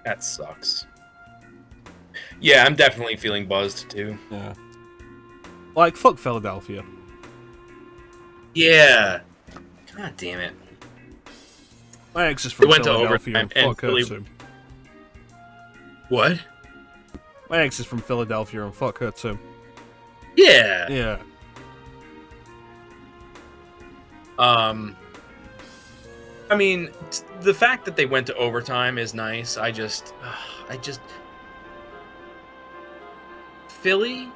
That sucks. Yeah, I'm definitely feeling buzzed, too. Yeah. Like, fuck Philadelphia. Yeah. God damn it. My ex is from Philadelphia and fuck her too. What? My ex is from Philadelphia and fuck her too. Yeah. Yeah. I mean, the fact that they went to overtime is nice. Philly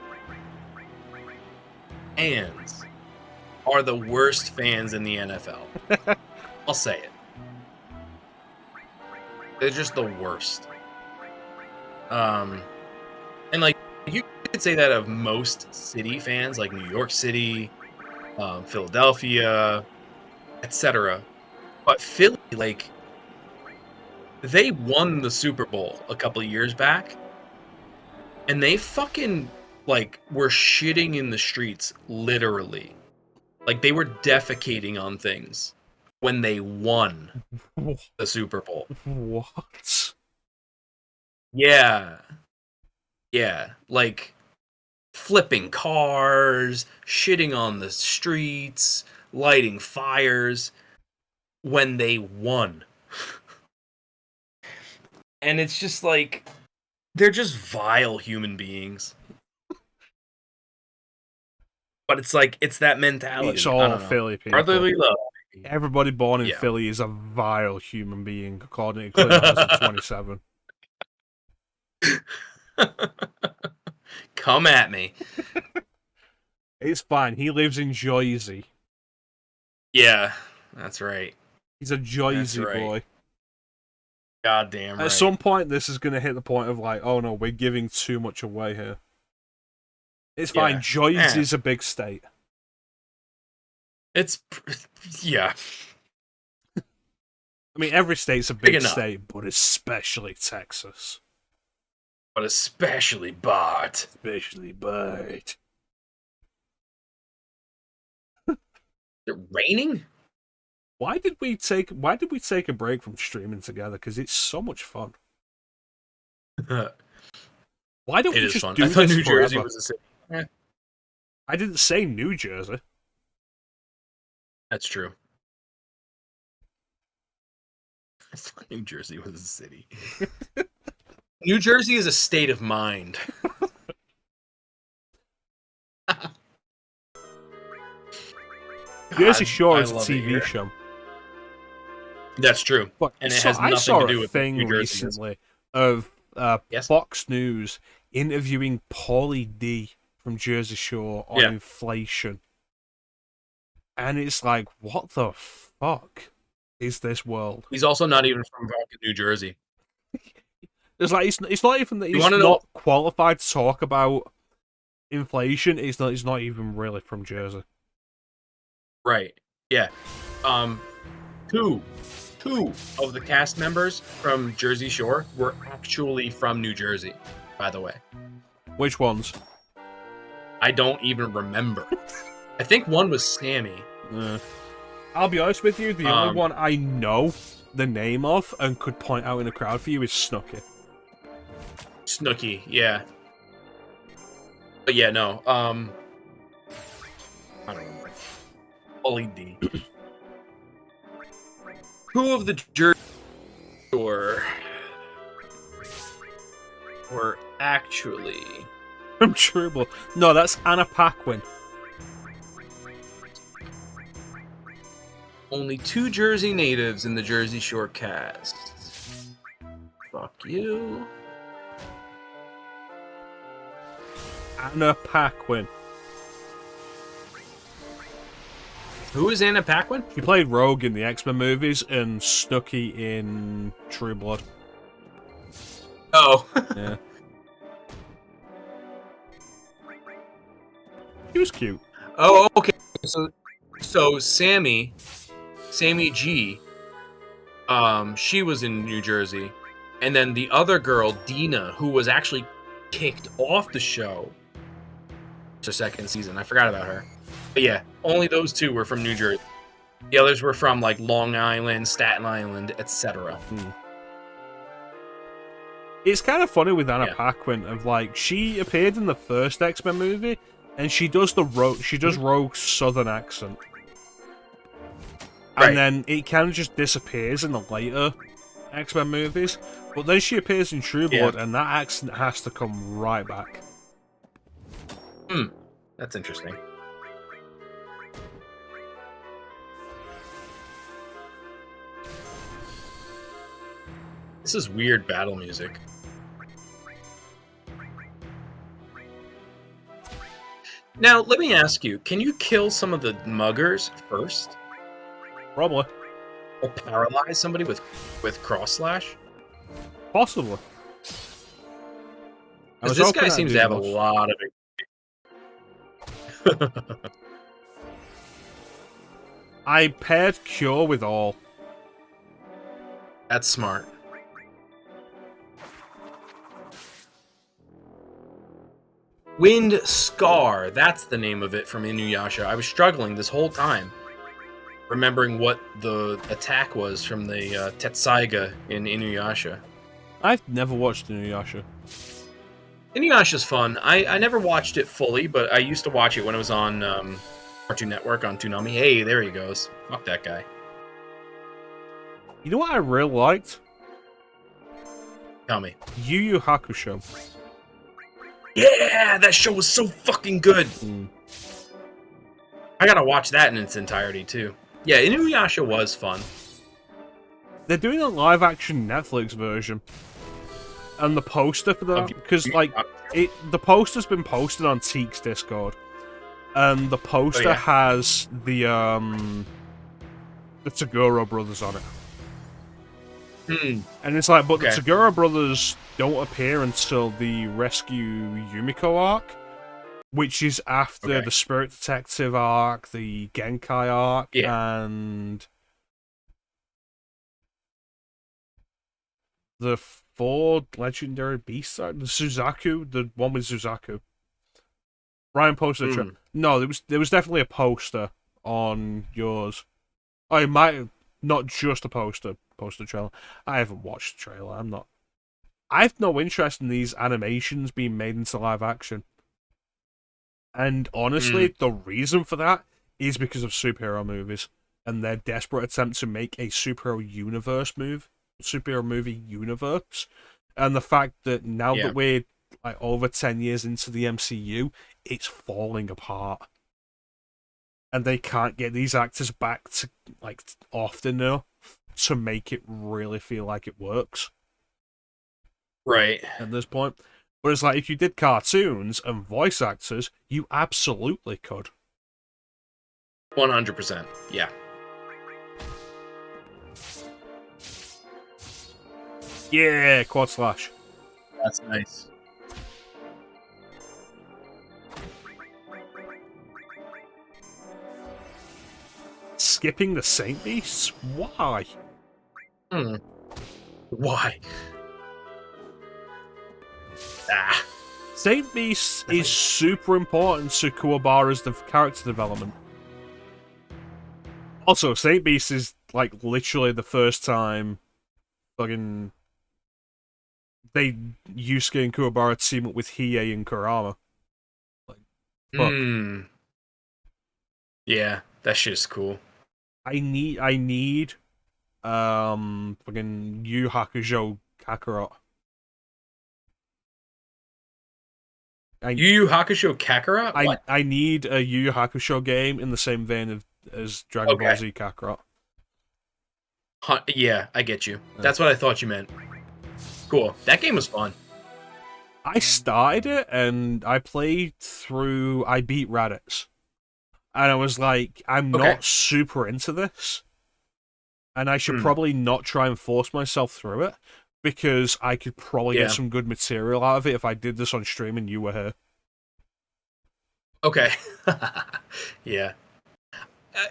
fans are the worst fans in the NFL. I'll say it. They're just the worst. And like, you could say that of most city fans, like New York City, Philadelphia, etc. But Philly, like, they won the Super Bowl a couple of years back, and they fucking, like, were shitting in the streets, literally. Like, they were defecating on things when they won the Super Bowl. What? Yeah. Yeah, like, flipping cars, shitting on the streets, lighting fires when they won. And it's just like, they're just vile human beings. But it's like, it's that mentality. It's all Philly people. Brotherly love. Everybody born in Philly is a vile human being, according to Clim and I 27. Come at me. It's fine. He lives in Jersey. Yeah, that's right. He's a Jersey boy. Goddamn right. At some point, this is going to hit the point of like, oh no, we're giving too much away here. It's fine. Yeah. Jersey is a big state. It's yeah. I mean, every state's a big state, but especially Texas. But especially Bart. Especially Bart. Is it raining? Why did we take a break from streaming together? Because it's so much fun. Why don't we just fun. do I thought this New forever? Jersey was a city. Eh. I didn't say New Jersey. That's true. I thought New Jersey was a city. New Jersey is a state of mind. Jersey Shore is a TV show. That's true. But and it has nothing to do with thing New Jersey recently of yes? Fox News interviewing Paulie D from Jersey Shore on inflation. And it's like, what the fuck is this world? He's also not even from fucking New Jersey. It's like it's not even that he's not qualified to talk about inflation. He's not even really from Jersey. Right. Yeah. Two of the cast members from Jersey Shore were actually from New Jersey, by the way. Which ones? I don't even remember. I think one was Sammy. I'll be honest with you, the only one I know the name of and could point out in a crowd for you is Snooky. Snooky, yeah. But yeah, no. I don't remember. Ollie D. Who of the Jersey Shore were actually from True Blood? No, that's Anna Paquin. Only 2 Jersey natives in the Jersey Shore cast. Fuck you. Anna Paquin. Who is Anna Paquin? She played Rogue in the X-Men movies and Snooky in True Blood. Oh. Yeah. She was cute. Oh, okay. So Sammy G, she was in New Jersey, and then the other girl, Dina, who was actually kicked off the show. It's her second season. I forgot about her. But yeah, only those 2 were from New Jersey. The others were from like Long Island, Staten Island, etc. It's kind of funny with Anna Paquin of like she appeared in the first X-Men movie, and she does Rogue's southern accent. And then it kind of just disappears in the later X-Men movies. But then she appears in True Blood, and that accent has to come right back. That's interesting. This is weird battle music. Now, let me ask you, can you kill some of the muggers first? Probably. Or paralyze somebody with cross slash? Possibly. Because this guy seems to have a lot of it. I paired Cure with all. That's smart. Wind Scar, that's the name of it from Inuyasha. I was struggling this whole time, remembering what the attack was from the Tetsaiga in Inuyasha. I've never watched Inuyasha. Inuyasha's fun. I never watched it fully, but I used to watch it when it was on Cartoon Network on Toonami. Hey, there he goes. Fuck that guy. You know what I really liked? Tell me. Yu Yu Hakusho. Yeah, that show was so fucking good. I gotta watch that in its entirety too. Yeah, Inuyasha was fun. They're doing a live-action Netflix version, and the poster for that, because like the poster's been posted on Teek's Discord, and the poster has the Tagoro brothers on it. And it's like, but the Tagoro brothers don't appear until the Rescue Yumiko arc. which is after the Spirit Detective arc, the Genkai arc, and the 4 legendary beasts. The Suzaku, the one with Suzaku. Ryan posted a no, there was definitely a poster on yours. I might not just a poster trailer. I haven't watched the trailer. I have no interest in these animations being made into live action. And honestly, the reason for that is because of superhero movies and their desperate attempt to make a superhero movie universe, and the fact that now that we're like over 10 years into the MCU, it's falling apart, and they can't get these actors back to like often enough to make it really feel like it works. Right. At this point. Whereas, like, if you did cartoons and voice actors, you absolutely could. 100%. Yeah. Yeah, quad slash. That's nice. Skipping the Saint Beasts? Why? Why? Saint Beasts is super important to Kuwabara's character development. Also, Saint Beasts is like literally the first time fucking Yusuke and Kuwabara team up with Hiei and Kurama. Like, fuck. Yeah, that shit's cool. I need fucking Yu Hakusho Kakarot. Yu Yu Hakusho Kakarot? I need a Yu Yu Hakusho game in the same vein as Dragon Ball Z Kakarot. Yeah, I get you. That's what I thought you meant. Cool. That game was fun. I started it and I beat Raditz. And I was like, I'm not super into this. And I should probably not try and force myself through it, because I could probably get some good material out of it if I did this on stream and you were here. Okay. Yeah.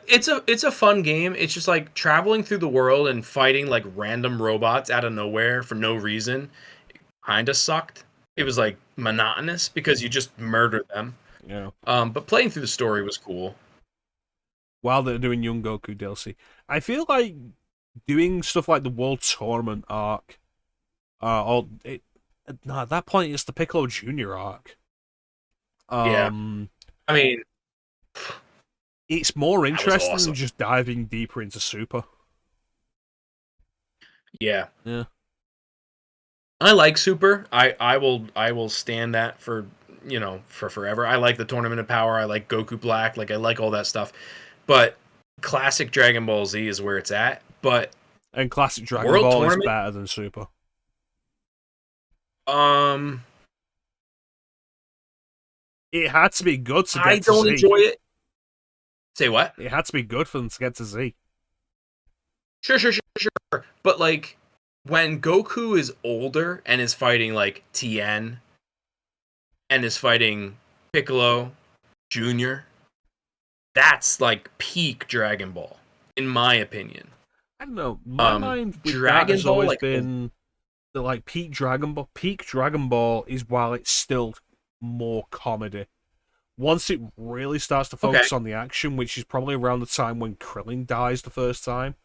It's a fun game. It's just like traveling through the world and fighting like random robots out of nowhere for no reason. It kind of sucked. It was like monotonous because you just murder them. Yeah. But playing through the story was cool. While they're doing Young Goku DLC, I feel like doing stuff like the World Tournament arc, at that point it's the Piccolo Junior arc. Yeah. I mean, it's more interesting than just diving deeper into Super. Yeah. Yeah. I like Super. I will stand that for forever. I like the Tournament of Power. I like Goku Black. Like, I like all that stuff. But classic Dragon Ball Z is where it's at. And classic Dragon Ball is better than Super. It had to be good to get to Z. I don't enjoy it. Say what? It had to be good for them to get to Z. Sure. But like, when Goku is older and is fighting like Tien and is fighting Piccolo Jr., that's like peak Dragon Ball, in my opinion. I don't know. My mind with Dragon that has Ball, always been that like peak Dragon Ball. Peak Dragon Ball is while it's still more comedy. Once it really starts to focus on the action, which is probably around the time when Krillin dies the first time,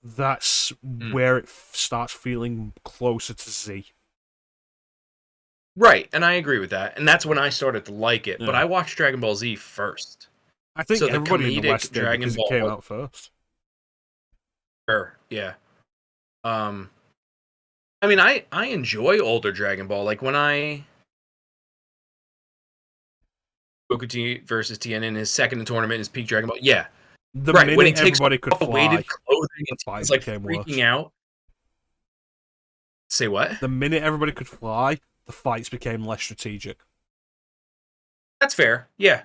that's where it starts feeling closer to Z. Right, and I agree with that. And that's when I started to like it. Yeah. But I watched Dragon Ball Z first. I think so everybody in the West did because it came out first. Sure, yeah. I mean, I enjoy older Dragon Ball. Like, when Goku versus Tien in his second tournament, his peak Dragon Ball. Yeah. The minute when he takes everybody could fly, weighted clothing and it's like freaking out. Say what? The minute everybody could fly, the fights became less strategic. That's fair. Yeah.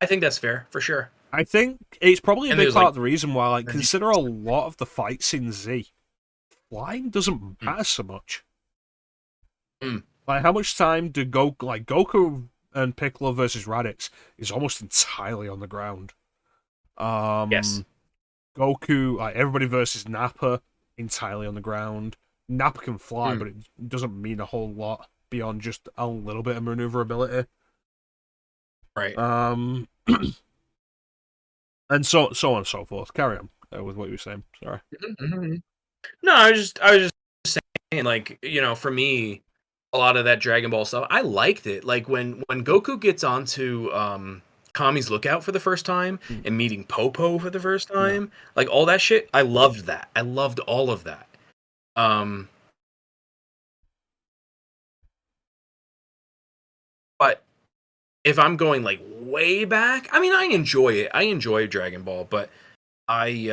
I think that's fair, for sure. I think it's probably a big part of the reason why, like, consider a lot of the fights in Z, flying doesn't matter so much. Like, how much time do Goku and Piccolo versus Raditz is almost entirely on the ground. Yes. Goku, like everybody versus Nappa, entirely on the ground. Nappa can fly, but it doesn't mean a whole lot beyond just a little bit of maneuverability. Right. And so on and so forth. Carry on with what you were saying. Sorry. Mm-hmm. No, I was just saying, like, you know, for me, a lot of that Dragon Ball stuff, I liked it. Like when Goku gets onto Kami's lookout for the first time and meeting Popo for the first time, like all that shit, I loved that. I loved all of that. But if I'm going like way back, I mean, I enjoy it. I enjoy Dragon Ball, but I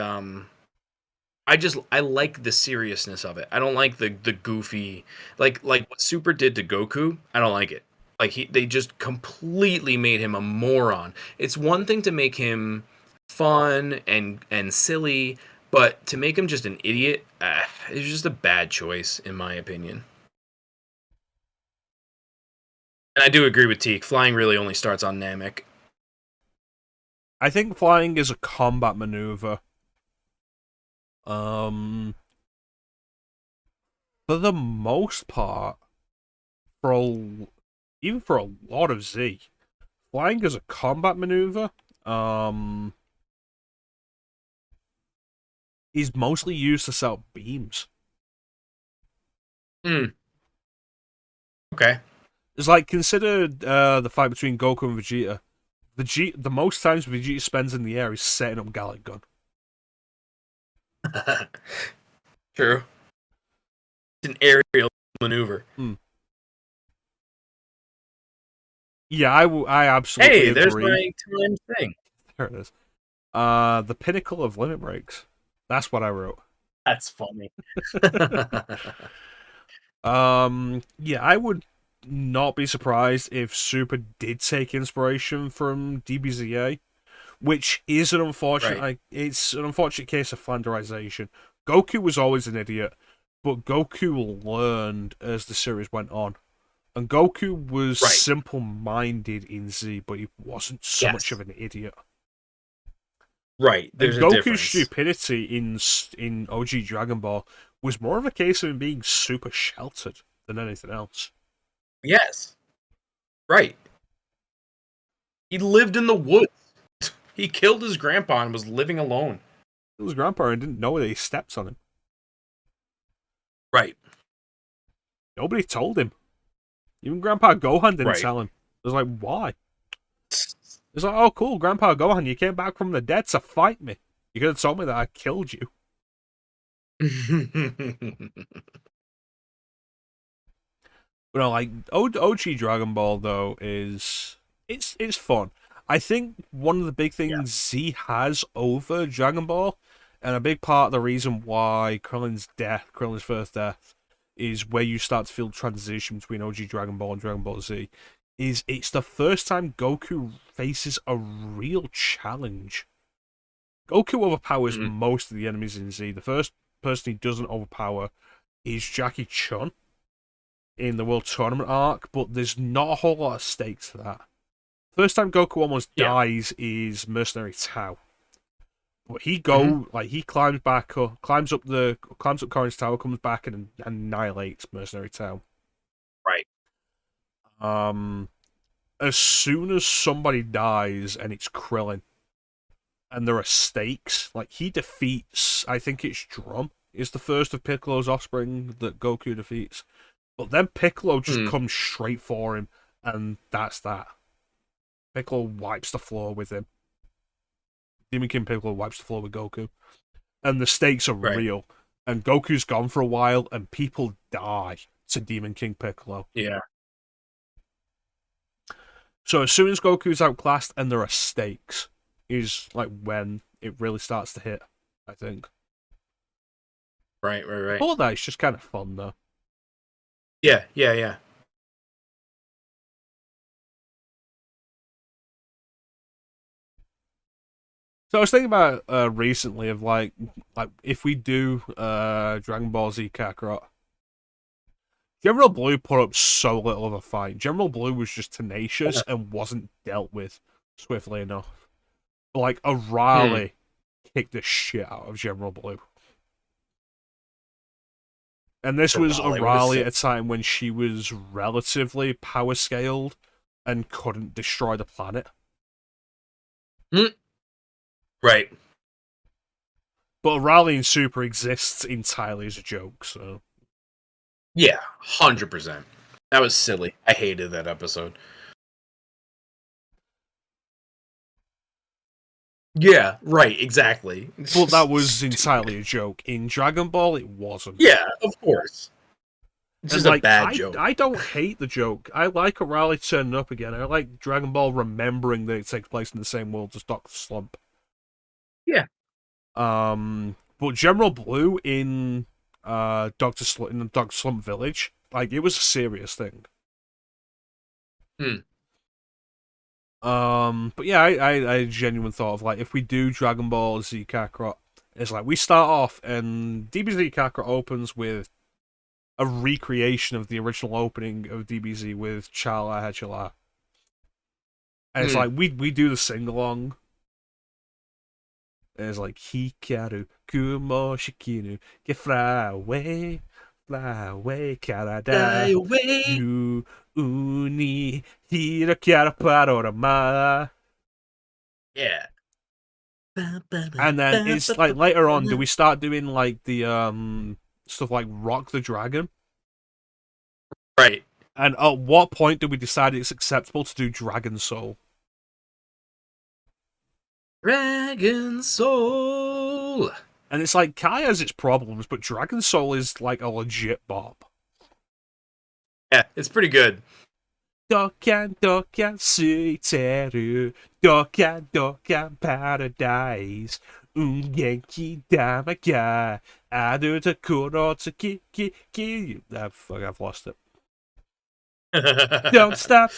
like the seriousness of it. I don't like the goofy, like what Super did to Goku. I don't like it. Like they just completely made him a moron. It's one thing to make him fun and silly, but to make him just an idiot, it's just a bad choice in my opinion. And I do agree with Teak. Flying really only starts on Namek. I think flying is a combat maneuver. For the most part, even for a lot of Z, flying is a combat maneuver. Is mostly used to set up beams. Okay. It's like, consider the fight between Goku and Vegeta. The most times Vegeta spends in the air is setting up Gallic Gun. True. It's an aerial maneuver. Yeah, I absolutely agree. Hey, there's my time thing. There it is. The pinnacle of limit breaks. That's what I wrote. That's funny. Yeah, I would not be surprised if Super did take inspiration from DBZA, which is an unfortunate. Right. It's an unfortunate case of flanderization. Goku was always an idiot, but Goku learned as the series went on, and Goku was simple-minded in Z, but he wasn't so much of an idiot. Right. There's and a Goku's difference. stupidity in OG Dragon Ball was more of a case of him being super sheltered than anything else. Yes. Right. He lived in the woods. He killed his grandpa and was living alone. His grandpa and didn't know that he stepped on him. Right. Nobody told him. Even Grandpa Gohan didn't tell him. It was like, why? It's like, oh, cool, Grandpa Gohan, you came back from the dead to fight me. You could have told me that I killed you. But no, like, OG Dragon Ball, though, is... It's fun. I think one of the big things Z has over Dragon Ball, and a big part of the reason why Krillin's first death, is where you start to feel transition between OG Dragon Ball and Dragon Ball Z, is it's the first time Goku faces a real challenge. Goku overpowers most of the enemies in Z. The first person he doesn't overpower is Jackie Chun in the World Tournament arc, but there's not a whole lot of stakes to that. First time Goku almost dies is Mercenary Tao. But he he climbs up Korin's tower, comes back and annihilates Mercenary Tao. Right. As soon as somebody dies and it's Krillin, and there are stakes, like he defeats, I think it's Drum, is the first of Piccolo's offspring that Goku defeats. But then Piccolo just comes straight for him, and that's that. Piccolo wipes the floor with him. Demon King Piccolo wipes the floor with Goku. And the stakes are real. And Goku's gone for a while, and people die to Demon King Piccolo. Yeah. So as soon as Goku's outclassed and there are stakes, is like when it really starts to hit, I think. Right. All that is just kind of fun, though. Yeah. So I was thinking about recently of like if we do Dragon Ball Z Kakarot, General Blue put up so little of a fight. General Blue was just tenacious and wasn't dealt with swiftly enough. Like, Arale kicked the shit out of General Blue. And this was Arale at a time when she was relatively power-scaled and couldn't destroy the planet. Right. But Arale in Super exists entirely as a joke, so... Yeah, 100%. That was silly. I hated that episode. Yeah, right, exactly. But that was entirely a joke. In Dragon Ball, it wasn't. Yeah, of course. It's just a bad joke. I don't hate the joke. I like Arale turning up again. I like Dragon Ball remembering that it takes place in the same world as Dr. Slump. Yeah. But General Blue in Dr. Slump Village, like, it was a serious thing. But yeah, I genuinely thought of, like, if we do Dragon Ball Z Kakarot, it's like we start off and DBZ Kakarot opens with a recreation of the original opening of DBZ with Chala Hechala. And it's like we do the sing along. And it's like Hikaru Kumo Shikinu get fly away, Karada. Fly away. You uni hirakiara parorama. Yeah. And then it's like later on, do we start doing like the stuff like Rock the Dragon? Right. And at what point do we decide it's acceptable to do Dragon Soul? Dragon Soul. And it's like Kai has its problems, but Dragon Soul is like a legit bop. Yeah, it's pretty good. Dokkan suiteru, Dokkan paradise, Ungenki damaga, adu to kuro to ki. Fuck, I've lost it. Don't stop,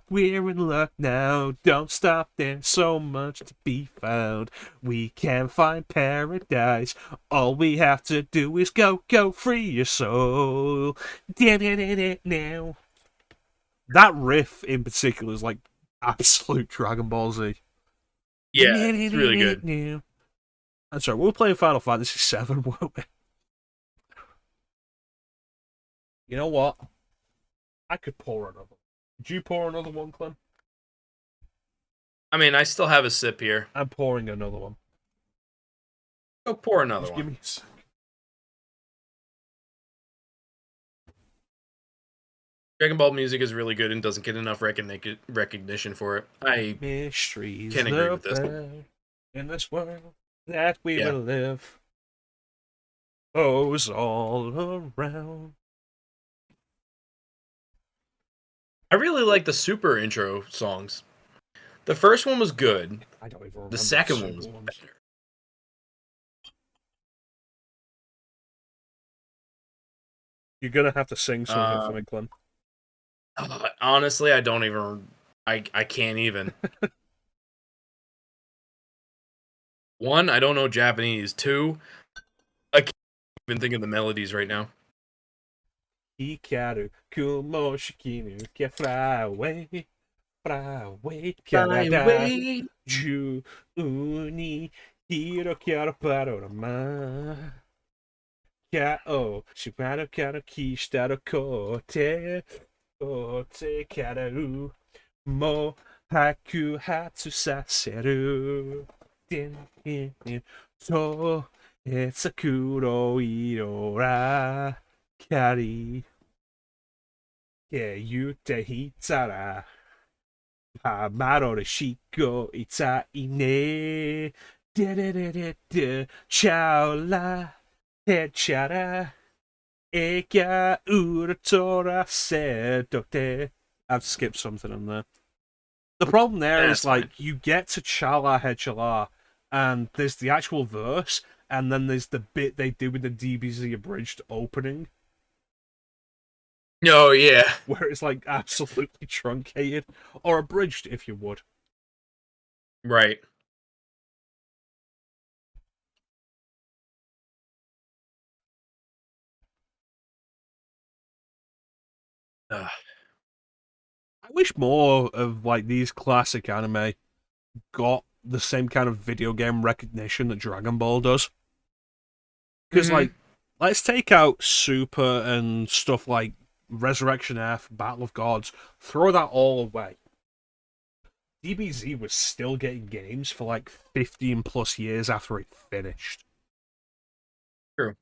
we're in luck now. Don't stop, there's so much to be found. We can find paradise. All we have to do is go free your soul. Now. That riff in particular is like absolute Dragon Ball Z. Yeah, it's really good. I'm sorry, we'll play Final Fantasy VII, won't we? You know what? I could pour another one. Could you pour another one, Clem? I mean, I still have a sip here. I'm pouring another one. Go pour another Just one. Give me a sec. Dragon Ball music is really good and doesn't get enough recognition for it. I Mysteries can't agree with this. In this world that we will live. Foes all around. I really like the Super intro songs. The first one was good. I don't even remember the second one was better. You're gonna have to sing something for me, Clem. Honestly, I don't even. I can't even. One, I don't know Japanese. Two, I can't even think of the melodies right now. Hikaru kumo shikinu get fly away, Fly away. Ju uni hiro kyaro parorama. Kao shimano kano kishitaro kote karau mo haku hatsu saseru. Din to etsakuro iro ra kari. Yute hitara Hamaro de Shiko Itai ne Chao la Hechara Eka Uratora Sedote. I've skipped something on there. The problem there is like you get to Chala Hechala and there's the actual verse and then there's the bit they do with the DBZ abridged opening. Oh, yeah. Where it's, like, absolutely truncated. Or abridged, if you would. Right. Ugh. I wish more of like these classic anime got the same kind of video game recognition that Dragon Ball does. Because like, let's take out Super and stuff like Resurrection F, Battle of Gods, throw that all away. DBZ was still getting games for like 15 plus years after it finished. True.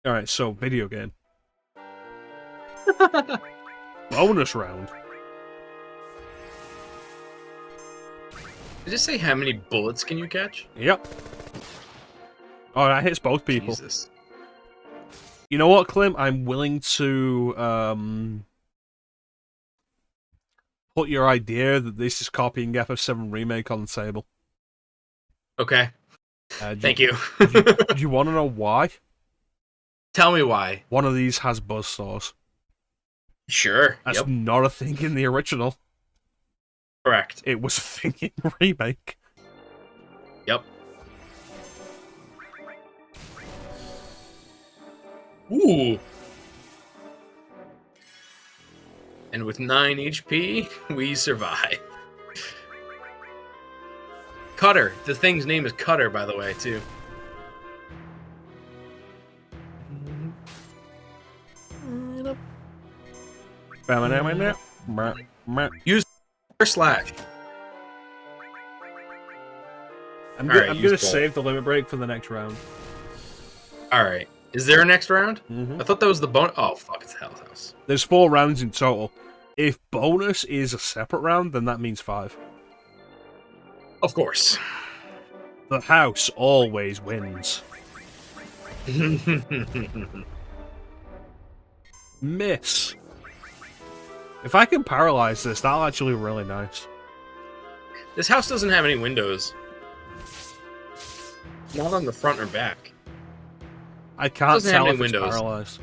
Alright, so video game. Bonus round. Did it say how many bullets can you catch? Yep. Oh, that hits both people. Jesus. You know what, Clim? I'm willing to put your idea that this is copying FF7 Remake on the table. Okay. Thank you. Do you want to know why? Tell me why. One of these has buzzsaws. Sure. That's not a thing in the original. Correct. It was a thing in Remake. Yep. Ooh. And with 9 HP, we survive. Cutter. The thing's name is Cutter, by the way, too. Use slash. I'm gonna save the limit break for the next round. Alright. Is there a next round? Mm-hmm. I thought that was the bonus. Oh, fuck, it's Hell's House. There's 4 rounds in total. If bonus is a separate round, then that means 5. Of course. The house always wins. Miss. If I can paralyze this, that'll actually be really nice. This house doesn't have any windows. Not on the front or back. I can't tell if windows. It's paralyzed.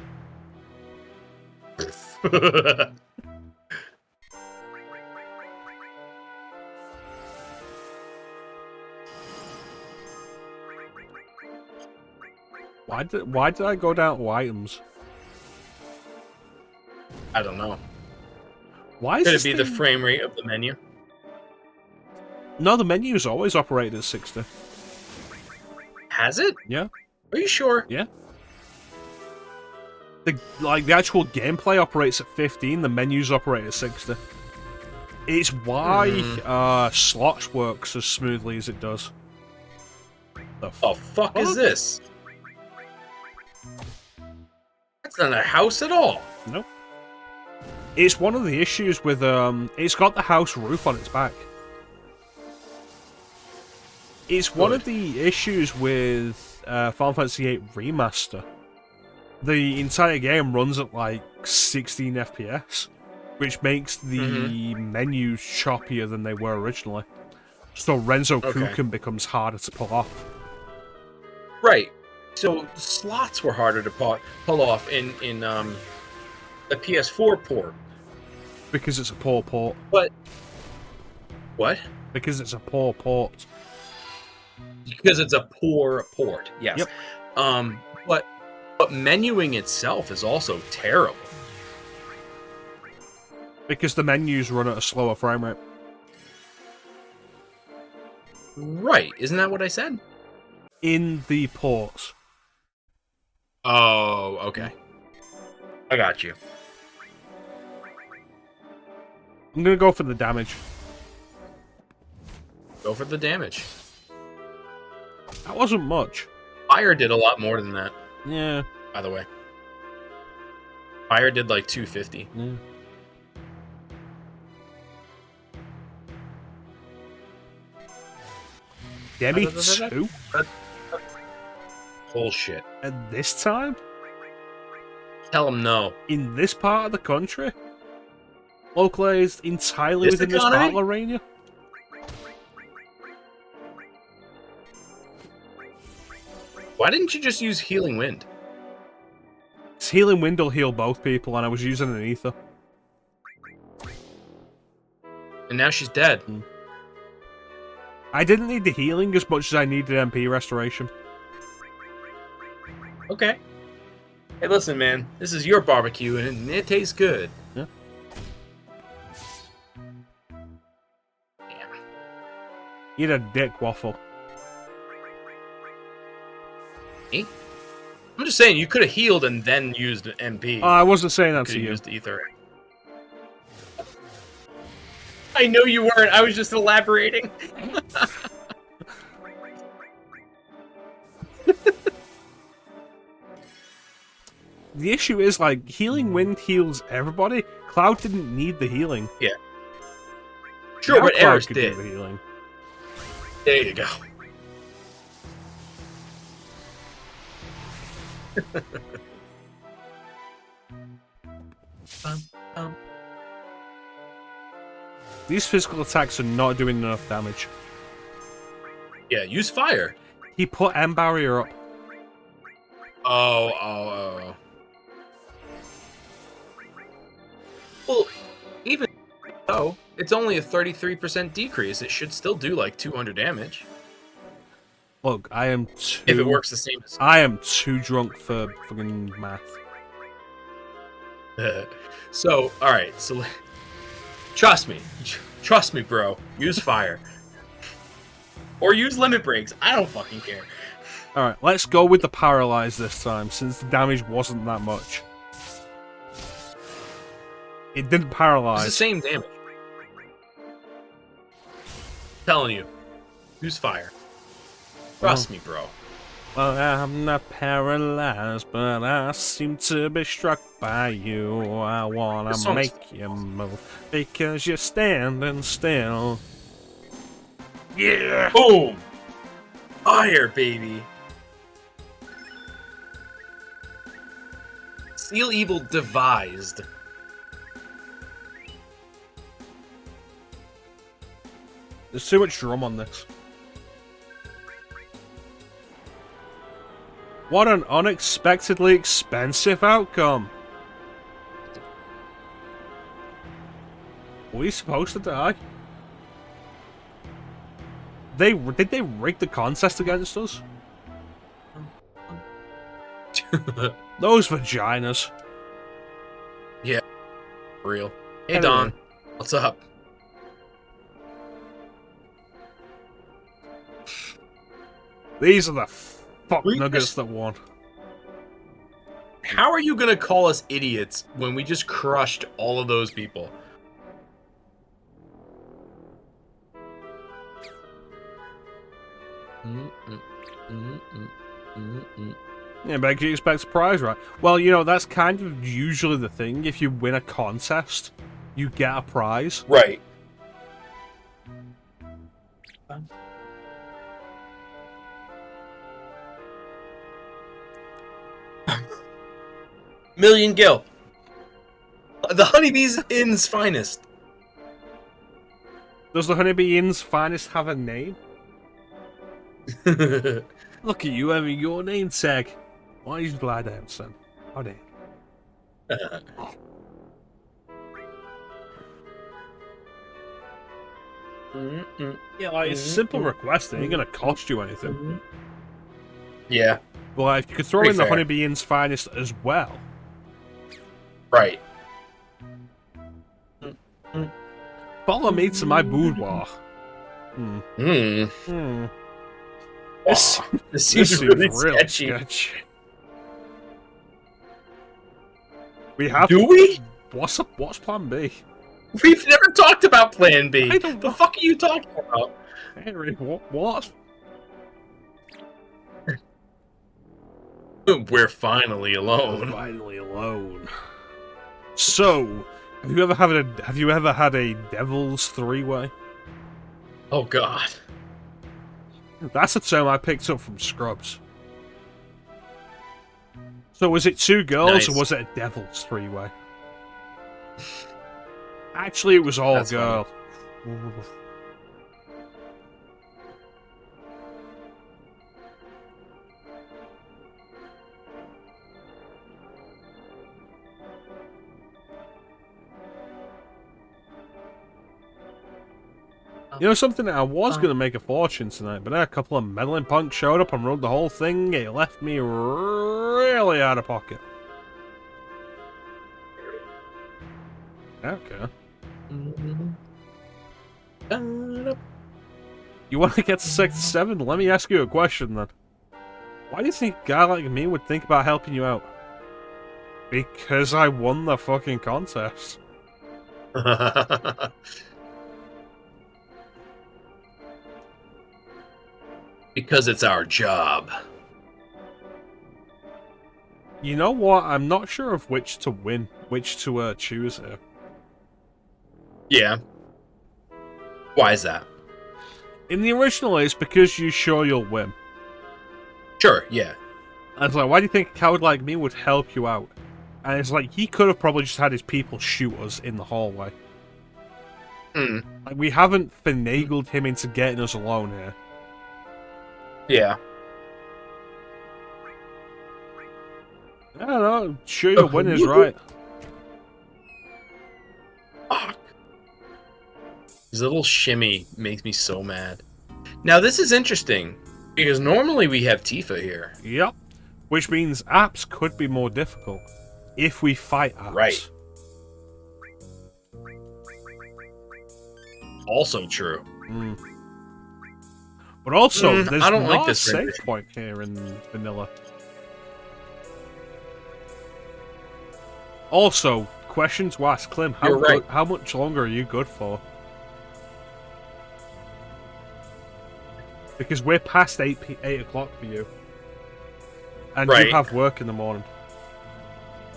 Why did I go down to items? I don't know. Why is Could this it be the thing... frame rate of the menu? No, the menu's always operated at 60. Has it? Yeah. Are you sure? Yeah. The actual gameplay operates at 15, the menus operate at 60. It's why slots works as smoothly as it does. The fuck is this? That's not a house at all. Nope. It's one of the issues with it's got the house roof on its back. It's one of the issues with Final Fantasy VIII Remaster. The entire game runs at like 16 FPS, which makes the menus choppier than they were originally. So Renzo Kuken becomes harder to pull off. Right. So slots were harder to pull off in the PS4 port. Because it's a poor port. But what? Because it's a poor port. Because it's a poor port. Yes. Yep. But menuing itself is also terrible. Because the menus run at a slower frame rate. Right. Isn't that what I said? In the ports. Oh, okay. I got you. I'm gonna go for the damage. Go for the damage. That wasn't much. Fire did a lot more than that. Yeah. By the way. Fire did like 250. Yeah. Demi 2? Bullshit. And this time? Tell him no. In this part of the country? Localized entirely This within this economy? battle arena? Why didn't you just use Healing Wind? This Healing Wind will heal both people, and I was using an ether. And now she's dead. I didn't need the healing as much as I needed MP restoration. Okay. Hey, listen, man. This is your barbecue, and it tastes good. Yeah. Damn. Eat a dick waffle. Me? I'm just saying, you could have healed and then used MP. I wasn't saying that to you. Used ether. I know you weren't. I was just elaborating. The issue is, like, healing wind heals everybody. Cloud didn't need the healing. Yeah. Sure, now but Cloud Eris could did. do the healing. There you go. These physical attacks are not doing enough damage. Yeah, use fire. He put M barrier up. Oh. Well, even though it's only a 33% decrease, it should still do like 200 damage. Look, I am too... If it works the same as... I am too drunk for fucking math. So, alright, so... Trust me, bro. Use fire. Or use limit breaks. I don't fucking care. Alright, let's go with the paralyze this time, since the damage wasn't that much. It didn't paralyze. It's the same damage. Telling you. Use fire. Trust me, bro. Well, I'm not paralyzed, but I seem to be struck by you. I wanna make you move, because you're standing still. Yeah! Boom! Fire, baby! Seal Evil devised. There's too much drum on this. What an unexpectedly expensive outcome. Were we supposed to die? Did they rig the contest against us? Those vaginas. Yeah, for real. Hey, Anyway. Don. What's up? These are the fuck nuggets that won. How are you gonna call us idiots when we just crushed all of those people? Yeah, but you expect a prize, right? Well, you know, that's kind of usually the thing. If you win a contest, you get a prize. Right. Million Gill. The Honeybee's Inn's finest. Does the Honeybee Inn's finest have a name? Look at you having your name tag. Why did you lie down, son? Oh, damn. Yeah, like, it's a simple request. It ain't gonna cost you anything. Yeah. Well, if you could throw Pretty in the fair. Honeybee Inn's finest as well. Right. Follow me to my boudoir. This This seems really sketchy. We have. Do we? What's plan B? We've never talked about Plan B. I don't The know. fuck are you talking about? Henry, what? We're finally alone. Finally alone. So, have you ever had a Devil's Three-Way? Oh god. That's a term I picked up from Scrubs. So was it two girls Nice. or was it a Devil's Three-Way? Actually, it was all That's girl. You know something? I was going to make a fortune tonight, but then a couple of meddling punks showed up and rode the whole thing. It left me really out of pocket. Okay. You want to get to 67? Let me ask you a question then. Why do you think a guy like me would think about helping you out? Because I won the fucking contest. Because it's our job. You know what? I'm not sure of which to win, which to choose here. Yeah. Why is that? In the original, it's because you're sure you'll win. Sure, yeah. And it's like, why do you think a coward like me would help you out? And it's like, he could have probably just had his people shoot us in the hallway. Like, we haven't finagled him into getting us alone here. Yeah. I don't know, sure your win is right. Fuck. His little shimmy makes me so mad. Now, this is interesting, because normally we have Tifa here. Yep. Which means apps could be more difficult if we fight apps. Right. Also true. But also, there's I don't not like a this save rendition. point here in vanilla. Also, question to ask, Clim, how much longer are you good for? Because we're past 8 o'clock for you. And you have work in the morning.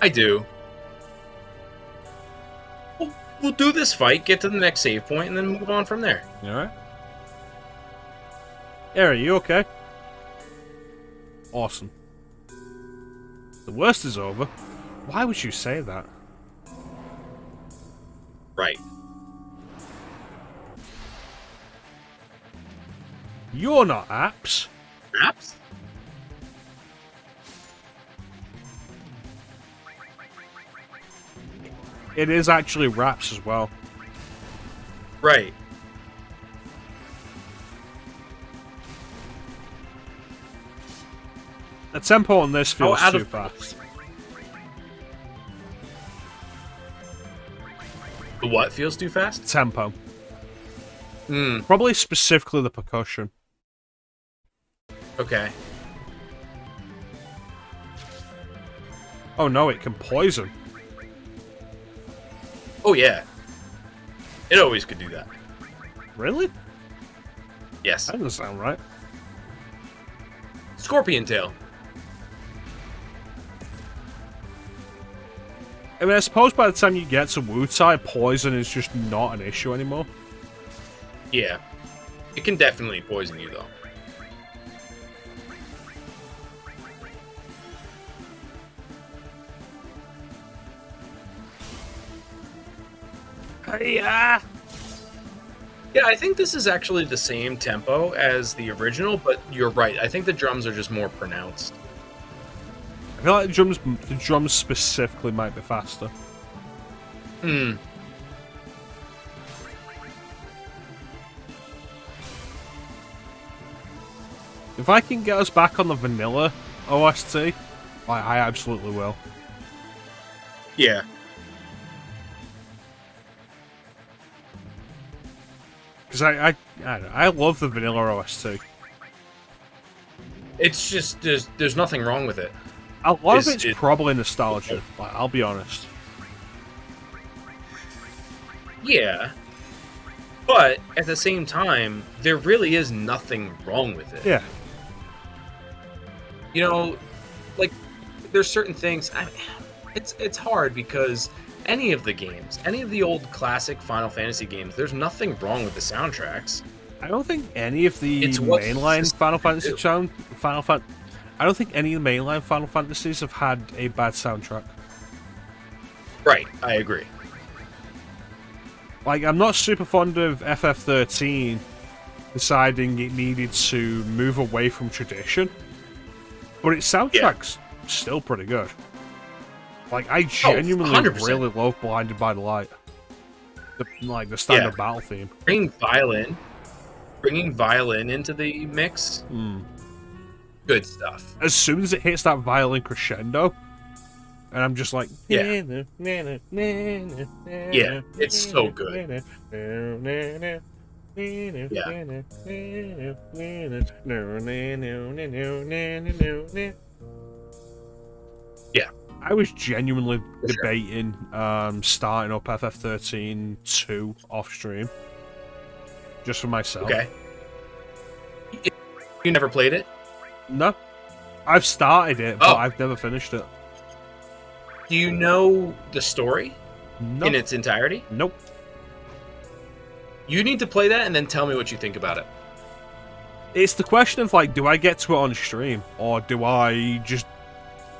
I do. We'll do this fight, get to the next save point, and then move on from there. Alright. Are you okay? Awesome. The worst is over. Why would you say that? Right. You're not apps. Apps? It is actually raps as well. Right. The tempo on this feels too fast. The what feels too fast? Tempo. Probably specifically the percussion. Okay. Oh no, it can poison. Oh yeah. It always could do that. Really? Yes. That doesn't sound right. Scorpion tail. I mean, I suppose by the time you get to Wu-Tai, poison is just not an issue anymore. Yeah. It can definitely poison you, though. Yeah. Yeah, I think this is actually the same tempo as the original, but you're right. I think the drums are just more pronounced. I feel like the drums specifically might be faster. If I can get us back on the vanilla OST, I absolutely will. Yeah. Because I love the vanilla OST. It's just there's nothing wrong with it. A lot of it's probably nostalgia. I'll be honest. Yeah. But at the same time, there really is nothing wrong with it. Yeah. You know, like there's certain things. It's hard because any of the games, any of the old classic Final Fantasy games, there's nothing wrong with the soundtracks. I don't think any of the mainline Final Fantasy I don't think any of the mainline Final Fantasies have had a bad soundtrack. Right, I agree. Like, I'm not super fond of FF13 deciding it needed to move away from tradition, but its soundtrack's still pretty good. Like, I genuinely really love Blinded by the Light. The standard battle theme. Bringing violin into the mix. Good stuff. As soon as it hits that violin crescendo, and I'm just like, yeah, it's so good. Yeah. I was genuinely debating starting up FF13 2 off stream. Just for myself. Okay. You never played it? No. I've started it, but I've never finished it. Do you know the story in its entirety? Nope. You need to play that and then tell me what you think about it. It's the question of, like, do I get to it on stream? Or do I just,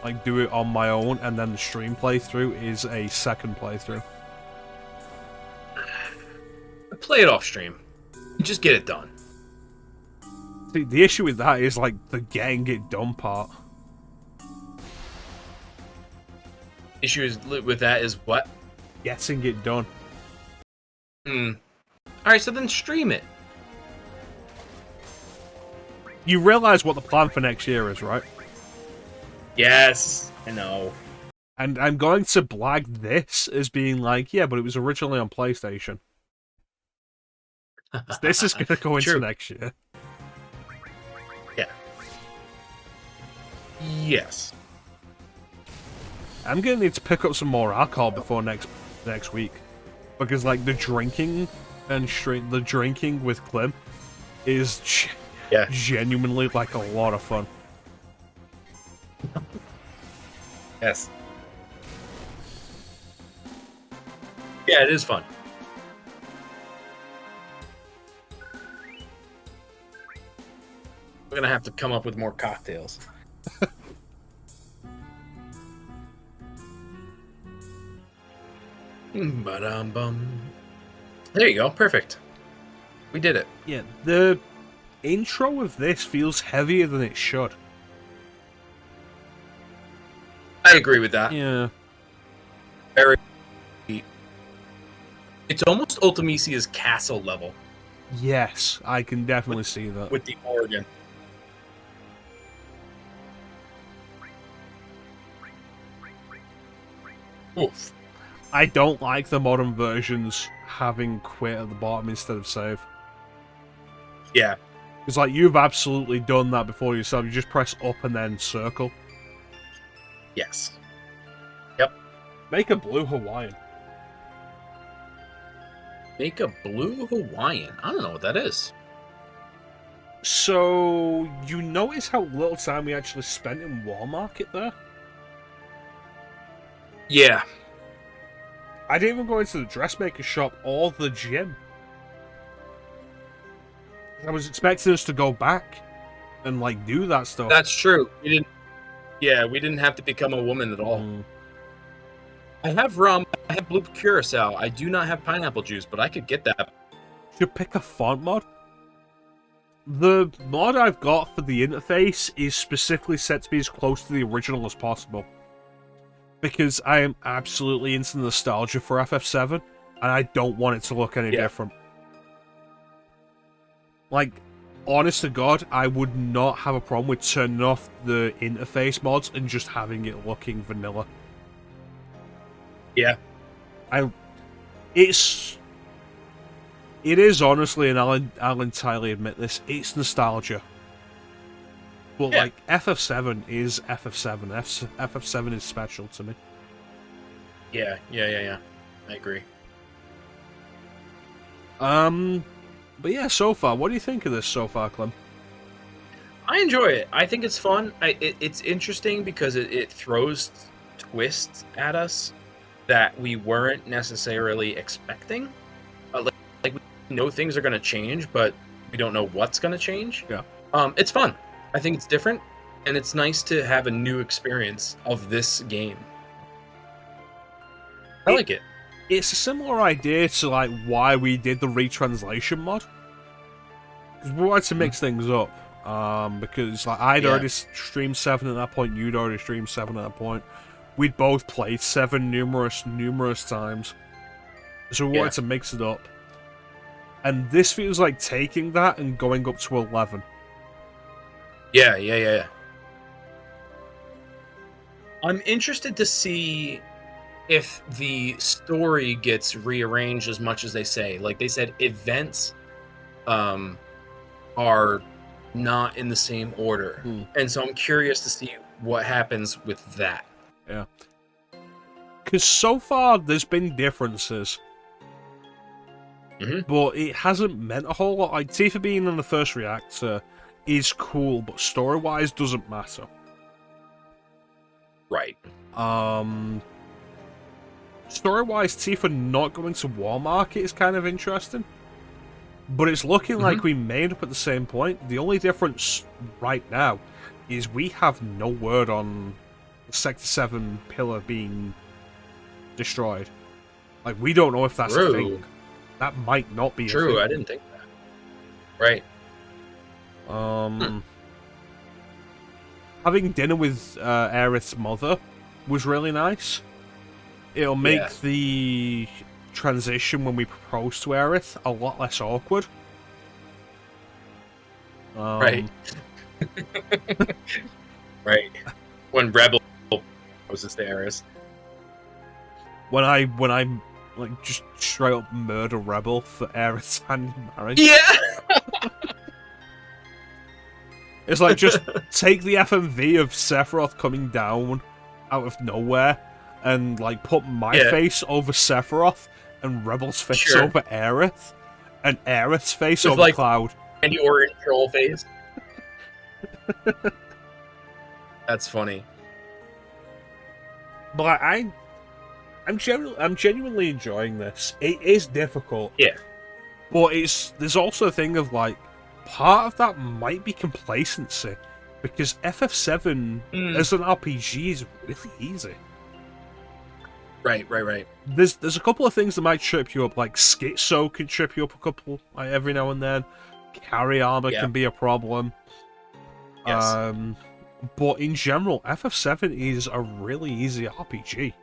like, do it on my own and then the stream playthrough is a second playthrough? Play it off stream. Just get it done. See, the issue with that is, like, the getting it done part. Issue with that is what? Getting it done. Alright, so then stream it. You realize what the plan for next year is, right? Yes, I know. And I'm going to blag this as being like, yeah, but it was originally on PlayStation. This is going to go into next year. Yeah. Yes. I'm going to need to pick up some more alcohol before next week. Because, like, the drinking and the drinking with Clim is genuinely, like, a lot of fun. Yes. Yeah, it is fun. We're gonna have to come up with more cocktails. Ba-dum-bum. There you go. Perfect. We did it. Yeah, the intro of this feels heavier than it should. I agree with that. Yeah. Very. It's almost Ultimisia's castle level. Yes, I can definitely see that. With the organ. Oof. I don't like the modern versions having quit at the bottom instead of save. Yeah. It's like, you've absolutely done that before yourself. You just press up and then circle. Yes. Yep. Make a blue Hawaiian. Make a blue Hawaiian? I don't know what that is. So, you notice how little time we actually spent in War Market there? Yeah. I didn't even go into the dressmaker shop or the gym. I was expecting us to go back and, like, do that stuff. That's true. We didn't. Yeah, we didn't have to become a woman at all. I have rum. I have blue curacao. I do not have pineapple juice, but I could get that. Should pick a font mod. The mod I've got for the interface is specifically set to be as close to the original as possible. Because I am absolutely into nostalgia for FF7, and I don't want it to look any different. Like, honest to God, I would not have a problem with turning off the interface mods and just having it looking vanilla. Yeah. It is honestly, and I'll entirely admit this, it's nostalgia. But, like, FF7 is FF7. FF7 is special to me. Yeah. I agree. But yeah, so far, what do you think of this so far, Clem? I enjoy it. I think it's fun. It's interesting because it throws twists at us that we weren't necessarily expecting. Like we know things are going to change, but we don't know what's going to change. Yeah. It's fun. I think it's different, and it's nice to have a new experience of this game. I like it. It's a similar idea to, like, why we did the retranslation mod. Because we wanted to mix things up. Because, like, I'd already streamed 7 at that point, you'd already streamed 7 at that point. We'd both played 7 numerous times. So we wanted to mix it up. And this feels like taking that and going up to 11. Yeah. I'm interested to see if the story gets rearranged as much as they say. Like they said, events are not in the same order. And so I'm curious to see what happens with that. Yeah. Because so far, there's been differences. But it hasn't meant a whole lot. Like, Tifa being in the first reactor is cool, but story-wise doesn't matter. Right. Story-wise, Tifa not going to War Market is kind of interesting. But it's looking like we may end up at the same point. The only difference right now is we have no word on Sector 7 pillar being destroyed. Like, we don't know if that's a thing. That might not be a thing. True, I didn't think that. Right. Having dinner with Aerith's mother was really nice. It'll make the transition when we propose to Aerith a lot less awkward. Right. Right. When Rebel proposes to Aerith. When I like just straight up murder Rebel for Aerith's hand in marriage. Yeah. It's like, just take the FMV of Sephiroth coming down out of nowhere and like put my face over Sephiroth and Rebel's face over Aerith and Aerith's face over like Cloud. And your troll face. That's funny. But I'm genuinely enjoying this. It is difficult. Yeah. But there's also a thing of like, part of that might be complacency, because FF7 as an RPG is really easy. Right. There's a couple of things that might trip you up, like Schizo can trip you up a couple, like every now and then. Carry armor can be a problem. Yes. But in general, FF7 is a really easy RPG.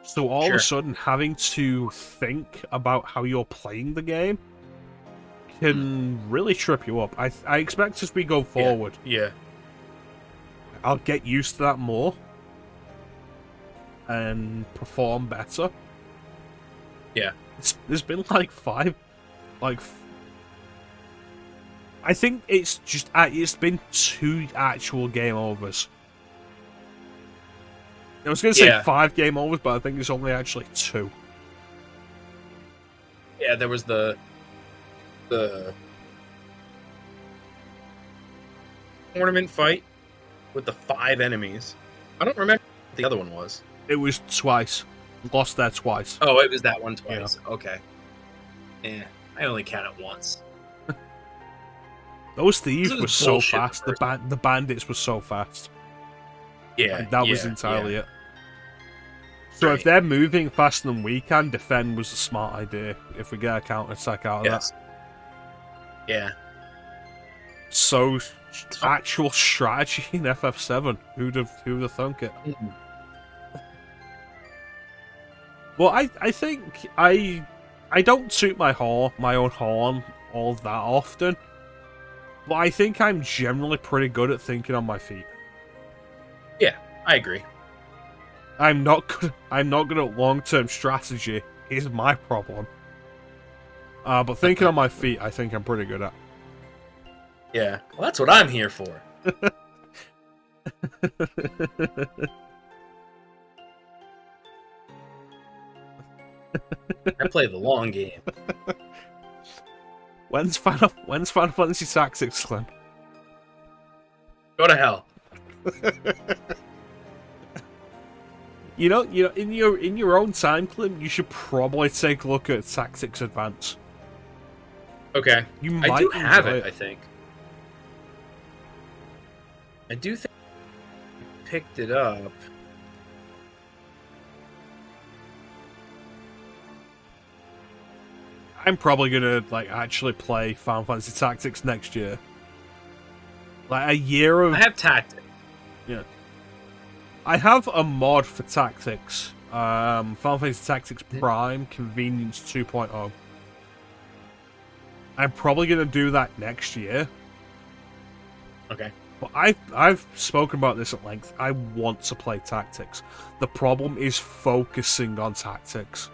So all of a sudden, having to think about how you're playing the game can really trip you up. I expect as we go forward, I'll get used to that more and perform better. Yeah. There's been like I think it's been 2 actual game overs. I was going to say 5 game overs, but I think it's only actually 2. Yeah, there was the tournament fight with the 5 enemies. I don't remember what the other one was. It was twice. Lost there twice. Oh, it was that one twice. Yeah. Okay. Yeah, I only counted once. Those thieves were so fast. The bandits were so fast. Yeah, like, that was entirely it. So if they're moving faster than we can, defend was a smart idea. If we get a counter attack out of that. Yeah. So actual strategy in FF7. Who'd have thunk it? Well, I think I don't toot my own horn all that often. But I think I'm generally pretty good at thinking on my feet. Yeah, I agree. I'm not good at long-term strategy, is my problem. But thinking on my feet, I think I'm pretty good at. Yeah, well, that's what I'm here for. I play the long game. When's Final Fantasy Tactics, Clim? Go to hell. You know, in your own time, Clim, you should probably take a look at Tactics Advance. Okay. I do have it, I think. I do think I picked it up. I'm probably gonna actually play Final Fantasy Tactics next year. Like a year of. I have Tactics. Yeah. I have a mod for Tactics. Final Fantasy Tactics Prime Convenience 2.0. I'm probably gonna do that next year. Okay. But I've spoken about this at length. I want to play tactics. The problem is focusing on tactics.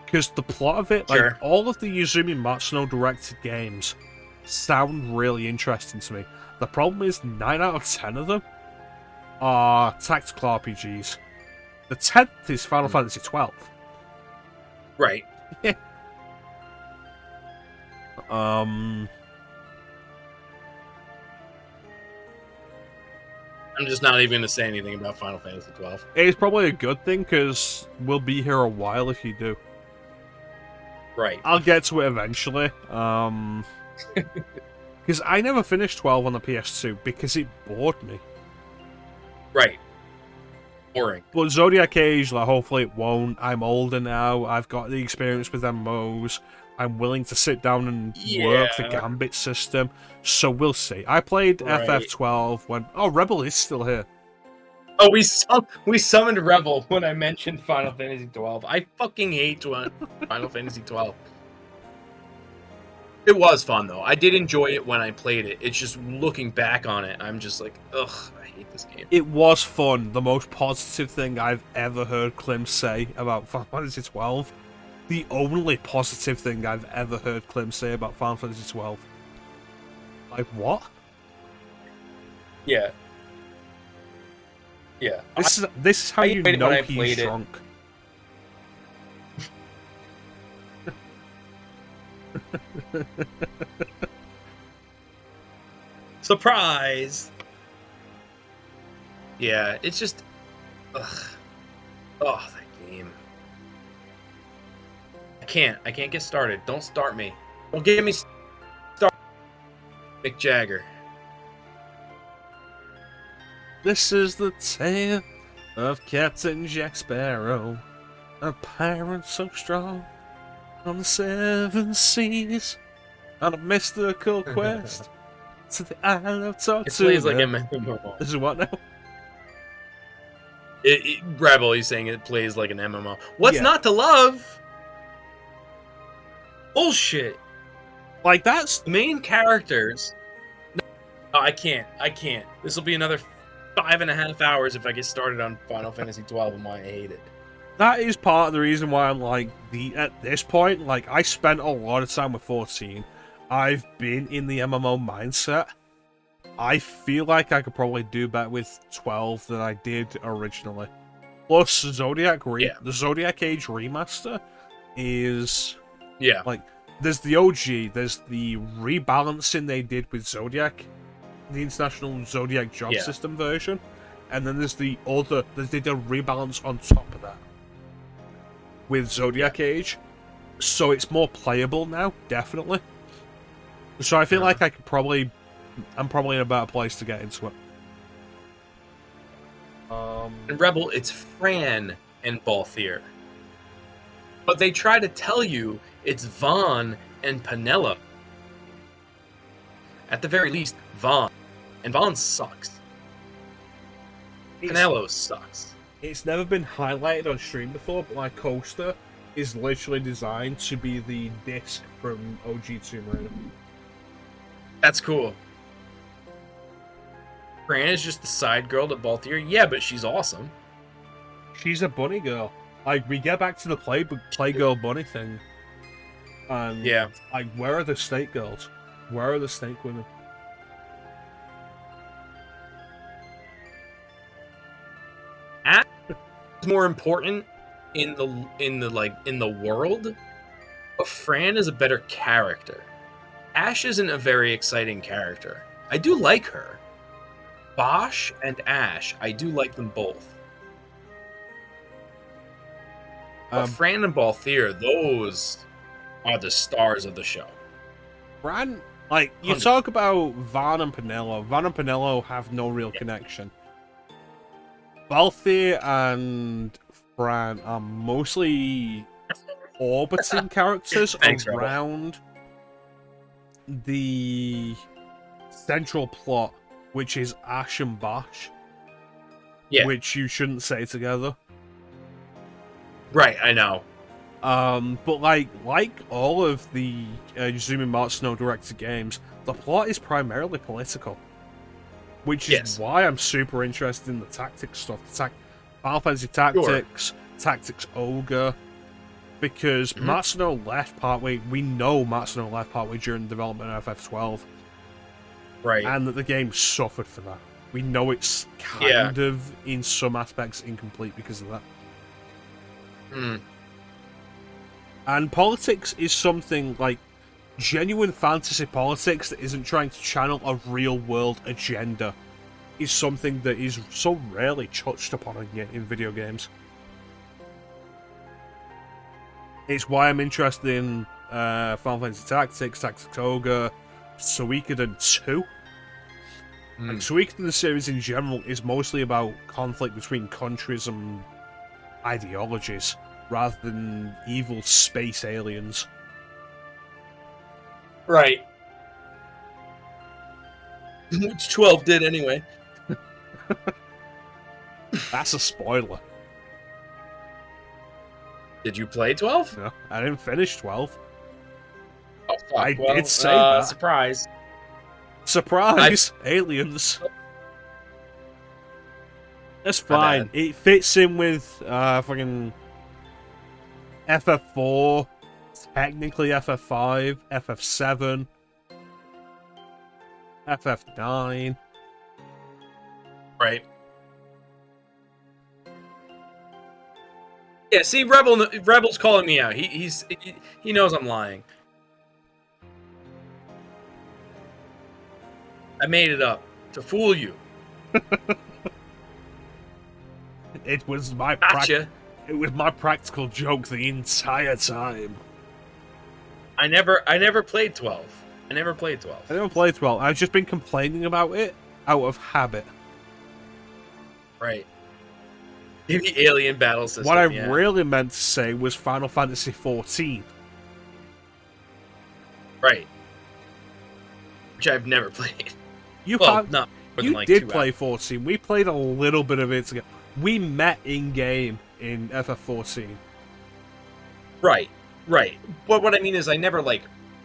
Because the plot of it, Sure. like all of the Yuzumi Matsuno directed games, sound really interesting to me. The problem is 9 out of 10 of them are tactical RPGs. The 10th is Final Fantasy XII. Right. Um, I'm just not even going to say anything about Final Fantasy XII. it's probably a good thing, because we'll be here a while if you do. Right. I'll get to it eventually. Because I never finished 12 on the PS2 because it bored me. Right. Boring. But Zodiac Age, like, hopefully it won't. I'm older now. I've got the experience with MMOs. I'm willing to sit down and work the Gambit system. So we'll see. I played FF12 when... Oh, Rebel is still here. Oh, we summoned Rebel when I mentioned Final Fantasy XII. I fucking hate Final Fantasy XII. It was fun, though. I did enjoy it when I played it. It's just looking back on it, I'm just like, ugh, I hate this game. It was fun. The most positive thing I've ever heard Clim say about Final Fantasy XII. The only positive thing I've ever heard Clim say about Final Fantasy XII. Like, what? Yeah. Yeah. This is how you know he's drunk. Surprise! Yeah, it's just... Ugh. Oh, that game. I can't get started. Don't start me. Don't get me started. Mick Jagger. This is the tale of Captain Jack Sparrow, a pirate so strong on the 7 seas, on a mystical quest to the Isle of Tortuga. It plays like a MMO. This is what now? Rebel, he's saying it plays like an MMO. What's not to love? Bullshit. Like, that's... The main characters... No, I can't. This will be another 5.5 hours if I get started on Final Fantasy XII and why I hate it. That is part of the reason why I'm like, at this point, like, I spent a lot of time with 14. I've been in the MMO mindset. I feel like I could probably do better with 12 than I did originally. Plus, the Zodiac Age remaster is... Yeah. Like, there's the OG, there's the rebalancing they did with Zodiac, the International Zodiac Job System version, and then there's the other, they did a rebalance on top of that with Zodiac Age, so it's more playable now, definitely. So I feel like I'm probably in a better place to get into it. In Rebel, it's Fran and Balthier. But they try to tell you it's Vaughn and Penelope. At the very least, Vaughn. And Vaughn sucks. Penelope sucks. It's never been highlighted on stream before, but my coaster is literally designed to be the disc from OG Tomb Raider. That's cool. Fran is just the side girl to Balthier. Yeah, but she's awesome. She's a bunny girl. Like, we get back to the Playgirl bunny thing. And, like, where are the snake girls? Where are the snake women? Ash is more important in the world, but Fran is a better character. Ash isn't a very exciting character. I do like her. Bosch and Ash, I do like them both. But Fran and Balthier, those are the stars of the show. Fran, like, you talk about Vaughn and Penelope. Vaughn and Penelope have no real connection. Balthier and Fran are mostly orbiting characters around the central plot, which is Ash and Bosch. Yeah. Which you shouldn't say together. Right, I know. But like all of the Yuzumi Matsuno directed games, the plot is primarily political. which is why I'm super interested in the tactics stuff. Final Fantasy Tactics, Tactics Ogre, because Matsuno left partway. We know Matsuno left partway during the development of FF12, right? And that the game suffered for that. We know it's kind of, in some aspects, incomplete because of that. And politics is something like genuine fantasy politics that isn't trying to channel a real-world agenda. Is something that is so rarely touched upon in video games. It's why I'm interested in Final Fantasy Tactics, Tactics Ogre, Suikoden 2. Like, Suikoden, the series in general, is mostly about conflict between countries and ideologies, rather than evil space aliens. Right. Which 12 did anyway. That's a spoiler. Did you play 12? No, I didn't finish 12. Oh, fuck. I did say that. Surprise. Surprise! Aliens. That's fine. It fits in with fucking FF4, technically FF5, FF7, FF9. Right. Yeah, see, Rebel's calling me out. He knows I'm lying. I made it up to fool you. It was my practical joke the entire time. I never played 12. I never played 12. I've just been complaining about it out of habit. Right. The alien battle system. What I really meant to say was Final Fantasy XIV. Right. Which I've never played. You did play 14. We played a little bit of it together. We met in-game in FF14. Right. But what I mean is I never,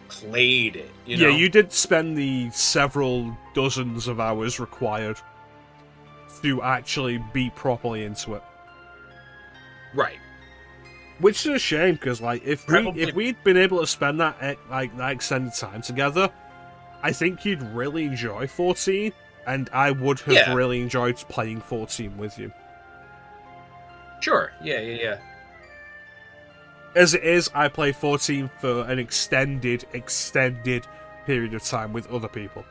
played it, you know? Yeah, you did spend the several dozens of hours required to actually be properly into it. Right. Which is a shame, because, if we'd been able to spend that extended time together, I think you'd really enjoy 14, and I would have really enjoyed playing 14 with you. Sure, yeah. As it is, I played 14 for an extended period of time with other people.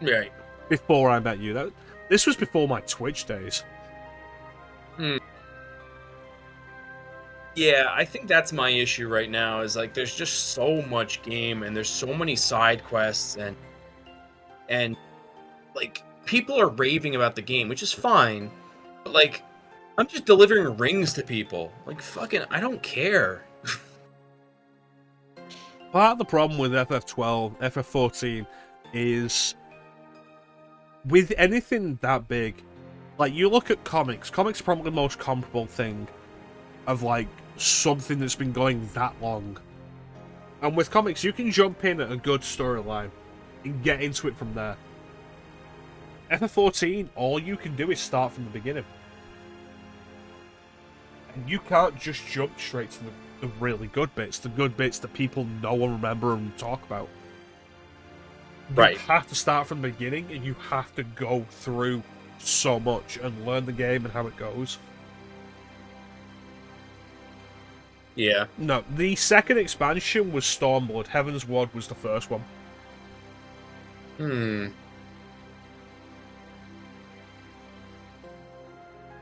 Right. Before I met you. This was before my Twitch days. Yeah, I think that's my issue right now, is there's just so much game and there's so many side quests and people are raving about the game, which is fine. But I'm just delivering rings to people. Fucking I don't care. Part of the problem with FF12, FF14 is with anything that big, you look at comics are probably the most comparable thing of something that's been going that long. And with comics, you can jump in at a good storyline and get into it from there. FF14, all you can do is start from the beginning. And you can't just jump straight to the really good bits, the good bits that people know and remember and talk about. Right. You have to start from the beginning, and you have to go through so much and learn the game and how it goes. Yeah. No, the second expansion was Stormblood. Heaven's Ward was the first one.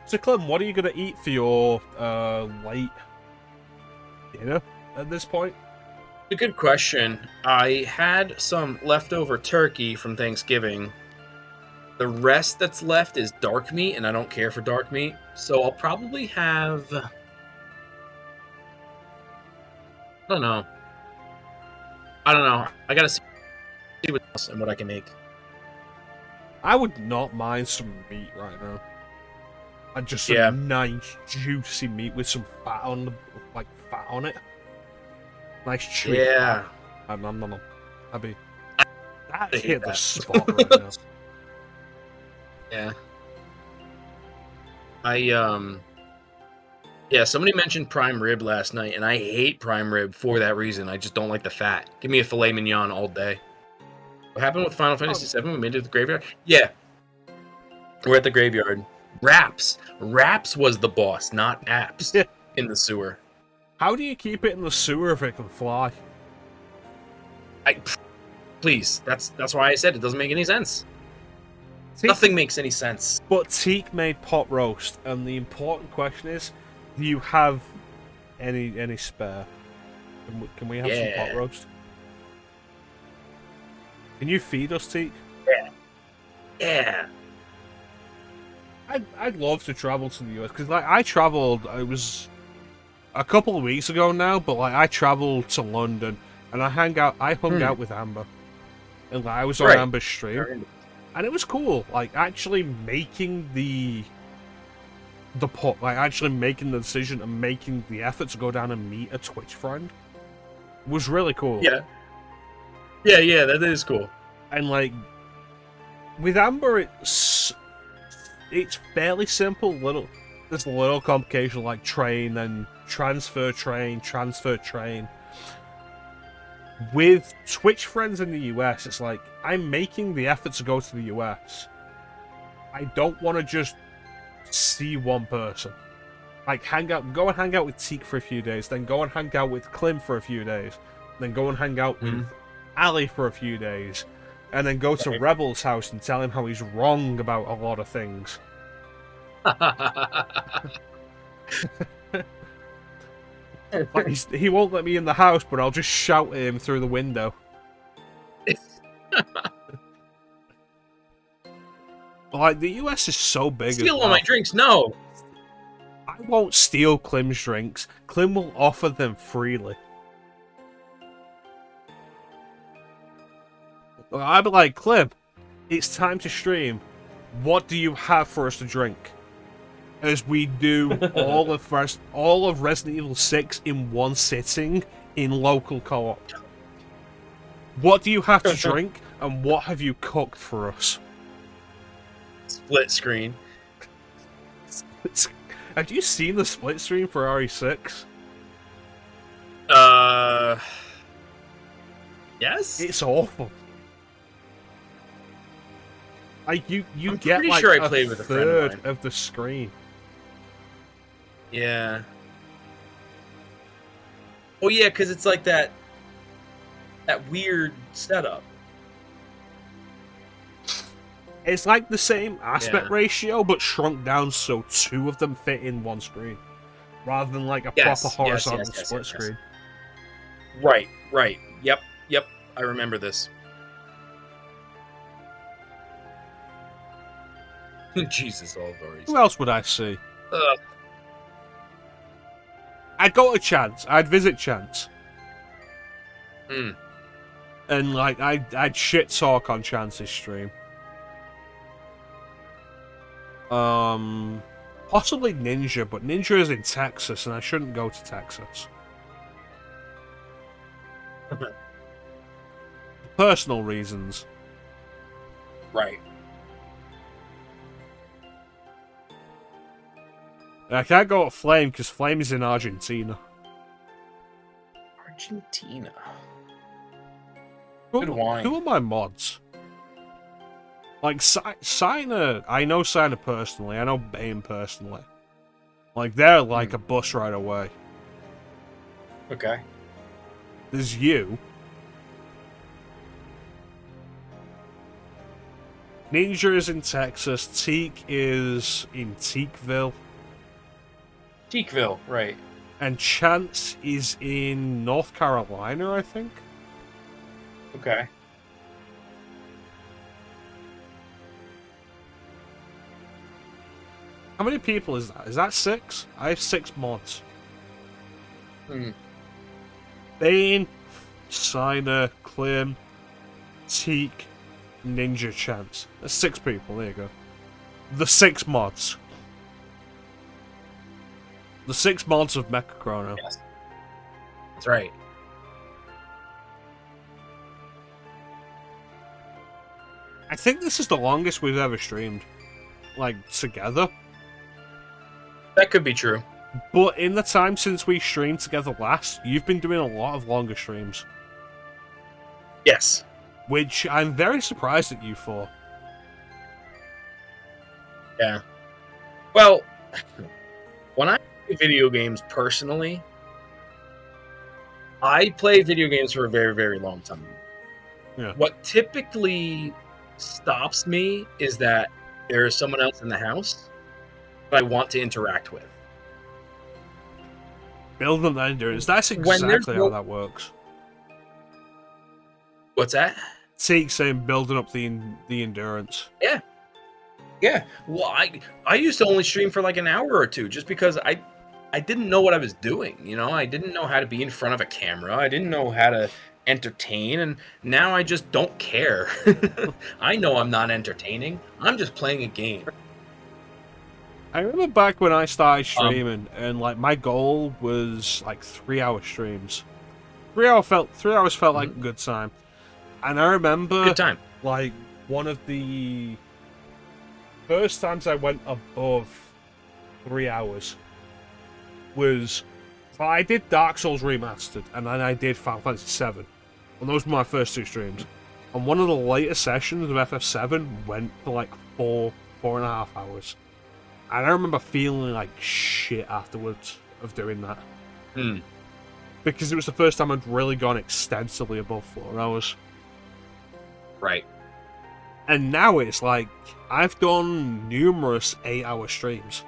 So, Clem, what are you going to eat for your late dinner at this point? A good question. I had some leftover turkey from Thanksgiving. The rest that's left is dark meat, and I don't care for dark meat. So I'll probably have... I don't know. I gotta see what else and what I can make. I would not mind some meat right now. And just some nice, juicy meat with some fat on it. Nice chewy. Yeah. I'd be... That hit the spot right now. Yeah. Yeah, somebody mentioned prime rib last night, and I hate prime rib for that reason. I just don't like the fat. Give me a filet mignon all day. What happened with Final Fantasy VII? We made it to the graveyard? Yeah. We're at the graveyard. Raps. Raps was the boss, not Apps in the sewer. How do you keep it in the sewer if it can fly? Please, that's why I said it doesn't make any sense. Nothing makes any sense. But Teak made pot roast, and the important question is, do you have any spare? Can we have some pot roast? Can you feed us, Teak? Yeah. I'd love to travel to the US, because like I travelled, it was a couple of weeks ago now, but like I travelled to London, and I hung out with Amber, and like, I was on Amber's stream, and it was cool, like actually making the pot, like actually making the decision and making the effort to go down and meet a Twitch friend was really cool. Yeah, that is cool. And like with Amber, it's fairly simple. There's a little complication like train and transfer train. With Twitch friends in the US, it's like I'm making the effort to go to the US. I don't want to just see one person. Like go and hang out with Teak for a few days, then go and hang out with Clim for a few days, then go and hang out with Ali for a few days, and then go to Rebel's house and tell him how he's wrong about a lot of things. Like he won't let me in the house, but I'll just shout at him through the window. Like, the US is so big. Steal all my drinks, no! I won't steal Clim's drinks. Clim will offer them freely. I'd be like, Clim, it's time to stream. What do you have for us to drink? As we do all of Resident Evil 6 in one sitting in local co-op. What do you have to drink, and what have you cooked for us? Split screen. Have you seen the split screen for RE6? Yes? It's awful. Like, you I'm get pretty like sure I a played with a friend third of the screen. Yeah. Oh yeah, because it's like that weird setup. It's like the same aspect ratio, but shrunk down so two of them fit in one screen, rather than like a proper horizontal split screen. Right. Yep. I remember this. Jesus, all those. Who else would I see? I'd go to Chance. I'd visit Chance. And like I'd shit talk on Chance's stream. Possibly Ninja, but Ninja is in Texas, and I shouldn't go to Texas. Personal reasons. Right. I can't go to Flame because Flame is in Argentina. Argentina. Good wine. Who are my mods? Like, Sina, I know Sina personally, I know Bane personally. Like, they're like a bus ride away. Okay. There's you. Ninja is in Texas, Teak is in Teakville. Teakville, right. And Chance is in North Carolina, I think. Okay. How many people is that? Is that 6? I have 6 mods. Bane, Sina, Clim, Teak, Ninja, Chance. That's 6 people, there you go. The 6 mods. The 6 mods of mecha-chrono. Yes. That's right. I think this is the longest we've ever streamed. like together. That could be true. But in the time since we streamed together last, you've been doing a lot of longer streams. Yes. Which I'm very surprised at you for. Yeah. Well, when I play video games personally, I play video games for a very, very long time. Yeah. What typically stops me is that there is someone else in the house that I want to interact with. Building that endurance. That's exactly how that works. What's that? Seek saying building up the endurance. Yeah. Yeah. Well, I used to only stream for like an hour or two just because I didn't know what I was doing. You know, I didn't know how to be in front of a camera. I didn't know how to entertain, and now I just don't care. I know I'm not entertaining. I'm just playing a game. I remember back when I started streaming, and like my goal was like 3-hour streams. 3 hours felt like a good time, and I remember good time. Like one of the first times I went above 3 hours was I did Dark Souls Remastered, and then I did Final Fantasy VII, and those were my first 2 streams. And one of the later sessions of FF7 went for like 4.5 hours. And I remember feeling like shit afterwards of doing that. Because it was the first time I'd really gone extensively above 4 hours. Right. And now it's like, I've done numerous 8-hour streams.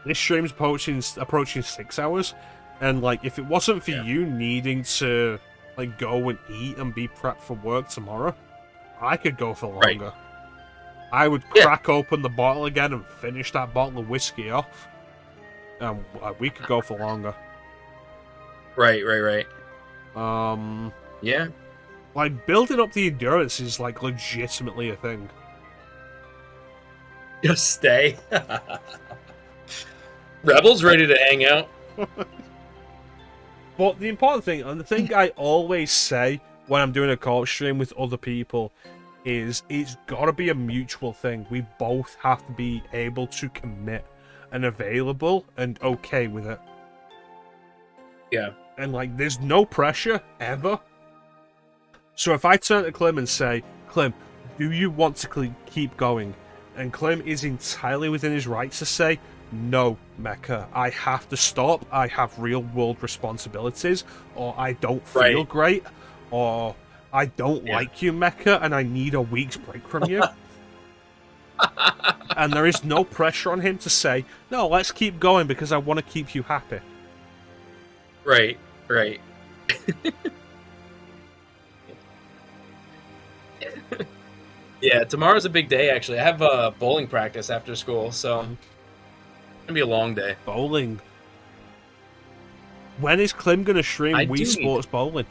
This stream's approaching 6 hours. And like, if it wasn't for you needing to like go and eat and be prepped for work tomorrow, I could go for longer. Right. I would crack open the bottle again and finish that bottle of whiskey off, and we could go for longer. Right. Yeah. Like, building up the endurance is like legitimately a thing. Just stay. Rebel's ready to hang out. But the important thing, and the thing I always say when I'm doing a co-op stream with other people, is it's got to be a mutual thing. We both have to be able to commit and available and okay with it. Yeah. And, like, there's no pressure, ever. So if I turn to Clim and say, Clim, do you want to keep going? And Clim is entirely within his rights to say, no, Mecha, I have to stop. I have real-world responsibilities, or I don't feel great, or I don't like you, Mecha, and I need a week's break from you. And there is no pressure on him to say, no, let's keep going because I want to keep you happy. Right. Yeah, tomorrow's a big day, actually. I have bowling practice after school, so it's gonna be a long day. Bowling. When is Clim gonna stream Wii Sports Bowling?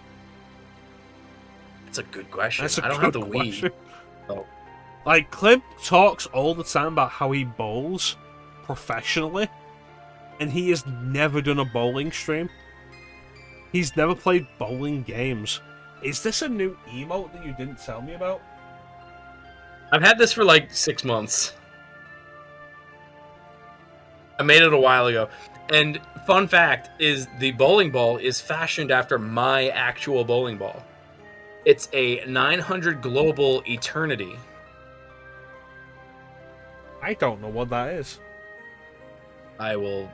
That's a good question. I don't have the Wii. So. Like, Clim talks all the time about how he bowls professionally, and he has never done a bowling stream. He's never played bowling games. Is this a new emote that you didn't tell me about? I've had this for like 6 months. I made it a while ago. And fun fact is the bowling ball is fashioned after my actual bowling ball. It's a 900 Global Eternity. I don't know what that is. I will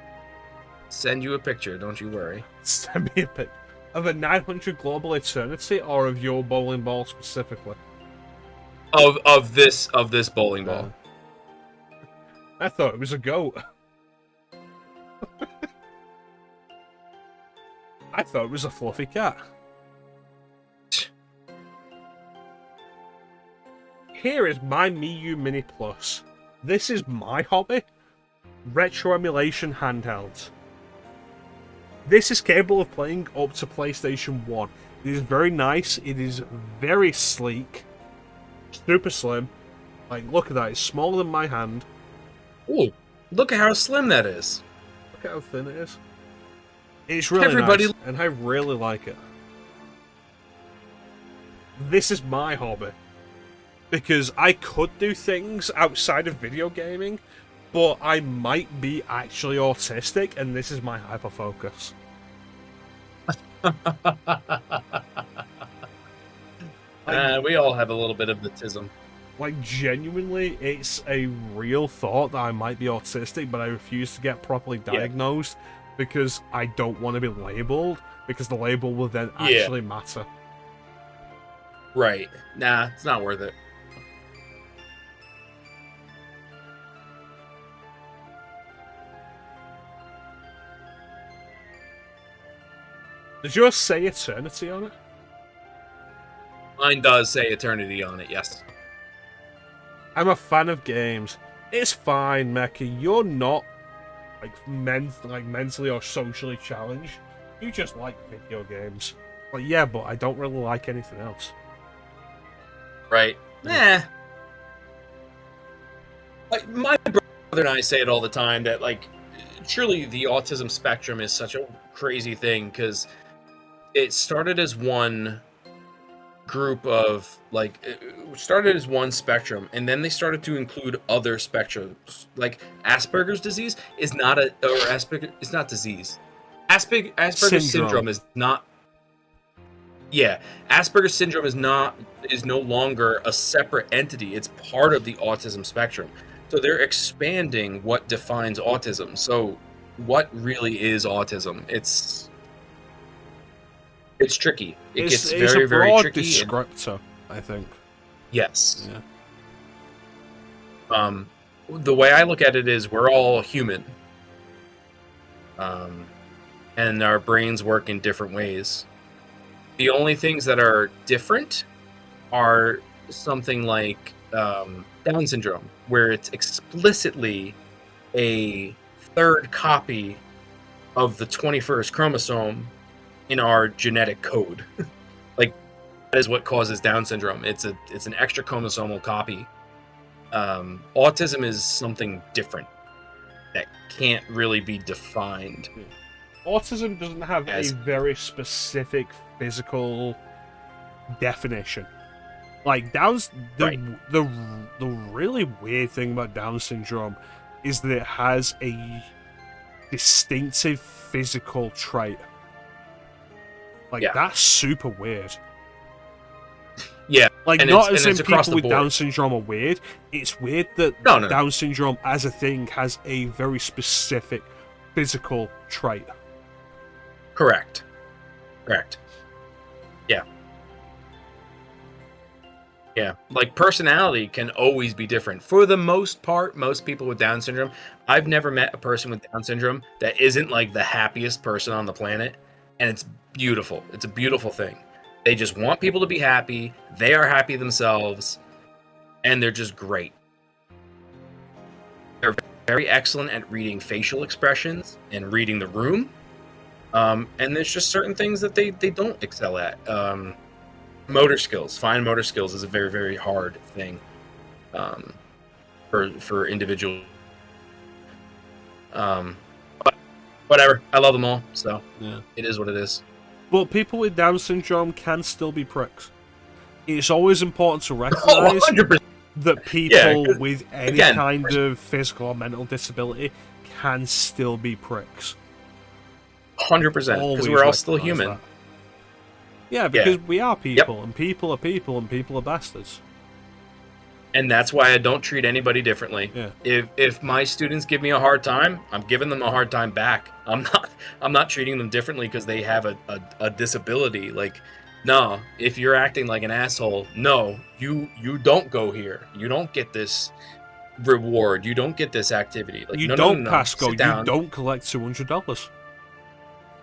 send you a picture, don't you worry. Send me a picture. Of a 900 Global Eternity, or of your bowling ball specifically? Of this bowling ball. I thought it was a goat. I thought it was a fluffy cat. Here is my Miu Mini Plus. This is my hobby. Retro emulation handhelds. This is capable of playing up to PlayStation 1. It is very nice. It is very sleek. Super slim. Like, look at that. It's smaller than my hand. Ooh, look at how slim that is. Look at how thin it is. It's really nice, and I really like it. this is my hobby. Because I could do things outside of video gaming, but I might be actually autistic, and this is my hyperfocus. We all have a little bit of autism. Like, genuinely, it's a real thought that I might be autistic, but I refuse to get properly diagnosed because I don't want to be labeled, because the label will then actually matter. Right. Nah, it's not worth it. Does yours say eternity on it? Mine does say eternity on it, yes. I'm a fan of games. It's fine, Mecha. You're not mentally or socially challenged. You just like video games. Like, yeah, but I don't really like anything else. Right. Nah. Like, my brother and I say it all the time that, like, truly the autism spectrum is such a crazy thing, because it started as one group of, like, it started as one spectrum, and then they started to include other spectrums. Like, Asperger's disease is not it's not disease. Asperger's syndrome is not. Yeah, Asperger's syndrome is no longer a separate entity. It's part of the autism spectrum. So they're expanding what defines autism. So what really is autism? It's tricky. It gets very, very tricky. It's a broad descriptor, I think. Yes. Yeah. The way I look at it is we're all human. And our brains work in different ways. The only things that are different are something like Down syndrome, where it's explicitly a third copy of the 21st chromosome in our genetic code. Like, that is what causes Down syndrome. It's an extra chromosomal copy. Autism is something different that can't really be defined. Autism doesn't have a very specific physical definition. Like, the really weird thing about Down syndrome is that it has a distinctive physical trait. Like, that's super weird. Yeah. Like, and not as in people with board. Down syndrome are weird. It's weird that Down syndrome as a thing has a very specific physical trait. Correct. Yeah, like, personality can always be different. For the most part, most people with Down syndrome, I've never met a person with Down syndrome that isn't, like, the happiest person on the planet, and it's beautiful. It's a beautiful thing. They just want people to be happy, they are happy themselves, and they're just great. They're very excellent at reading facial expressions and reading the room, and there's just certain things that they don't excel at. Motor skills, fine motor skills is a very, very hard thing for individuals. But whatever, I love them all, so it is what it is. But people with Down syndrome can still be pricks. It's always important to recognize that people with any kind of physical or mental disability can still be pricks. 100%, because we're all still human. That. Yeah, because we are people, and people are people, and people are bastards. And that's why I don't treat anybody differently. Yeah. If my students give me a hard time, I'm giving them a hard time back. I'm not treating them differently because they have a disability. Like, no, if you're acting like an asshole, no, you don't go here. You don't get this reward. You don't get this activity. Like, you don't pass go. You don't collect $200.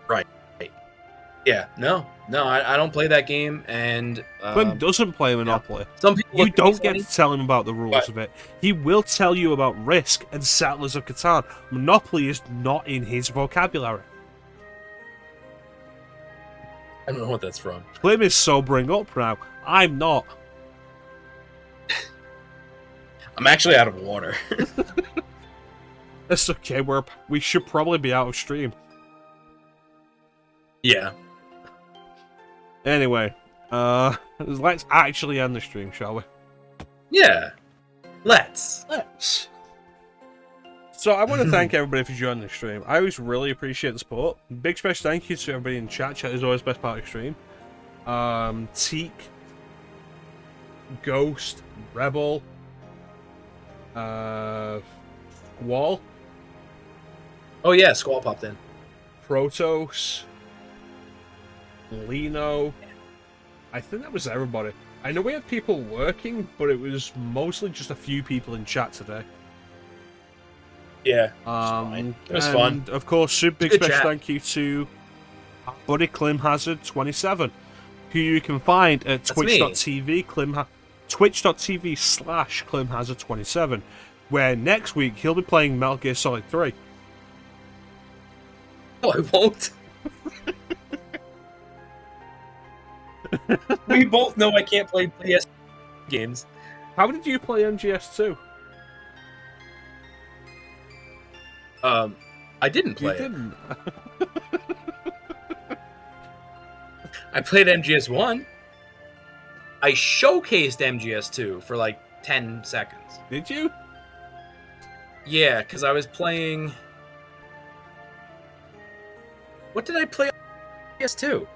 Right. Yeah, no, I don't play that game, and Clim doesn't play Monopoly. Some people you don't get to tell him about the rules of it. He will tell you about Risk and Settlers of Catan. Monopoly is not in his vocabulary. I don't know what that's from. Clim is sobering up now. I'm not. I'm actually out of water. That's okay. We should probably be out of stream. Yeah. Anyway, Let's actually end the stream, shall we? Yeah. Let's. So I want to thank everybody for joining the stream. I always really appreciate the support. Big special thank you to everybody in chat. Chat is always the best part of the stream. Teak, Ghost, Rebel, Squall. Oh yeah, Squall popped in. Protos, Lino. I think that was everybody. I know we had people working, but it was mostly just a few people in chat today. Yeah, it was fun. Of course, super big special thank you to our buddy Clim Hazard 27, who you can find at twitch.tv twitch.tv/Clim Hazard 27, where next week he'll be playing Metal Gear Solid 3. No, I won't. We both know I can't play PS games. How did you play MGS2? I didn't play it. You didn't. I played MGS1. I showcased MGS2 for like 10 seconds. Did you? Yeah, because I was playing... What did I play on PS2? What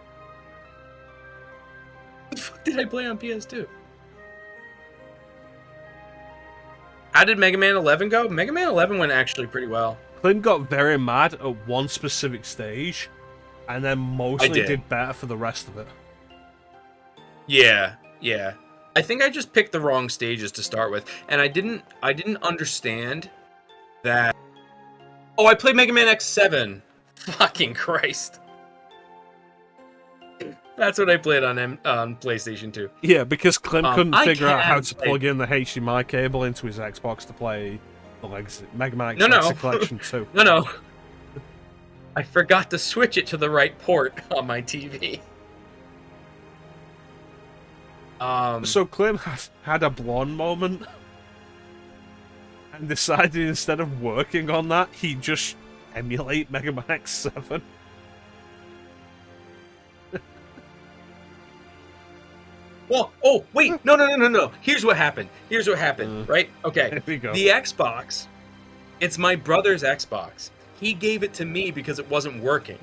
the fuck did I play on PS2? How did Mega Man 11 go? Mega Man 11 went actually pretty well. Clint got very mad at one specific stage, and then mostly did better for the rest of it. Yeah. I think I just picked the wrong stages to start with, and I didn't understand that. Oh, I played Mega Man X7. Fucking Christ. That's what I played on PlayStation 2. Yeah, because Clint couldn't figure out how to plug in the HDMI cable into his Xbox to play the Mega Man X Collection 2. No. I forgot to switch it to the right port on my TV. So Clint had a blonde moment and decided instead of working on that, he'd just emulate Mega Man X7. Well, oh, wait, no. Here's what happened, right? Okay, There we go. The Xbox, it's my brother's Xbox. He gave it to me because it wasn't working.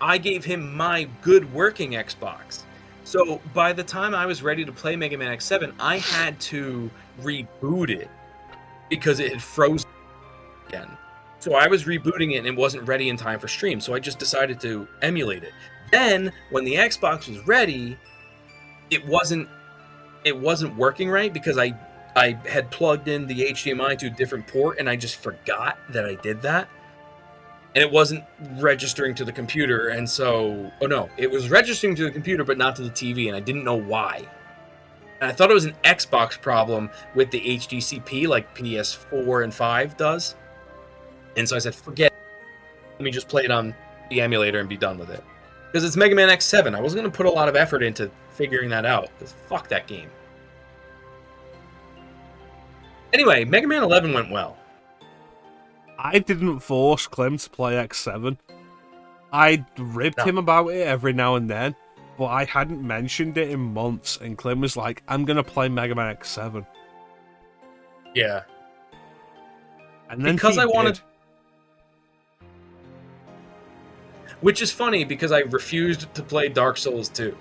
I gave him my good working Xbox. So by the time I was ready to play Mega Man X7, I had to reboot it because it had frozen again. So I was rebooting it and it wasn't ready in time for stream, so I just decided to emulate it. Then, when the Xbox was ready, it wasn't working right because I had plugged in the HDMI to a different port and I just forgot that I did that. And it wasn't registering to the computer, and so... Oh no, it was registering to the computer but not to the TV, and I didn't know why. And I thought it was an Xbox problem with the HDCP like PS4 and 5 does. And so I said, forget it. Let me just play it on the emulator and be done with it. Because it's Mega Man X7. I wasn't going to put a lot of effort into figuring that out. Because fuck that game. Anyway, Mega Man 11 went well. I didn't force Clem to play X7. I ribbed him about it every now and then, but I hadn't mentioned it in months, and Clem was like, I'm going to play Mega Man X7. Yeah. And then because I wanted... did. Which is funny, because I refused to play Dark Souls 2.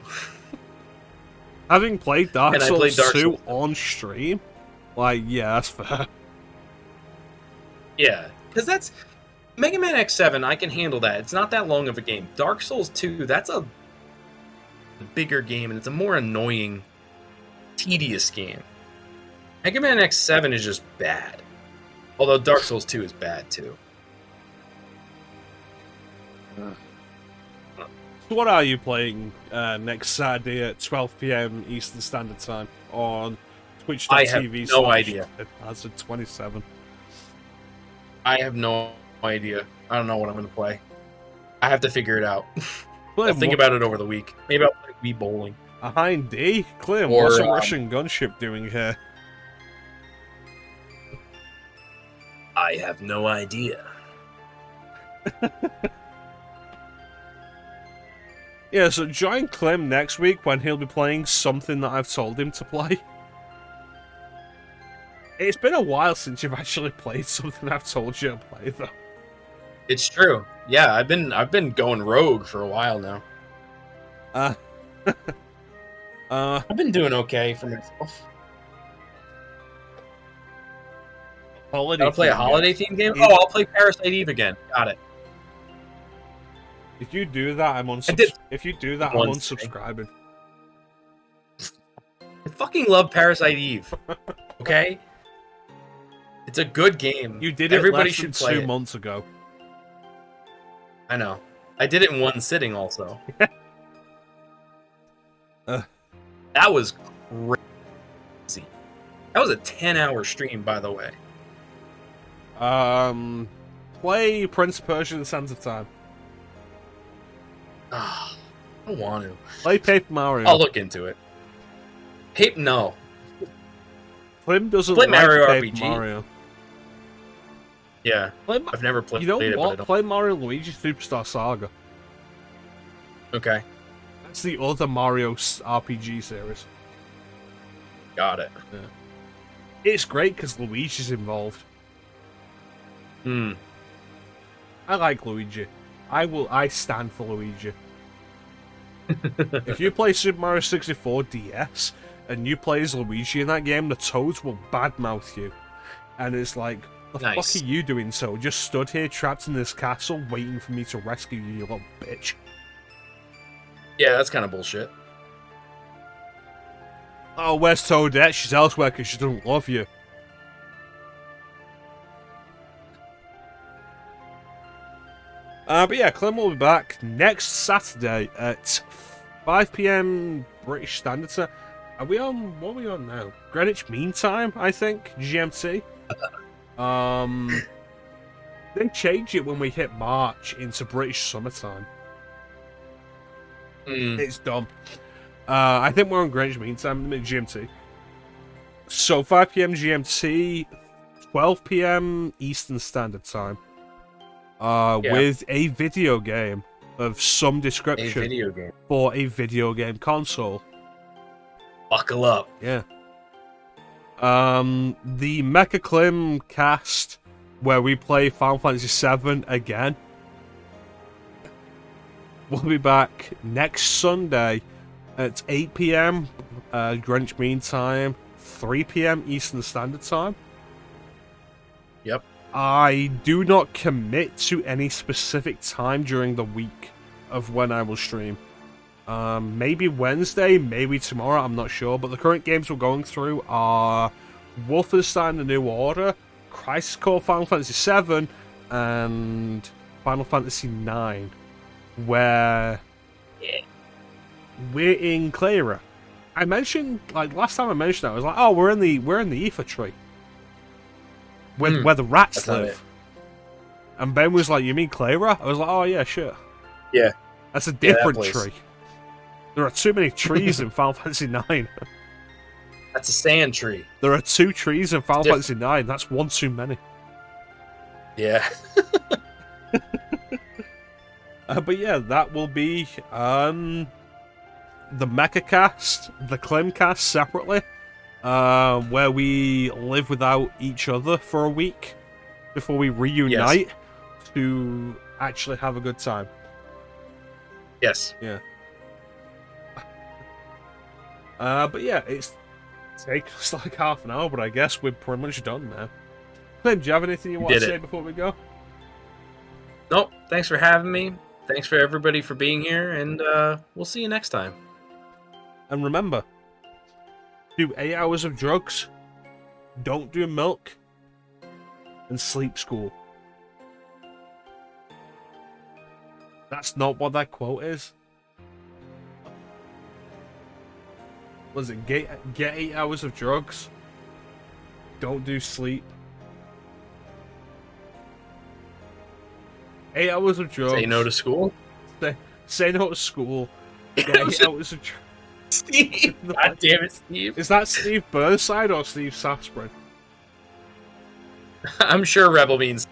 Having played Dark Souls 2 on stream, like, yeah, that's fair. Yeah, because that's... Mega Man X7, I can handle that. It's not that long of a game. Dark Souls 2, that's a bigger game, and it's a more annoying, tedious game. Mega Man X7 is just bad. Although Dark Souls 2 is bad, too. What are you playing next Saturday at 12 PM Eastern Standard Time on Twitch.tv? I have no idea. Hazard 27. I have no idea. I don't know what I'm going to play. I have to figure it out. I'll think about it over the week. Maybe I'll play Wii Bowling. Behind D? Clim, what's a Russian gunship doing here? I have no idea. Yeah, so join Clim next week when he'll be playing something that I've told him to play. It's been a while since you've actually played something I've told you to play, though. It's true. Yeah, I've been going rogue for a while now. I've been doing okay for myself. I'll play a holiday theme game? Oh, I'll play Parasite Eve again. Got it. If you do that, I'm unsubscribing. I fucking love Parasite Eve. Okay? It's a good game. You did it Everybody less than should play 2 it. months ago. I know. I did it in one sitting also. That was crazy. That was a 10-hour stream, by the way. Play Prince of Persia: The Sands of Time. I don't want to. Play Paper Mario. I'll look into it. No. Clim doesn't play like Mario Paper RPG. Mario. Yeah. I've never played it. You know but I what? don't. Play Mario Luigi Superstar Saga. Okay. That's the other Mario RPG series. Got it. Yeah. It's great because Luigi's involved. I like Luigi. I stand for Luigi. If you play Super Mario 64 DS and you play as Luigi in that game, the Toads will badmouth you. And it's like, the fuck are you doing so? Just stood here trapped in this castle waiting for me to rescue you, you little bitch. Yeah, that's kind of bullshit. Oh, where's Toadette? She's elsewhere because she doesn't love you. But yeah, Clem will be back next Saturday at 5 PM British Standard Time. Are we on? What are we on now? Greenwich Mean Time, I think. GMT. They change it when we hit March into British Summertime. It's dumb. I think we're on Greenwich Mean Time, GMT. So 5 PM GMT, 12 PM Eastern Standard Time. With a video game of some description for a video game console. Buckle up. Yeah. The mecha-chrono cast, where we play Final Fantasy VII again, we'll be back next Sunday at 8 PM Greenwich Mean Time, 3 PM Eastern Standard Time. Yep. I do not commit to any specific time during the week of when I will stream. Maybe Wednesday, maybe tomorrow, I'm not sure. But the current games we're going through are Wolfenstein: The New Order, Crisis Core Final Fantasy VII, and Final Fantasy IX, where we're in Clara. I mentioned, like, last time I mentioned that, I was like, oh, we're in the Ether Tree. Where the rats live. And Ben was like, you mean Clara? I was like, oh yeah, sure. Yeah. That's a different tree. There are too many trees in Final Fantasy IX. That's a sand tree. There are 2 trees in Final Fantasy IX. That's one too many. Yeah. But yeah, that will be the Mecha Cast, the Clim Cast separately. Where we live without each other for a week before we reunite to actually have a good time. Yes. Yeah. But yeah, it's taken us like half an hour, but I guess we're pretty much done now. Clem, do you have anything you want to say before we go? Nope. Thanks for having me. Thanks for everybody for being here, and we'll see you next time. And remember, do 8 hours of drugs, don't do milk, and sleep school. That's not what that quote is. Was it get 8 hours of drugs, don't do sleep. 8 hours of drugs. Say no to school? Say no to school. Get 8 hours of drugs. Steve! God damn it, Steve. Is that Steve Burnside or Steve Sasprin? I'm sure Rebel means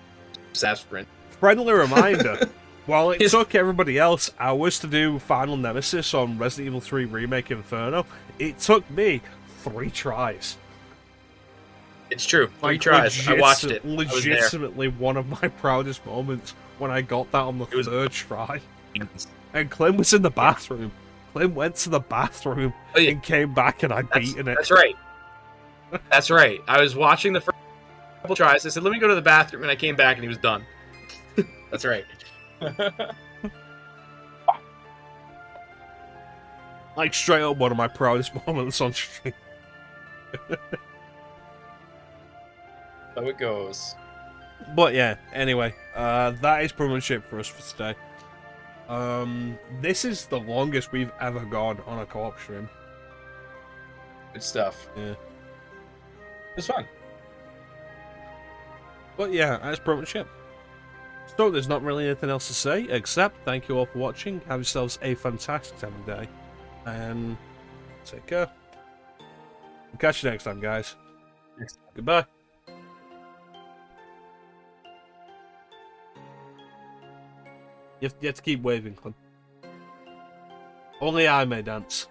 Sasprin. Friendly reminder. While it took everybody else hours to do Final Nemesis on Resident Evil 3 Remake Inferno, it took me 3 tries. It's true. 3 tries. I watched it. Legitimately one of my proudest moments when I got that on the 3rd try. And Clim was in the bathroom. Clim went to the bathroom and came back, and I'd beaten it. That's right. That's right. I was watching the first couple tries. I said, let me go to the bathroom, and I came back, and he was done. That's right. Like, straight up one of my proudest moments on stream. So it goes. But yeah, anyway, that is pretty much it for us for today. This is the longest we've ever gone on a co-op stream. Good stuff. Yeah. It's fun. But yeah, that's pretty much it. So there's not really anything else to say, except thank you all for watching. Have yourselves a fantastic time of day. And take care. We'll catch you next time, guys. Goodbye. You have to keep waving, Clim. Only I may dance.